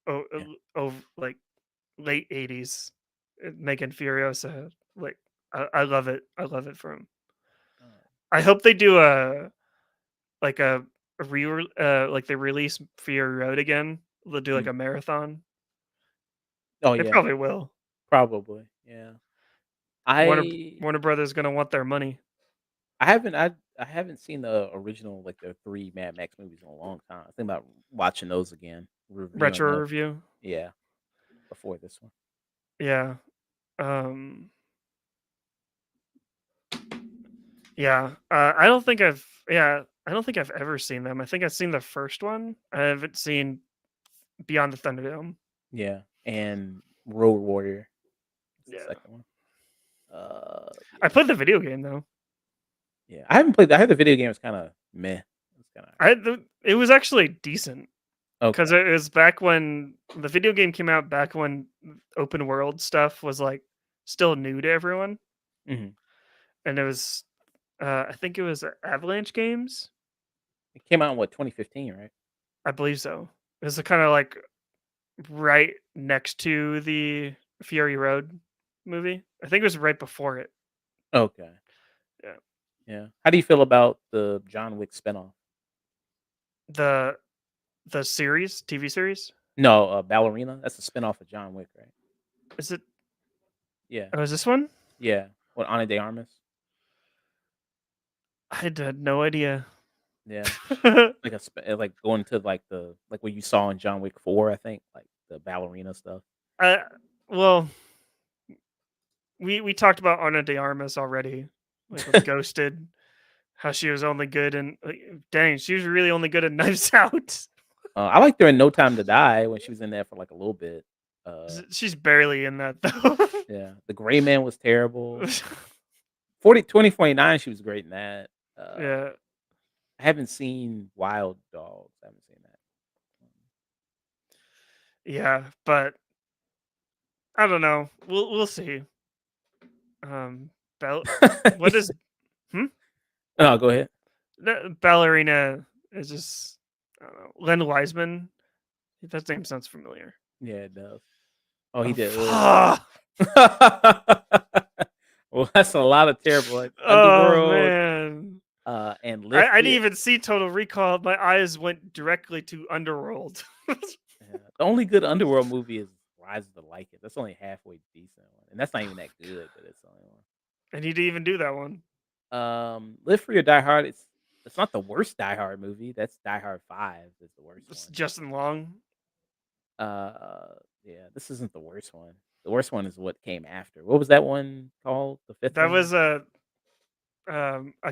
Yeah. like late 80s, making Furiosa, like I love it. I love it for him. I hope they do like a re like they release Fury Road again. They'll do like Mm. a marathon. Oh They yeah, probably will. probably. Yeah. Warner I Warner Brothers gonna want their money. I haven't seen the original like the three Mad Max movies in a long time. I think about watching those again, reviewing Retro them. review. Yeah, before this one. Yeah. Um. Yeah. I don't think I've. Yeah. I don't think I've ever seen them. I think I've seen the first one. I haven't seen Beyond the Thunderdome. Yeah, and Road Warrior is the Yeah. second one. I played the video game though. Yeah, I haven't played. I heard the video game was kind of meh. It's kind of It was actually decent because okay. it was back when the video game came out. Back when open world stuff was like still new to everyone, Mhm. and it was. I think it was Avalanche Games. It came out in what 2015, right? I believe so. It was kind of like right next to the Fury Road movie. I think it was right before it. Okay. Yeah. Yeah. How do you feel about the John Wick spinoff? The series, TV series. No, Ballerina. That's a spinoff of John Wick, right? Is it? Yeah. Oh, is this one? Yeah. What Ana de Armas? I had no idea. Yeah. Like like going to like the like what you saw in John Wick 4, I think, like the ballerina stuff. uh, well, we talked about Ana de Armas already, like with Ghosted. How she was only good and dang, she was really only good at Knives Out. I liked her in No Time to Die when she was in there for like a little bit. She's barely in that though. Yeah. The Gray Man was terrible. 2049, she was great in that. Yeah, I haven't seen Wild Dogs. I haven't seen yeah, but I don't know. We'll see. Um, Bell, that. what is hmm? Oh, go ahead. The ballerina is just I don't know. Len Wiseman. That name sounds familiar. Yeah, it does. Oh, he Oh did. fuck! Well, that's a lot of terrible. Like, Oh Underworld, man. and Live I didn't Free. even see Total Recall. My eyes went directly to Underworld. Yeah. The only good Underworld movie is Rise of the Lycan. That's only halfway decent one, and that's not even that good, but it's the only one. And he didn't even do that one. Live Free or Die Hard. It's not the worst Die Hard movie. That's Die Hard 5 is the worst It's one. Justin Long. Yeah, this isn't the worst one. The worst one is what came after. What was that one called? The fifth That one? was a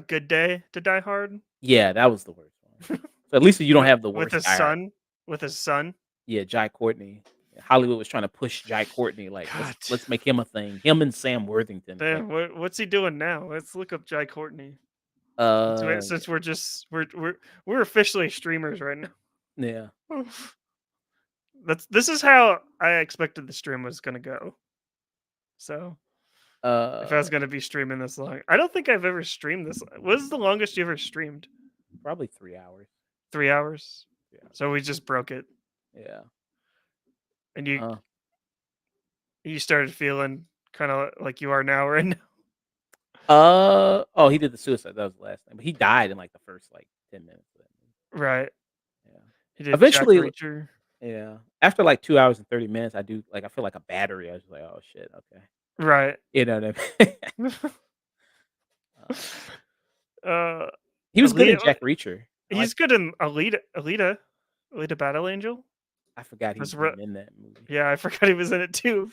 good day to Die Hard. Yeah, that was the worst one. So at least you don't with, have the with worst his Die Hard. son. With his son. Yeah, Jai Courtney. Hollywood was trying to push Jai Courtney, like God. let's make him a thing. Him and Sam Worthington. It's like, Damn, what's he doing now? Let's look up Jai Courtney. uh, Since we're officially streamers right now. yeah. This is how I expected the stream was gonna go. So if I was gonna be streaming this long, I don't think I've ever streamed this. What is the longest you ever streamed? Probably 3 hours. 3 hours. Yeah. So we just broke it, Yeah. and you started feeling kind of like you are now, right now. Oh, he did the suicide. That was the last thing, but he died in like the first like 10 minutes of that movie. Right. Yeah. He did Jack Eventually, Reacher. yeah. After like 2 hours and 30 minutes, I do like I feel like a battery. I was like, oh shit, okay. Right. You know what I mean? uh, He was good in Alita, Jack Reacher. he's good in Alita Battle Angel. I forgot he That's was even in that movie. Yeah, I forgot he was in it too.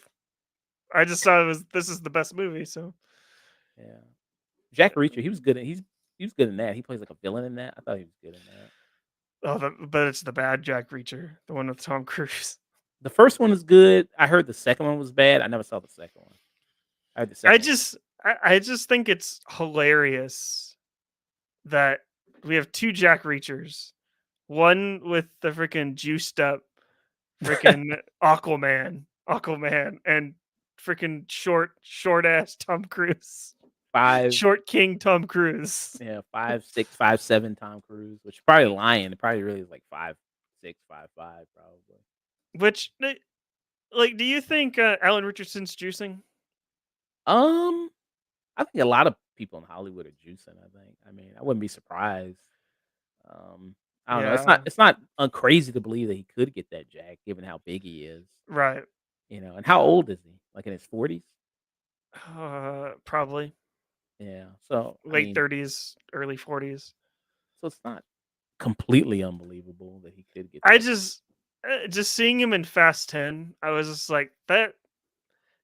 I just thought this is the best movie. So Yeah. Jack Reacher, he was good. He was good in that. He plays like a villain in that. I thought he was good in that. but it's the bad Jack Reacher, the one with Tom Cruise. The first one is good. I heard the second one was bad. I never saw the second one. I heard the second. I just think it's hilarious that we have two Jack Reachers, one with the freaking juiced up freaking Aquaman, and freaking short ass Tom Cruise, Five, short King Tom Cruise. yeah, 5'6", 5'7" Tom Cruise, which is probably lying. It probably really is like 5'6", 5'5", probably. Which, like, do you think Alan Richardson's juicing? I think a lot of people in Hollywood are juicing. I mean, I wouldn't be surprised. I don't know. Yeah. It's not uncrazy to believe that he could get that jack, given how big he is. Right. You know, and how old is he? Like in his 40s? Probably Yeah. So I late mean, 30s, early 40s. so it's not completely unbelievable that he could get I that. just seeing him in Fast 10, I was just like that.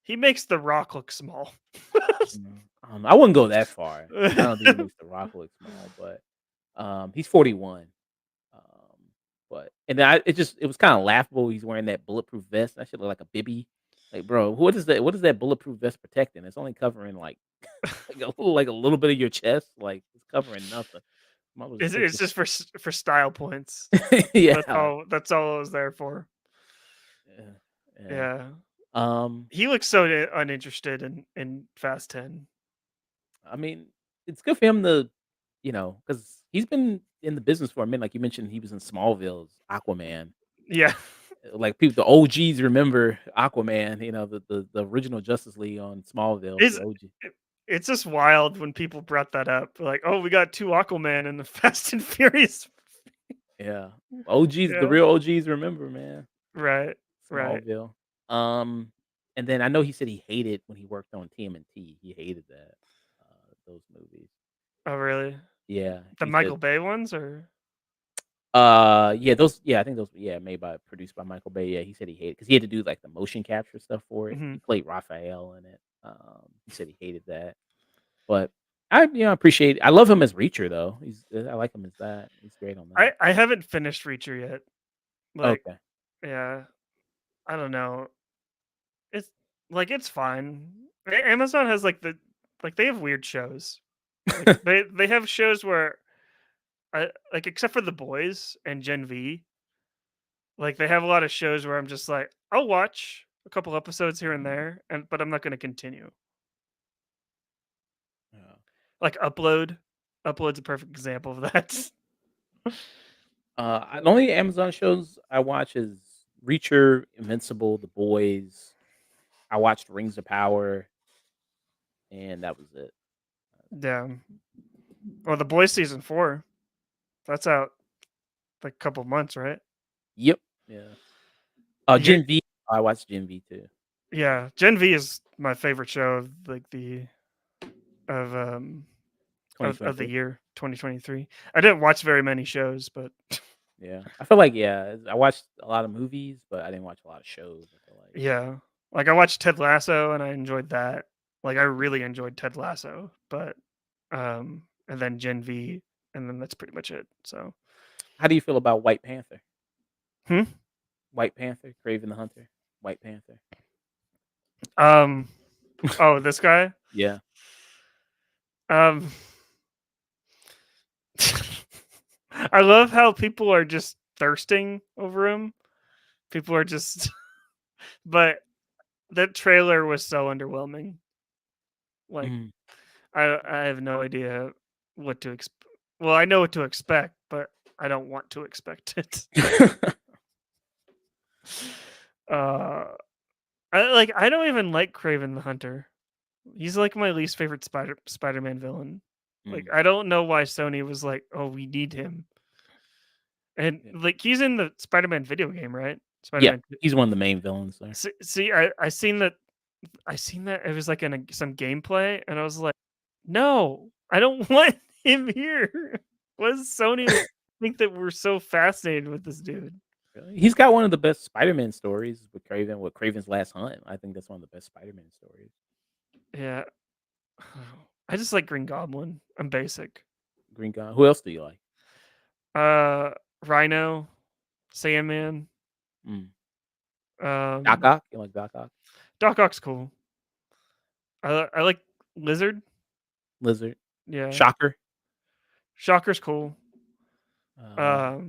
He makes The Rock look small. I don't know. I wouldn't go that far. I don't think he makes The Rock look small, but he's 41. Um, but and then it was kind of laughable. He's wearing that bulletproof vest. That should look like a bibby. Like, bro, what is that? What is that bulletproof vest protecting? It's only covering like like a little bit of your chest. Like it's covering nothing. Might as well just take It's just for style points. yeah. That's all it was there for. Yeah. Yeah. Um, He looks so uninterested in Fast 10. I mean, it's good for him to, because he's been in the business for a minute. Like you mentioned, he was in Smallville as Aquaman. Yeah. Like people, the OGs remember Aquaman. You know, the original Justice League on Smallville. Is The OG. it's just wild when people brought that up. Like, oh, we got two Aquaman in the Fast and Furious. Yeah, OGs, Yeah. the real OGs remember, man. Right. Smallville. And then I know he said he hated when he worked on TMNT. He hated that those movies. Oh, really? Yeah, The he Michael said, Bay ones, or yeah, those, yeah, I think those, yeah, produced by Michael Bay. Yeah, he said he hated because he had to do like the motion capture stuff for it. Mhm. He played Raphael in it. He said he hated that, but I appreciate. I love him as Reacher though. I like him as that. He's great on that. I haven't finished Reacher yet. Like, Okay. yeah, I don't know. It's like it's fine. Amazon has like they have weird shows. Like they have shows where like except for The Boys and Gen V, like they have a lot of shows where I'm just like, I'll watch a couple episodes here and there, but I'm not going to continue. Yeah. Like Upload's a perfect example of that. The only Amazon shows I watch is Reacher, Invincible, The Boys. I watched Rings of Power, and that was it. Yeah. Well, The Boys season 4, that's out like a couple months, right? Yep. Yeah. You Gen V. I watched Gen V too. Yeah, Gen V is my favorite show of like the of um of the 2023. year 2023. I didn't watch very many shows, but Yeah. I feel like I watched a lot of movies, but I didn't watch a lot of shows. I feel like. yeah, like I watched Ted Lasso and I enjoyed that. Like I really enjoyed Ted Lasso, but and then Gen V, and then that's pretty much it. So, How do you feel about White Panther? hmm? White Panther, Craven the Hunter, White Panther. um, oh, this guy, Yeah. um, I love how people are just thirsting over him. People are just, but that trailer was so underwhelming. Like Mhm. I have no idea what to expect. Well, I know what to expect, but I don't want to expect it. uh, I don't even like Craven the Hunter. He's like my least favorite Spider-Man villain. Like Mm. I don't know why Sony was like, "Oh, we need him." And Yeah. like he's in the Spider-Man video game, right? Yeah, Spider-Man. he's one of the main villains there. See, I seen that it was like in some gameplay, and I was like, no, I don't want him here. What does Sony think that we're so fascinated with this dude? Really? He's got one of the best Spider-Man stories with Craven's Last Hunt. I think that's one of the best Spider-Man stories. Yeah, I just like Green Goblin. I'm basic. Green Goblin. Who else do you like? Uh, Rhino, Sandman. Mm. Doc Um, Ock. You like Doc Ock? Doc Ock's cool. I like Lizard. Lizard. Yeah, Shocker. Shocker's cool. Uh,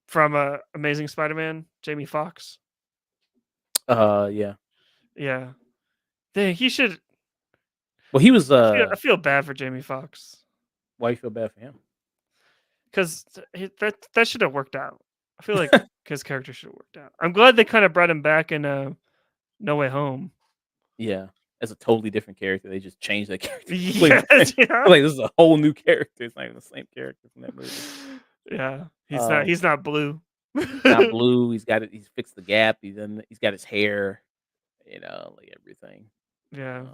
From Amazing Spider-Man, Jamie Foxx. yeah. Yeah, dang, he should. Well, he was. I feel bad for Jamie Foxx Why you feel bad for him? because that should have worked out. I feel like his character should have worked out. I'm glad they kind of brought him back in No Way Home. Yeah, as a totally different character. They just changed that character. Yeah, completely. yeah. Like this is a whole new character. It's not even the same character from that movie. Yeah, Um, he's not blue. Not blue. He's got it. He's fixed the gap. He's got his hair. Like everything. Yeah,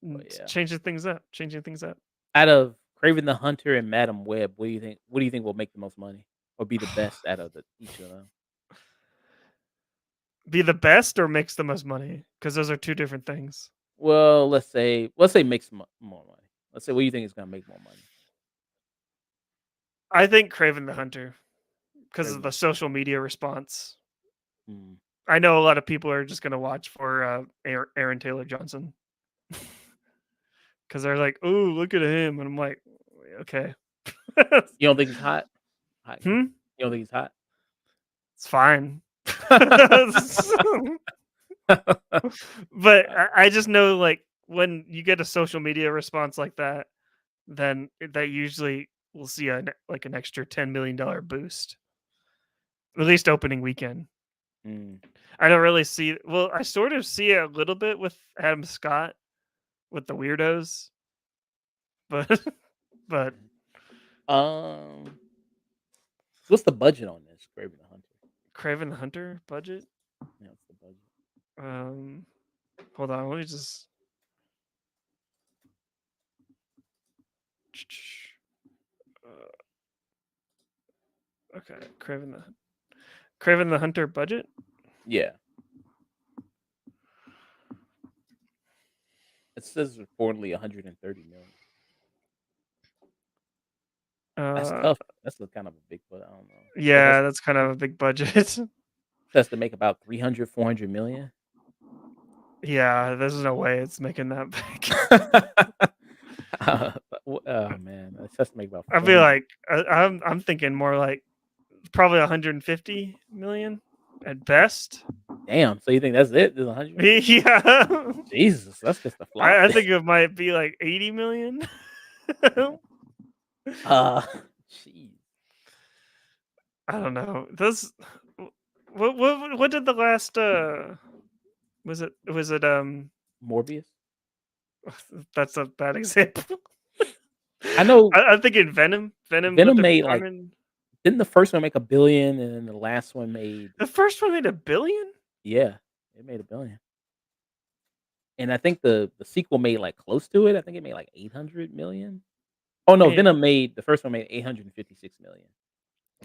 But yeah. changing things up. Changing things up. Out of Craven the Hunter and Madam Web, what do you think? What do you think will make the most money, or be the best out of each of them? Be the best or makes the most money? Because those are two different things. Well, let's say makes more money. Let's say what do you think is going to make more money? I think Craven the Hunter because of Craven. the social media response. Mm. I know a lot of people are just going to watch for Aaron Taylor Johnson because they're like, "Oh, look at him," and I'm like, "Okay." You don't think he's hot? Hot guy? Hmm? You don't think he's hot? It's fine. But I just know like when you get a social media response like that, then that usually will see an extra $10 million boost. At least opening weekend. Mm. I don't really see well, I sort of see it a little bit with Adam Scott with the weirdos. But but What's the budget on this Craven the Hunter? Craven the Hunter budget? Yeah, what's the budget? Hold on, let me just okay, Craven the Hunter budget? Yeah. It says reportedly 130 million. That's tough. That's kind of a big, but I don't know. Yeah, that's kind of a big budget. That's to make about 300, 400 million. Yeah, there's no way it's making that big. Oh man, that's has to make about. I feel like I'm thinking more like probably 150 million at best. Damn. So you think that's it? There's 100? Yeah, Jesus, that's just a flop. I think it might be like 80 million. uh, jeez. I don't know. Those what did the last was it Morbius. that's a bad example. I know I'm thinking Venom. Venom with Venom the made like Spider-Man. didn't the first one make $1 billion and then the last one made The first one made $1 billion. yeah, it made $1 billion. And I think the sequel made like close to it. I think it made like 800 million. Oh no, Man, Venom made the first one made 856 million.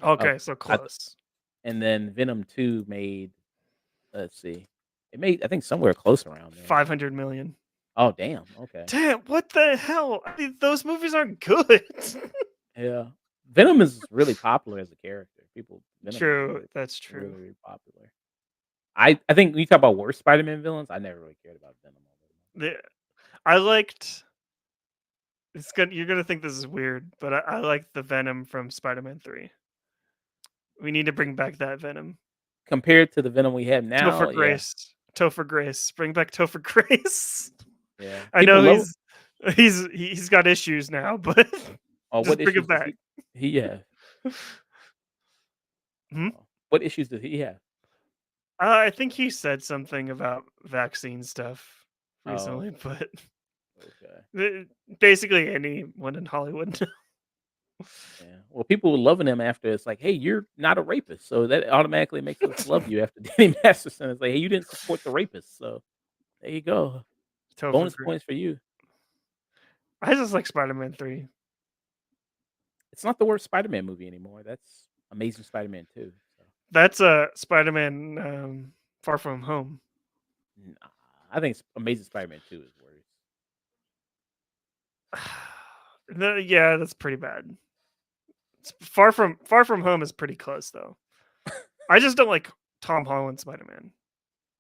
okay, so I close. and then Venom 2 made let's see. It made I think somewhere close around there. 500 million. Oh damn. Okay. Damn, what the hell? I mean, those movies aren't good. Yeah. Venom is really popular as a character. Venom is True, that's really, true. really popular. I think when you talk about worst Spider-Man villains, I never really cared about Venom. The, I liked. It's good. You're gonna think this is weird, but I liked the Venom from Spider-Man 3. We need to bring back that Venom. Compared to the Venom we have now, Topher yeah, Grace. Topher Grace. Bring back Topher Grace. yeah. I People know love. he's got issues now, but Oh, just what bring issues it does back. he have? Hmm? What issues does he have? I think he said something about vaccine stuff Oh, recently, but okay. basically anyone in Hollywood. Yeah. Well, people were loving him after it's like, hey, you're not a rapist, so that automatically makes us love you. After Danny Masterson, it's like, hey, you didn't support the rapist, so there you go. Topher Bonus Grace. points for you. I just like Spider-Man 3. It's not the worst Spider-Man movie anymore. That's Amazing Spider-Man 2. So. That's a Spider-Man Far From Home. Nah, I think Amazing Spider-Man 2 is worse. Yeah, that's pretty bad. Far From Home is pretty close though. I just don't like Tom Holland Spider-Man.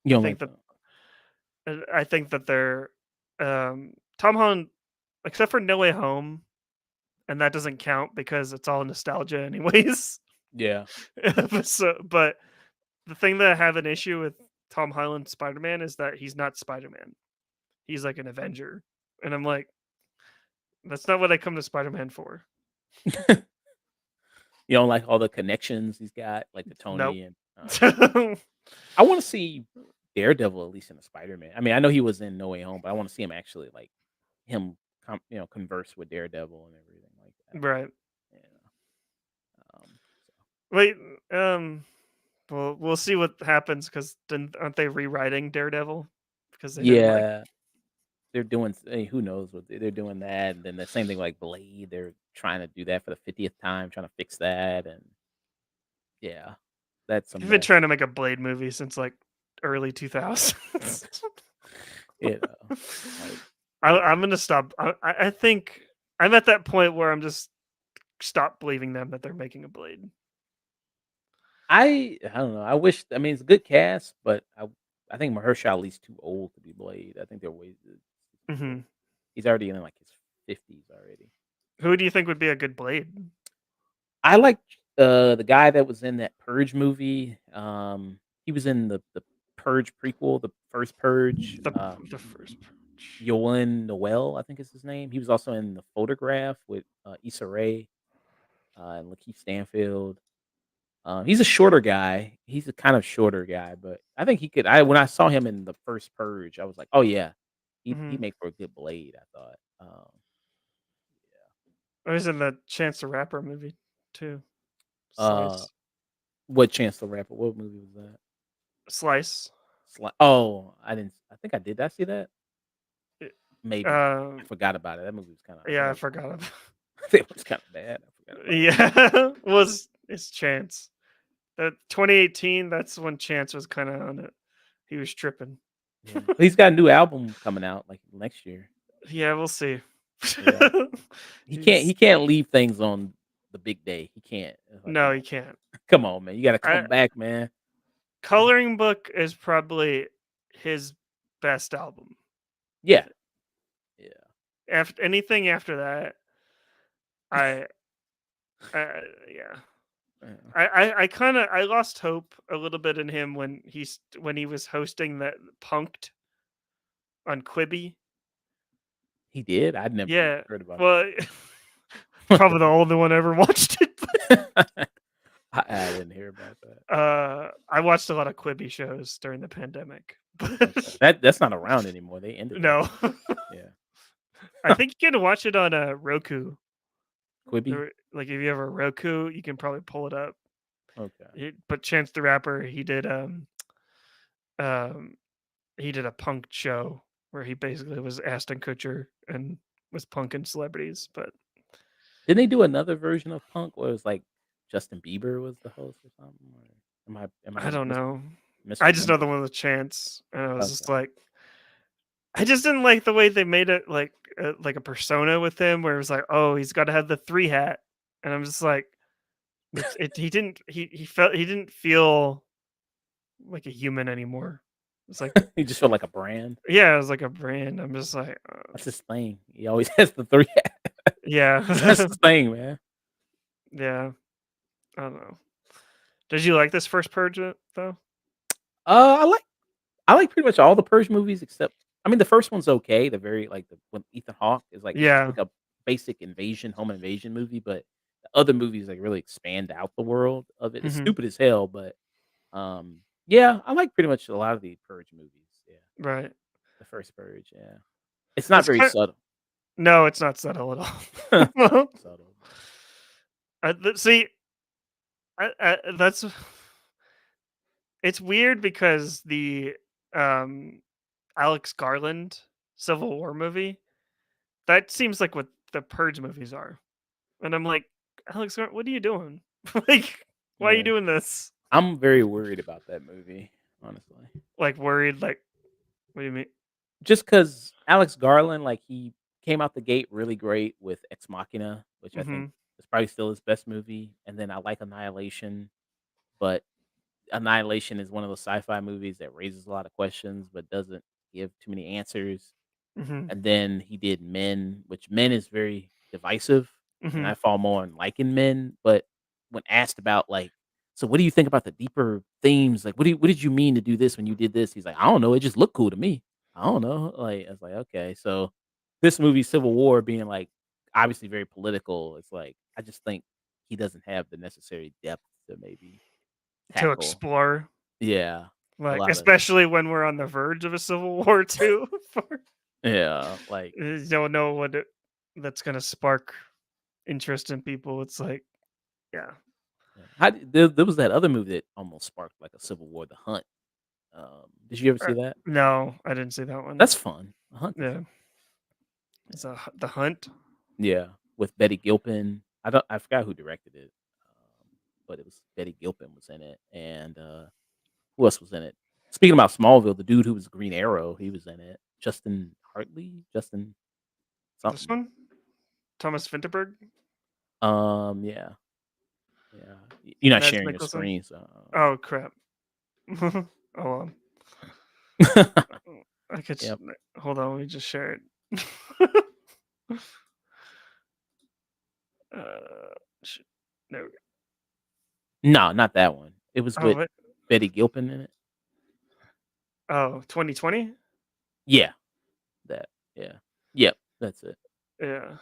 You I don't think like that that? I think that they're Tom Holland, except for No Way Home, and that doesn't count because it's all nostalgia anyways. Yeah. But the thing that I have an issue with Tom Holland Spider-Man is that he's not Spider-Man. He's like an Avenger, and I'm like, that's not what I come to Spider-Man for. You don't like all the connections he's got, like the Nope. Tony and. I want to see Daredevil at least in a Spider-Man. I mean, I know he was in No Way Home, but I want to see him actually like him, converse with Daredevil and everything like that. Right. Yeah. Wait. Well, we'll see what happens because aren't they rewriting Daredevil? Because they didn't like. Yeah, they're doing. Who knows what they're doing that, and then the same thing like Blade. They're trying to do that for the 50th time, trying to fix that, and yeah, that's a They've been mess. trying to make a Blade movie since like early 2000s. Like, I'm gonna stop. I think I'm at that point where I'm just stop believing them that they're making a Blade. I don't know. I wish. I mean, it's a good cast, but I think Mahershala Ali's too old to be Blade. I think they're way. Hmm. He's already in like his 50s already. Who do you think would be a good Blade? I like the guy that was in that Purge movie. He was in the Purge prequel, the first Purge. The first. Yolan Noel, I think is his name. He was also in the Photograph with Issa Rae and Lakeith Stanfield. He's a shorter guy. He's a kind of shorter guy, but I think he could. When I saw him in the first Purge, I was like, oh yeah, he make for a good Blade. I thought. I was in the Chance the Rapper movie too. Uh, Slice. what Chance the Rapper? What movie was that? Slice. Oh, I didn't. I think I did. Did I see that? Maybe I Um, forgot about it. That movie was kind of. yeah, I forgot about. It was kind of bad. I forgot about it. Yeah, was it's Chance. That 2018. That's when Chance was kind of on it. He was tripping. Yeah. But he's got a new album coming out like next year. Yeah, we'll see. Yeah. He can't leave things on the big day. He can't. It's like, No, come he on. can't. Come on, man. You got to come back, man. Coloring Book is probably his best album. Yeah. Yeah. After anything after that, I yeah. Yeah. I lost hope a little bit in him when he was hosting that Punked on Quibi. He did? I'd never Yeah. heard about Well, probably the only one ever watched it. that. I didn't hear about that. I watched a lot of Quibi shows during the pandemic. Okay. That's not around anymore. They ended that. No. Yeah. I think you can watch it on a Roku. Quibi? Like if you have a Roku, you can probably pull it up. Okay. But Chance the Rapper, um he did a punk show where he basically was Ashton Kutcher and was punking celebrities. But Didn't they do another version of Punk where it was like Justin Bieber was the host or something? Or am I I don't know. I just know the misremembering? one with Chance, and I was just Okay. like, I just didn't like the way they made it like a persona with him, where it was like, oh, he's got to have the three hat, and I'm just like, he didn't he didn't feel like a human anymore. It's like, He just felt like a brand. yeah, it was like a brand. I'm just like, That's his thing. He always has the 3 yeah, That's his thing, man. yeah. I don't know. Did you like this first Purge though? I like pretty much all the Purge movies except I mean the first one's okay. The very like the when Ethan Hawke is like it's just Yeah. like a basic home invasion movie, but the other movies like really expand out the world of it. It's Hmm. stupid as hell, but yeah, I like pretty much a lot of the Purge movies. Yeah. Right. The first Purge, yeah. It's not It's very kind. subtle. No, it's not subtle at Not all. subtle. See, that's it's weird because the um Alex Garland Civil War movie, that seems like what the Purge movies are. And I'm like, Alex Garland, what are you doing? Like, why are you Yeah. doing this? I'm very worried about that movie, honestly. Like worried, like what do you mean? Just because Alex Garland, like, he came out the gate really great with Ex Machina, which I think Hmm. is probably still his best movie, and then I like Annihilation, but Annihilation is one of those sci-fi movies that raises a lot of questions, but doesn't give too many answers. Hmm. And then he did Men, which Men is very divisive, and Hmm. I fall more on liking Men. But when asked about like, so what do you think about the deeper themes? Like, what did you mean to do this when you did this? He's like, I don't know. It just looked cool to me. I don't know. Like, I was like, okay. So this movie, Civil War, being like obviously very political, it's like I just think he doesn't have the necessary depth to maybe To tackle. explore, Yeah, a like lot of especially when we're on the verge of a civil war too. yeah, like You don't know that's gonna spark interest in people. It's like, yeah. yeah. There was that other movie that almost sparked like a civil war, The Hunt. Did you ever see that? No, I didn't see that one. That's fun. The Hunt is Yeah, it's the Hunt. yeah, with Betty Gilpin. I forgot who directed it, but it was Betty Gilpin was in it, and who else was in it? Speaking about Smallville, the dude who was Green Arrow, he was in it. Justin This something. one, Thomas Vinterberg, Yeah, yeah. You're not Mads sharing your Mikkelsen. screen, so. Oh crap. Oh well. I could Yep. hold on. Let me just share it. Sh- no. No, not that one. It was Oh with what? Betty Gilpin in it. Oh, 2020. Yeah, that. Yeah. Yep, that's it. Yeah.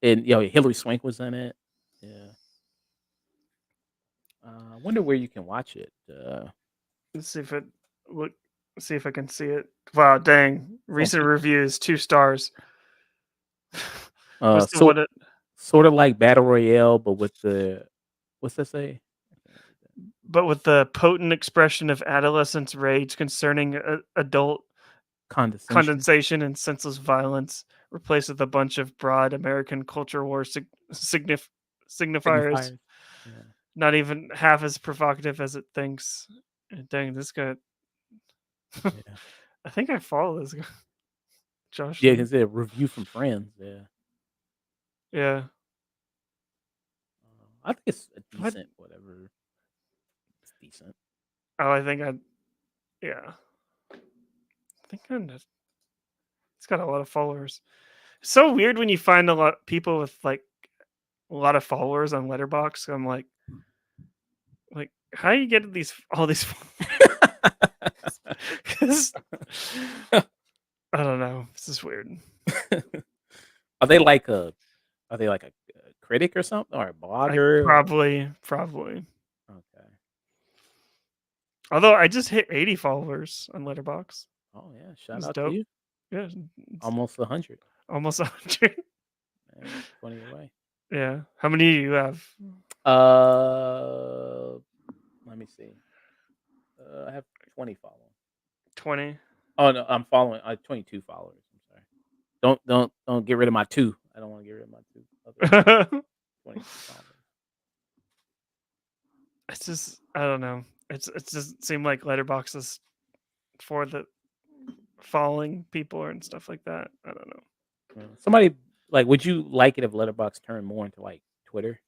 And Hilary Swank was in it. Yeah. I wonder where you can watch it. Let's see if it look. See if I can see it. Wow, dang! It's on Recent reviews, 2 stars. Uh, What's the so what? sort of like Battle Royale, but with the what's that say? I can't read that. But with the potent expression of adolescent's rage concerning adult Condescension condensation and senseless violence, replaced with a bunch of broad American culture war signifiers, signifiers. Yeah. not even half as provocative as it thinks. Dang, this guy. Yeah. I think I follow this guy, Josh Yeah, Lee. because a review from friends. Yeah. Yeah. I think it's a What? decent whatever. It's decent. Oh, I think yeah. I think it's got a lot of followers. So weird when you find a lot people with like a lot of followers on Letterboxd. I'm like, how you get these all these? 'Cause I don't know. This is weird. Are they like a critic or something or a blogger? Probably. Okay. Although I just hit 80 followers on Letterboxd. Oh yeah, shout It's out to dope. you. Yeah, it's Almost 100. almost 100. Man, 20 away. Yeah. How many do you have? Uh, let me see. I have 20 followers. 20. Oh no, I'm following. 22 followers. I'm sorry. Don't get rid of my 2. I don't want to get rid of my 2 other 22 followers. It's just I don't know. It doesn't seem like Letterboxd is for the following people and stuff like that. I don't know. Somebody like, would you like it if Letterboxd turned more into like Twitter?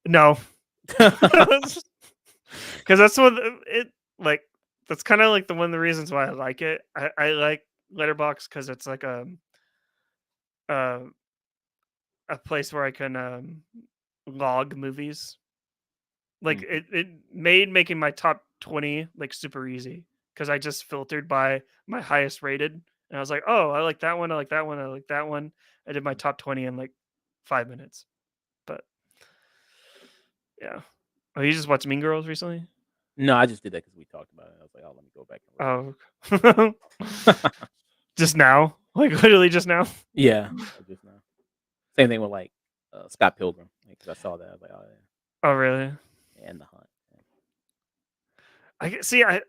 No. Because that's what it like. That's kind of like one of the reasons why I like it. I like Letterboxd because it's like uh, a place where I can log movies. Like it made making my top 20 like super easy because I just filtered by my highest rated, and I was like, oh, I like that one, I like that one, I like that one. I did my top 20 in like 5 minutes. But yeah. Oh, you just watched Mean Girls recently? No, I just did that because we talked about it. I was like, oh, let me go back and Oh, just now, like literally just now. yeah, just now. Same thing with like Scott Pilgrim because I saw that. I was like, oh yeah, Oh, really? and The Hunt. See. I,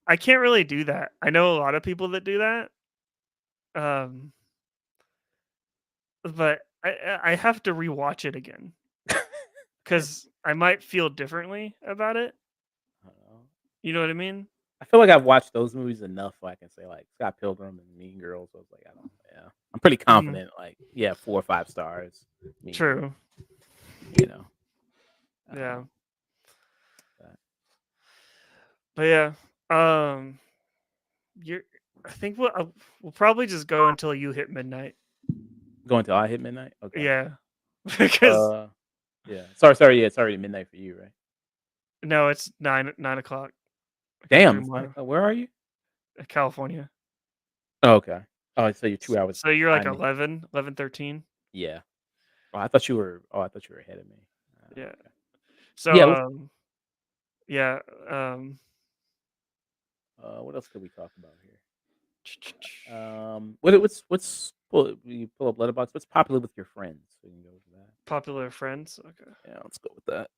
I can't really do that. I know a lot of people that do that. Um, but I have to rewatch it again because I might feel differently about it. I don't know. You know what I mean? I feel like I've watched those movies enough where I can say like Scott Pilgrim and Mean Girls. I was like, I don't. Yeah, I'm pretty confident. Like, yeah, 4 or 5 stars. Mean Girls, True. you know. Yeah. But But yeah. You're. I think we'll probably just go until you hit midnight. going till I hit midnight. Okay. Yeah. Because Yeah. Sorry. Yeah, it's already midnight for you, right? no, it's 9 o'clock. Damn. It's not, where are you? California. Oh, okay. Oh, so you're 2 hours So you're like behind me. 11:13. Yeah. Oh, I thought you were. Oh, I thought you were ahead of me. Yeah. Okay. So Yeah. yeah. What else could we talk about here? You pull up Letterboxd? What's popular with your friends? So you can go with that. Popular friends. Okay. Yeah, let's go with that.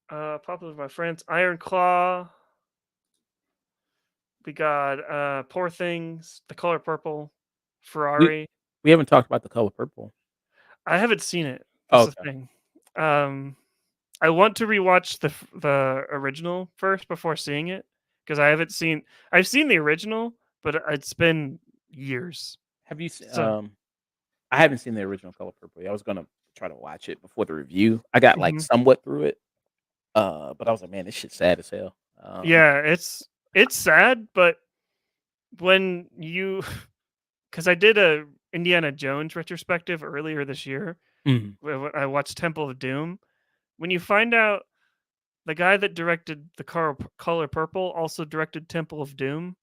Popular with my friends. Iron Claw. We got Poor Things, The Color Purple, Ferrari. We haven't talked about The Color Purple. I haven't seen it. Oh, That's the thing. I want to rewatch the original first before seeing it because I haven't seen. I've seen the original, but it's been years. Have you seen? So I haven't seen the original Color Purple. I was gonna try to watch it before the review. I got like somewhat through it, but I was like, man, this shit's sad as hell. yeah, it's sad, but when you because I did a Indiana Jones retrospective earlier this year. Mhm. When I watched Temple of Doom. When you find out the guy that directed the Color Purple also directed Temple of Doom,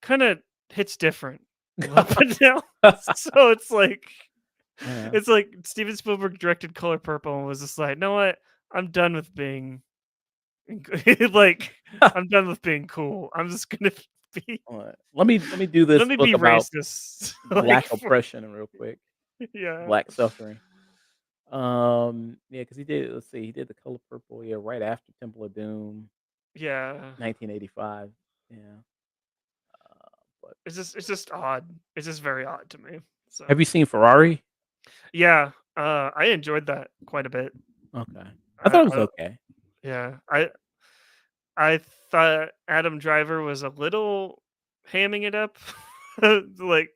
kind of hits different. Now. So it's like Steven Spielberg directed Color Purple and was just like, "No, what? I'm done with being like I'm done with being cool. I'm just gonna be Let me do this let me book be about racist." Black oppression real quick. Yeah. Black suffering. Yeah, because he did. Let's see, he did The Color Purple. Yeah, right after Temple of Doom, Yeah. 1985. Yeah, but It's just odd. It's just very odd to me. So have you seen Ferrari? yeah, I enjoyed that quite a bit. Okay, I thought it was okay. Yeah, I thought Adam Driver was a little hamming it up. Like,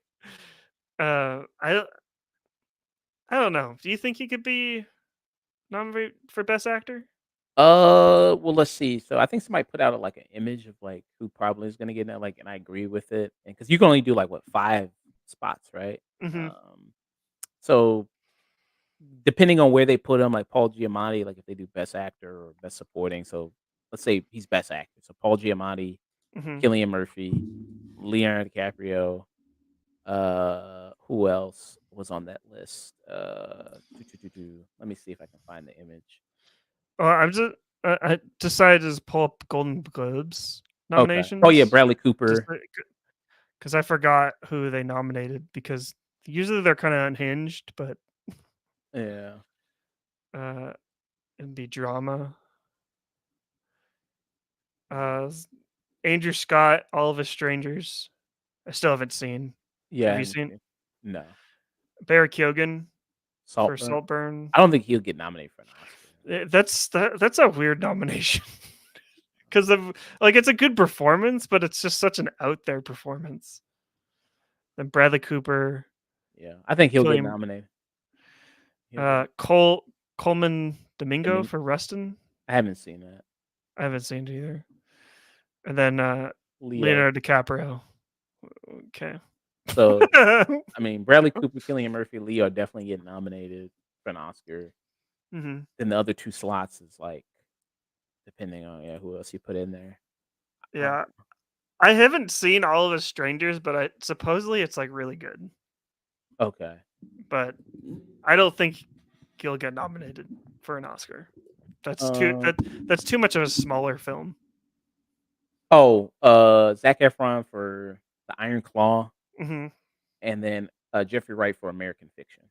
I don't know. Do you think he could be nominated for Best Actor? Well, let's see. So I think somebody put out like an image of like who probably is going to get that. Like, and I agree with it. And because you can only do like what 5 spots, right? Hmm. So depending on where they put him, like Paul Giamatti, like if they do Best Actor or Best Supporting. So let's say he's Best Actor. So Paul Giamatti, Hmm. Cillian Murphy, Leonardo DiCaprio. Who else was on that list? Let me see if I can find the image. Well, I decided to just pull up Golden Globes Okay. Oh yeah, nominations Bradley just Cooper. because I forgot who they nominated because usually they're kind of unhinged, but Yeah. uh, it'd be drama. S- Andrew Scott, All of Us Strangers. I still haven't seen. Yeah. Have I you haven't seen seen- No. Barry Keoghan for Saltburn. Saltburn? I don't think he'll get nominated for an Oscar. That's a weird nomination because of like it's a good performance, but it's just such an out there performance. Then Bradley Cooper, Yeah. I think he'll get Killian, nominated. He'll get Coleman Domingo Domingo. for Rustin. I haven't seen that. I haven't seen it either. And then Leo. Leonardo DiCaprio. Okay. So I mean, Bradley Cooper, Cillian Murphy, Leo are definitely getting nominated for an Oscar. Hmm. Then the other 2 slots is like depending on who else you put in there. Yeah, I haven't seen All of Us Strangers, but supposedly it's like really good. Okay. But I don't think he'll get nominated for an Oscar. Um. That's too much of a smaller film. Oh. Zac Efron for The Iron Claw, Hmm. and then Jeffrey Wright for American Fiction.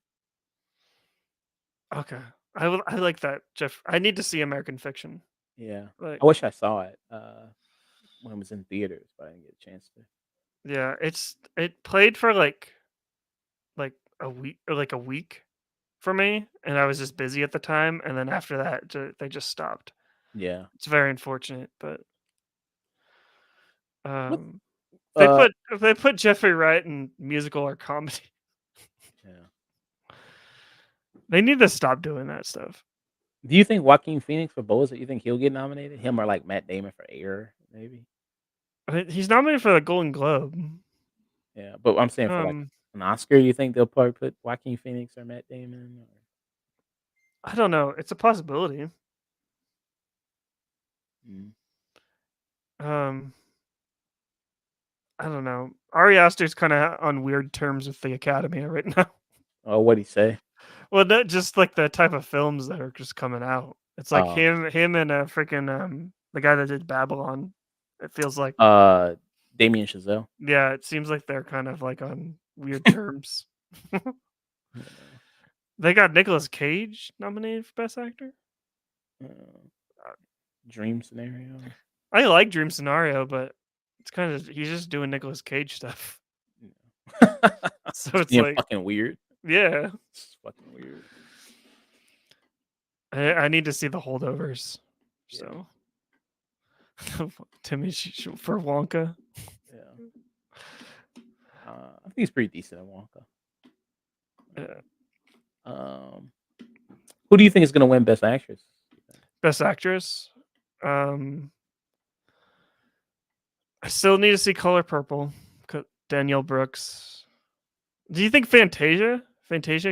Okay, I like that. Jeff, I need to see American Fiction. Yeah. Like, I wish I saw it when it was in theaters, but I didn't get a chance to. yeah, it played for like a week for me, and I was just busy at the time. And then after that, they just stopped. Yeah. It's very unfortunate, but What? um, Uh. if they put Jeffrey Wright in musical or comedy, Yeah. they need to stop doing that stuff. Do you think Joaquin Phoenix for Boza? You think he'll get nominated? Him or like Matt Damon for Air, maybe? I mean, he's nominated for the Golden Globe. Yeah, but I'm saying for like Um, an Oscar, you think they'll probably put Joaquin Phoenix or Matt Damon? Or... I don't know. It's a possibility. Mm. Um, I don't know. Ari Aster's kind of on weird terms with the Academy right now. Oh, what'd he say? Well, not just like the type of films that are just coming out. It's like Oh, him and freaking the guy that did Babylon. It feels like Damien Chazelle. yeah, it seems like they're kind of like on weird terms. Yeah. They got Nicolas Cage nominated for Best Actor. Uh, Dream Scenario. I like Dream Scenario, but it's kind of he's just doing Nicolas Cage stuff. So It's it's being like fucking weird. yeah, It's fucking weird. I need to see the holdovers. Yeah. So Timmy for Wonka. Yeah. I think he's pretty decent at Wonka. Yeah. Who do you think is going to win Best Actress? Best Actress. I still need to see Color Purple. Danielle Brooks. Do you think Fantasia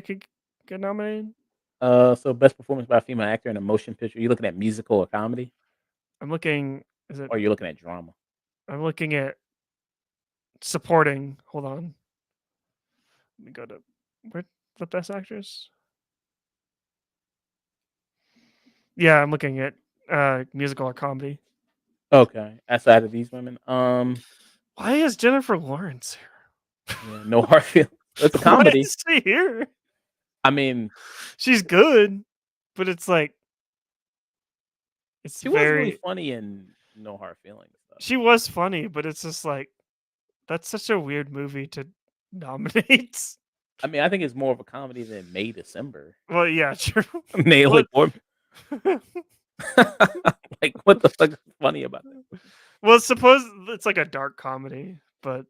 could get nominated? So best performance by a female actor in a motion picture. Are you looking at musical or comedy, I'm looking. Is it? or you're looking at drama? I'm looking at supporting. Hold on. Let me go to where the Best Actress. Yeah, I'm looking at musical or comedy. Okay, outside of these women, Why is Jennifer Lawrence yeah, no hard feelings. It's a here? Why comedy. is she here? I mean, She's good, but it's like it's she was really very. funny in No Hard Feelings, though. She was funny, but it's just like that's such a weird movie to nominate. I mean, I think it's more of a comedy than May December. Well, yeah, true. Natalie Portman. Like, what the fuck is funny about that? Well, suppose it's like a dark comedy, but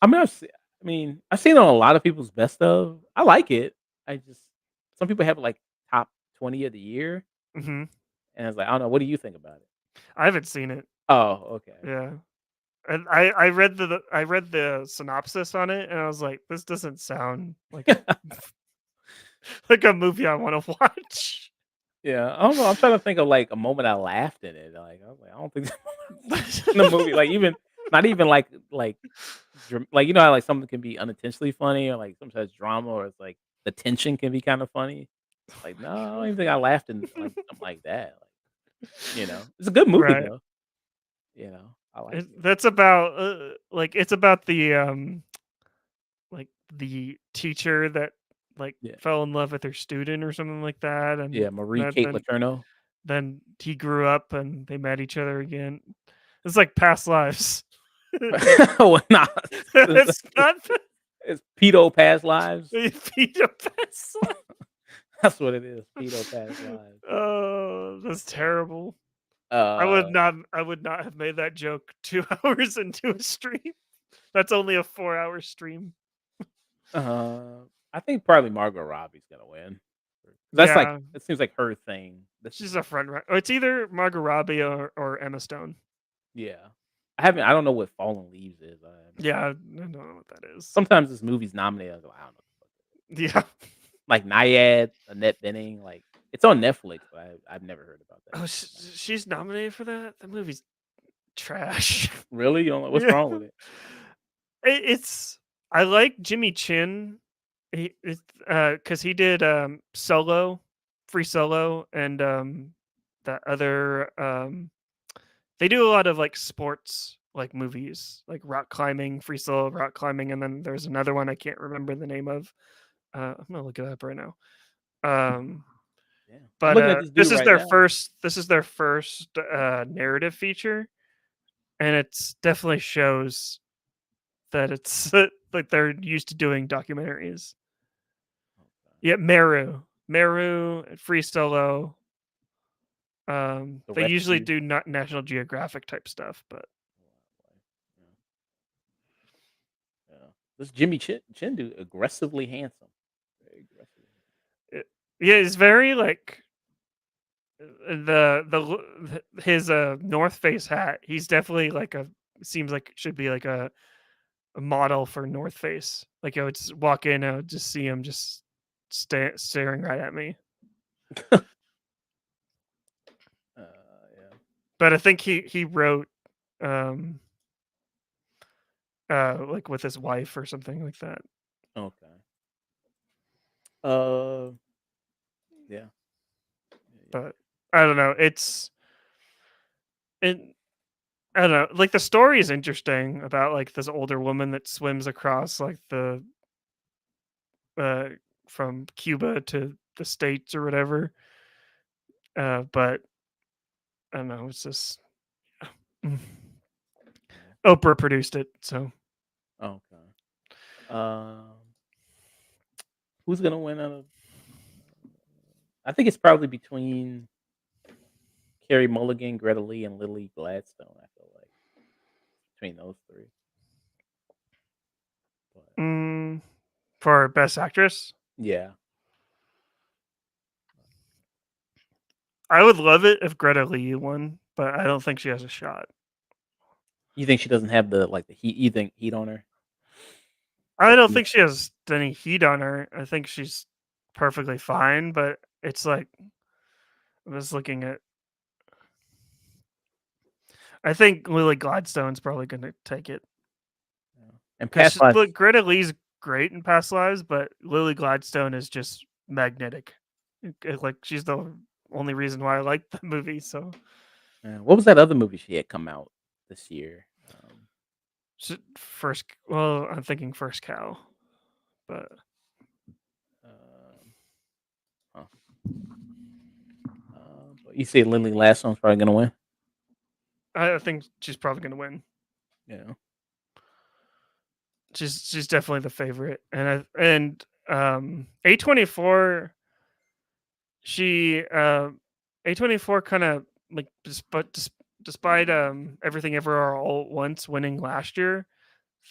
I mean, I've seen it on a lot of people's best of. I like it. I just some people have it like top 20 of the year, mhm. And I was like, I don't know. What do you think about it? I haven't seen it. Oh, okay. Yeah. And I read the synopsis on it and I was like, this doesn't sound like like a movie I want to watch. Yeah, I don't know. I'm trying to think of like a moment I laughed in it. Like I was like, I don't think in the movie, like even not even like you know how like something can be unintentionally funny or like sometimes drama or it's like the tension can be kind of funny. Like no, I don't even think I laughed in like something like that. Like it's a good movie Right. though. I like it. That's about like it's about the like the teacher that like Yeah, fell in love with her student or something like that, and yeah. Marie Kate then Letourneau. then he grew up and they met each other again. It's like past lives. Well, nah, It's not it's pedo past lives. Peter past lives. That's what it is. Pedo past lives. Oh, that's terrible. Uh, I would not have made that joke 2 hours into a stream. That's only a 4-hour stream. I think probably Margot Robbie's gonna win. That's like Yeah, it seems like her thing. she's a front runner. It's either Margot Robbie or Emma Stone. Yeah. I don't know what Fallen Leaves is. Yeah, I don't know what that is. Sometimes this movie's nominated. I go, I don't know. Yeah. Like Nyad, Annette Bening. Like it's on Netflix, but I've never heard about that. Oh, she's nominated for that. That movie's trash. Really? You don't know what's Yeah. wrong with it? It's I like Jimmy Chin. Because he did Solo, Free Solo, and that other they do a lot of like sports like movies, like rock climbing, Free Solo, rock climbing, and then there's another one I can't remember the name of. I'm gonna look it up right now. Yeah. I'm But looking at this dude right now. this is their first narrative feature, and it's definitely shows that it's like they're used to doing documentaries. Yeah, Meru, Free Solo. The They usually Rescue. do not National Geographic type stuff, but Yeah. This Jimmy Chin dude aggressively handsome. Very aggressive. yeah, it's very like his North Face hat. He's definitely like seems like should be like a model for North Face. Like I would just walk in, I would just see him just staring right at me. Yeah. But I think he wrote like with his wife or something like that. Okay. Yeah. But I don't know. It I don't know. Like the story is interesting about like this older woman that swims across like the uh from Cuba to the States or whatever. But I don't know. It's just Oprah produced it, so Okay. Um, who's gonna win out of? I think it's probably between Carrie Mulligan, Greta Lee, and Lily Gladstone. I feel like between those three. But, for Best Actress, yeah. I would love it if Greta Lee won, but I don't think she has a shot. You think she doesn't have the heat? You think heat on her? I don't think she has any heat on her. I think she's perfectly fine, but it's like I was looking at. I think Lily Gladstone's probably going to take it. And past lives. Look, Greta Lee's great in Past Lives, but Lily Gladstone is just magnetic. Like she's the only reason why I like the movie. So, What was that other movie she had come out this year? well, I'm thinking First Cow, but you say Lily Gladstone's probably gonna win. I think she's probably gonna win. Yeah, she's definitely the favorite, and A24. She A24 kind of like despite Everything Everywhere All at Once winning last year,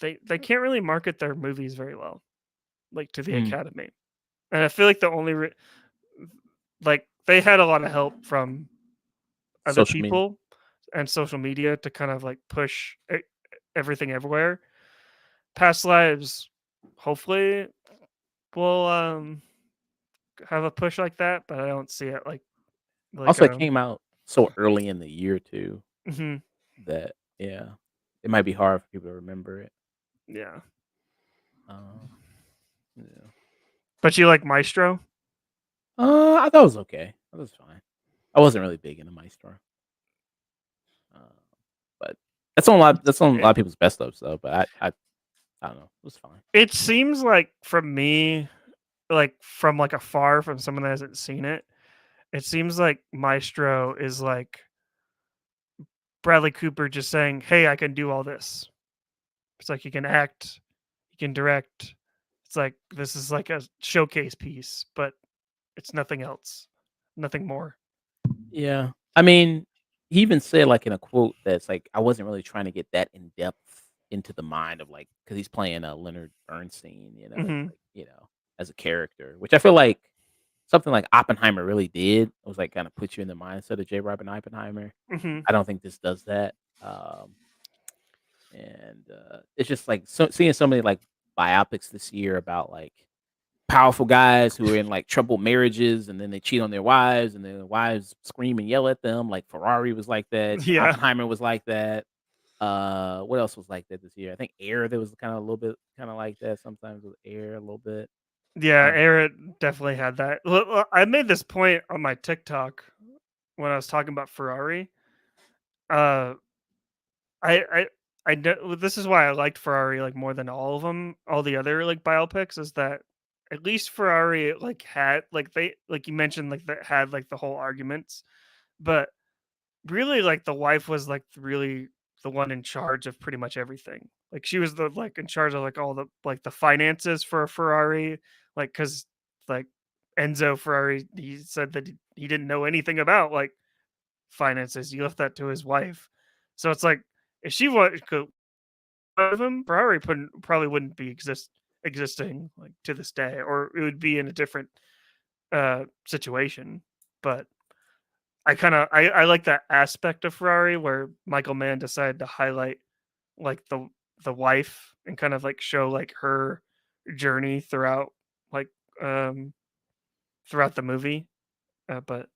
they can't really market their movies very well, like to the Academy, and I feel like the only like they had a lot of help from other Social media. people and social media to kind of like push everything everywhere. Past lives, hopefully, will have a push like that, but I don't see it like Also, it came out so early in the year too mhm, that it might be hard for people to remember it. yeah. Um, yeah. But you like Maestro? I thought it was okay. It was fine. I wasn't really big into Maestro, uh, but that's on a It, lot of people's best ofs though. But I don't know. It was fine. it seems like from me, like from like afar, from someone that hasn't seen it, it seems like Maestro is like Bradley Cooper just saying, "Hey, I can do all this." It's like you can act, you can direct. It's like this is like a showcase piece, but it's nothing else, nothing more. Yeah. I mean, he even said, like, in a quote that's like, "I wasn't really trying to get that in depth into the mind of, like," because he's playing, Leonard Bernstein, Hmm. like, as a character, which I feel like something like Oppenheimer really did. It was, like, kinda put you in the mindset of J. Robert Oppenheimer. Hmm. I don't think this does that. And, it's just, like, seeing so many, like, biopics this year about, like, powerful guys who are in like troubled marriages and then they cheat on their wives and then the wives scream and yell at them. Like Ferrari was like that. Yeah, Oppenheimer was like that. What else was like that this year? I think Air there was kind of a little bit kind of like that sometimes with Air a little bit. yeah. Uh, Aaron definitely had that. I made this point on my TikTok when I was talking about Ferrari. Uh, I I I know this is why I liked Ferrari like more than all of them. All the other like biopics is that at least Ferrari like had like they like you mentioned like that had like the whole arguments, but really like the wife was like really the one in charge of pretty much everything. Like she was the like in charge of like all the like the finances for a Ferrari, like because like Enzo Ferrari he said that he didn't know anything about like finances. He left that to his wife. So it's like if she could of him, Ferrari probably wouldn't be existing like to this day, or it would be in a different situation. But I like that aspect of Ferrari where Michael Mann decided to highlight like the wife and kind of like show like her journey like um throughout the movie. But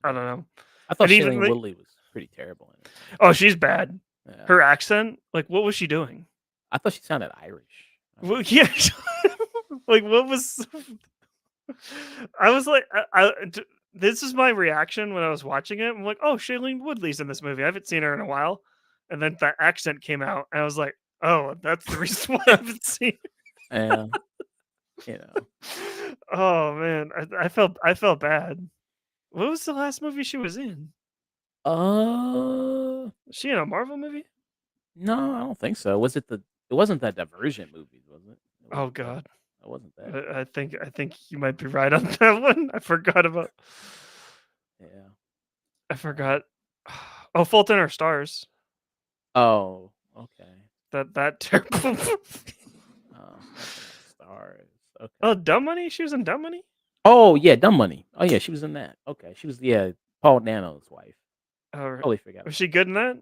I yeah. don't know. I thought And even Shailene like, Woodley was pretty terrible in it. oh, she's bad. Yeah. Her accent, like what was she doing? I thought she sounded Irish. I don't Well, know. yeah, like what was I was like, this is my reaction when I was watching it. I'm like, oh, Shailene Woodley's in this movie. I haven't seen her in a while. And then that accent came out, and I was like, oh, that's the reason why I haven't seen it. Yeah. You know. Oh man, I felt bad. What was the last movie she was in? Uh Was she in a Marvel movie? no, I don't think so. It wasn't that Divergent movies, was it? It Oh wasn't that. God, It wasn't that. I think you might be right on that one. I forgot about. Yeah. I Um, forgot. Oh, Fault in Our Stars. oh, okay. That terrible. Fault in Our Stars. Oh, Okay. Dumb Money. She was in Dumb Money. Oh yeah, Dumb Money. Oh yeah, she was in that. Okay, she was Paul Dano's wife. Oh, Totally forgot was about she good in that?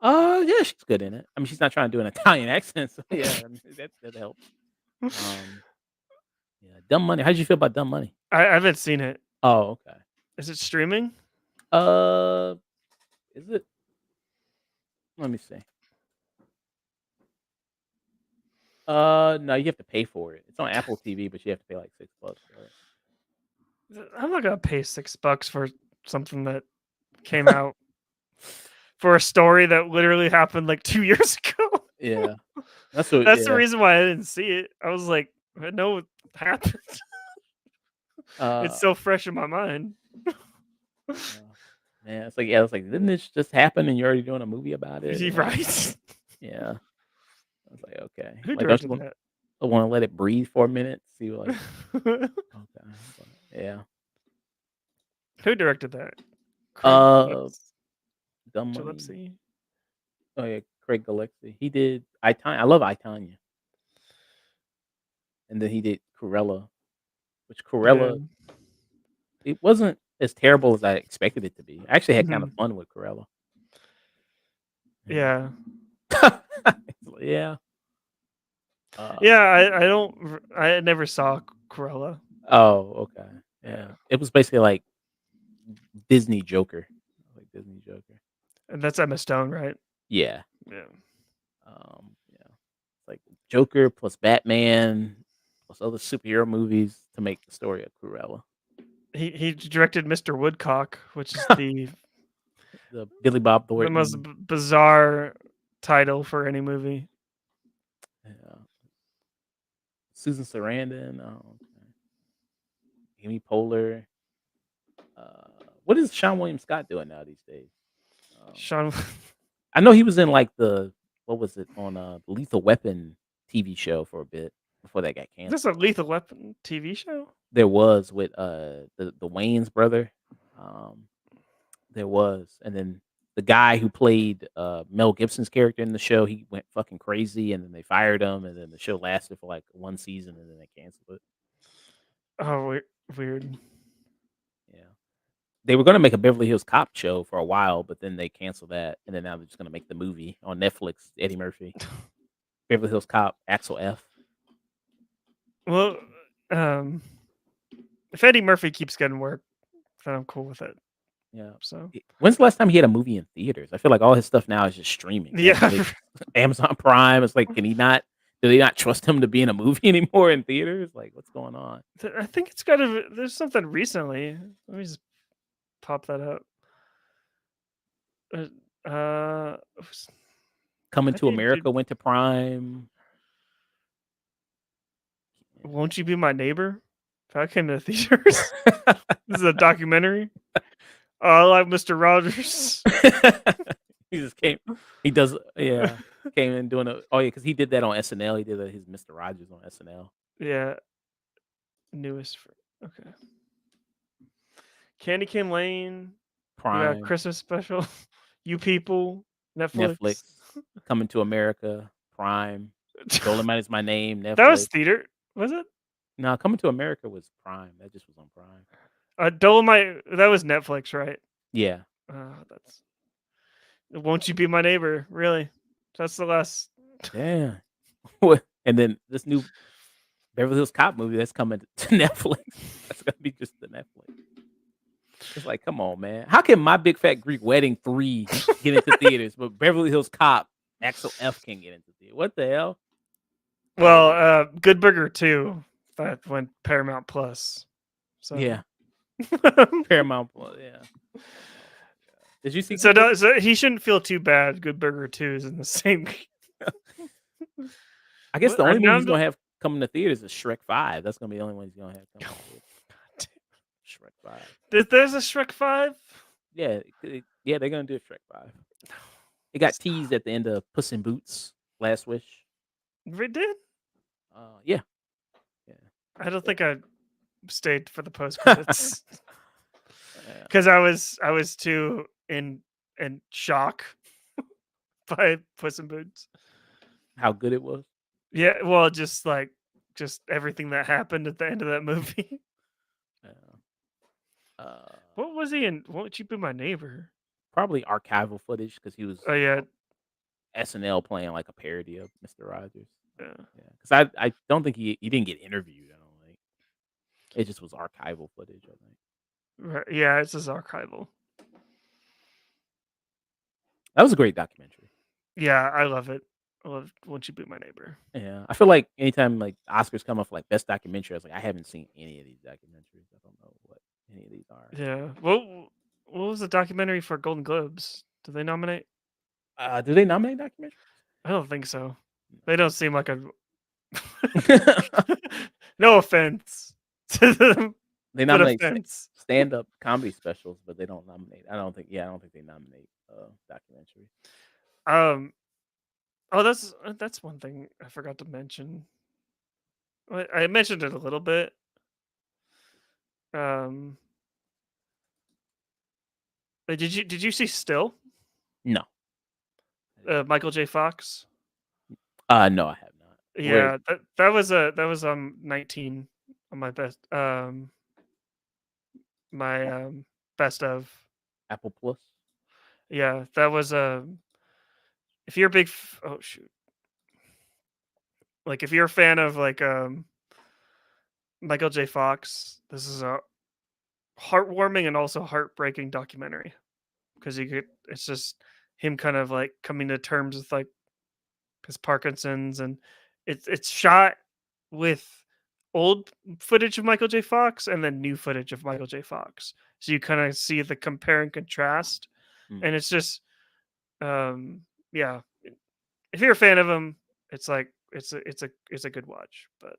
Yeah, she's good in it. I mean, she's not trying to do an Italian accent, so yeah, I mean, that helps. Um, yeah, Dumb Money. How did you feel about Dumb Money? I haven't seen it. Oh, okay. Is it streaming? Uh, is it? Let me see. No, you have to pay for it. It's on Apple TV, but you have to pay like $6 for it. I'm not gonna pay $6 for something that came out for a story that literally happened like 2 years ago. Yeah, that's what. That's the Yeah. reason why I didn't see it. I was like, I know what happened. It's Uh, so fresh in my mind. uh, man, it's like didn't this just happen and you're already doing a movie about it? You Like, right? yeah, I was like, okay, Who like don't you directed that? want to let it breathe for a minute? See, like, okay, but, yeah. Who directed that? Craig Uh, Dumb Money. Gillespie. Oh yeah, Craig Gillespie. He did I Tonya. I love I Tonya, and then he did Cruella, which Yeah. Cruella it wasn't as terrible as I expected it to be. I actually had kind of Mhm. fun with Cruella. Yeah. Yeah. Yeah, I don't I never saw Cruella. Oh, okay. Yeah. Yeah. It was basically like Disney Joker. Like Disney Joker. And that's Emma Stone, right? Yeah. Yeah. Yeah. Like Joker plus Batman plus other superhero movies to make the story of Cruella. He directed Mr. Woodcock, which is The Billy Bob the most Thornton. bizarre title for any movie. Yeah. Susan Sarandon. Oh, okay. Amy Poehler. What is Sean William Scott doing now these days? Sean I know he was in like what was it on the Lethal Weapon TV show for a bit before that got Is this canceled. a Lethal Weapon TV show? There was with the Wayne's brother. Um, there was, and then the guy who played Mel Gibson's character in the show, he went fucking crazy, and then they fired him, and then the show lasted for like one season, and then they canceled it. Oh, weird. Yeah. They were gonna make a Beverly Hills Cop show for a while, but then they canceled that, and then now they're just gonna make the movie on Netflix. Eddie Murphy, Beverly Hills Cop, Axel F. Well, if Eddie Murphy keeps getting work, then I'm cool with it. Yeah. So When's the last time he had a movie in theaters? I feel like all his stuff now is just streaming. yeah, Netflix, Amazon Prime. It's like, can he not? Do they not trust him to be in a movie anymore in theaters? Like, what's going on? I think it's got to. There's something recently. Let me just pop that up. Was- Coming I to think America went to Prime. Won't You Be My Neighbor? That came to the theaters. This is a documentary. Oh, I like Mr. Rogers. He just came. He does. Yeah, came in doing a. Oh yeah, because he did that on SNL. He did his Mr. Rogers on SNL. Yeah, newest. Okay. Candy Cane Lane. We got Prime, Christmas special. You People. Netflix. Netflix, Coming to America, Prime. Dolomite is my name. Netflix. That was theater. Was it? No, Coming to America was Prime. That just was on Prime. Dolomite. That was Netflix, right? Yeah. That's. Won't You Be My Neighbor? Really? That's the last. Damn. What? And then this new Beverly Hills Cop movie that's coming to Netflix. That's gonna be just the Netflix. It's like, come on, man. How can My Big Fat Greek Wedding 3 get into theaters, but Beverly Hills Cop Axel F can get into theaters? What the hell? Well, Good Burger 2. That went Paramount Plus. So Yeah. Paramount Plus. Yeah. Did you see? So he shouldn't feel too bad. Good Burger 2 is in the same. I guess the What? only movie he's gonna have coming to theaters is Shrek 5. That's gonna be the only one he's gonna have coming to theaters. Shrek 5. There's a Shrek 5? Yeah, they're gonna do a Shrek 5. It got teased at the end of Puss in Boots, Last Wish. We did? Yeah. I don't think I stayed for the post credits because I was too in shock by Puss in Boots. How good it was. Yeah, well, just everything that happened at the end of that movie. What was he in? Won't You Be My Neighbor? Probably archival footage because he was. Oh yeah, SNL playing like a parody of Mr. Rogers. Yeah. Because I don't think he didn't get interviewed. I don't think it just was archival footage. I think. Right, yeah, it's just archival. That was a great documentary. Yeah, I love it. I love Won't You Be My Neighbor. Yeah, I feel like anytime like Oscars come up for like best documentary, I was like, I haven't seen any of these documentaries. I don't know what any of these are. Yeah. What was the documentary for Golden Globes? Did they nominate? Do they nominate documentaries? I don't think so. They don't seem like a. No offense to them. They but nominate offense. stand-up comedy specials, but they don't nominate. I don't think they nominate documentaries. Oh, that's one thing I forgot to mention. I mentioned it a little bit. Did you see Still? No. Michael J. Fox. No, I have not. Yeah, that was 19 on my best my best of. Apple Plus. Yeah, that was if you're a big oh shoot, like if you're a fan of like Michael J. Fox, this is a heartwarming and also heartbreaking documentary because it's just him kind of like coming to terms with like his Parkinson's, and it's shot with old footage of Michael J. Fox and then new footage of Michael J. Fox. So you kind of see the compare and contrast, Mm. and it's just yeah. If you're a fan of him, it's like it's a good watch. But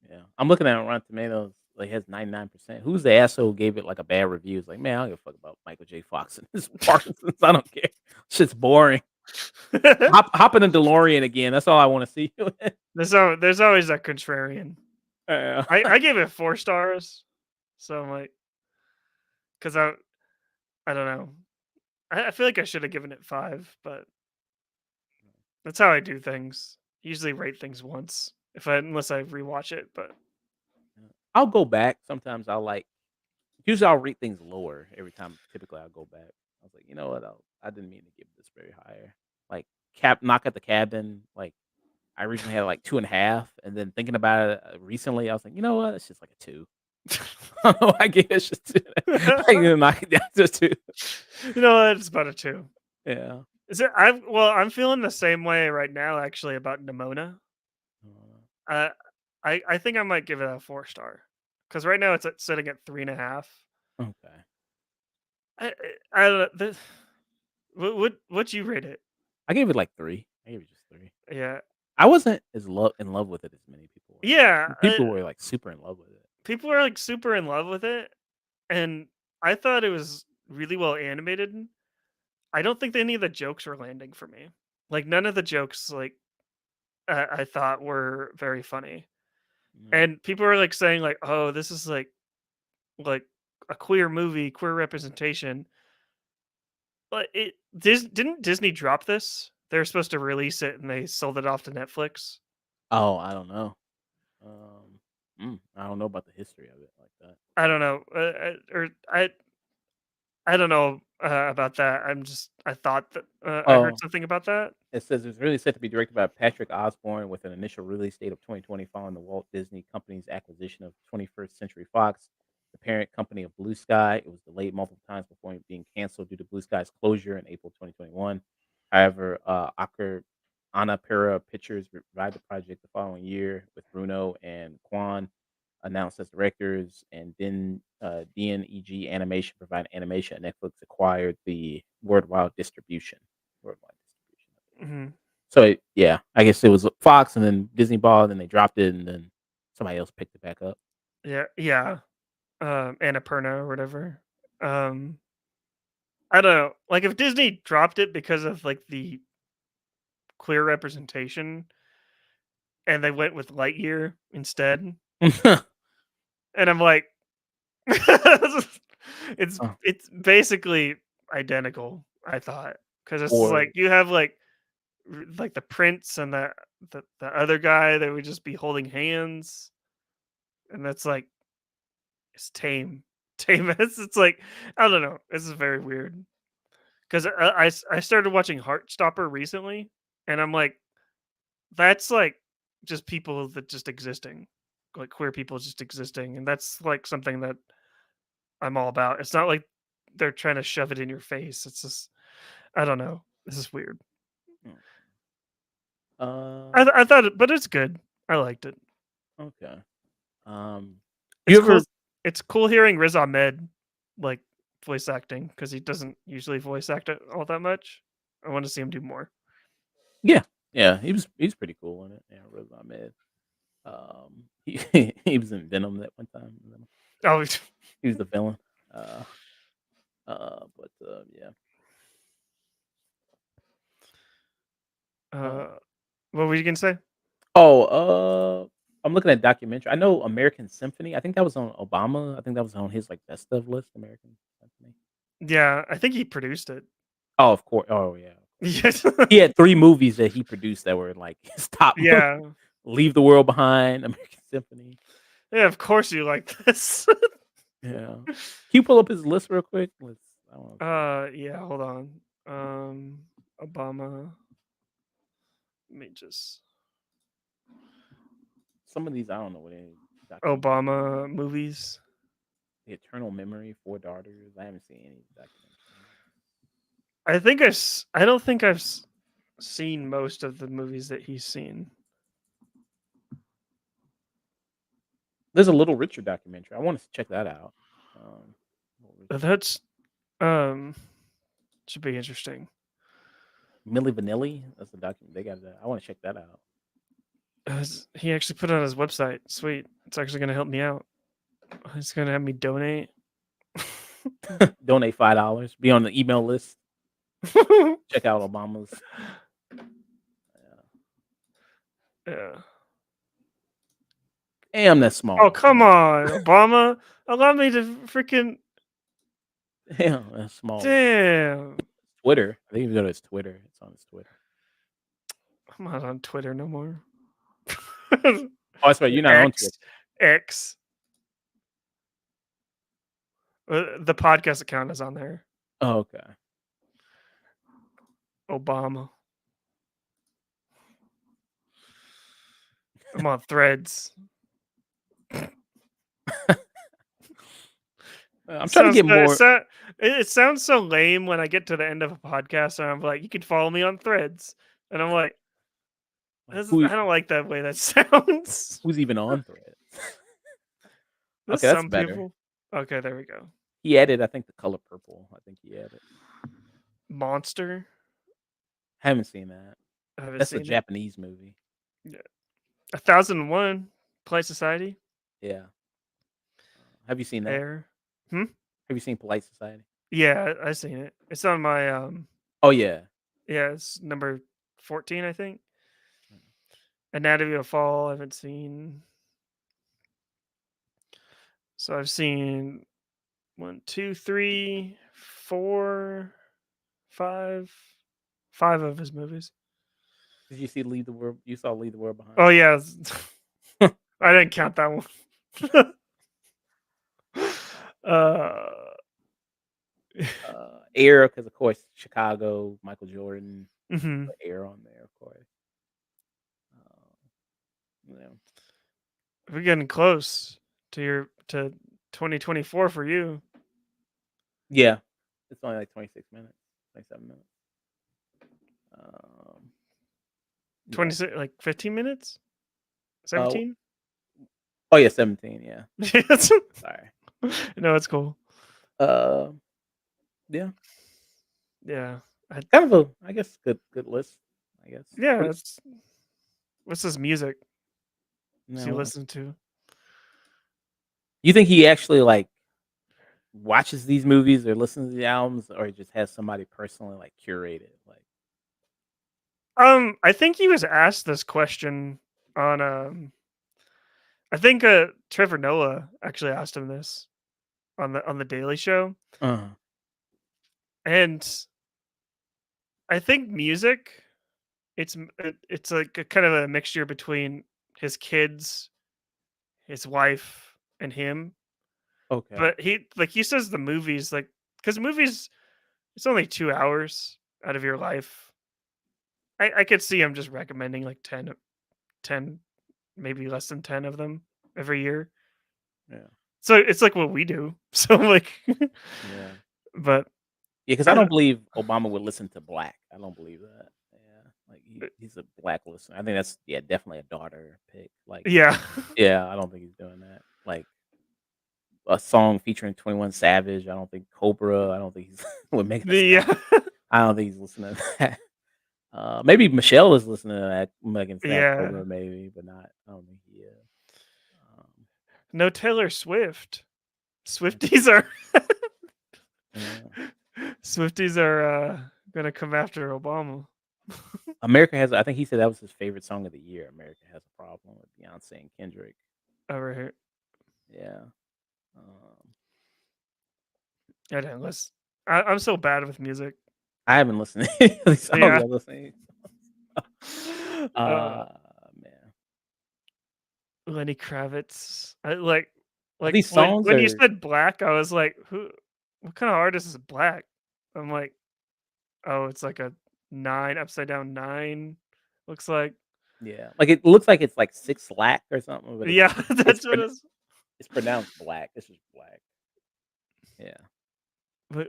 Yeah, I'm looking at Rotten Tomatoes. Like, it has 99%. Who's the asshole who gave it like a bad review? It's like, man, I don't give a fuck about Michael J. Fox and his Parkinson's. I don't care. Shit's boring. Hop in a DeLorean again. That's all I want to see. there's always that contrarian. Yeah. I gave it 4 stars, so I'm like, because I don't know. I feel like I should have given it 5, but that's how I do things. Usually rate things once unless I rewatch it. But I'll go back. Sometimes usually I'll rate things lower every time. Typically, I'll go back. I was like, you know what? I didn't mean to give this very higher. Like, Knock at the Cabin. Like, I originally had like 2.5, and then thinking about it recently, I was like, you know what? It's just like a 2. I guess it's just 2. I'm gonna knock it down to 2. You know what? It's about a 2. Yeah. Is it? I'm feeling the same way right now. Actually, about Nimona. I think I might give it a 4 star because right now it's sitting at 3.5. Okay. I don't know. What'd you rate it? I gave it like 3. I gave it just 3. Yeah, I wasn't as in love with it as many people were. yeah. People were like super in love with it. People are like super in love with it, and I thought it was really well animated. I don't think any of the jokes were landing for me. Like none of the jokes, like I thought were very funny. Mm. And people are like saying like, "Oh, this is like a queer movie, queer representation." But didn't Disney drop this? They were supposed to release it, and they sold it off to Netflix. Oh, I don't know. I don't know about the history of it like that. I don't know, I don't know about that. I thought that I heard Oh, something about that. it says it's really set to be directed by Patrick Osborne with an initial release date of 2020 following the Walt Disney Company's acquisition of 21st Century Fox, the parent company of Blue Sky. It was delayed multiple times before being canceled due to Blue Sky's closure in April 2021. However, Annapurna Pictures revived the project the following year with Bruno and Kwan announced as directors, and then DNEG Animation provided animation, and Netflix acquired the worldwide distribution. Worldwide distribution. Hmm. So yeah, I guess it was Fox, and then Disney bought, and then they dropped it, and then somebody else picked it back up. Yeah. Annapurna or whatever. I don't know. Like if Disney dropped it because of like the queer representation, and they went with Lightyear instead, and I'm like, it's Oh. it's basically identical. I thought because it's Or like you have like the prince and the other guy that would just be holding hands, and that's like it's tame. Tame. It's like I don't know. This is very weird because I started watching Heartstopper recently, and I'm like, that's like just people that just existing, like queer people just existing, and that's like something that I'm all about. It's not like they're trying to shove it in your face. It's just I don't know. This is weird. I thought it, but it's good. I liked it. Okay. It's You cool. ever? It's cool hearing Riz Ahmed like voice acting because he doesn't usually voice act it all that much. I want to see him do more. Yeah, he's pretty cool in it. Yeah, Riz Ahmed. He was in Venom that one time. Oh, He was the villain. But yeah. what were you gonna say? Oh, I'm looking at documentary. I know American Symphony. I think that was on Obama. I think that was on his like best of list. American Symphony. Yeah, I think he produced it. Oh, of course. Oh, yeah. Yes. He had 3 movies that he produced that were like his top. Yeah. Leave the World Behind, American Symphony. Yeah, of course you like this. Yeah. Can you pull up his list real quick? I wanna see. Yeah, hold on. Obama. Let me just Some of these I don't know what any documentary. Obama movies. The Eternal Memory, Four Daughters. I haven't seen any documentaries. I don't think I've seen most of the movies that he's seen. There's a Little Richard documentary. I want to check that out. Little Richard. That's should be interesting. Milli Vanilli. That's the document. They got that. I want to check that out. He actually put it on his website. Sweet. It's actually going to help me out. He's going to have me donate. Donate $5. Be on the email list. Check out Obama's. Yeah. Damn, that's small. Oh, come on, Obama. Allow me to freaking. Damn, that's small. Damn. Twitter. I think you can go to his Twitter. It's on his Twitter. I'm not on Twitter no more. Oh, that's right. You're not on Twitter. X. The podcast account is on there. Oh, okay. Obama. I'm on Threads. I'm trying to get more. It sounds so lame when I get to the end of a podcast and I'm like, you can follow me on Threads. And I'm like, I don't like that way that sounds. Who's even on Threads? There's Okay, that's some better. people. Okay, there we go. He added, I think, the color purple. I think he added. Monster. Haven't seen that. I haven't That's seen a it. Japanese movie. Yeah. 1001 Polite Society. Yeah. Have you seen that? Air. Have you seen Polite Society? Yeah, I've seen it. It's on my Oh yeah. yeah, it's number 14, I think. Anatomy of a Fall, I haven't seen. So I've seen 1, 2, 3, 4, 5 of his movies. Did you see Leave the World? You saw Leave the World Behind? Oh yeah. I didn't count that one. Air, because of course Chicago, Michael Jordan, mhm. put Air on there, of course. Yeah. We're getting close to 2024 for you. Yeah, it's only like 26 minutes, 27 minutes. 26, like 15 minutes? 17? Oh yeah, 17. Yeah. Sorry. No, it's cool. Yeah. Yeah. Kind of I guess good list. I guess. Yeah. What's this music No. you listen to? You think he actually like watches these movies or listens to the albums, or he just has somebody personally like curate it? Like, I think he was asked this question on I think Trevor Noah actually asked him this on the Daily Show. And I think music, it's like a kind of a mixture between his kids, his wife, and him. okay. But he says the movies, like, because movies, it's only 2 hours out of your life. I could see him just recommending like 10, maybe less than 10 of them every year. Yeah. So it's like what we do. So like, Yeah. but Yeah, because I don't believe Obama would listen to black. I don't believe that. Yeah, like he's a black listener. I think that's definitely a daughter pick. Like yeah, I don't think he's doing that. Like a song featuring 21 Savage. I don't think Cobra. I don't think he's would make. I don't think he's listening to that. Maybe Michelle is listening to that Megan Cobra, maybe, but not. I don't think he is. No Taylor Swift. Swifties are Swifties are gonna come after Obama. America has. I think he said that was his favorite song of the year. America Has a Problem with Beyonce and Kendrick. Over here. Yeah. I didn't listen. I'm so bad with music. I haven't listened to any of these songs. Yeah. I'm listening. Man. Lenny Kravitz. I like Like these songs when you are said Black, I was like, who? What kind of artist is Black? I'm like, oh, it's like a 9 upside down 9. Looks like. yeah, like it looks like it's like six slack or something, but Yeah, it's that's what it's. it's pronounced black. It's just black. Yeah,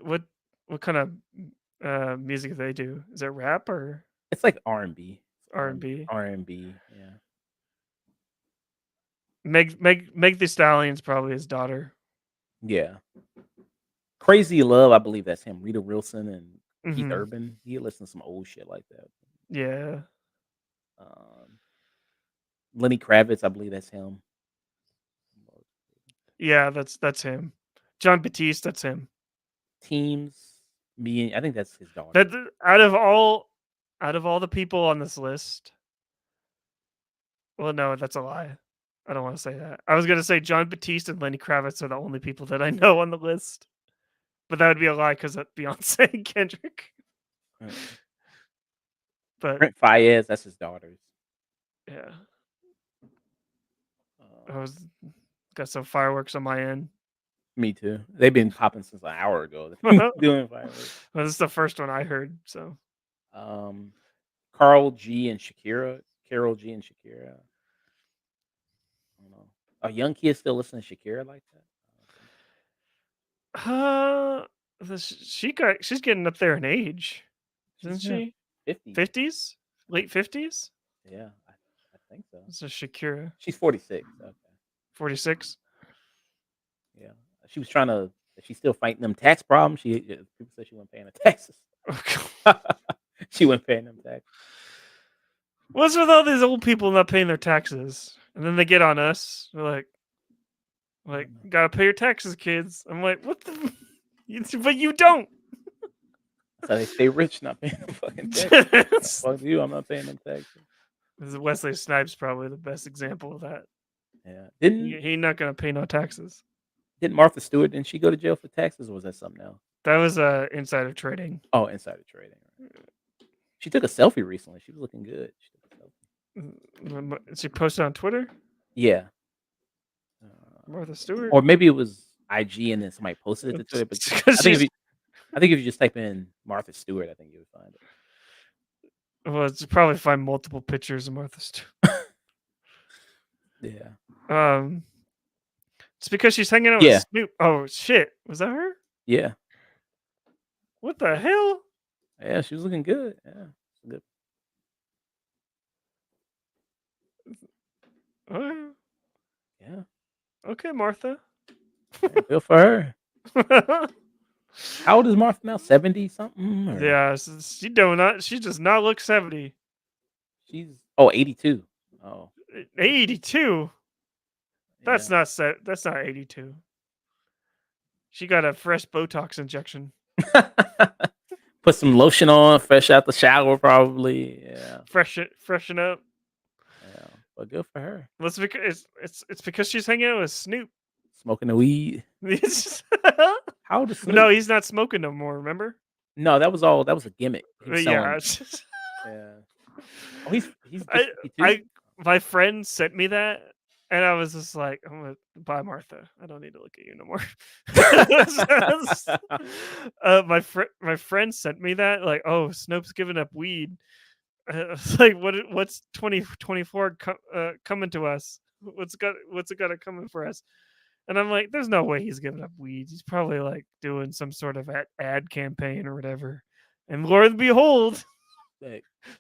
What kind of music do they do? Is it rap or it's like R&B, R&B? R&B. Yeah, Meg the Stallion's probably his daughter. yeah. Crazy Love, I believe that's him. Rita Wilson and Keith Hmm. Urban. He listen to some old shit like that. Yeah, Um, Lenny Kravitz, I believe that's him. yeah, that's him. John Batiste, that's him. Teams, me, I think that's his daughter. That out of all the people on this list, well, no, that's a lie. I don't want to say that. I was gonna say John Batiste and Lenny Kravitz are the only people that I know on the list, but that would be a lie because that's Beyonce and Kendrick. Mm. But Brent Fayez, that's his daughters. yeah, I Um, was got some fireworks on my end. Me too. They've been popping since an hour ago. Well, Doing fireworks. this is the first one I heard. So Um, Carl G and Shakira. Carol G and Shakira. I don't know. Are young kids still listening to Shakira like that? Uh, she's getting up there in age, isn't She's in her she? 50s. 50s, late 50s. Yeah, I think so. This is Shakira, She's 46. Okay. 46. Yeah. She was trying to. She's still fighting them tax problems. People said she wasn't paying the taxes. She wasn't paying them taxes. What's with all these old people not paying their taxes, and then they get on us? They're like, gotta pay your taxes, kids. I'm like, what the? But you don't. So they stay rich, not paying the fucking taxes. Fuck you, I'm not paying them taxes. Wesley Snipes probably the best example of that. Yeah. He not gonna pay no taxes. Didn't Martha Stewart? Didn't she go to jail for taxes, or was that something else? That was insider trading. Oh, insider trading. She took a selfie recently. She was looking good. She took a selfie. She posted on Twitter. Yeah. Martha Stewart. Or maybe it was IG and then somebody posted it to Twitter. But I think if you just type in Martha Stewart, I think you would find it. Well, it's probably find multiple pictures of Martha Stewart. Yeah. It's because she's hanging out with Snoop. Oh shit, was that her? Yeah. What the hell? Yeah, she was looking good. Yeah. Good. Yeah. Okay, Martha. Yeah, good for her. How old is Martha now? 70 something? Or? Yeah, she does not look 70. She's 82. Oh. 82. That's Yeah. That's not 82. She got a fresh Botox injection. Put some lotion on, fresh out the shower, probably. Yeah. Freshen up. Yeah. But good for her. Well, it's because she's hanging out with Snoop. Smoking the weed. How old is Snoop? No, he's not smoking no more. Remember? No, that was a gimmick. He was Yeah. Yeah. Oh, he's just 52? My friend sent me that, and I was just like, I'm gonna buy Martha. I don't need to look at you no more. My friend sent me that, like, oh, Snoop's giving up weed. It's like, what's 2024 coming to us? What's it got coming for us? And I'm like, there's no way he's giving up weed. He's probably like doing some sort of ad campaign or whatever. And Lord and behold,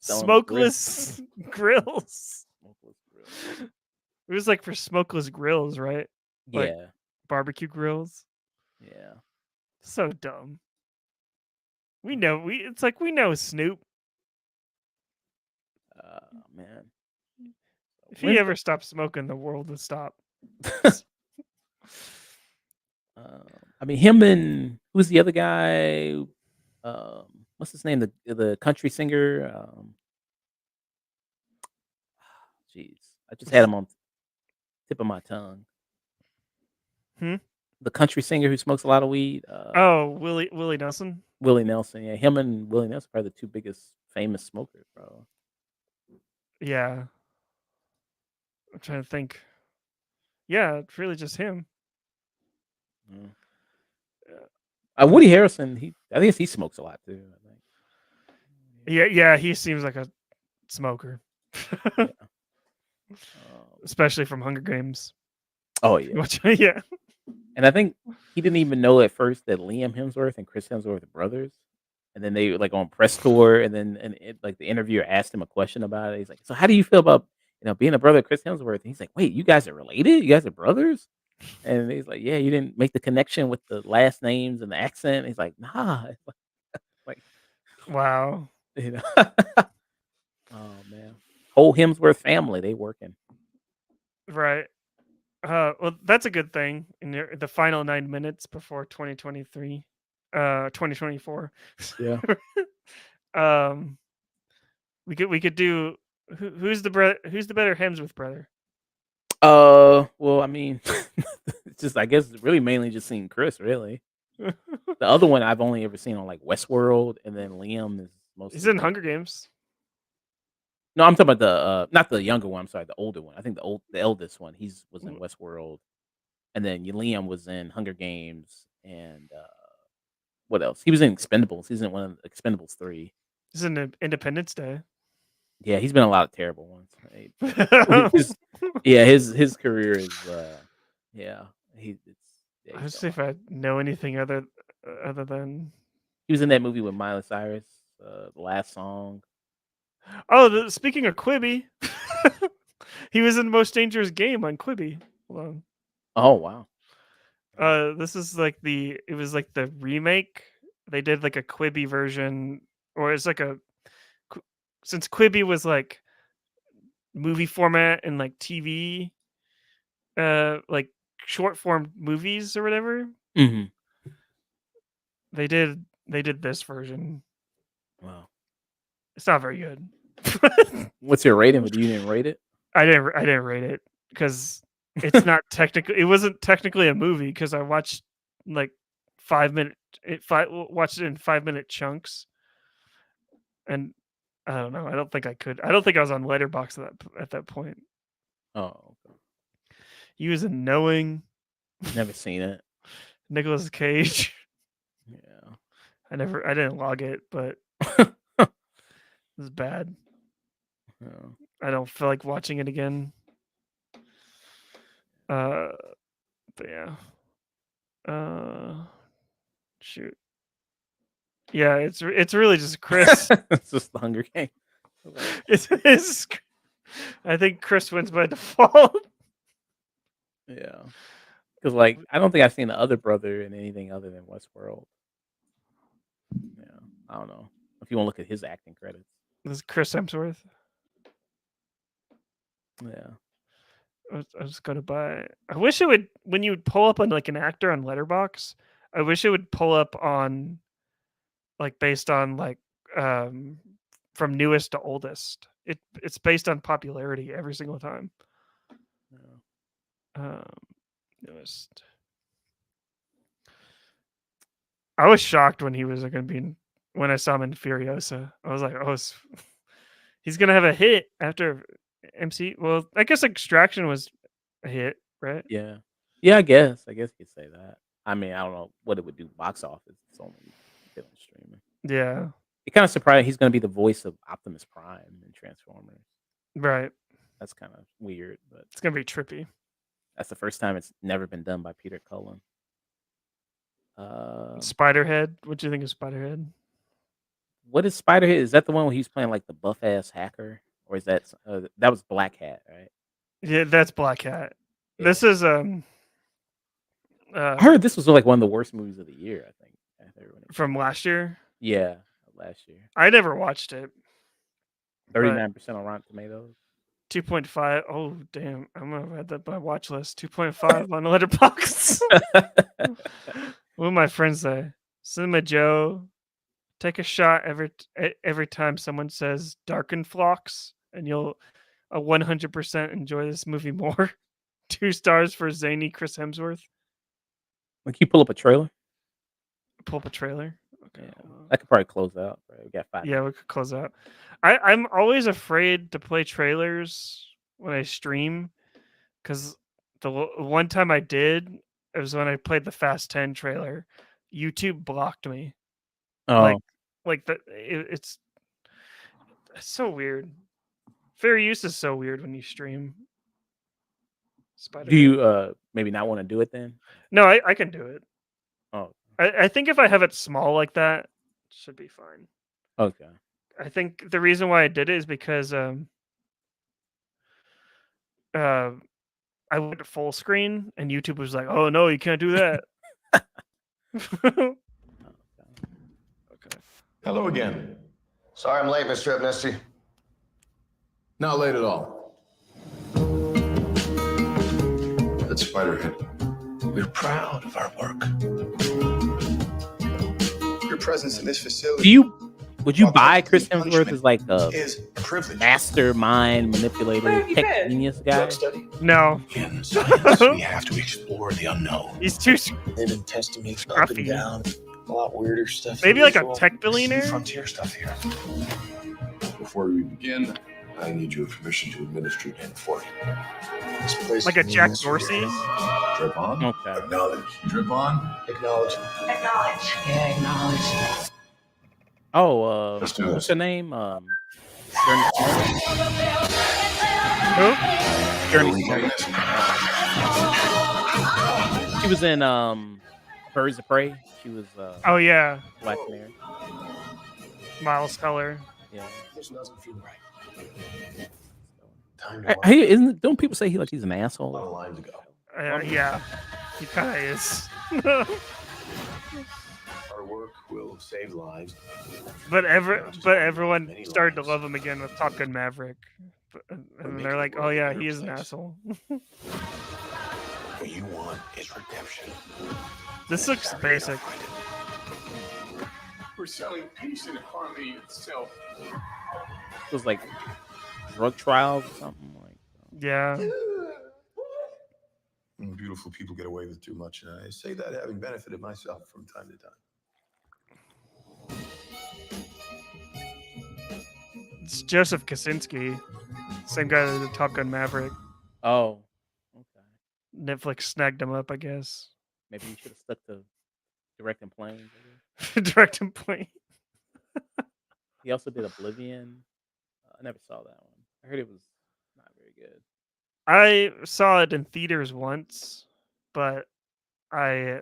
smokeless grills. It was like for smokeless grills, right? Yeah. Like barbecue grills. Yeah. So dumb. We know we know Snoop. Man. If he ever stopped smoking, the world would stop. I mean, him and who's the other guy? What's his name? The country singer. Jeez, I just had him on tip of my tongue. The country singer who smokes a lot of weed. Willie Nelson. Willie Nelson, yeah, him and Willie Nelson are probably the two biggest famous smokers, bro. Yeah, I'm trying to think. Yeah, it's really just him. Mm. Yeah. Woody Harrelson, I think he smokes a lot too. I think. Yeah, he seems like a smoker, Yeah. especially from Hunger Games. Oh yeah. Yeah. And I think he didn't even know at first that Liam Hemsworth and Chris Hemsworth are brothers. And then they like on press tour, and then like the interviewer asked him a question about it. He's like, "So how do you feel about being a brother of Chris Hemsworth?" And he's like, "Wait, you guys are related? You guys are brothers?" And he's like, "Yeah, you didn't make the connection with the last names and the accent." He's like, "Nah." It's like Wow. you know. Oh man, whole Hemsworth family they working. Right. Well, that's a good thing in the final 9 minutes before 2023, 2024. Yeah. um, we could do who's the who's the better Hemsworth brother? Well, I mean, it's just I guess it's really mainly just seeing Chris. Really, the other one I've only ever seen on like Westworld, and then Liam is He's mostly in like. Hunger Games. No, I'm talking about the not the younger one. I'm sorry, the older one. I think the eldest one. Was in Westworld, and then Liam was in Hunger Games, and what else? He was in Expendables. He's in one of the Expendables 3. He's in Independence Day. Yeah, he's been in a lot of terrible ones. His career is yeah. Yeah, Let's he's see done if I know anything other than. He was in that movie with Miley Cyrus, the last song. Oh, speaking of Quibi, he was in Most Dangerous Game on Quibi. Hold on. Oh wow. This is like it was like the remake. They did like a Quibi version, or it's like since Quibi was like movie format and like TV, like short form movies or whatever. Mm-hmm. They did this version. Wow. It's not very good. What's your rating? But you didn't rate it? I didn't rate it because it's not technically. It wasn't technically a movie because I watched like 5 minute. Watched it in 5 minute chunks, and I don't know. I don't think I could. I don't think I was on Letterboxd at that point. Oh, okay. He was in Knowing. Never seen it. Nicolas Cage. Yeah. I didn't log it, but it was bad. Yeah. I don't feel like watching it again. But yeah. Shoot. Yeah, it's really just Chris. It's just the Hunger Games. it's I think Chris wins by default. Yeah. Because like I don't think I've seen the other brother in anything other than Westworld. Yeah. I don't know. If you want to look at his acting credits. This is Chris Hemsworth. Yeah. I was gonna buy. I wish it would when you would pull up on like an actor on Letterboxd. I wish it would pull up on like based on like from newest to oldest. It's based on popularity every single time. Yeah. Newest. I was shocked when he was going to be when I saw him in Furiosa. I was like, oh, he's going to have a hit after MC. Well, I guess Extraction was a hit, right? Yeah. Yeah, I guess. I guess you could say that. I mean, I don't know what it would do box office. It's only on streaming. Yeah. It kind of surprised he's going to be the voice of Optimus Prime in Transformers. Right. That's kind of weird, but it's going to be trippy. That's the first time it's never been done by Peter Cullen. Spiderhead. What do you think of Spiderhead? What is Spiderhead? Is that the one where he's playing like the buff ass hacker, or is that that was Black Hat, right? Yeah, that's Black Hat. Yeah. This is I heard this was like one of the worst movies of the year. I think from last year. Yeah, last year. I never watched it. 39% on Rotten Tomatoes. 2.5. Oh damn! I'm gonna add that by watch list. 2.5 on Letterboxd. What do my friends say? Cinema Joe, take a shot every time someone says Darken Flocks, and you'll 100% enjoy this movie more. 2 stars for zany Chris Hemsworth. Like you pull up a trailer. Pull up a trailer. Okay, yeah. I could probably close out. Right? We got 5 Yeah, minutes. we could close out. I'm always afraid to play trailers when I stream, because the one time I did, It was when I played the Fast 10 trailer. YouTube blocked me. Oh, Like it's so weird. Fair use is so weird when you stream do Spider-Man. you maybe not want to do it then? No, I can do it. Oh, I think if I have it small like that, it should be fine. okay. I think the reason why I did it is because I went to full screen and YouTube was like, "Oh no, you can't do that." Okay. Hello again. Sorry I'm late, Mr. Amnesty. Not late at all. That's Spiderhead. We're proud of our work. Your presence in this facility Would you buy Chris Punishment Hemsworth as like a is a privilege. mastermind manipulator, tech genius guy? Drug study? No, In science, we have to explore the unknown. he's too They've been testing me up scruffy. and down. A lot weirder stuff. Maybe than like a usual. tech billionaire. Frontier stuff here. Before we begin, I need your permission to administer the N40. This place Like a is Jack mysterious. Dorsey? Drip on. Okay. Acknowledge. Drip on. Acknowledge. Acknowledge. Yeah, acknowledge. Oh, Let's do what's this. her name? Journey Smollett? Who? Journey Are we getting Smollett. this? She was in Birds of Prey. She was Oh yeah, Black Mary. Miles Teller. Yeah. This doesn't feel right. Time Hey, to don't people say he's an A lot of asshole? lines ago. Yeah, he kind of is. Our work will save lives. but everyone started to love him again with Top Gun Maverick. And they're like, "Oh yeah, he is an asshole." What you want is redemption. This looks basic. We're selling peace and harmony itself. It was like drug trials or something like. Yeah. Beautiful people get away with too much, and I say that having benefited myself from time to time. It's Joseph Kosinski, same guy that did Top Gun Maverick. Oh, okay. Netflix snagged him up, I guess. Maybe you should have stuck to directing planes. Direct and plane. He also did Oblivion. I never saw that one. I heard it was not very good. I saw it in theaters once, but I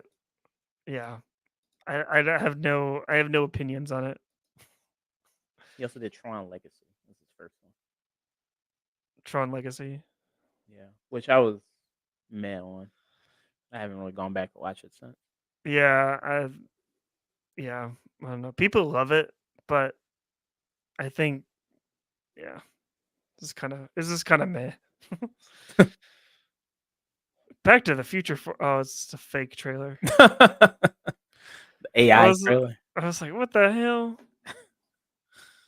have no opinions on it. He also did Tron Legacy. This is his first one. Tron Legacy. Yeah, which I was mad on. I haven't really gone back to watch it since. Yeah, I don't know. People love it, but I think this is kind of meh. Back to the Future it's a fake trailer. The AI trailer. I was like, what the hell?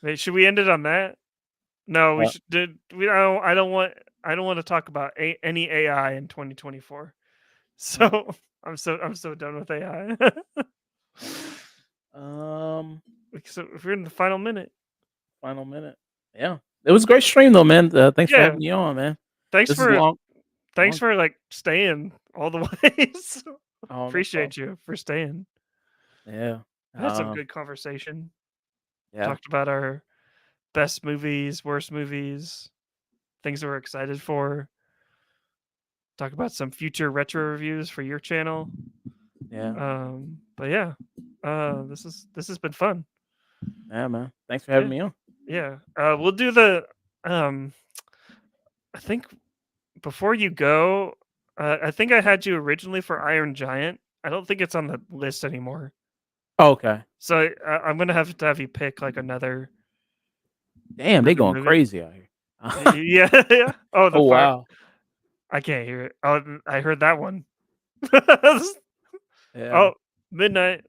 Wait, should we end it on that? No, we What? should. I don't want to talk about any AI in 2024. So I'm so done with AI. So if we're in the final minute. Final minute. Yeah, it was a great stream though, man. Thanks for Yeah. having me on, man. Thanks This is for long. like staying all the way. Oh, no Appreciate you for staying. Yeah. I had some good conversation. Yeah. Talked about our best movies, worst movies, things that we're excited for. Talk about some future retro reviews for your channel. Yeah. But yeah, this has been fun. Yeah, man. Thanks for having me on. Yeah. We'll do the I think before you go, I think I had you originally for Iron Giant. I don't think it's on the list anymore. Oh, okay. So I'm gonna have to have you pick like another. Damn, they going movie. crazy out here. Yeah, yeah. Oh, Oh wow. I can't hear it. Oh, I heard that one. Yeah. Oh, midnight.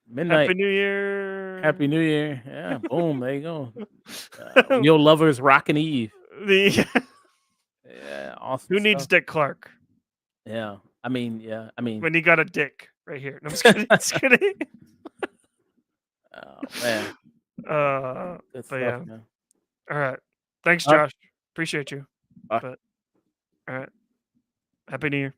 Midnight. Happy New Year. Happy New Year. Yeah. Boom. There you go. Your lovers Rockin' Eve. Yeah. Awesome. Who needs stuff. Dick Clark? Yeah. I mean. When he got a dick right here. No, I'm just kidding. Just kidding. Oh man. But Good stuff, yeah. man. All right. Thanks, All right. Josh. Appreciate you. Bye. But all right. Happy New Year.